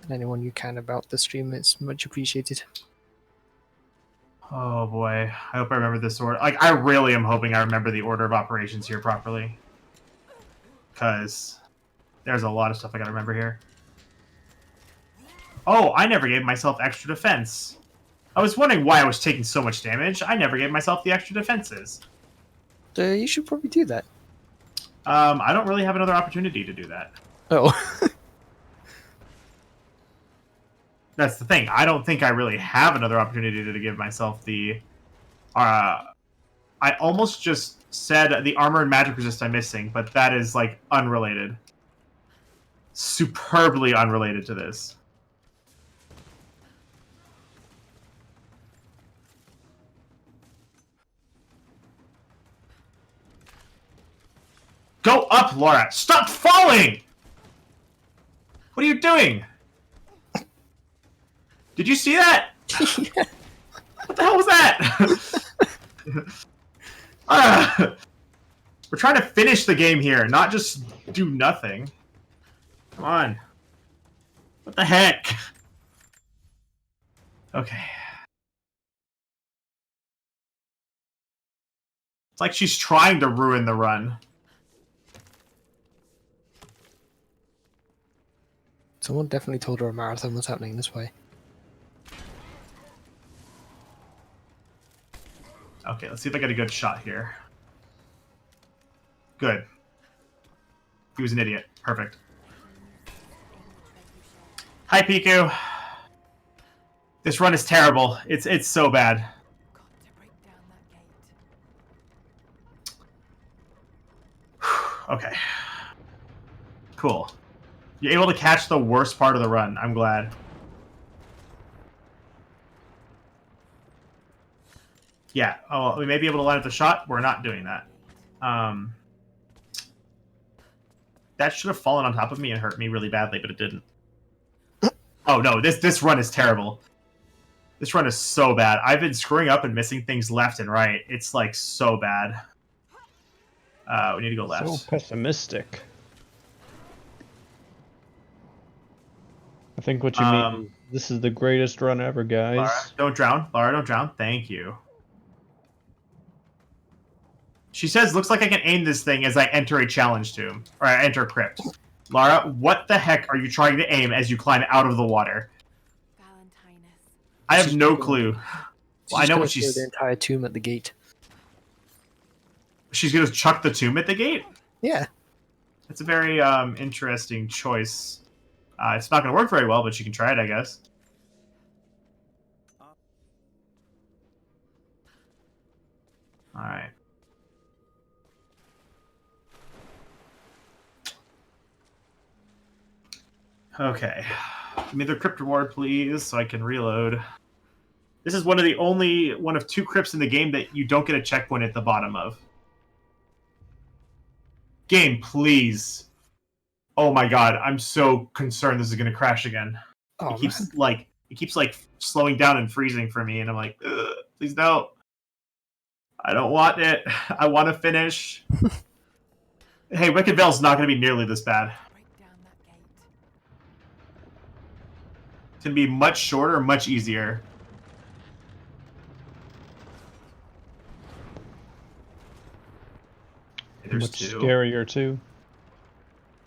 tell anyone you can about the stream. It's much appreciated. Oh boy. I hope I remember this order. Like, I really am hoping I remember the order of operations here properly. Because there's a lot of stuff I gotta remember here. Oh, I never gave myself extra defense. I was wondering why I was taking so much damage. I never gave myself the extra defenses. You should probably do that. I don't really have another opportunity to do that. Oh. That's the thing. I don't think I really have another opportunity to give myself the... I almost just said the armor and magic resist I'm missing, but that is, like, unrelated. Superbly unrelated to this. Go up, Laura! Stop falling! What are you doing? Did you see that? What the hell was that? We're trying to finish the game here, not just do nothing. Come on. What the heck? Okay. It's like she's trying to ruin the run. Someone definitely told her a marathon was happening this way. Okay, let's see if I get a good shot here. Good. He was an idiot. Perfect. Hi, Piku. This run is terrible. It's so bad. Got to break down that gate. Okay. Cool. You're able to catch the worst part of the run. I'm glad. Yeah. Oh, we may be able to line up the shot. We're not doing that. That should have fallen on top of me and hurt me really badly, but it didn't. Oh no, this run is terrible. This run is so bad. I've been screwing up and missing things left and right. It's like so bad. We need to go left. So pessimistic. I think what you mean is this is the greatest run ever, guys. Lara, don't drown. Lara, don't drown. Thank you. She says, looks like I can aim this thing as I enter a challenge tomb. Or I enter a crypt. Lara, what the heck are you trying to aim as you climb out of the water? Valentinus. I have no clue. Well, I know what she's she's... the entire tomb at the gate. She's going to chuck the tomb at the gate? Yeah. That's a very interesting choice. It's not going to work very well, but she can try it, I guess. Alright. Okay. Give me the crypt reward, please, so I can reload. This is one of two crypts in the game that you don't get a checkpoint at the bottom of. Game, please. Oh my god, I'm so concerned this is gonna crash again. Oh, it keeps like slowing down and freezing for me, and I'm like, ugh, please no. I don't want it. I want to finish. Hey, Wicked Veil's not gonna be nearly this bad. Break down that gate. It's gonna be much shorter, much easier. There's Much two. scarier too.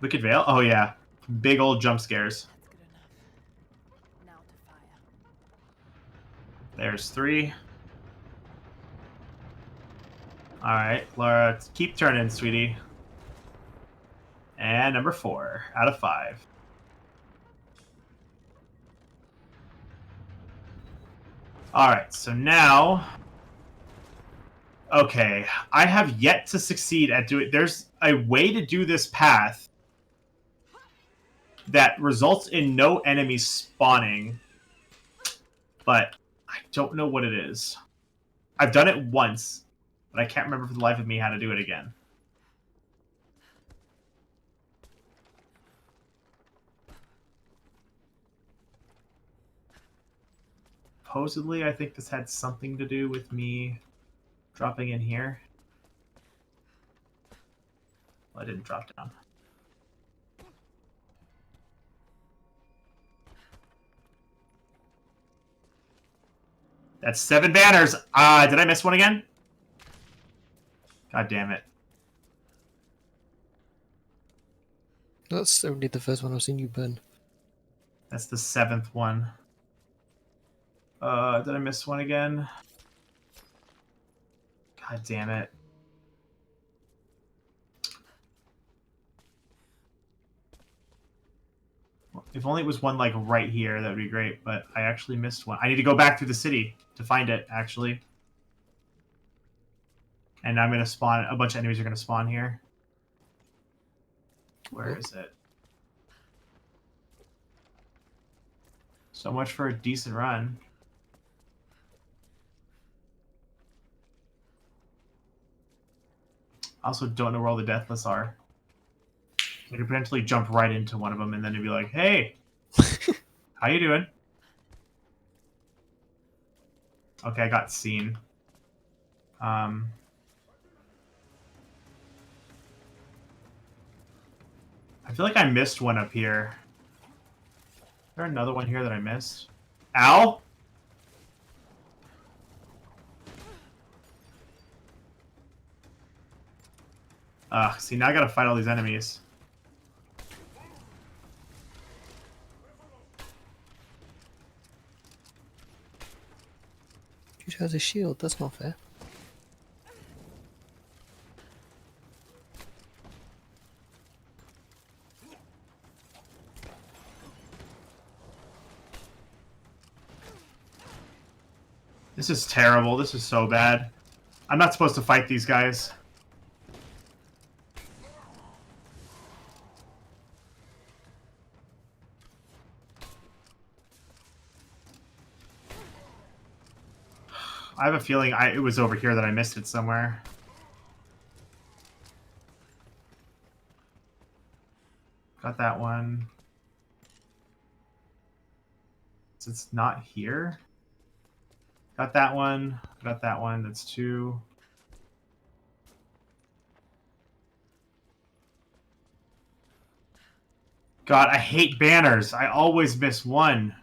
Wicked Veil? Oh yeah. Big old jump scares. That's good enough. Now to fire. There's 3. Alright, Laura, keep turning, sweetie. And number 4 out of 5. Alright, so now... Okay, I have yet to succeed at doing... There's a way to do this path that results in no enemies spawning, but I don't know what it is. I've done it once, but I can't remember for the life of me how to do it again. Supposedly, I think this had something to do with me dropping in here. Well, I didn't drop down. That's 7 banners. Did I miss one again? God damn it. That's only the first one I've seen you burn. That's the 7th one. Did I miss one again? God damn it. If only it was one, like, right here, that would be great, but I actually missed one. I need to go back through the city to find it, actually. And I'm going to spawn... A bunch of enemies are going to spawn here. Where is it? So much for a decent run. I also don't know where all the Deathless are. I could potentially jump right into one of them and then it'd be like, hey, how you doing? Okay, I got seen. I feel like I missed one up here. Is there another one here that I missed? Ow! See, now I gotta fight all these enemies. soldier has a shield. That's not fair. This is terrible. This is so bad. I'm not supposed to fight these guys. I have a feeling it was over here that I missed it somewhere. Got that one. It's not here. Got that one. Got that one. That's 2. God, I hate banners. I always miss one.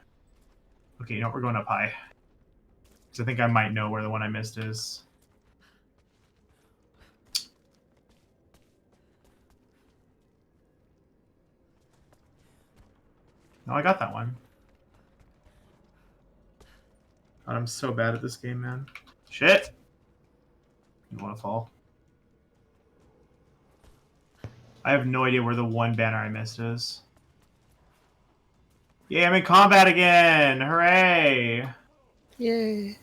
Okay, you know what? We're going up high. Because I think I might know where the one I missed is. No, I got that one. God, I'm so bad at this game, man. Shit! You want to fall? I have no idea where the one banner I missed is. Yeah, I'm in combat again! Hooray! Yay!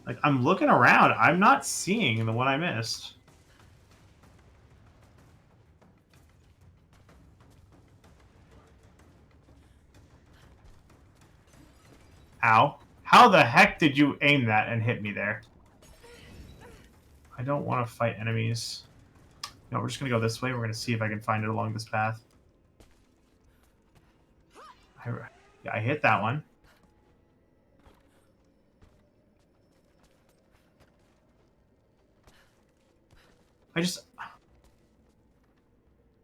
Like, I'm looking around. I'm not seeing the one I missed. Ow. How the heck did you aim that and hit me there? I don't want to fight enemies. No, we're just going to go this way. We're going to see if I can find it along this path. Yeah, I hit that one.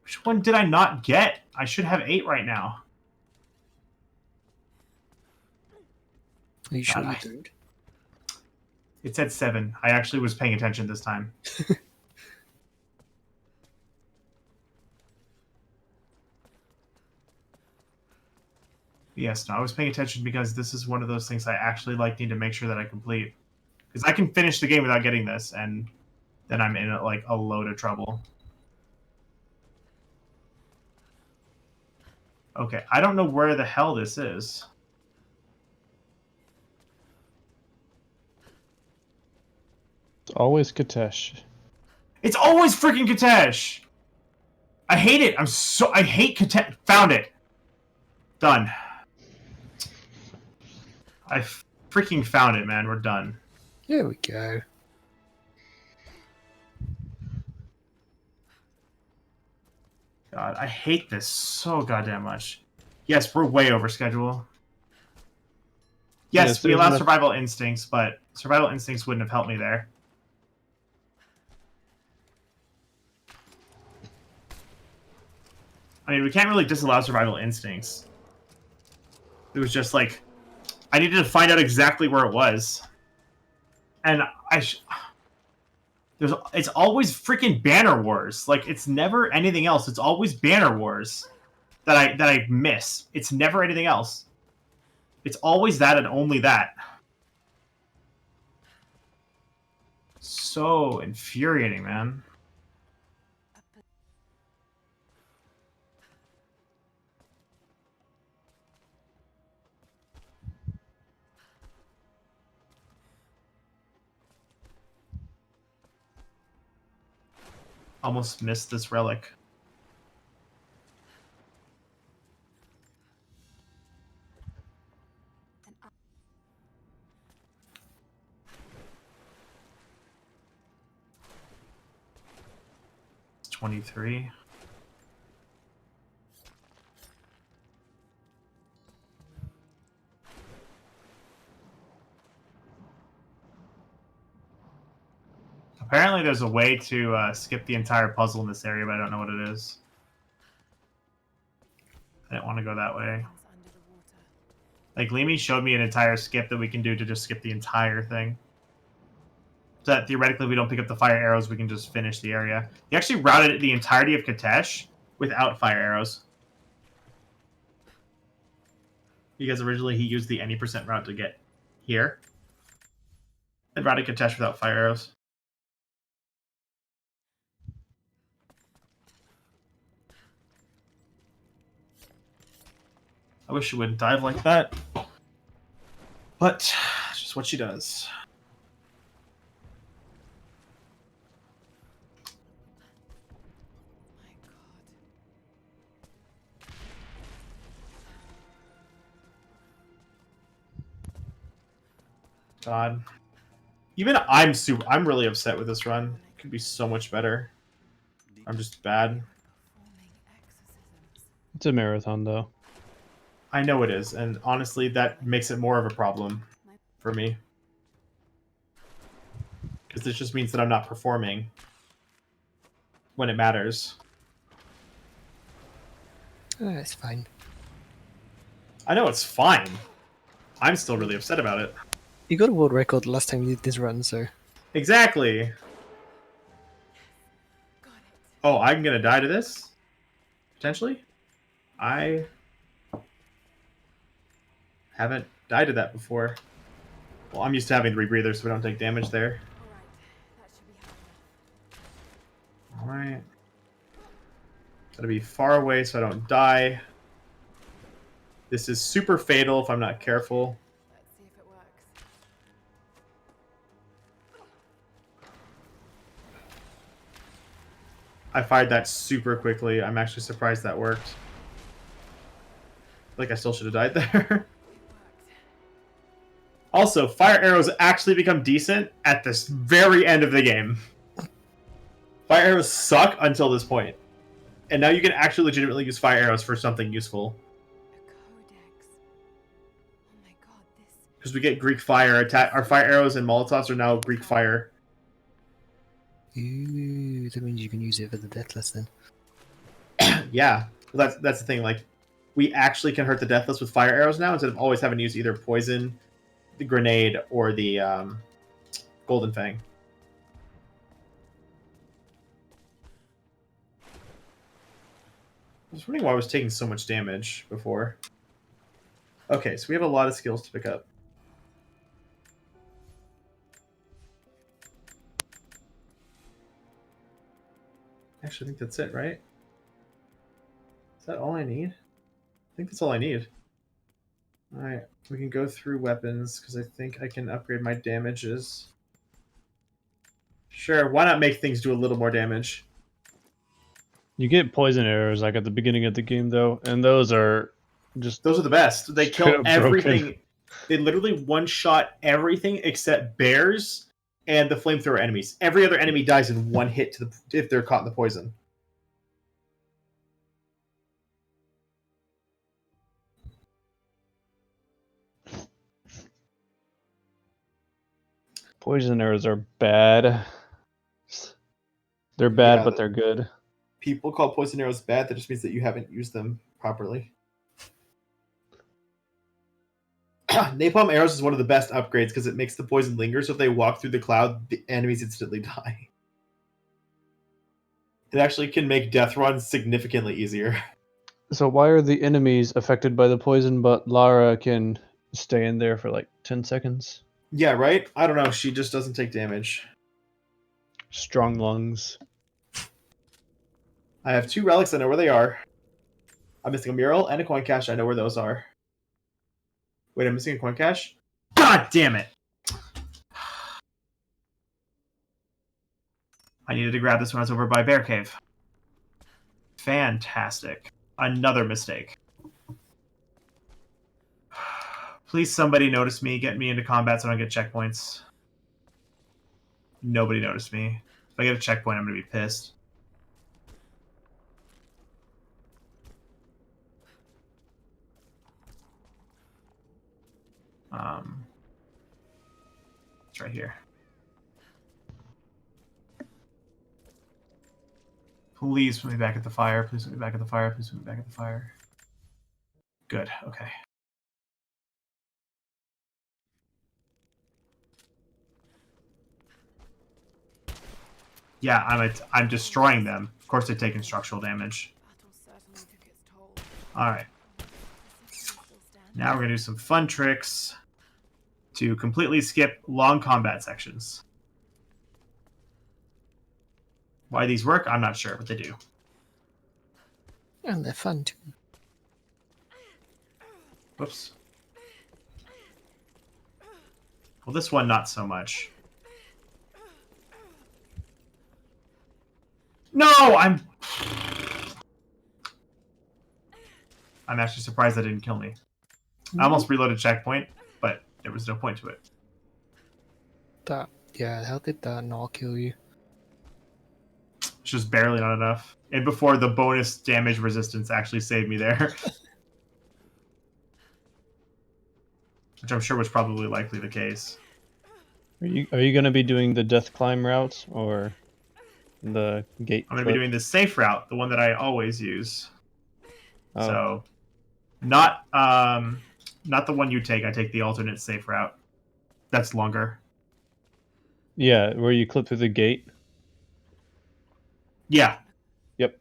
Which one did I not get? I should have 8 right now. Are you sure you don't? It said 7. I actually was paying attention this time. Yes, no, I was paying attention because this is one of those things I actually need to make sure that I complete. Because I can finish the game without getting this, and then I'm in a load of trouble. Okay, I don't know where the hell this is. It's always Katesh. It's always freaking Katesh! I hate it! I hate Katesh. Found it! Done. I freaking found it, man. We're done. There we go. God, I hate this so goddamn much. Yes, we're way over schedule. Yes, we allow survival instincts, but survival instincts wouldn't have helped me there. I mean, we can't really disallow survival instincts. It was just like, I needed to find out exactly where it was. And it's always freaking Banner Wars. Like, it's never anything else. It's always Banner Wars that I miss. It's never anything else. It's always that and only that. So infuriating, man. Almost missed this relic. It's 23. Apparently there's a way to skip the entire puzzle in this area, but I don't know what it is. I didn't want to go that way. Like, Lemi showed me an entire skip that we can do to just skip the entire thing. So that theoretically we don't pick up the fire arrows, we can just finish the area. He actually routed the entirety of Katesh without fire arrows. because originally he used the any percent route to get here. And routing could test without fire arrows. I wish she wouldn't dive like that. But it's just what she does. God. Even I'm really upset with this run. It could be so much better. I'm just bad. It's a marathon, though. I know it is, and honestly, that makes it more of a problem for me. Because this just means that I'm not performing when it matters. It's fine. I know it's fine. I'm still really upset about it. You got a world record the last time you did this run, so... Exactly. Oh, I'm gonna die to this? Potentially? I haven't died to that before. Well, I'm used to having 3 breathers, so we don't take damage there. Alright. Gotta be far away so I don't die. This is super fatal if I'm not careful. Let's see if it works. I fired that super quickly. I'm actually surprised that worked. Like I still should have died there. Also, fire arrows actually become decent at this very end of the game. Fire arrows suck until this point. And now you can actually legitimately use fire arrows for something useful. Because we get Greek fire attack. Our fire arrows and Molotovs are now Greek fire. Ooh, that means you can use it for the Deathless then. Yeah, well, that's the thing. Like, we actually can hurt the Deathless with fire arrows now instead of always having to use either poison, the grenade, or the Golden Fang. I was wondering why I was taking so much damage before. Okay, so we have a lot of skills to pick up. Actually, I think that's it, right? Is that all I need? I think that's all I need. Alright, we can go through weapons, because I think I can upgrade my damages. Sure, why not make things do a little more damage? You get poison arrows like at the beginning of the game, though, and those are just... Those are the best. They straight kill up everything. broken. They literally one-shot everything except bears and the flamethrower enemies. Every other enemy dies in one hit to if they're caught in the poison. Poison arrows are bad. They're bad, Yeah, but they're good. People call poison arrows bad. That just means that you haven't used them properly. Napalm arrows is one of the best upgrades because it makes the poison linger, so if they walk through the cloud, the enemies instantly die. It actually can make death runs significantly easier. So why are the enemies affected by the poison, but Lara can stay in there for like 10 seconds? Yeah, right? I don't know. She just doesn't take damage. Strong lungs. I have 2 relics. I know where they are. I'm missing a mural and a coin cache. I know where those are. Wait, I'm missing a coin cache? God damn it! I needed to grab this when I was over by Bear Cave. Fantastic. Another mistake. Please somebody notice me, get me into combat so I don't get checkpoints. Nobody noticed me. If I get a checkpoint, I'm going to be pissed. It's right here. Please put me back at the fire. Please put me back at the fire. Please put me back at the fire. Good. Okay. Yeah, I'm destroying them. Of course, they're taking structural damage. All right. Now we're going to do some fun tricks to completely skip long combat sections. Why these work, I'm not sure, but they do. And they're fun too. Whoops. Well, this one, not so much. No! I'm actually surprised that didn't kill me. I almost reloaded checkpoint, but there was no point to it. Yeah, how did that not kill you? It's just barely not enough. And before the bonus damage resistance actually saved me there. Which I'm sure was probably likely the case. Are you going to be doing the death climb route or the gate? I'm going to be doing the safe route, the one that I always use. Oh. So, not the one you take. I take the alternate safe route. That's longer. Yeah, where you clip through the gate. Yeah. Yep.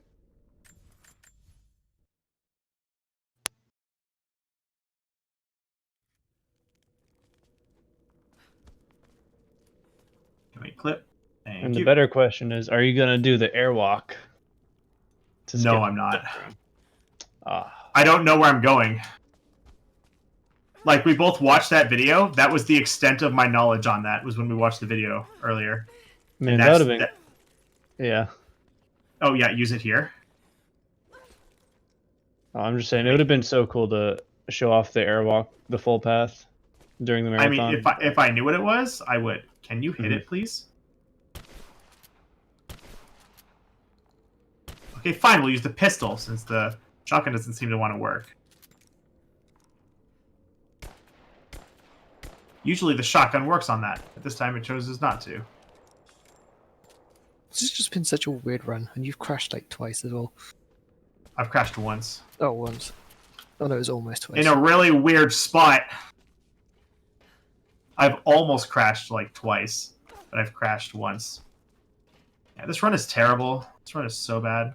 Can we clip? And the better question is, are you going to do the airwalk? No, I'm not. Ah. I don't know where I'm going. Like, we both watched that video. That was the extent of my knowledge on that, was when we watched the video earlier. Man, that would have been... Yeah. Oh, yeah, use it here. Oh, I'm just saying, it would have been so cool to show off the airwalk, the full path, during the marathon. I mean, if I knew what it was, I would. Can you hit it, please? Okay, fine, we'll use the pistol, since the shotgun doesn't seem to want to work. Usually the shotgun works on that, but this time it chooses not to. This has just been such a weird run, and you've crashed like twice as well. I've crashed once. Oh, once. Oh no, it was almost twice. In a really weird spot. I've almost crashed like twice, but I've crashed once. Yeah, this run is terrible. This run is so bad.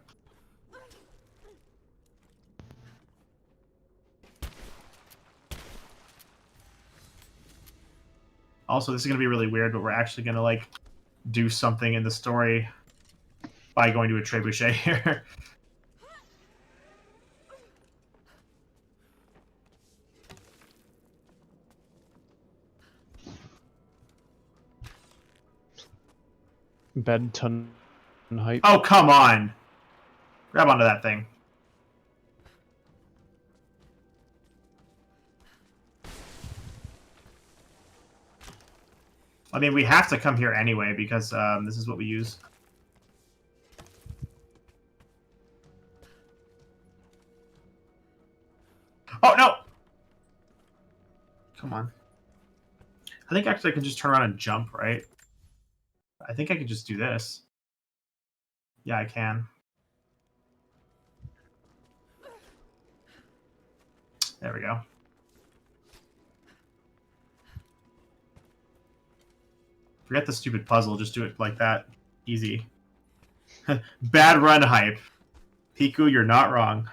Also, this is going to be really weird, but we're actually going to, like, do something in the story by going to a trebuchet here. Bad ton hype. Oh, come on! Grab onto that thing. I mean, we have to come here anyway, because this is what we use. Oh, no! Come on. I think actually I can just turn around and jump, right? I think I could just do this. Yeah, I can. There we go. Forget the stupid puzzle, just do it like that. Easy. Bad run hype. Piku, you're not wrong.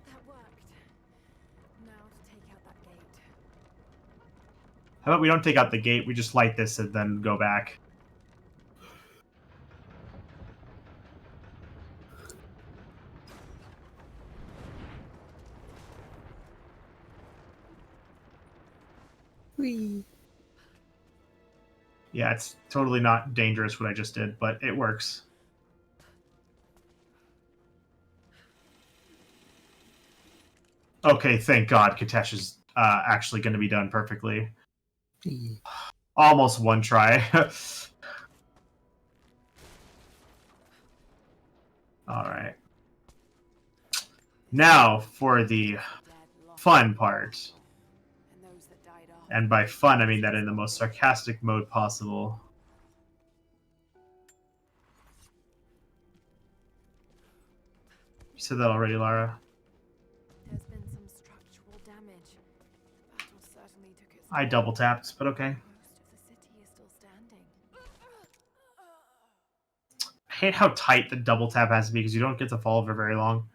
That worked. Now to take out that gate. How about we don't take out the gate, we just light this and then go back. Whee. Yeah, it's totally not dangerous what I just did, but it works. Okay, thank God Katesh is actually going to be done perfectly. Whee. Almost one try. Alright. Now for the fun part. And by fun, I mean that in the most sarcastic mode possible. You said that already, Lara. There's been some structural damage. The battle certainly took its I double tapped, but okay. Most of the city is still standing. hate how tight the double tap has to be because you don't get to fall for very long.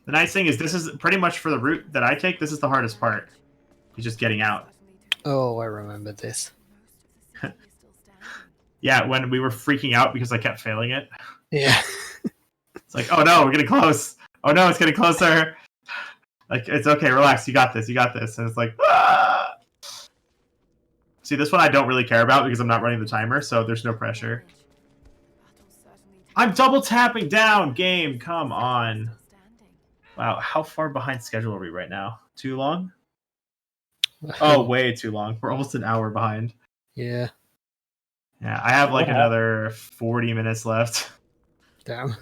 The nice thing is this is pretty much for the route that I take. This is the hardest part. He's just getting out. Oh, I remember this. Yeah, when we were freaking out because I kept failing it. Yeah. It's like, oh no, we're getting close. Oh no, it's getting closer. Like, it's okay, relax, you got this, you got this. And it's like, ah! See, this one I don't really care about because I'm not running the timer, so there's no pressure. I'm double tapping down, game, come on. Wow, how far behind schedule are we right now? Too long? Oh, way too long. We're almost an hour behind. Yeah. Yeah, I have like another 40 minutes left. Damn.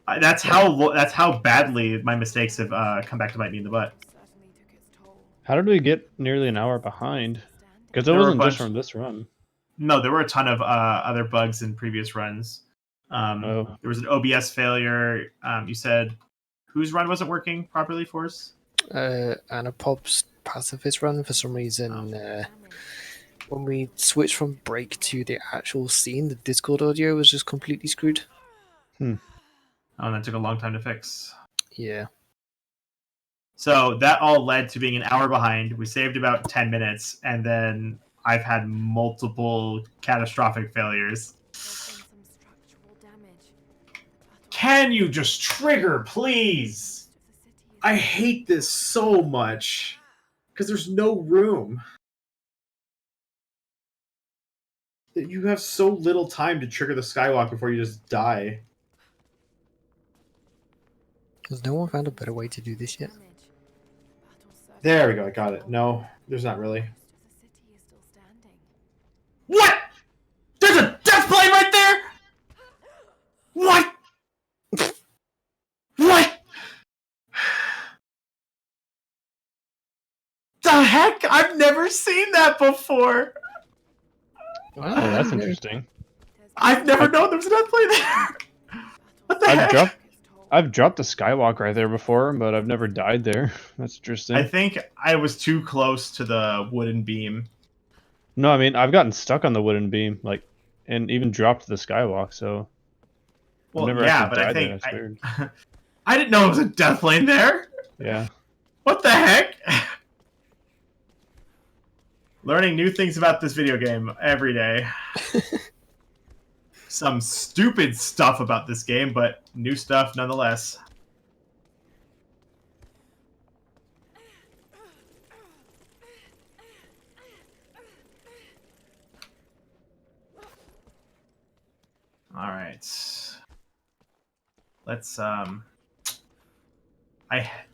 That's how badly my mistakes have come back to bite me in the butt. How did we get nearly an hour behind? Because it There were a wasn't just bunch- from this run. No, there were a ton of other bugs in previous runs. There was an OBS failure. You said whose run wasn't working properly for us? Anna Pop's pacifist run, for some reason, when we switched from break to the actual scene, the Discord audio was just completely screwed. Oh, and that took a long time to fix. Yeah. So that all led to being an hour behind. We saved about 10 minutes, and then I've had multiple catastrophic failures. Can you just trigger, please? I hate this so much. Because there's no room. You have so little time to trigger the skywalk before you just die. Has no one found a better way to do this yet? There we go, I got it. No, there's not really. What? There's a death plane right there? What? What? The heck? I've never seen that before. Oh, that's interesting. I've never known there was a death plane there. What the heck? I've dropped the skywalk right there before, but I've never died there. That's interesting. I think I was too close to the wooden beam. No, I mean, I've gotten stuck on the wooden beam, like, and even dropped the skywalk, so... Well, yeah, but I think... I didn't know it was a death plane there! Yeah. What the heck? Learning new things about this video game every day. Some stupid stuff about this game, but new stuff nonetheless. All right. Let's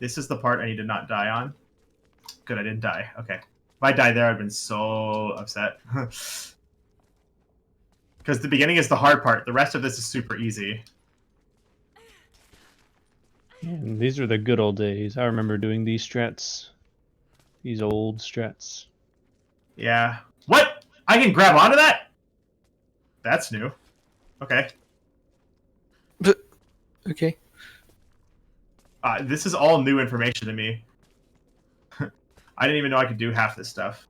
this is the part I need to not die on. Good, I didn't die. Okay. If I died there, I'd been so upset. Because the beginning is the hard part. The rest of this is super easy. And these are the good old days. I remember doing these strats. These old strats. Yeah. What? I can grab onto that? That's new. Okay. Okay. This is all new information to me. I didn't even know I could do half this stuff.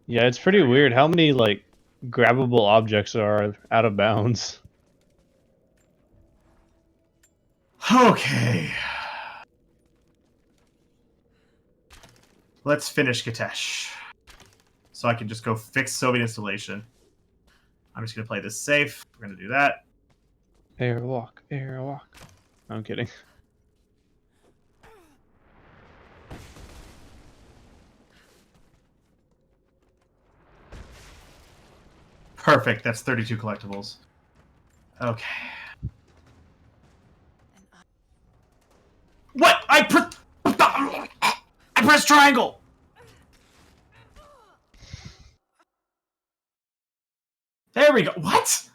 Yeah, it's pretty weird how many, like, grabbable objects are out of bounds. Okay. Let's finish Gatesh. So I can just go fix Soviet installation. I'm just going to play this safe. We're going to do that. Airwalk, airwalk. I'm kidding. Perfect. That's 32 collectibles. Okay. What? I pressed triangle! There we go. What?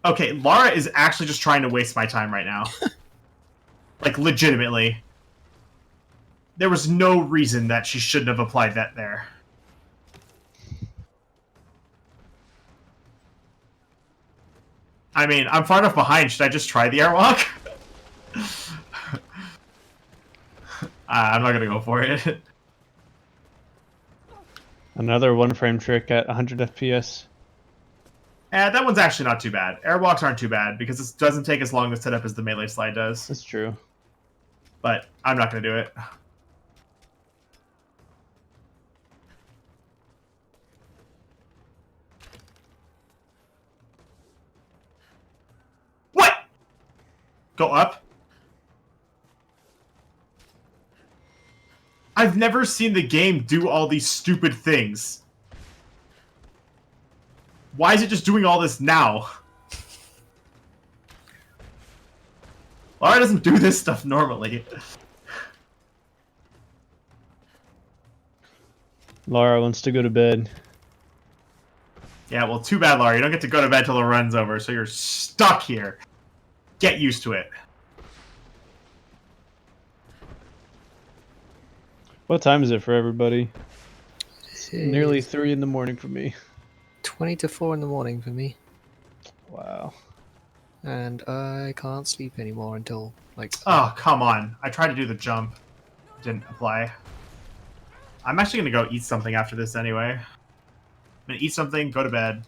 Okay, Lara is actually just trying to waste my time right now. Like, legitimately. There was no reason that she shouldn't have applied that there. I mean, I'm far enough behind. Should I just try the airwalk? I'm not gonna go for it. Another one frame trick at 100 FPS. That one's actually not too bad. Airwalks aren't too bad because it doesn't take as long to set up as the melee slide does. That's true. But I'm not gonna do it. What? Go up? I've never seen the game do all these stupid things. Why is it just doing all this now? Lara doesn't do this stuff normally. Lara wants to go to bed. Yeah, well, too bad, Lara. You don't get to go to bed till the run's over, so you're stuck here. Get used to it. What time is it for everybody? It's It nearly is 3 in the morning for me. 20 to 4 in the morning for me. Wow. And I can't sleep anymore until, like... Oh, come on. I tried to do the jump. Didn't apply. I'm actually going to go eat something after this anyway. I'm going to eat something, go to bed,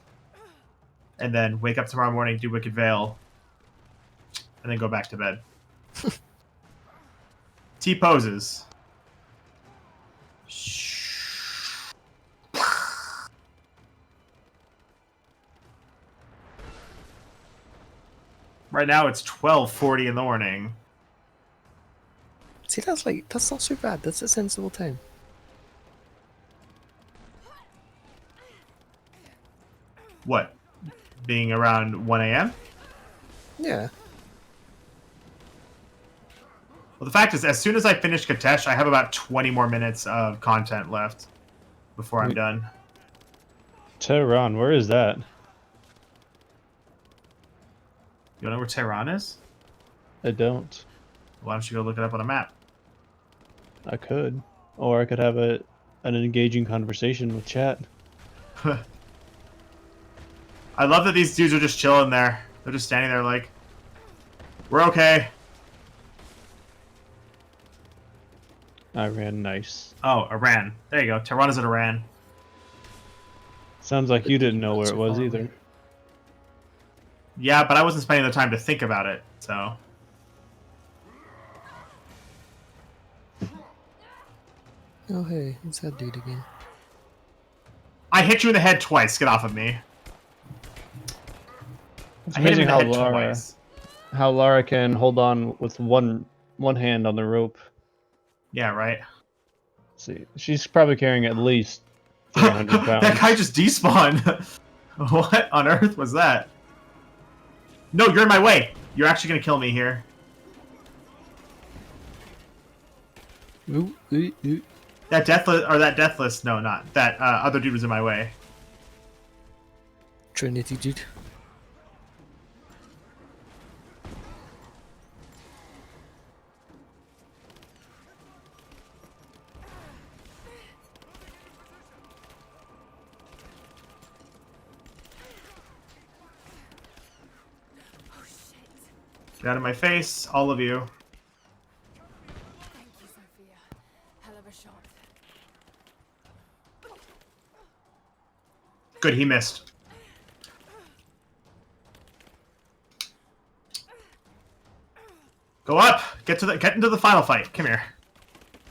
and then wake up tomorrow morning, do Wicked Veil, and then go back to bed. T-poses. Right now it's 12:40 in the morning. See, that's not so bad. That's a sensible time. What? Being around 1 a.m.? Yeah. Well, the fact is, as soon as I finish Katesh, I have about 20 more minutes of content left before I'm done. Tehran, where is that? You know where Tehran is? I don't. Why don't you go look it up on a map? I could. Or I could have an engaging conversation with chat. I love that these dudes are just chilling there. They're just standing there like, we're okay. Iran, nice. Oh, Iran. There you go. Tehran is in Iran. Sounds like you didn't know where it was either. Yeah, but I wasn't spending the time to think about it, so... Oh, hey, it's that dude again. I hit you in the head twice. Get off of me. It's I hit him amazing in the how head Lara, twice. how Lara can hold on with one hand on the rope. Yeah, right. See, she's probably carrying at least 300 pounds. That guy just despawned. What on earth was that? No, you're in my way. You're actually gonna kill me here. Ooh, ooh, ooh. That deathless. No, not that. Other dude was in my way. Trinity dude. Get out of my face, all of you. Thank you, Sophia. Hell of a shot. Good, he missed. Go up. Get into the final fight. Come here.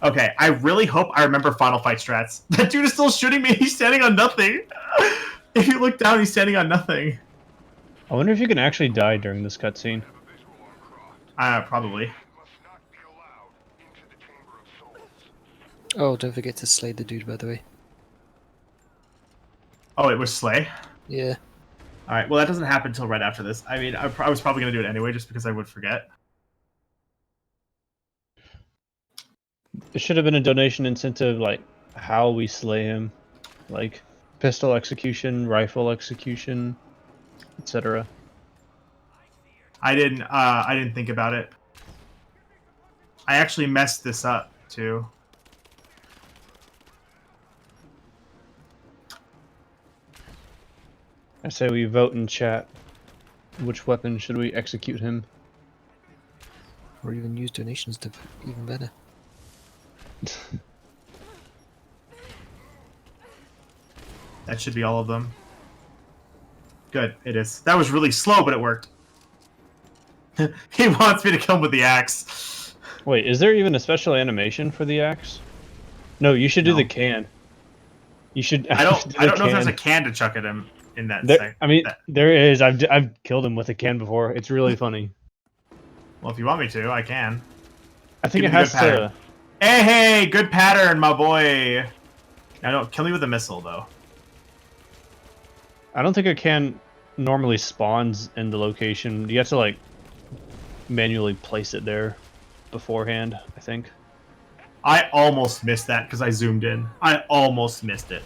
Okay, I really hope I remember final fight strats. That dude is still shooting me. He's standing on nothing. If you look down, he's standing on nothing. I wonder if you can actually die during this cutscene. Probably. Oh, don't forget to slay the dude, by the way. Oh, it was Slay? Yeah. Alright, well that doesn't happen until right after this. I mean, I was probably going to do it anyway, just because I would forget. There should have been a donation incentive, like how we slay him. Like pistol execution, rifle execution, etc. I didn't think about it. I actually messed this up, too. I say we vote in chat. Which weapon should we execute him? or even use donations to even better. That should be all of them. Good, it is. That was really slow, but it worked. He wants me to come with the axe. Wait, is there even a special animation for the axe? No, you should do the can. You should. I don't know if there's a can. can to chuck at him in that There is. I've killed him with a can before. It's really funny. Well, if you want me to, I can. I think Give it me the has good pattern. to. Hey, good pattern, my boy. Now don't kill me with a missile though. I don't think a can normally spawns in the location. You have to like manually place it there beforehand, I think. I almost missed that because I zoomed in. I almost missed it.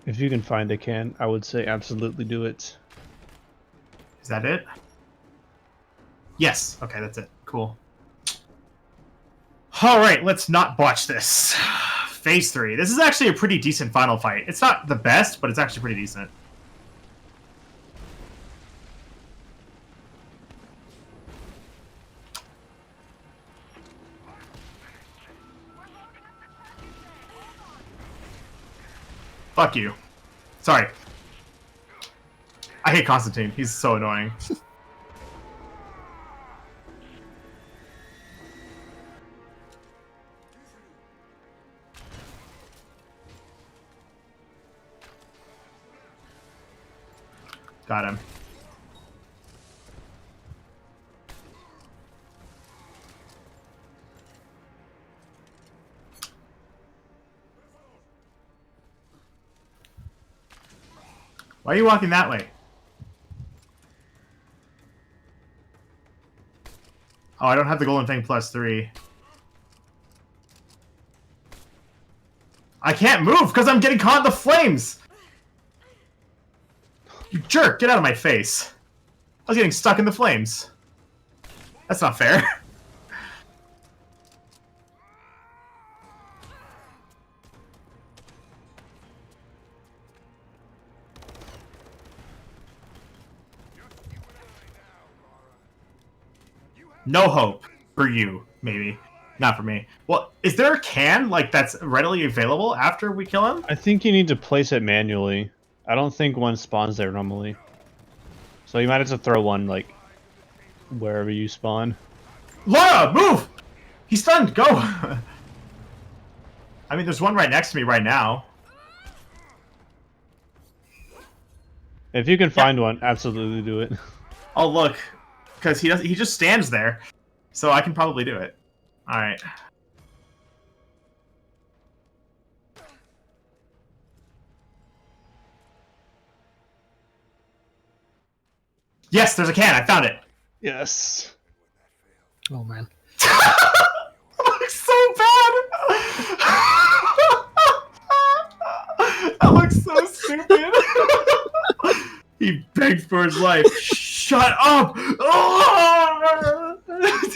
If you can find a can, I would say absolutely do it. Is that it? Yes. Okay, that's it. Cool. All right, let's not botch this. Phase 3. This is actually a pretty decent final fight. It's not the best, but it's actually pretty decent. Fuck you. Sorry. I hate Constantine. He's so annoying. Got him. Why are you walking that way? Oh, I don't have the golden thing +3. I can't move because I'm getting caught in the flames! You jerk! Get out of my face. I was getting stuck in the flames. That's not fair. No hope for you, maybe. Not for me. Well, is there a can, like, that's readily available after we kill him? I think you need to place it manually. I don't think one spawns there normally. So you might have to throw one, like, wherever you spawn. Laura, move! He's stunned, go! I mean, there's one right next to me right now. If you can find one, absolutely do it. Oh, look. Because he just stands there. So I can probably do it. Alright. Yes, there's a can. I found it. Yes. Oh man. That looks so bad. That looks so stupid. He begged for his life. Shut up! To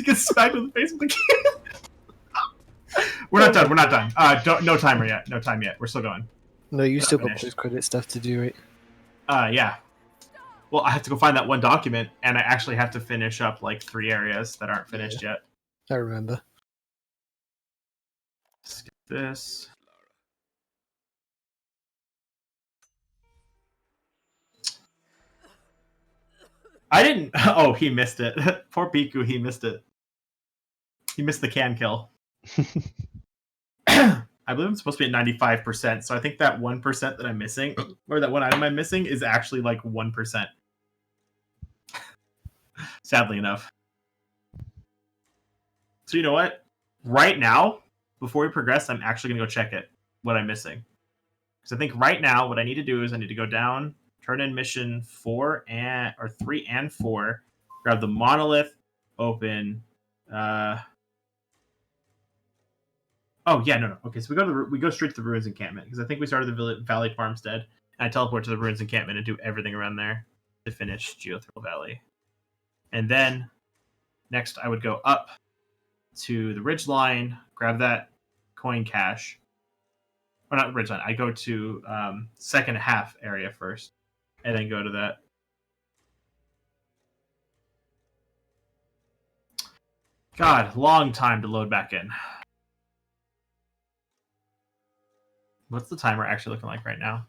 get smacked in the face with the can. We're not done. We're not done. No timer yet. No time yet. We're still going. No, you We're still not got finished. post-credit stuff to do, right? Yeah. Well, I have to go find that one document, and I actually have to finish up like 3 areas that aren't finished yet. I remember. Skip this. I didn't. Oh, he missed it. Poor Piku, he missed it. He missed the can kill. I believe I'm supposed to be at 95%, so I think that 1% that I'm missing, or that one item I'm missing, is actually like 1%. Sadly enough. So you know what? Right now, before we progress, I'm actually going to go check it, what I'm missing. Because I think right now, what I need to do is I need to go down, turn in mission 3 and 4, grab the monolith, open Oh yeah, no. Okay, so we go straight to the ruins encampment because I think we started the Valley Farmstead, and I teleport to the ruins encampment and do everything around there to finish Geothermal Valley. And then next I would go up to the ridge line, grab that coin cache. Or not ridge line. I go to second half area first, and then go to that. God, long time to load back in. What's the timer actually looking like right now?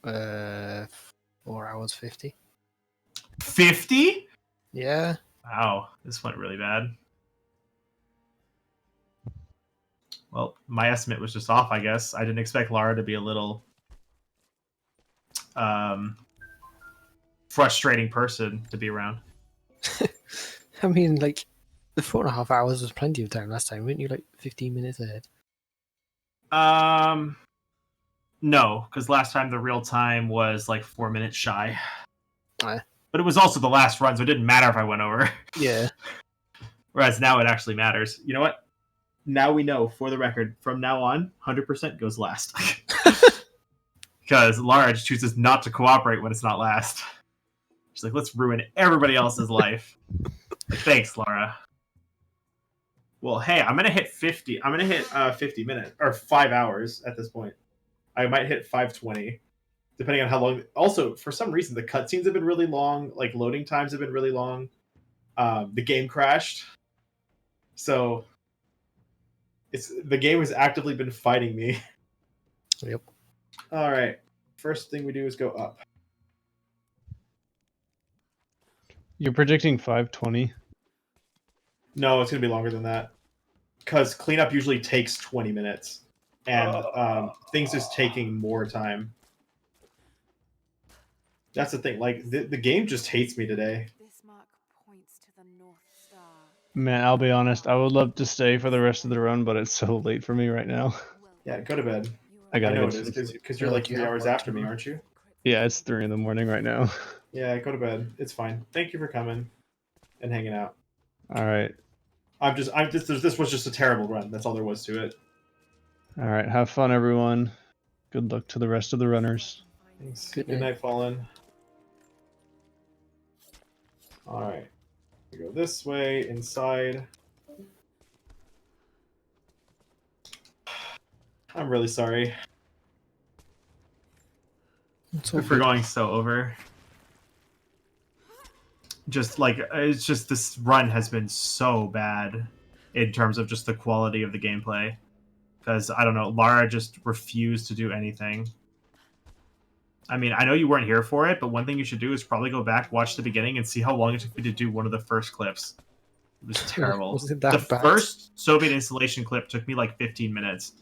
4 hours 50. 50? Yeah. Wow, this went really bad. Well, my estimate was just off, I guess. I didn't expect Lara to be a little frustrating person to be around. I mean, like, the 4.5 hours was plenty of time last time, weren't you? Like 15 minutes ahead. No, because last time the real time was like 4 minutes shy. Aye. But it was also the last run, so it didn't matter if I went over. Yeah. Whereas now it actually matters. You know what? Now we know, for the record, from now on, 100% goes last. Because Lara just chooses not to cooperate when it's not last. She's like, let's ruin everybody else's life. Like, thanks, Lara. Well, hey, I'm gonna hit 50. I'm gonna hit 50 minutes or 5 hours at this point. I might hit 520, depending on how long. Also, for some reason, the cutscenes have been really long. Like loading times have been really long. The game crashed, so the game has actively been fighting me. Yep. All right. First thing we do is go up. You're predicting 520. No, it's gonna be longer than that. Because cleanup usually takes 20 minutes, and things is taking more time. That's the thing. Like the game just hates me today. This mark points to the North Star. Man, I'll be honest. I would love to stay for the rest of the run, but it's so late for me right now. Yeah, go to bed. I I gotta know go it to is sleep. because you're like 3 hours after me, aren't you? Yeah, it's 3 in the morning right now. Yeah, go to bed. It's fine. Thank you for coming and hanging out. All right. This was just a terrible run. That's all there was to it. All right. Have fun, everyone. Good luck to the rest of the runners. Thanks. Good Good night. night, Fallen. All right. We go this way inside. I'm really sorry It's all for good. going so over. Just like it's just this run has been so bad in terms of just the quality of the gameplay. Because I don't know, Lara just refused to do anything. I mean, I know you weren't here for it, but one thing you should do is probably go back, watch the beginning, and see how long it took me to do one of the first clips. It was terrible. Was it that the bad? first Soviet installation clip took me like 15 minutes.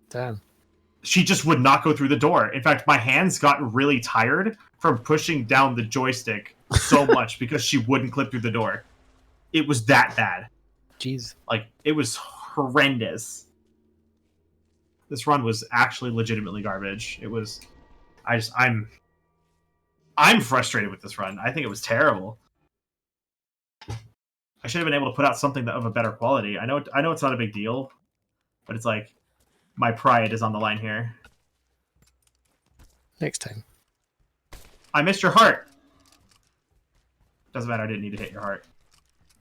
Damn. She just would not go through the door. In fact, my hands got really tired from pushing down the joystick so much because she wouldn't clip through the door. It was that bad. Jeez. Like, it was horrendous. This run was actually legitimately garbage. It was... I'm frustrated with this run. I think it was terrible. I should have been able to put out something of a better quality. I know it's not a big deal, but it's like my pride is on the line here. Next time. I missed your heart. Doesn't matter. I didn't need to hit your heart.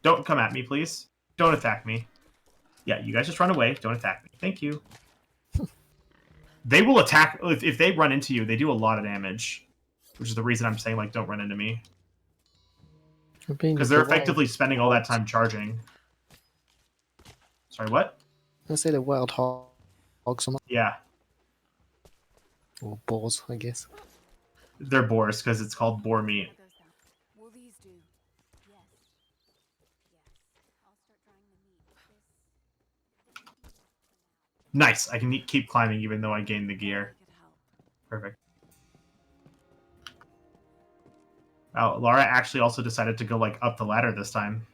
Don't come at me, please. Don't attack me. Yeah, you guys just run away. Don't attack me. Thank you. They will attack if they run into you. They do a lot of damage, which is the reason I'm saying like don't run into me. Because they're effectively spending all that time charging. Sorry, what? Let's say the wild hogs. Yeah, Or boars, I guess. they're boars because it's called boar meat. Will these do? Yes. I'll start drying the meat. Nice. I can keep climbing even though I gain the gear. Could help. Perfect. Wow, Lara actually also decided to go like up the ladder this time.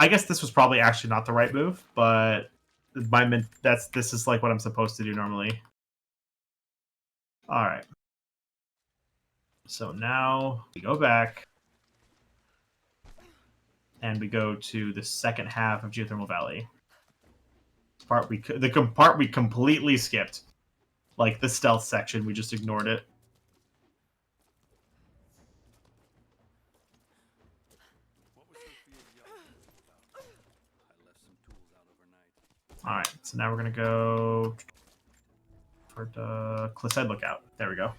I guess this was probably actually not the right move, but this is like what I'm supposed to do normally. All right. So now we go back. and we go to the second half of Geothermal Valley. The part we completely skipped. Like the stealth section, we just ignored it. What was Sophia's yelling about? I left some tools out overnight. Alright, so now we're going to go for the Cliffside Lookout. There we go.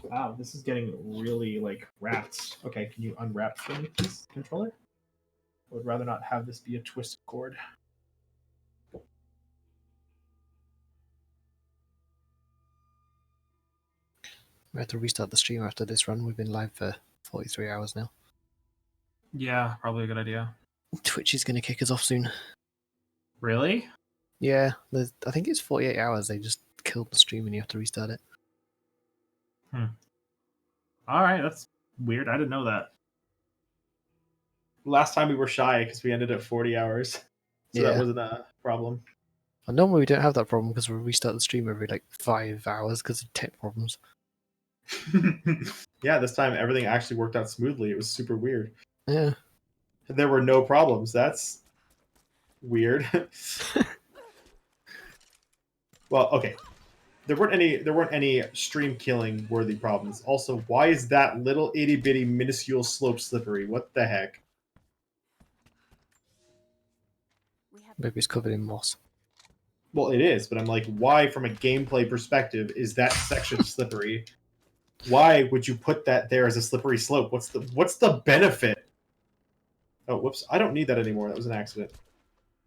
Wow, this is getting really, like, wrapped. Okay, can you unwrap for me, please, controller? I would rather not have this be a twisted cord. We have to restart the stream after this run. We've been live for 43 hours now. Yeah, probably a good idea. Twitch is going to kick us off soon. Really? Yeah, I think it's 48 hours. They just killed the stream and you have to restart it. Alright, that's weird. I didn't know that. Last time we were shy because we ended at 40 hours. So Yeah. that wasn't a problem. And normally we don't have that problem because we restart the stream every like 5 hours because of tech problems. Yeah, this time everything actually worked out smoothly. It was super weird. Yeah. There were no problems. That's weird. Well, okay. There weren't any stream killing worthy problems. Also, why is that little itty bitty minuscule slope slippery? What the heck? Maybe it's covered in moss. Well, it is, but I'm like, why, from a gameplay perspective, is that section slippery? Why would you put that there as a slippery slope? What's the benefit? Oh, whoops! I don't need that anymore. That was an accident.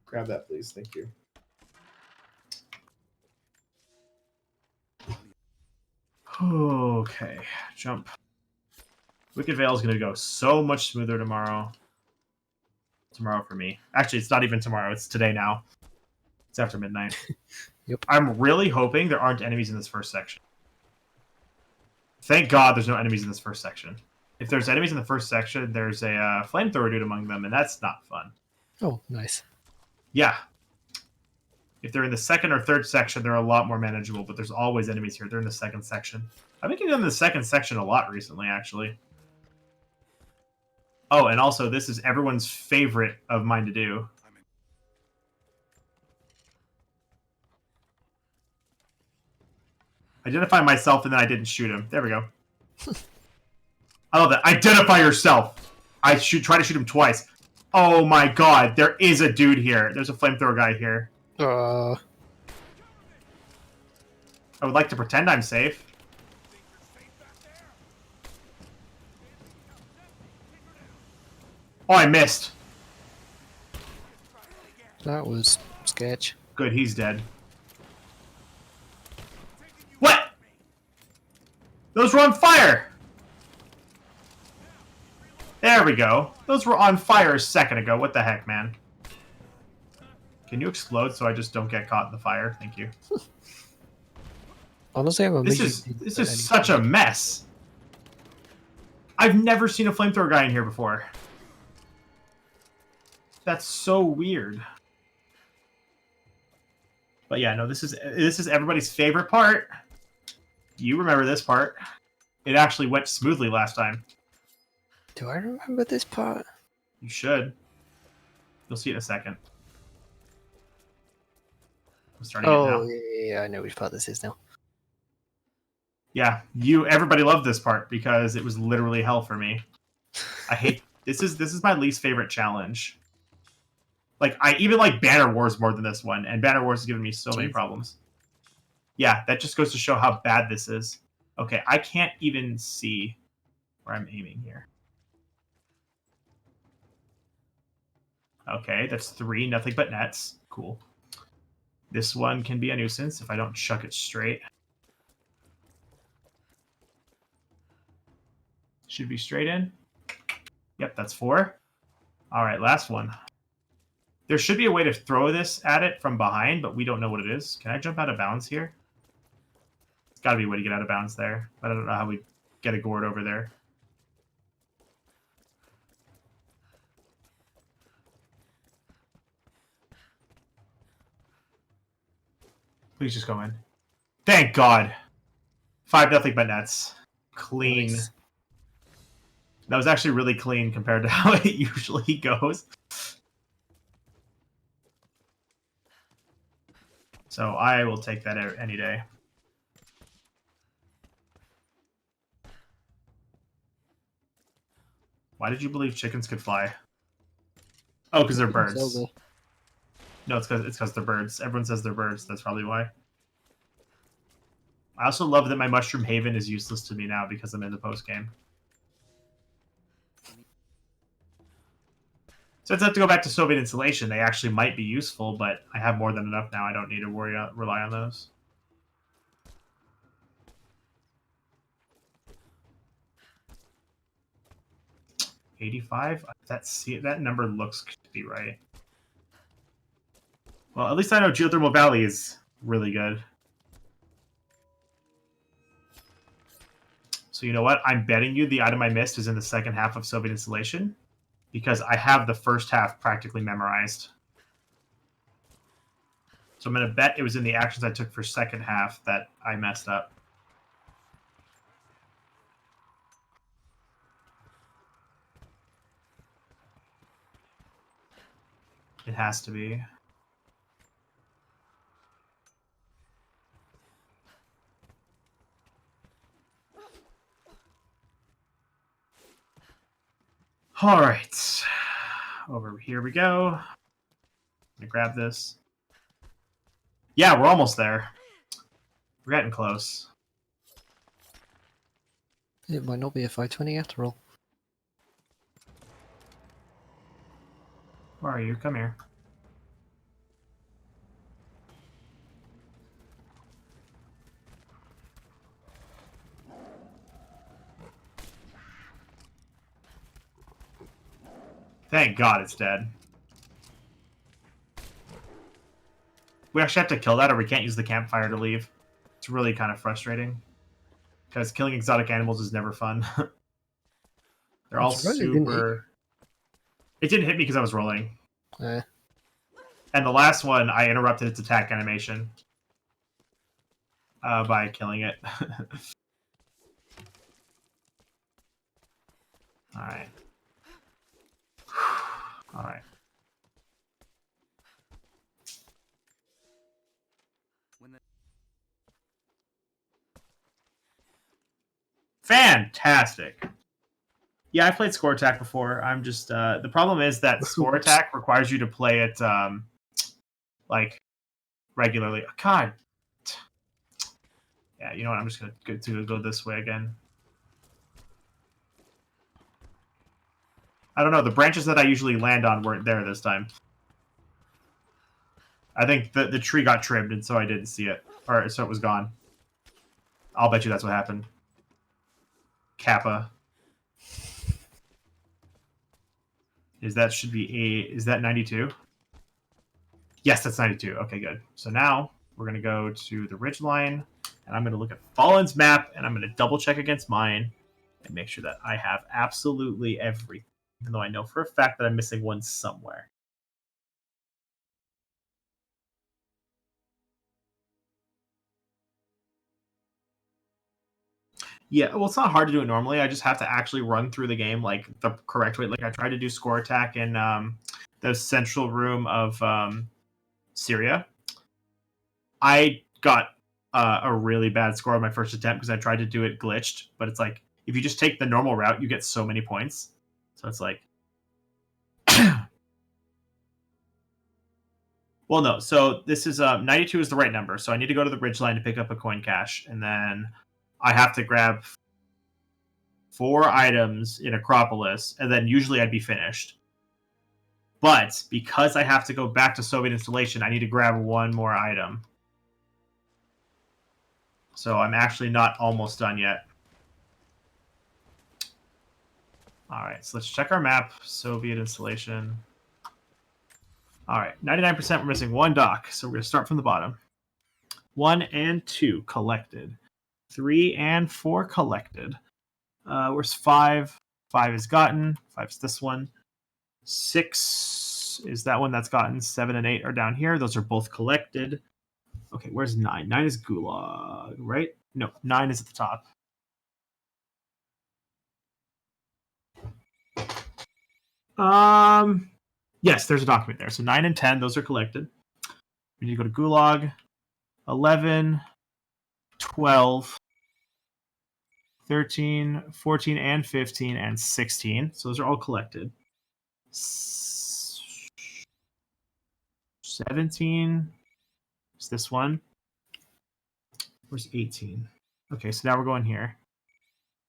Grab that, please. Thank you. Okay, jump. Wicked Vale is going to go so much smoother tomorrow. Tomorrow for me. Actually, it's not even tomorrow. It's today now. It's after midnight. Yep. I'm really hoping there aren't enemies in this first section. Thank God there's no enemies in this first section. If there's enemies in the first section, there's a flamethrower dude among them, and that's not fun. Oh, nice. Yeah. If they're in the second or third section, they're a lot more manageable, but there's always enemies here. They're in the second section. I've been getting in the second section a lot recently, actually. Oh, and also, this is everyone's favorite of mine to do. Identify myself, and then I didn't shoot him. There we go. I love that. Identify yourself! I try to shoot him twice. Oh my god, there is a dude here. There's a flamethrower guy here. I would like to pretend I'm safe. Oh, I missed. That was sketch. Good, he's dead. What? Those were on fire! There we go. Those were on fire a second ago. What the heck, man? Can you explode so I just don't get caught in the fire? Thank you. Honestly, I'm This is such a mess. I've never seen a flamethrower guy in here before. That's so weird. But yeah, no, this is everybody's favorite part. You remember this part. It actually went smoothly last time. Do I remember this part? You should. You'll see it in a second. I'm starting it now. Yeah, I know which part this is now. Yeah, everybody loved this part because it was literally hell for me. I hate this is my least favorite challenge. Like, I even like Banner Wars more than this one, and Banner Wars has given me so many problems. Yeah, that just goes to show how bad this is. Okay, I can't even see where I'm aiming here. Okay, that's 3, nothing but nets. Cool. This one can be a nuisance if I don't chuck it straight. Should be straight in. Yep, that's 4. All right, last one. There should be a way to throw this at it from behind, but we don't know what it is. Can I jump out of bounds here? There's got to be a way to get out of bounds there. But I don't know how we get a gourd over there. Please just go in. Thank God. 5 nothing but nets. clean. Nice. That was actually really clean compared to how it usually goes. So I will take that any day. Why did you believe chickens could fly? Oh, because they're birds. Zelda. No, it's because they're birds. Everyone says they're birds. That's probably why. I also love that my Mushroom Haven is useless to me now because I'm in the post game. So it's have to go back to Soviet installation. They actually might be useful, but I have more than enough now. I don't need to rely on those. $85? That number looks to be right. Well, at least I know Geothermal Valley is really good. So you know what? I'm betting you the item I missed is in the second half of Soviet installation, because I have the first half practically memorized. So I'm going to bet it was in the actions I took for second half that I messed up. It has to be. All right. Over here we go. I'm gonna grab this. Yeah, we're almost there. We're getting close. It might not be a 520 after all. Where are you? Come here. Thank God it's dead. We actually have to kill that, or we can't use the campfire to leave. It's really kind of frustrating. Because killing exotic animals is never fun. They're all surprised it didn't hit super... It didn't hit me because I was rolling. you. And the last one, I interrupted its attack animation. By killing it. Alright. Alright. Fantastic. Yeah, I played Score Attack before. I'm just the problem is that Score Attack requires you to play it like regularly. God. Yeah, you know what? I'm just gonna go this way again. I don't know. The branches that I usually land on weren't there this time. I think the tree got trimmed, and so I didn't see it, or so it was gone. I'll bet you that's what happened. Kappa. Is that 92? Yes, that's 92. Okay, good. So now we're gonna go to the ridge line, and I'm gonna look at Fallen's map, and I'm gonna double check against mine, and make sure that I have absolutely everything, even though I know for a fact that I'm missing one somewhere. Yeah, well, it's not hard to do it normally. I just have to actually run through the game like the correct way. Like I tried to do Score Attack in the central room of Syria. I got a really bad score on my first attempt because I tried to do it glitched. But it's like, if you just take the normal route, you get so many points. So it's like... Well, no. So this is 92 is the right number. So I need to go to the ridgeline to pick up a coin cache. And then I have to grab 4 items in Acropolis. And then usually I'd be finished. But because I have to go back to Soviet installation, I need to grab one more item. So I'm actually not almost done yet. All right, so let's check our map. Soviet installation. All right, 99%, we're missing 1 dock. So we're going to start from the bottom. 1 and 2 collected. 3 and 4 collected. Where's 5? 5 is gotten. 5 is this one. 6 is that one that's gotten. 7 and 8 are down here. Those are both collected. Okay, where's 9? 9 is Gulag, right? No, 9 is at the top. Yes, there's a document there. So 9 and 10, those are collected. We need to go to Gulag. 11, 12, 13, 14, and 15, and 16. So those are all collected. 17 is this one. Where's 18? Okay, so now we're going here.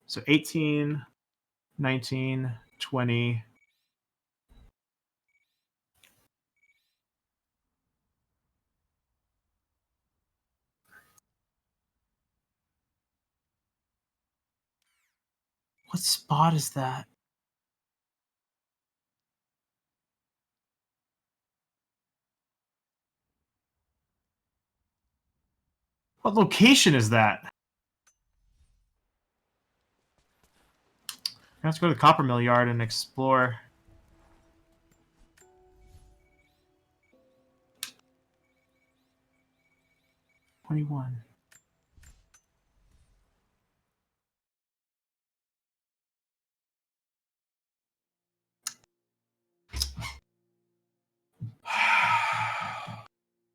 So 18, 19, 20. What spot is that? What location is that? I have to go to the copper mill yard and explore. $21.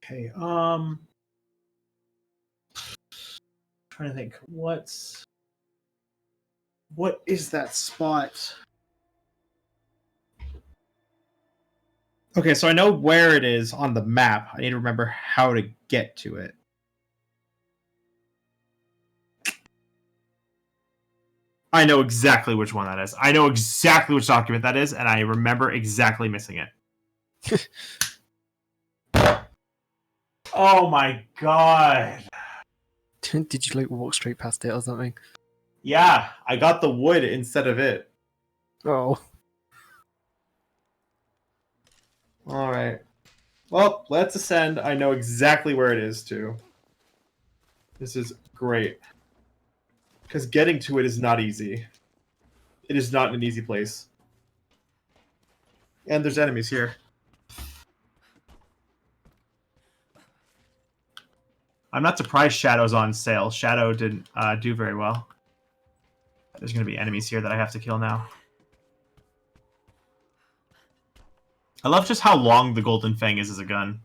Okay, trying to think what is that spot? Okay, so I know where it is on the map. I need to remember how to get to it. I know exactly which one that is. I know exactly which document that is, and I remember exactly missing it. Oh my god. Did you like walk straight past it or something? Yeah, I got the wood instead of it. Oh. Alright. Well, let's ascend. I know exactly where it is, too. This is great. Because getting to it is not easy. It is not an easy place. And there's enemies here. I'm not surprised Shadow's on sale. Shadow didn't do very well. There's going to be enemies here that I have to kill now. I love just how long the Golden Fang is as a gun.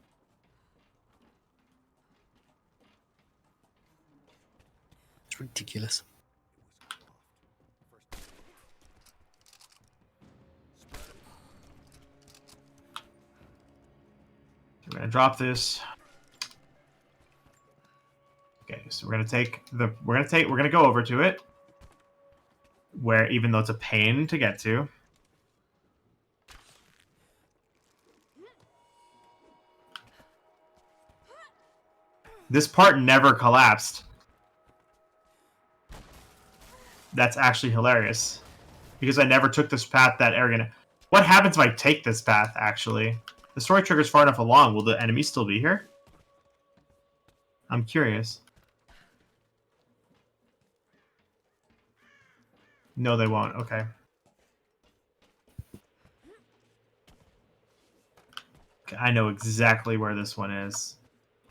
It's ridiculous. I'm going to drop this. Okay, so we're gonna go over to it. Where even though it's a pain to get to. This part never collapsed. That's actually hilarious. Because I never took this path that arrogant. What happens if I take this path, actually? The story trigger's far enough along. Will the enemies still be here? I'm curious. No, they won't. Okay. I know exactly where this one is.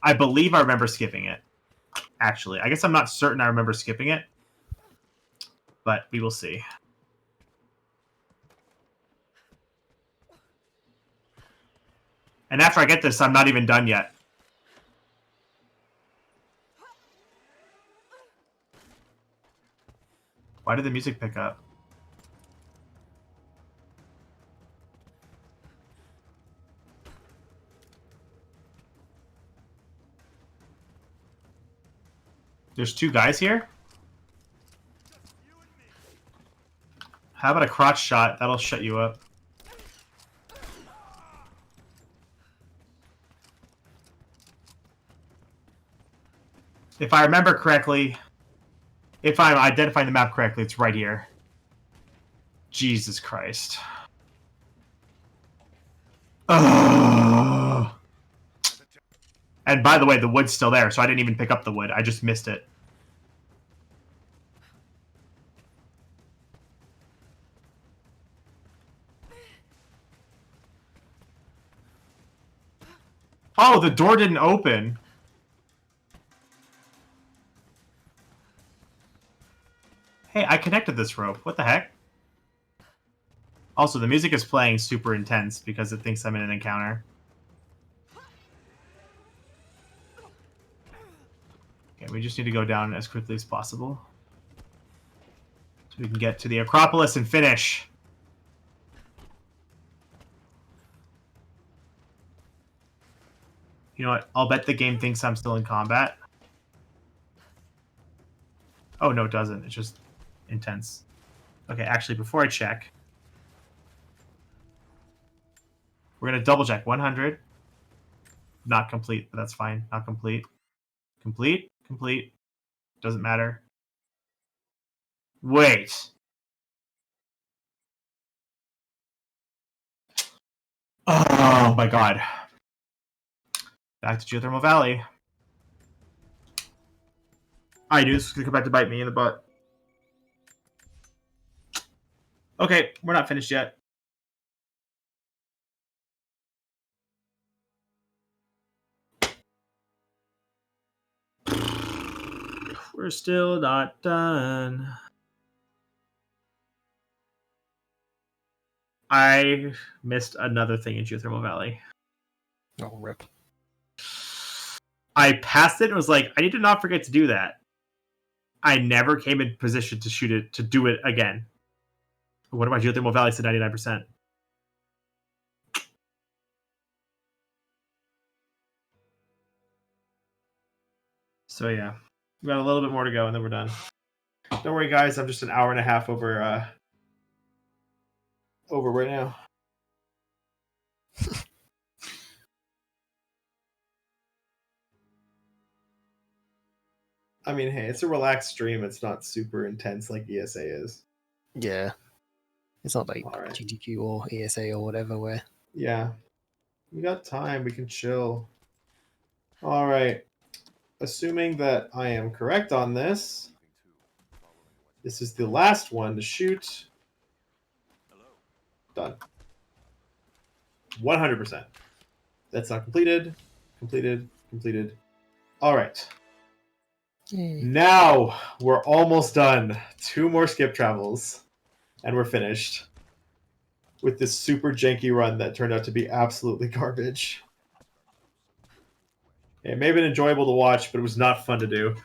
I believe I remember skipping it. Actually, I guess I'm not certain I remember skipping it. But we will see. And after I get this, I'm not even done yet. Why did the music pick up? There's two guys here? How about a crotch shot? That'll shut you up. If I remember correctly, if I'm identifying the map correctly, it's right here. Jesus Christ. Ugh. And by the way, the wood's still there, so I didn't even pick up the wood. I just missed it. Oh, the door didn't open. Hey, I connected this rope. What the heck? Also, the music is playing super intense because it thinks I'm in an encounter. Okay, we just need to go down as quickly as possible. So we can get to the Acropolis and finish. You know what? I'll bet the game thinks I'm still in combat. Oh, no, it doesn't. It's just intense. Okay, actually, before I check, we're going to double check. 100. Not complete, but that's fine. Not complete. Complete? Complete. Doesn't matter. Wait. Oh my god. Back to Geothermal Valley. I knew this was going to come back to bite me in the butt. Okay, we're not finished yet. We're still not done. I missed another thing in Geothermal Valley. Oh, rip. I passed it and was like, I need to not forget to do that. I never came in position to shoot it, to do it again. What about Geothermal Valley said 99%? So yeah, we got a little bit more to go and then we're done. Don't worry, guys. I'm just an hour and a half over right now. I mean, hey, it's a relaxed stream. It's not super intense like ESA is. Yeah. It's not like All right. GTQ or ESA or whatever where... Yeah. We got time. We can chill. All right. Assuming that I am correct on this, this is the last one to shoot. Done. 100%. That's not completed. Completed. All right. Yay. Now we're almost done. 2 more skip travels, and we're finished with this super janky run that turned out to be absolutely garbage. It may have been enjoyable to watch, but it was not fun to do.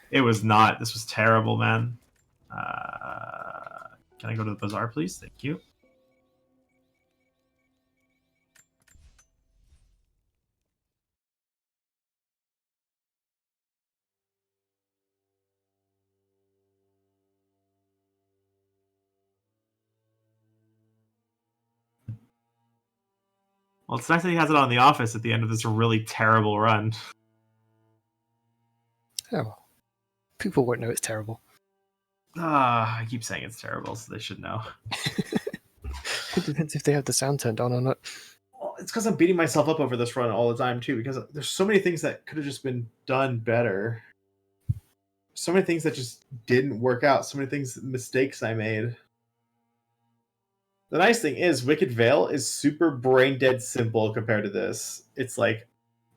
It was not. This was terrible, man. Can I go to the bazaar, please? Thank you. Well, it's nice that he has it on The Office at the end of this really terrible run. Oh. People won't know it's terrible. I keep saying it's terrible, so they should know. It depends if they have the sound turned on or not. Well, it's because I'm beating myself up over this run all the time, too, because there's so many things that could have just been done better. So many things that just didn't work out. So many mistakes I made. The nice thing is, Wicked Veil is super brain dead simple compared to this. It's like,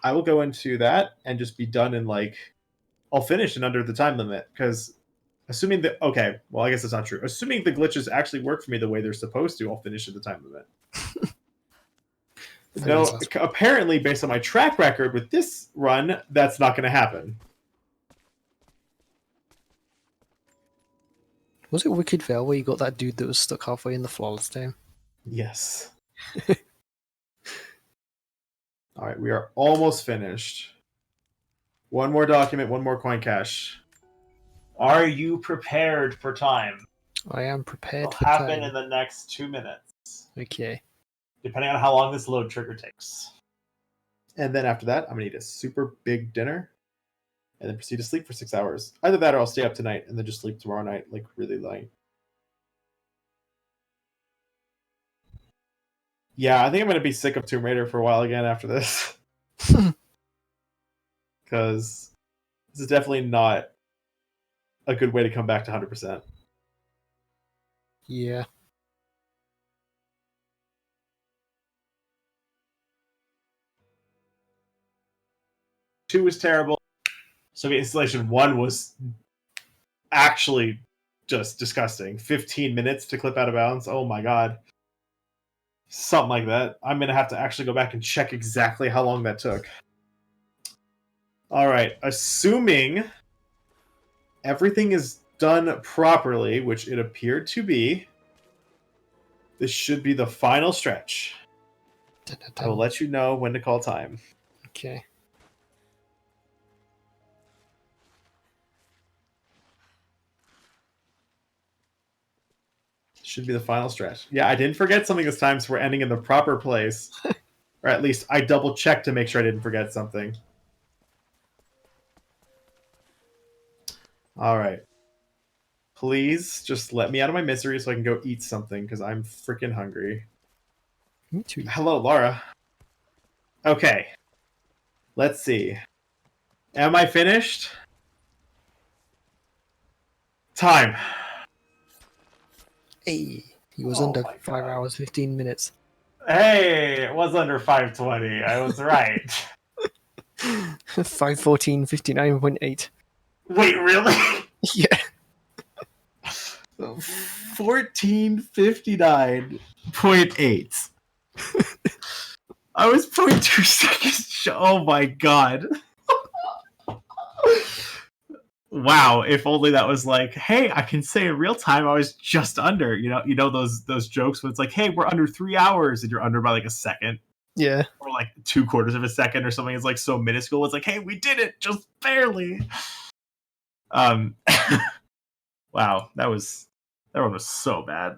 I will go into that and just be done in like, I'll finish in under the time limit, because assuming that, okay, well, I guess that's not true. Assuming the glitches actually work for me the way they're supposed to, I'll finish in the time limit. No, apparently, based on my track record with this run, that's not going to happen. Was it Wicked Veil where you got that dude that was stuck halfway in the flawless time? Yes. All right, we are almost finished. One more document, one more coin cache. Are you prepared for time? I am prepared It'll for happen time. in the next 2 minutes. Okay. Depending on how long this load trigger takes. And then after that, I'm going to eat a super big dinner. And then proceed to sleep for 6 hours. Either that or I'll stay up tonight and then just sleep tomorrow night, like really late. Yeah, I think I'm going to be sick of Tomb Raider for a while again after this. Because this is definitely not a good way to come back to 100%. Yeah. Two was terrible. Soviet Installation 1 was actually just disgusting. 15 minutes to clip out of bounds. Oh my god. Something like that. I'm going to have to actually go back and check exactly how long that took. All right. Assuming everything is done properly, which it appeared to be, this should be the final stretch. I will let you know when to call time. Okay. Should be the final stretch. Yeah, I didn't forget something this time, so we're ending in the proper place. Or at least I double checked to make sure I didn't forget something. All right. Please just let me out of my misery so I can go eat something because I'm freaking hungry. Me too. Hello, Laura. Okay. Let's see. Am I finished? Time. Hey, he was Oh under my 5 God. hours, 15 minutes. Hey, it was under 520. I was right. 5:14, 59.8. Wait, really? Yeah. 1459.8. I was 0.2 seconds. Oh my god. Wow, if only that was like, hey, I can say in real time I was just under. You know those jokes when it's like, hey, we're under 3 hours and you're under by like a second. Yeah. Or like 2/4 of a second or something. It's like so minuscule. It's like, hey, we did it just barely. Wow, that one was so bad.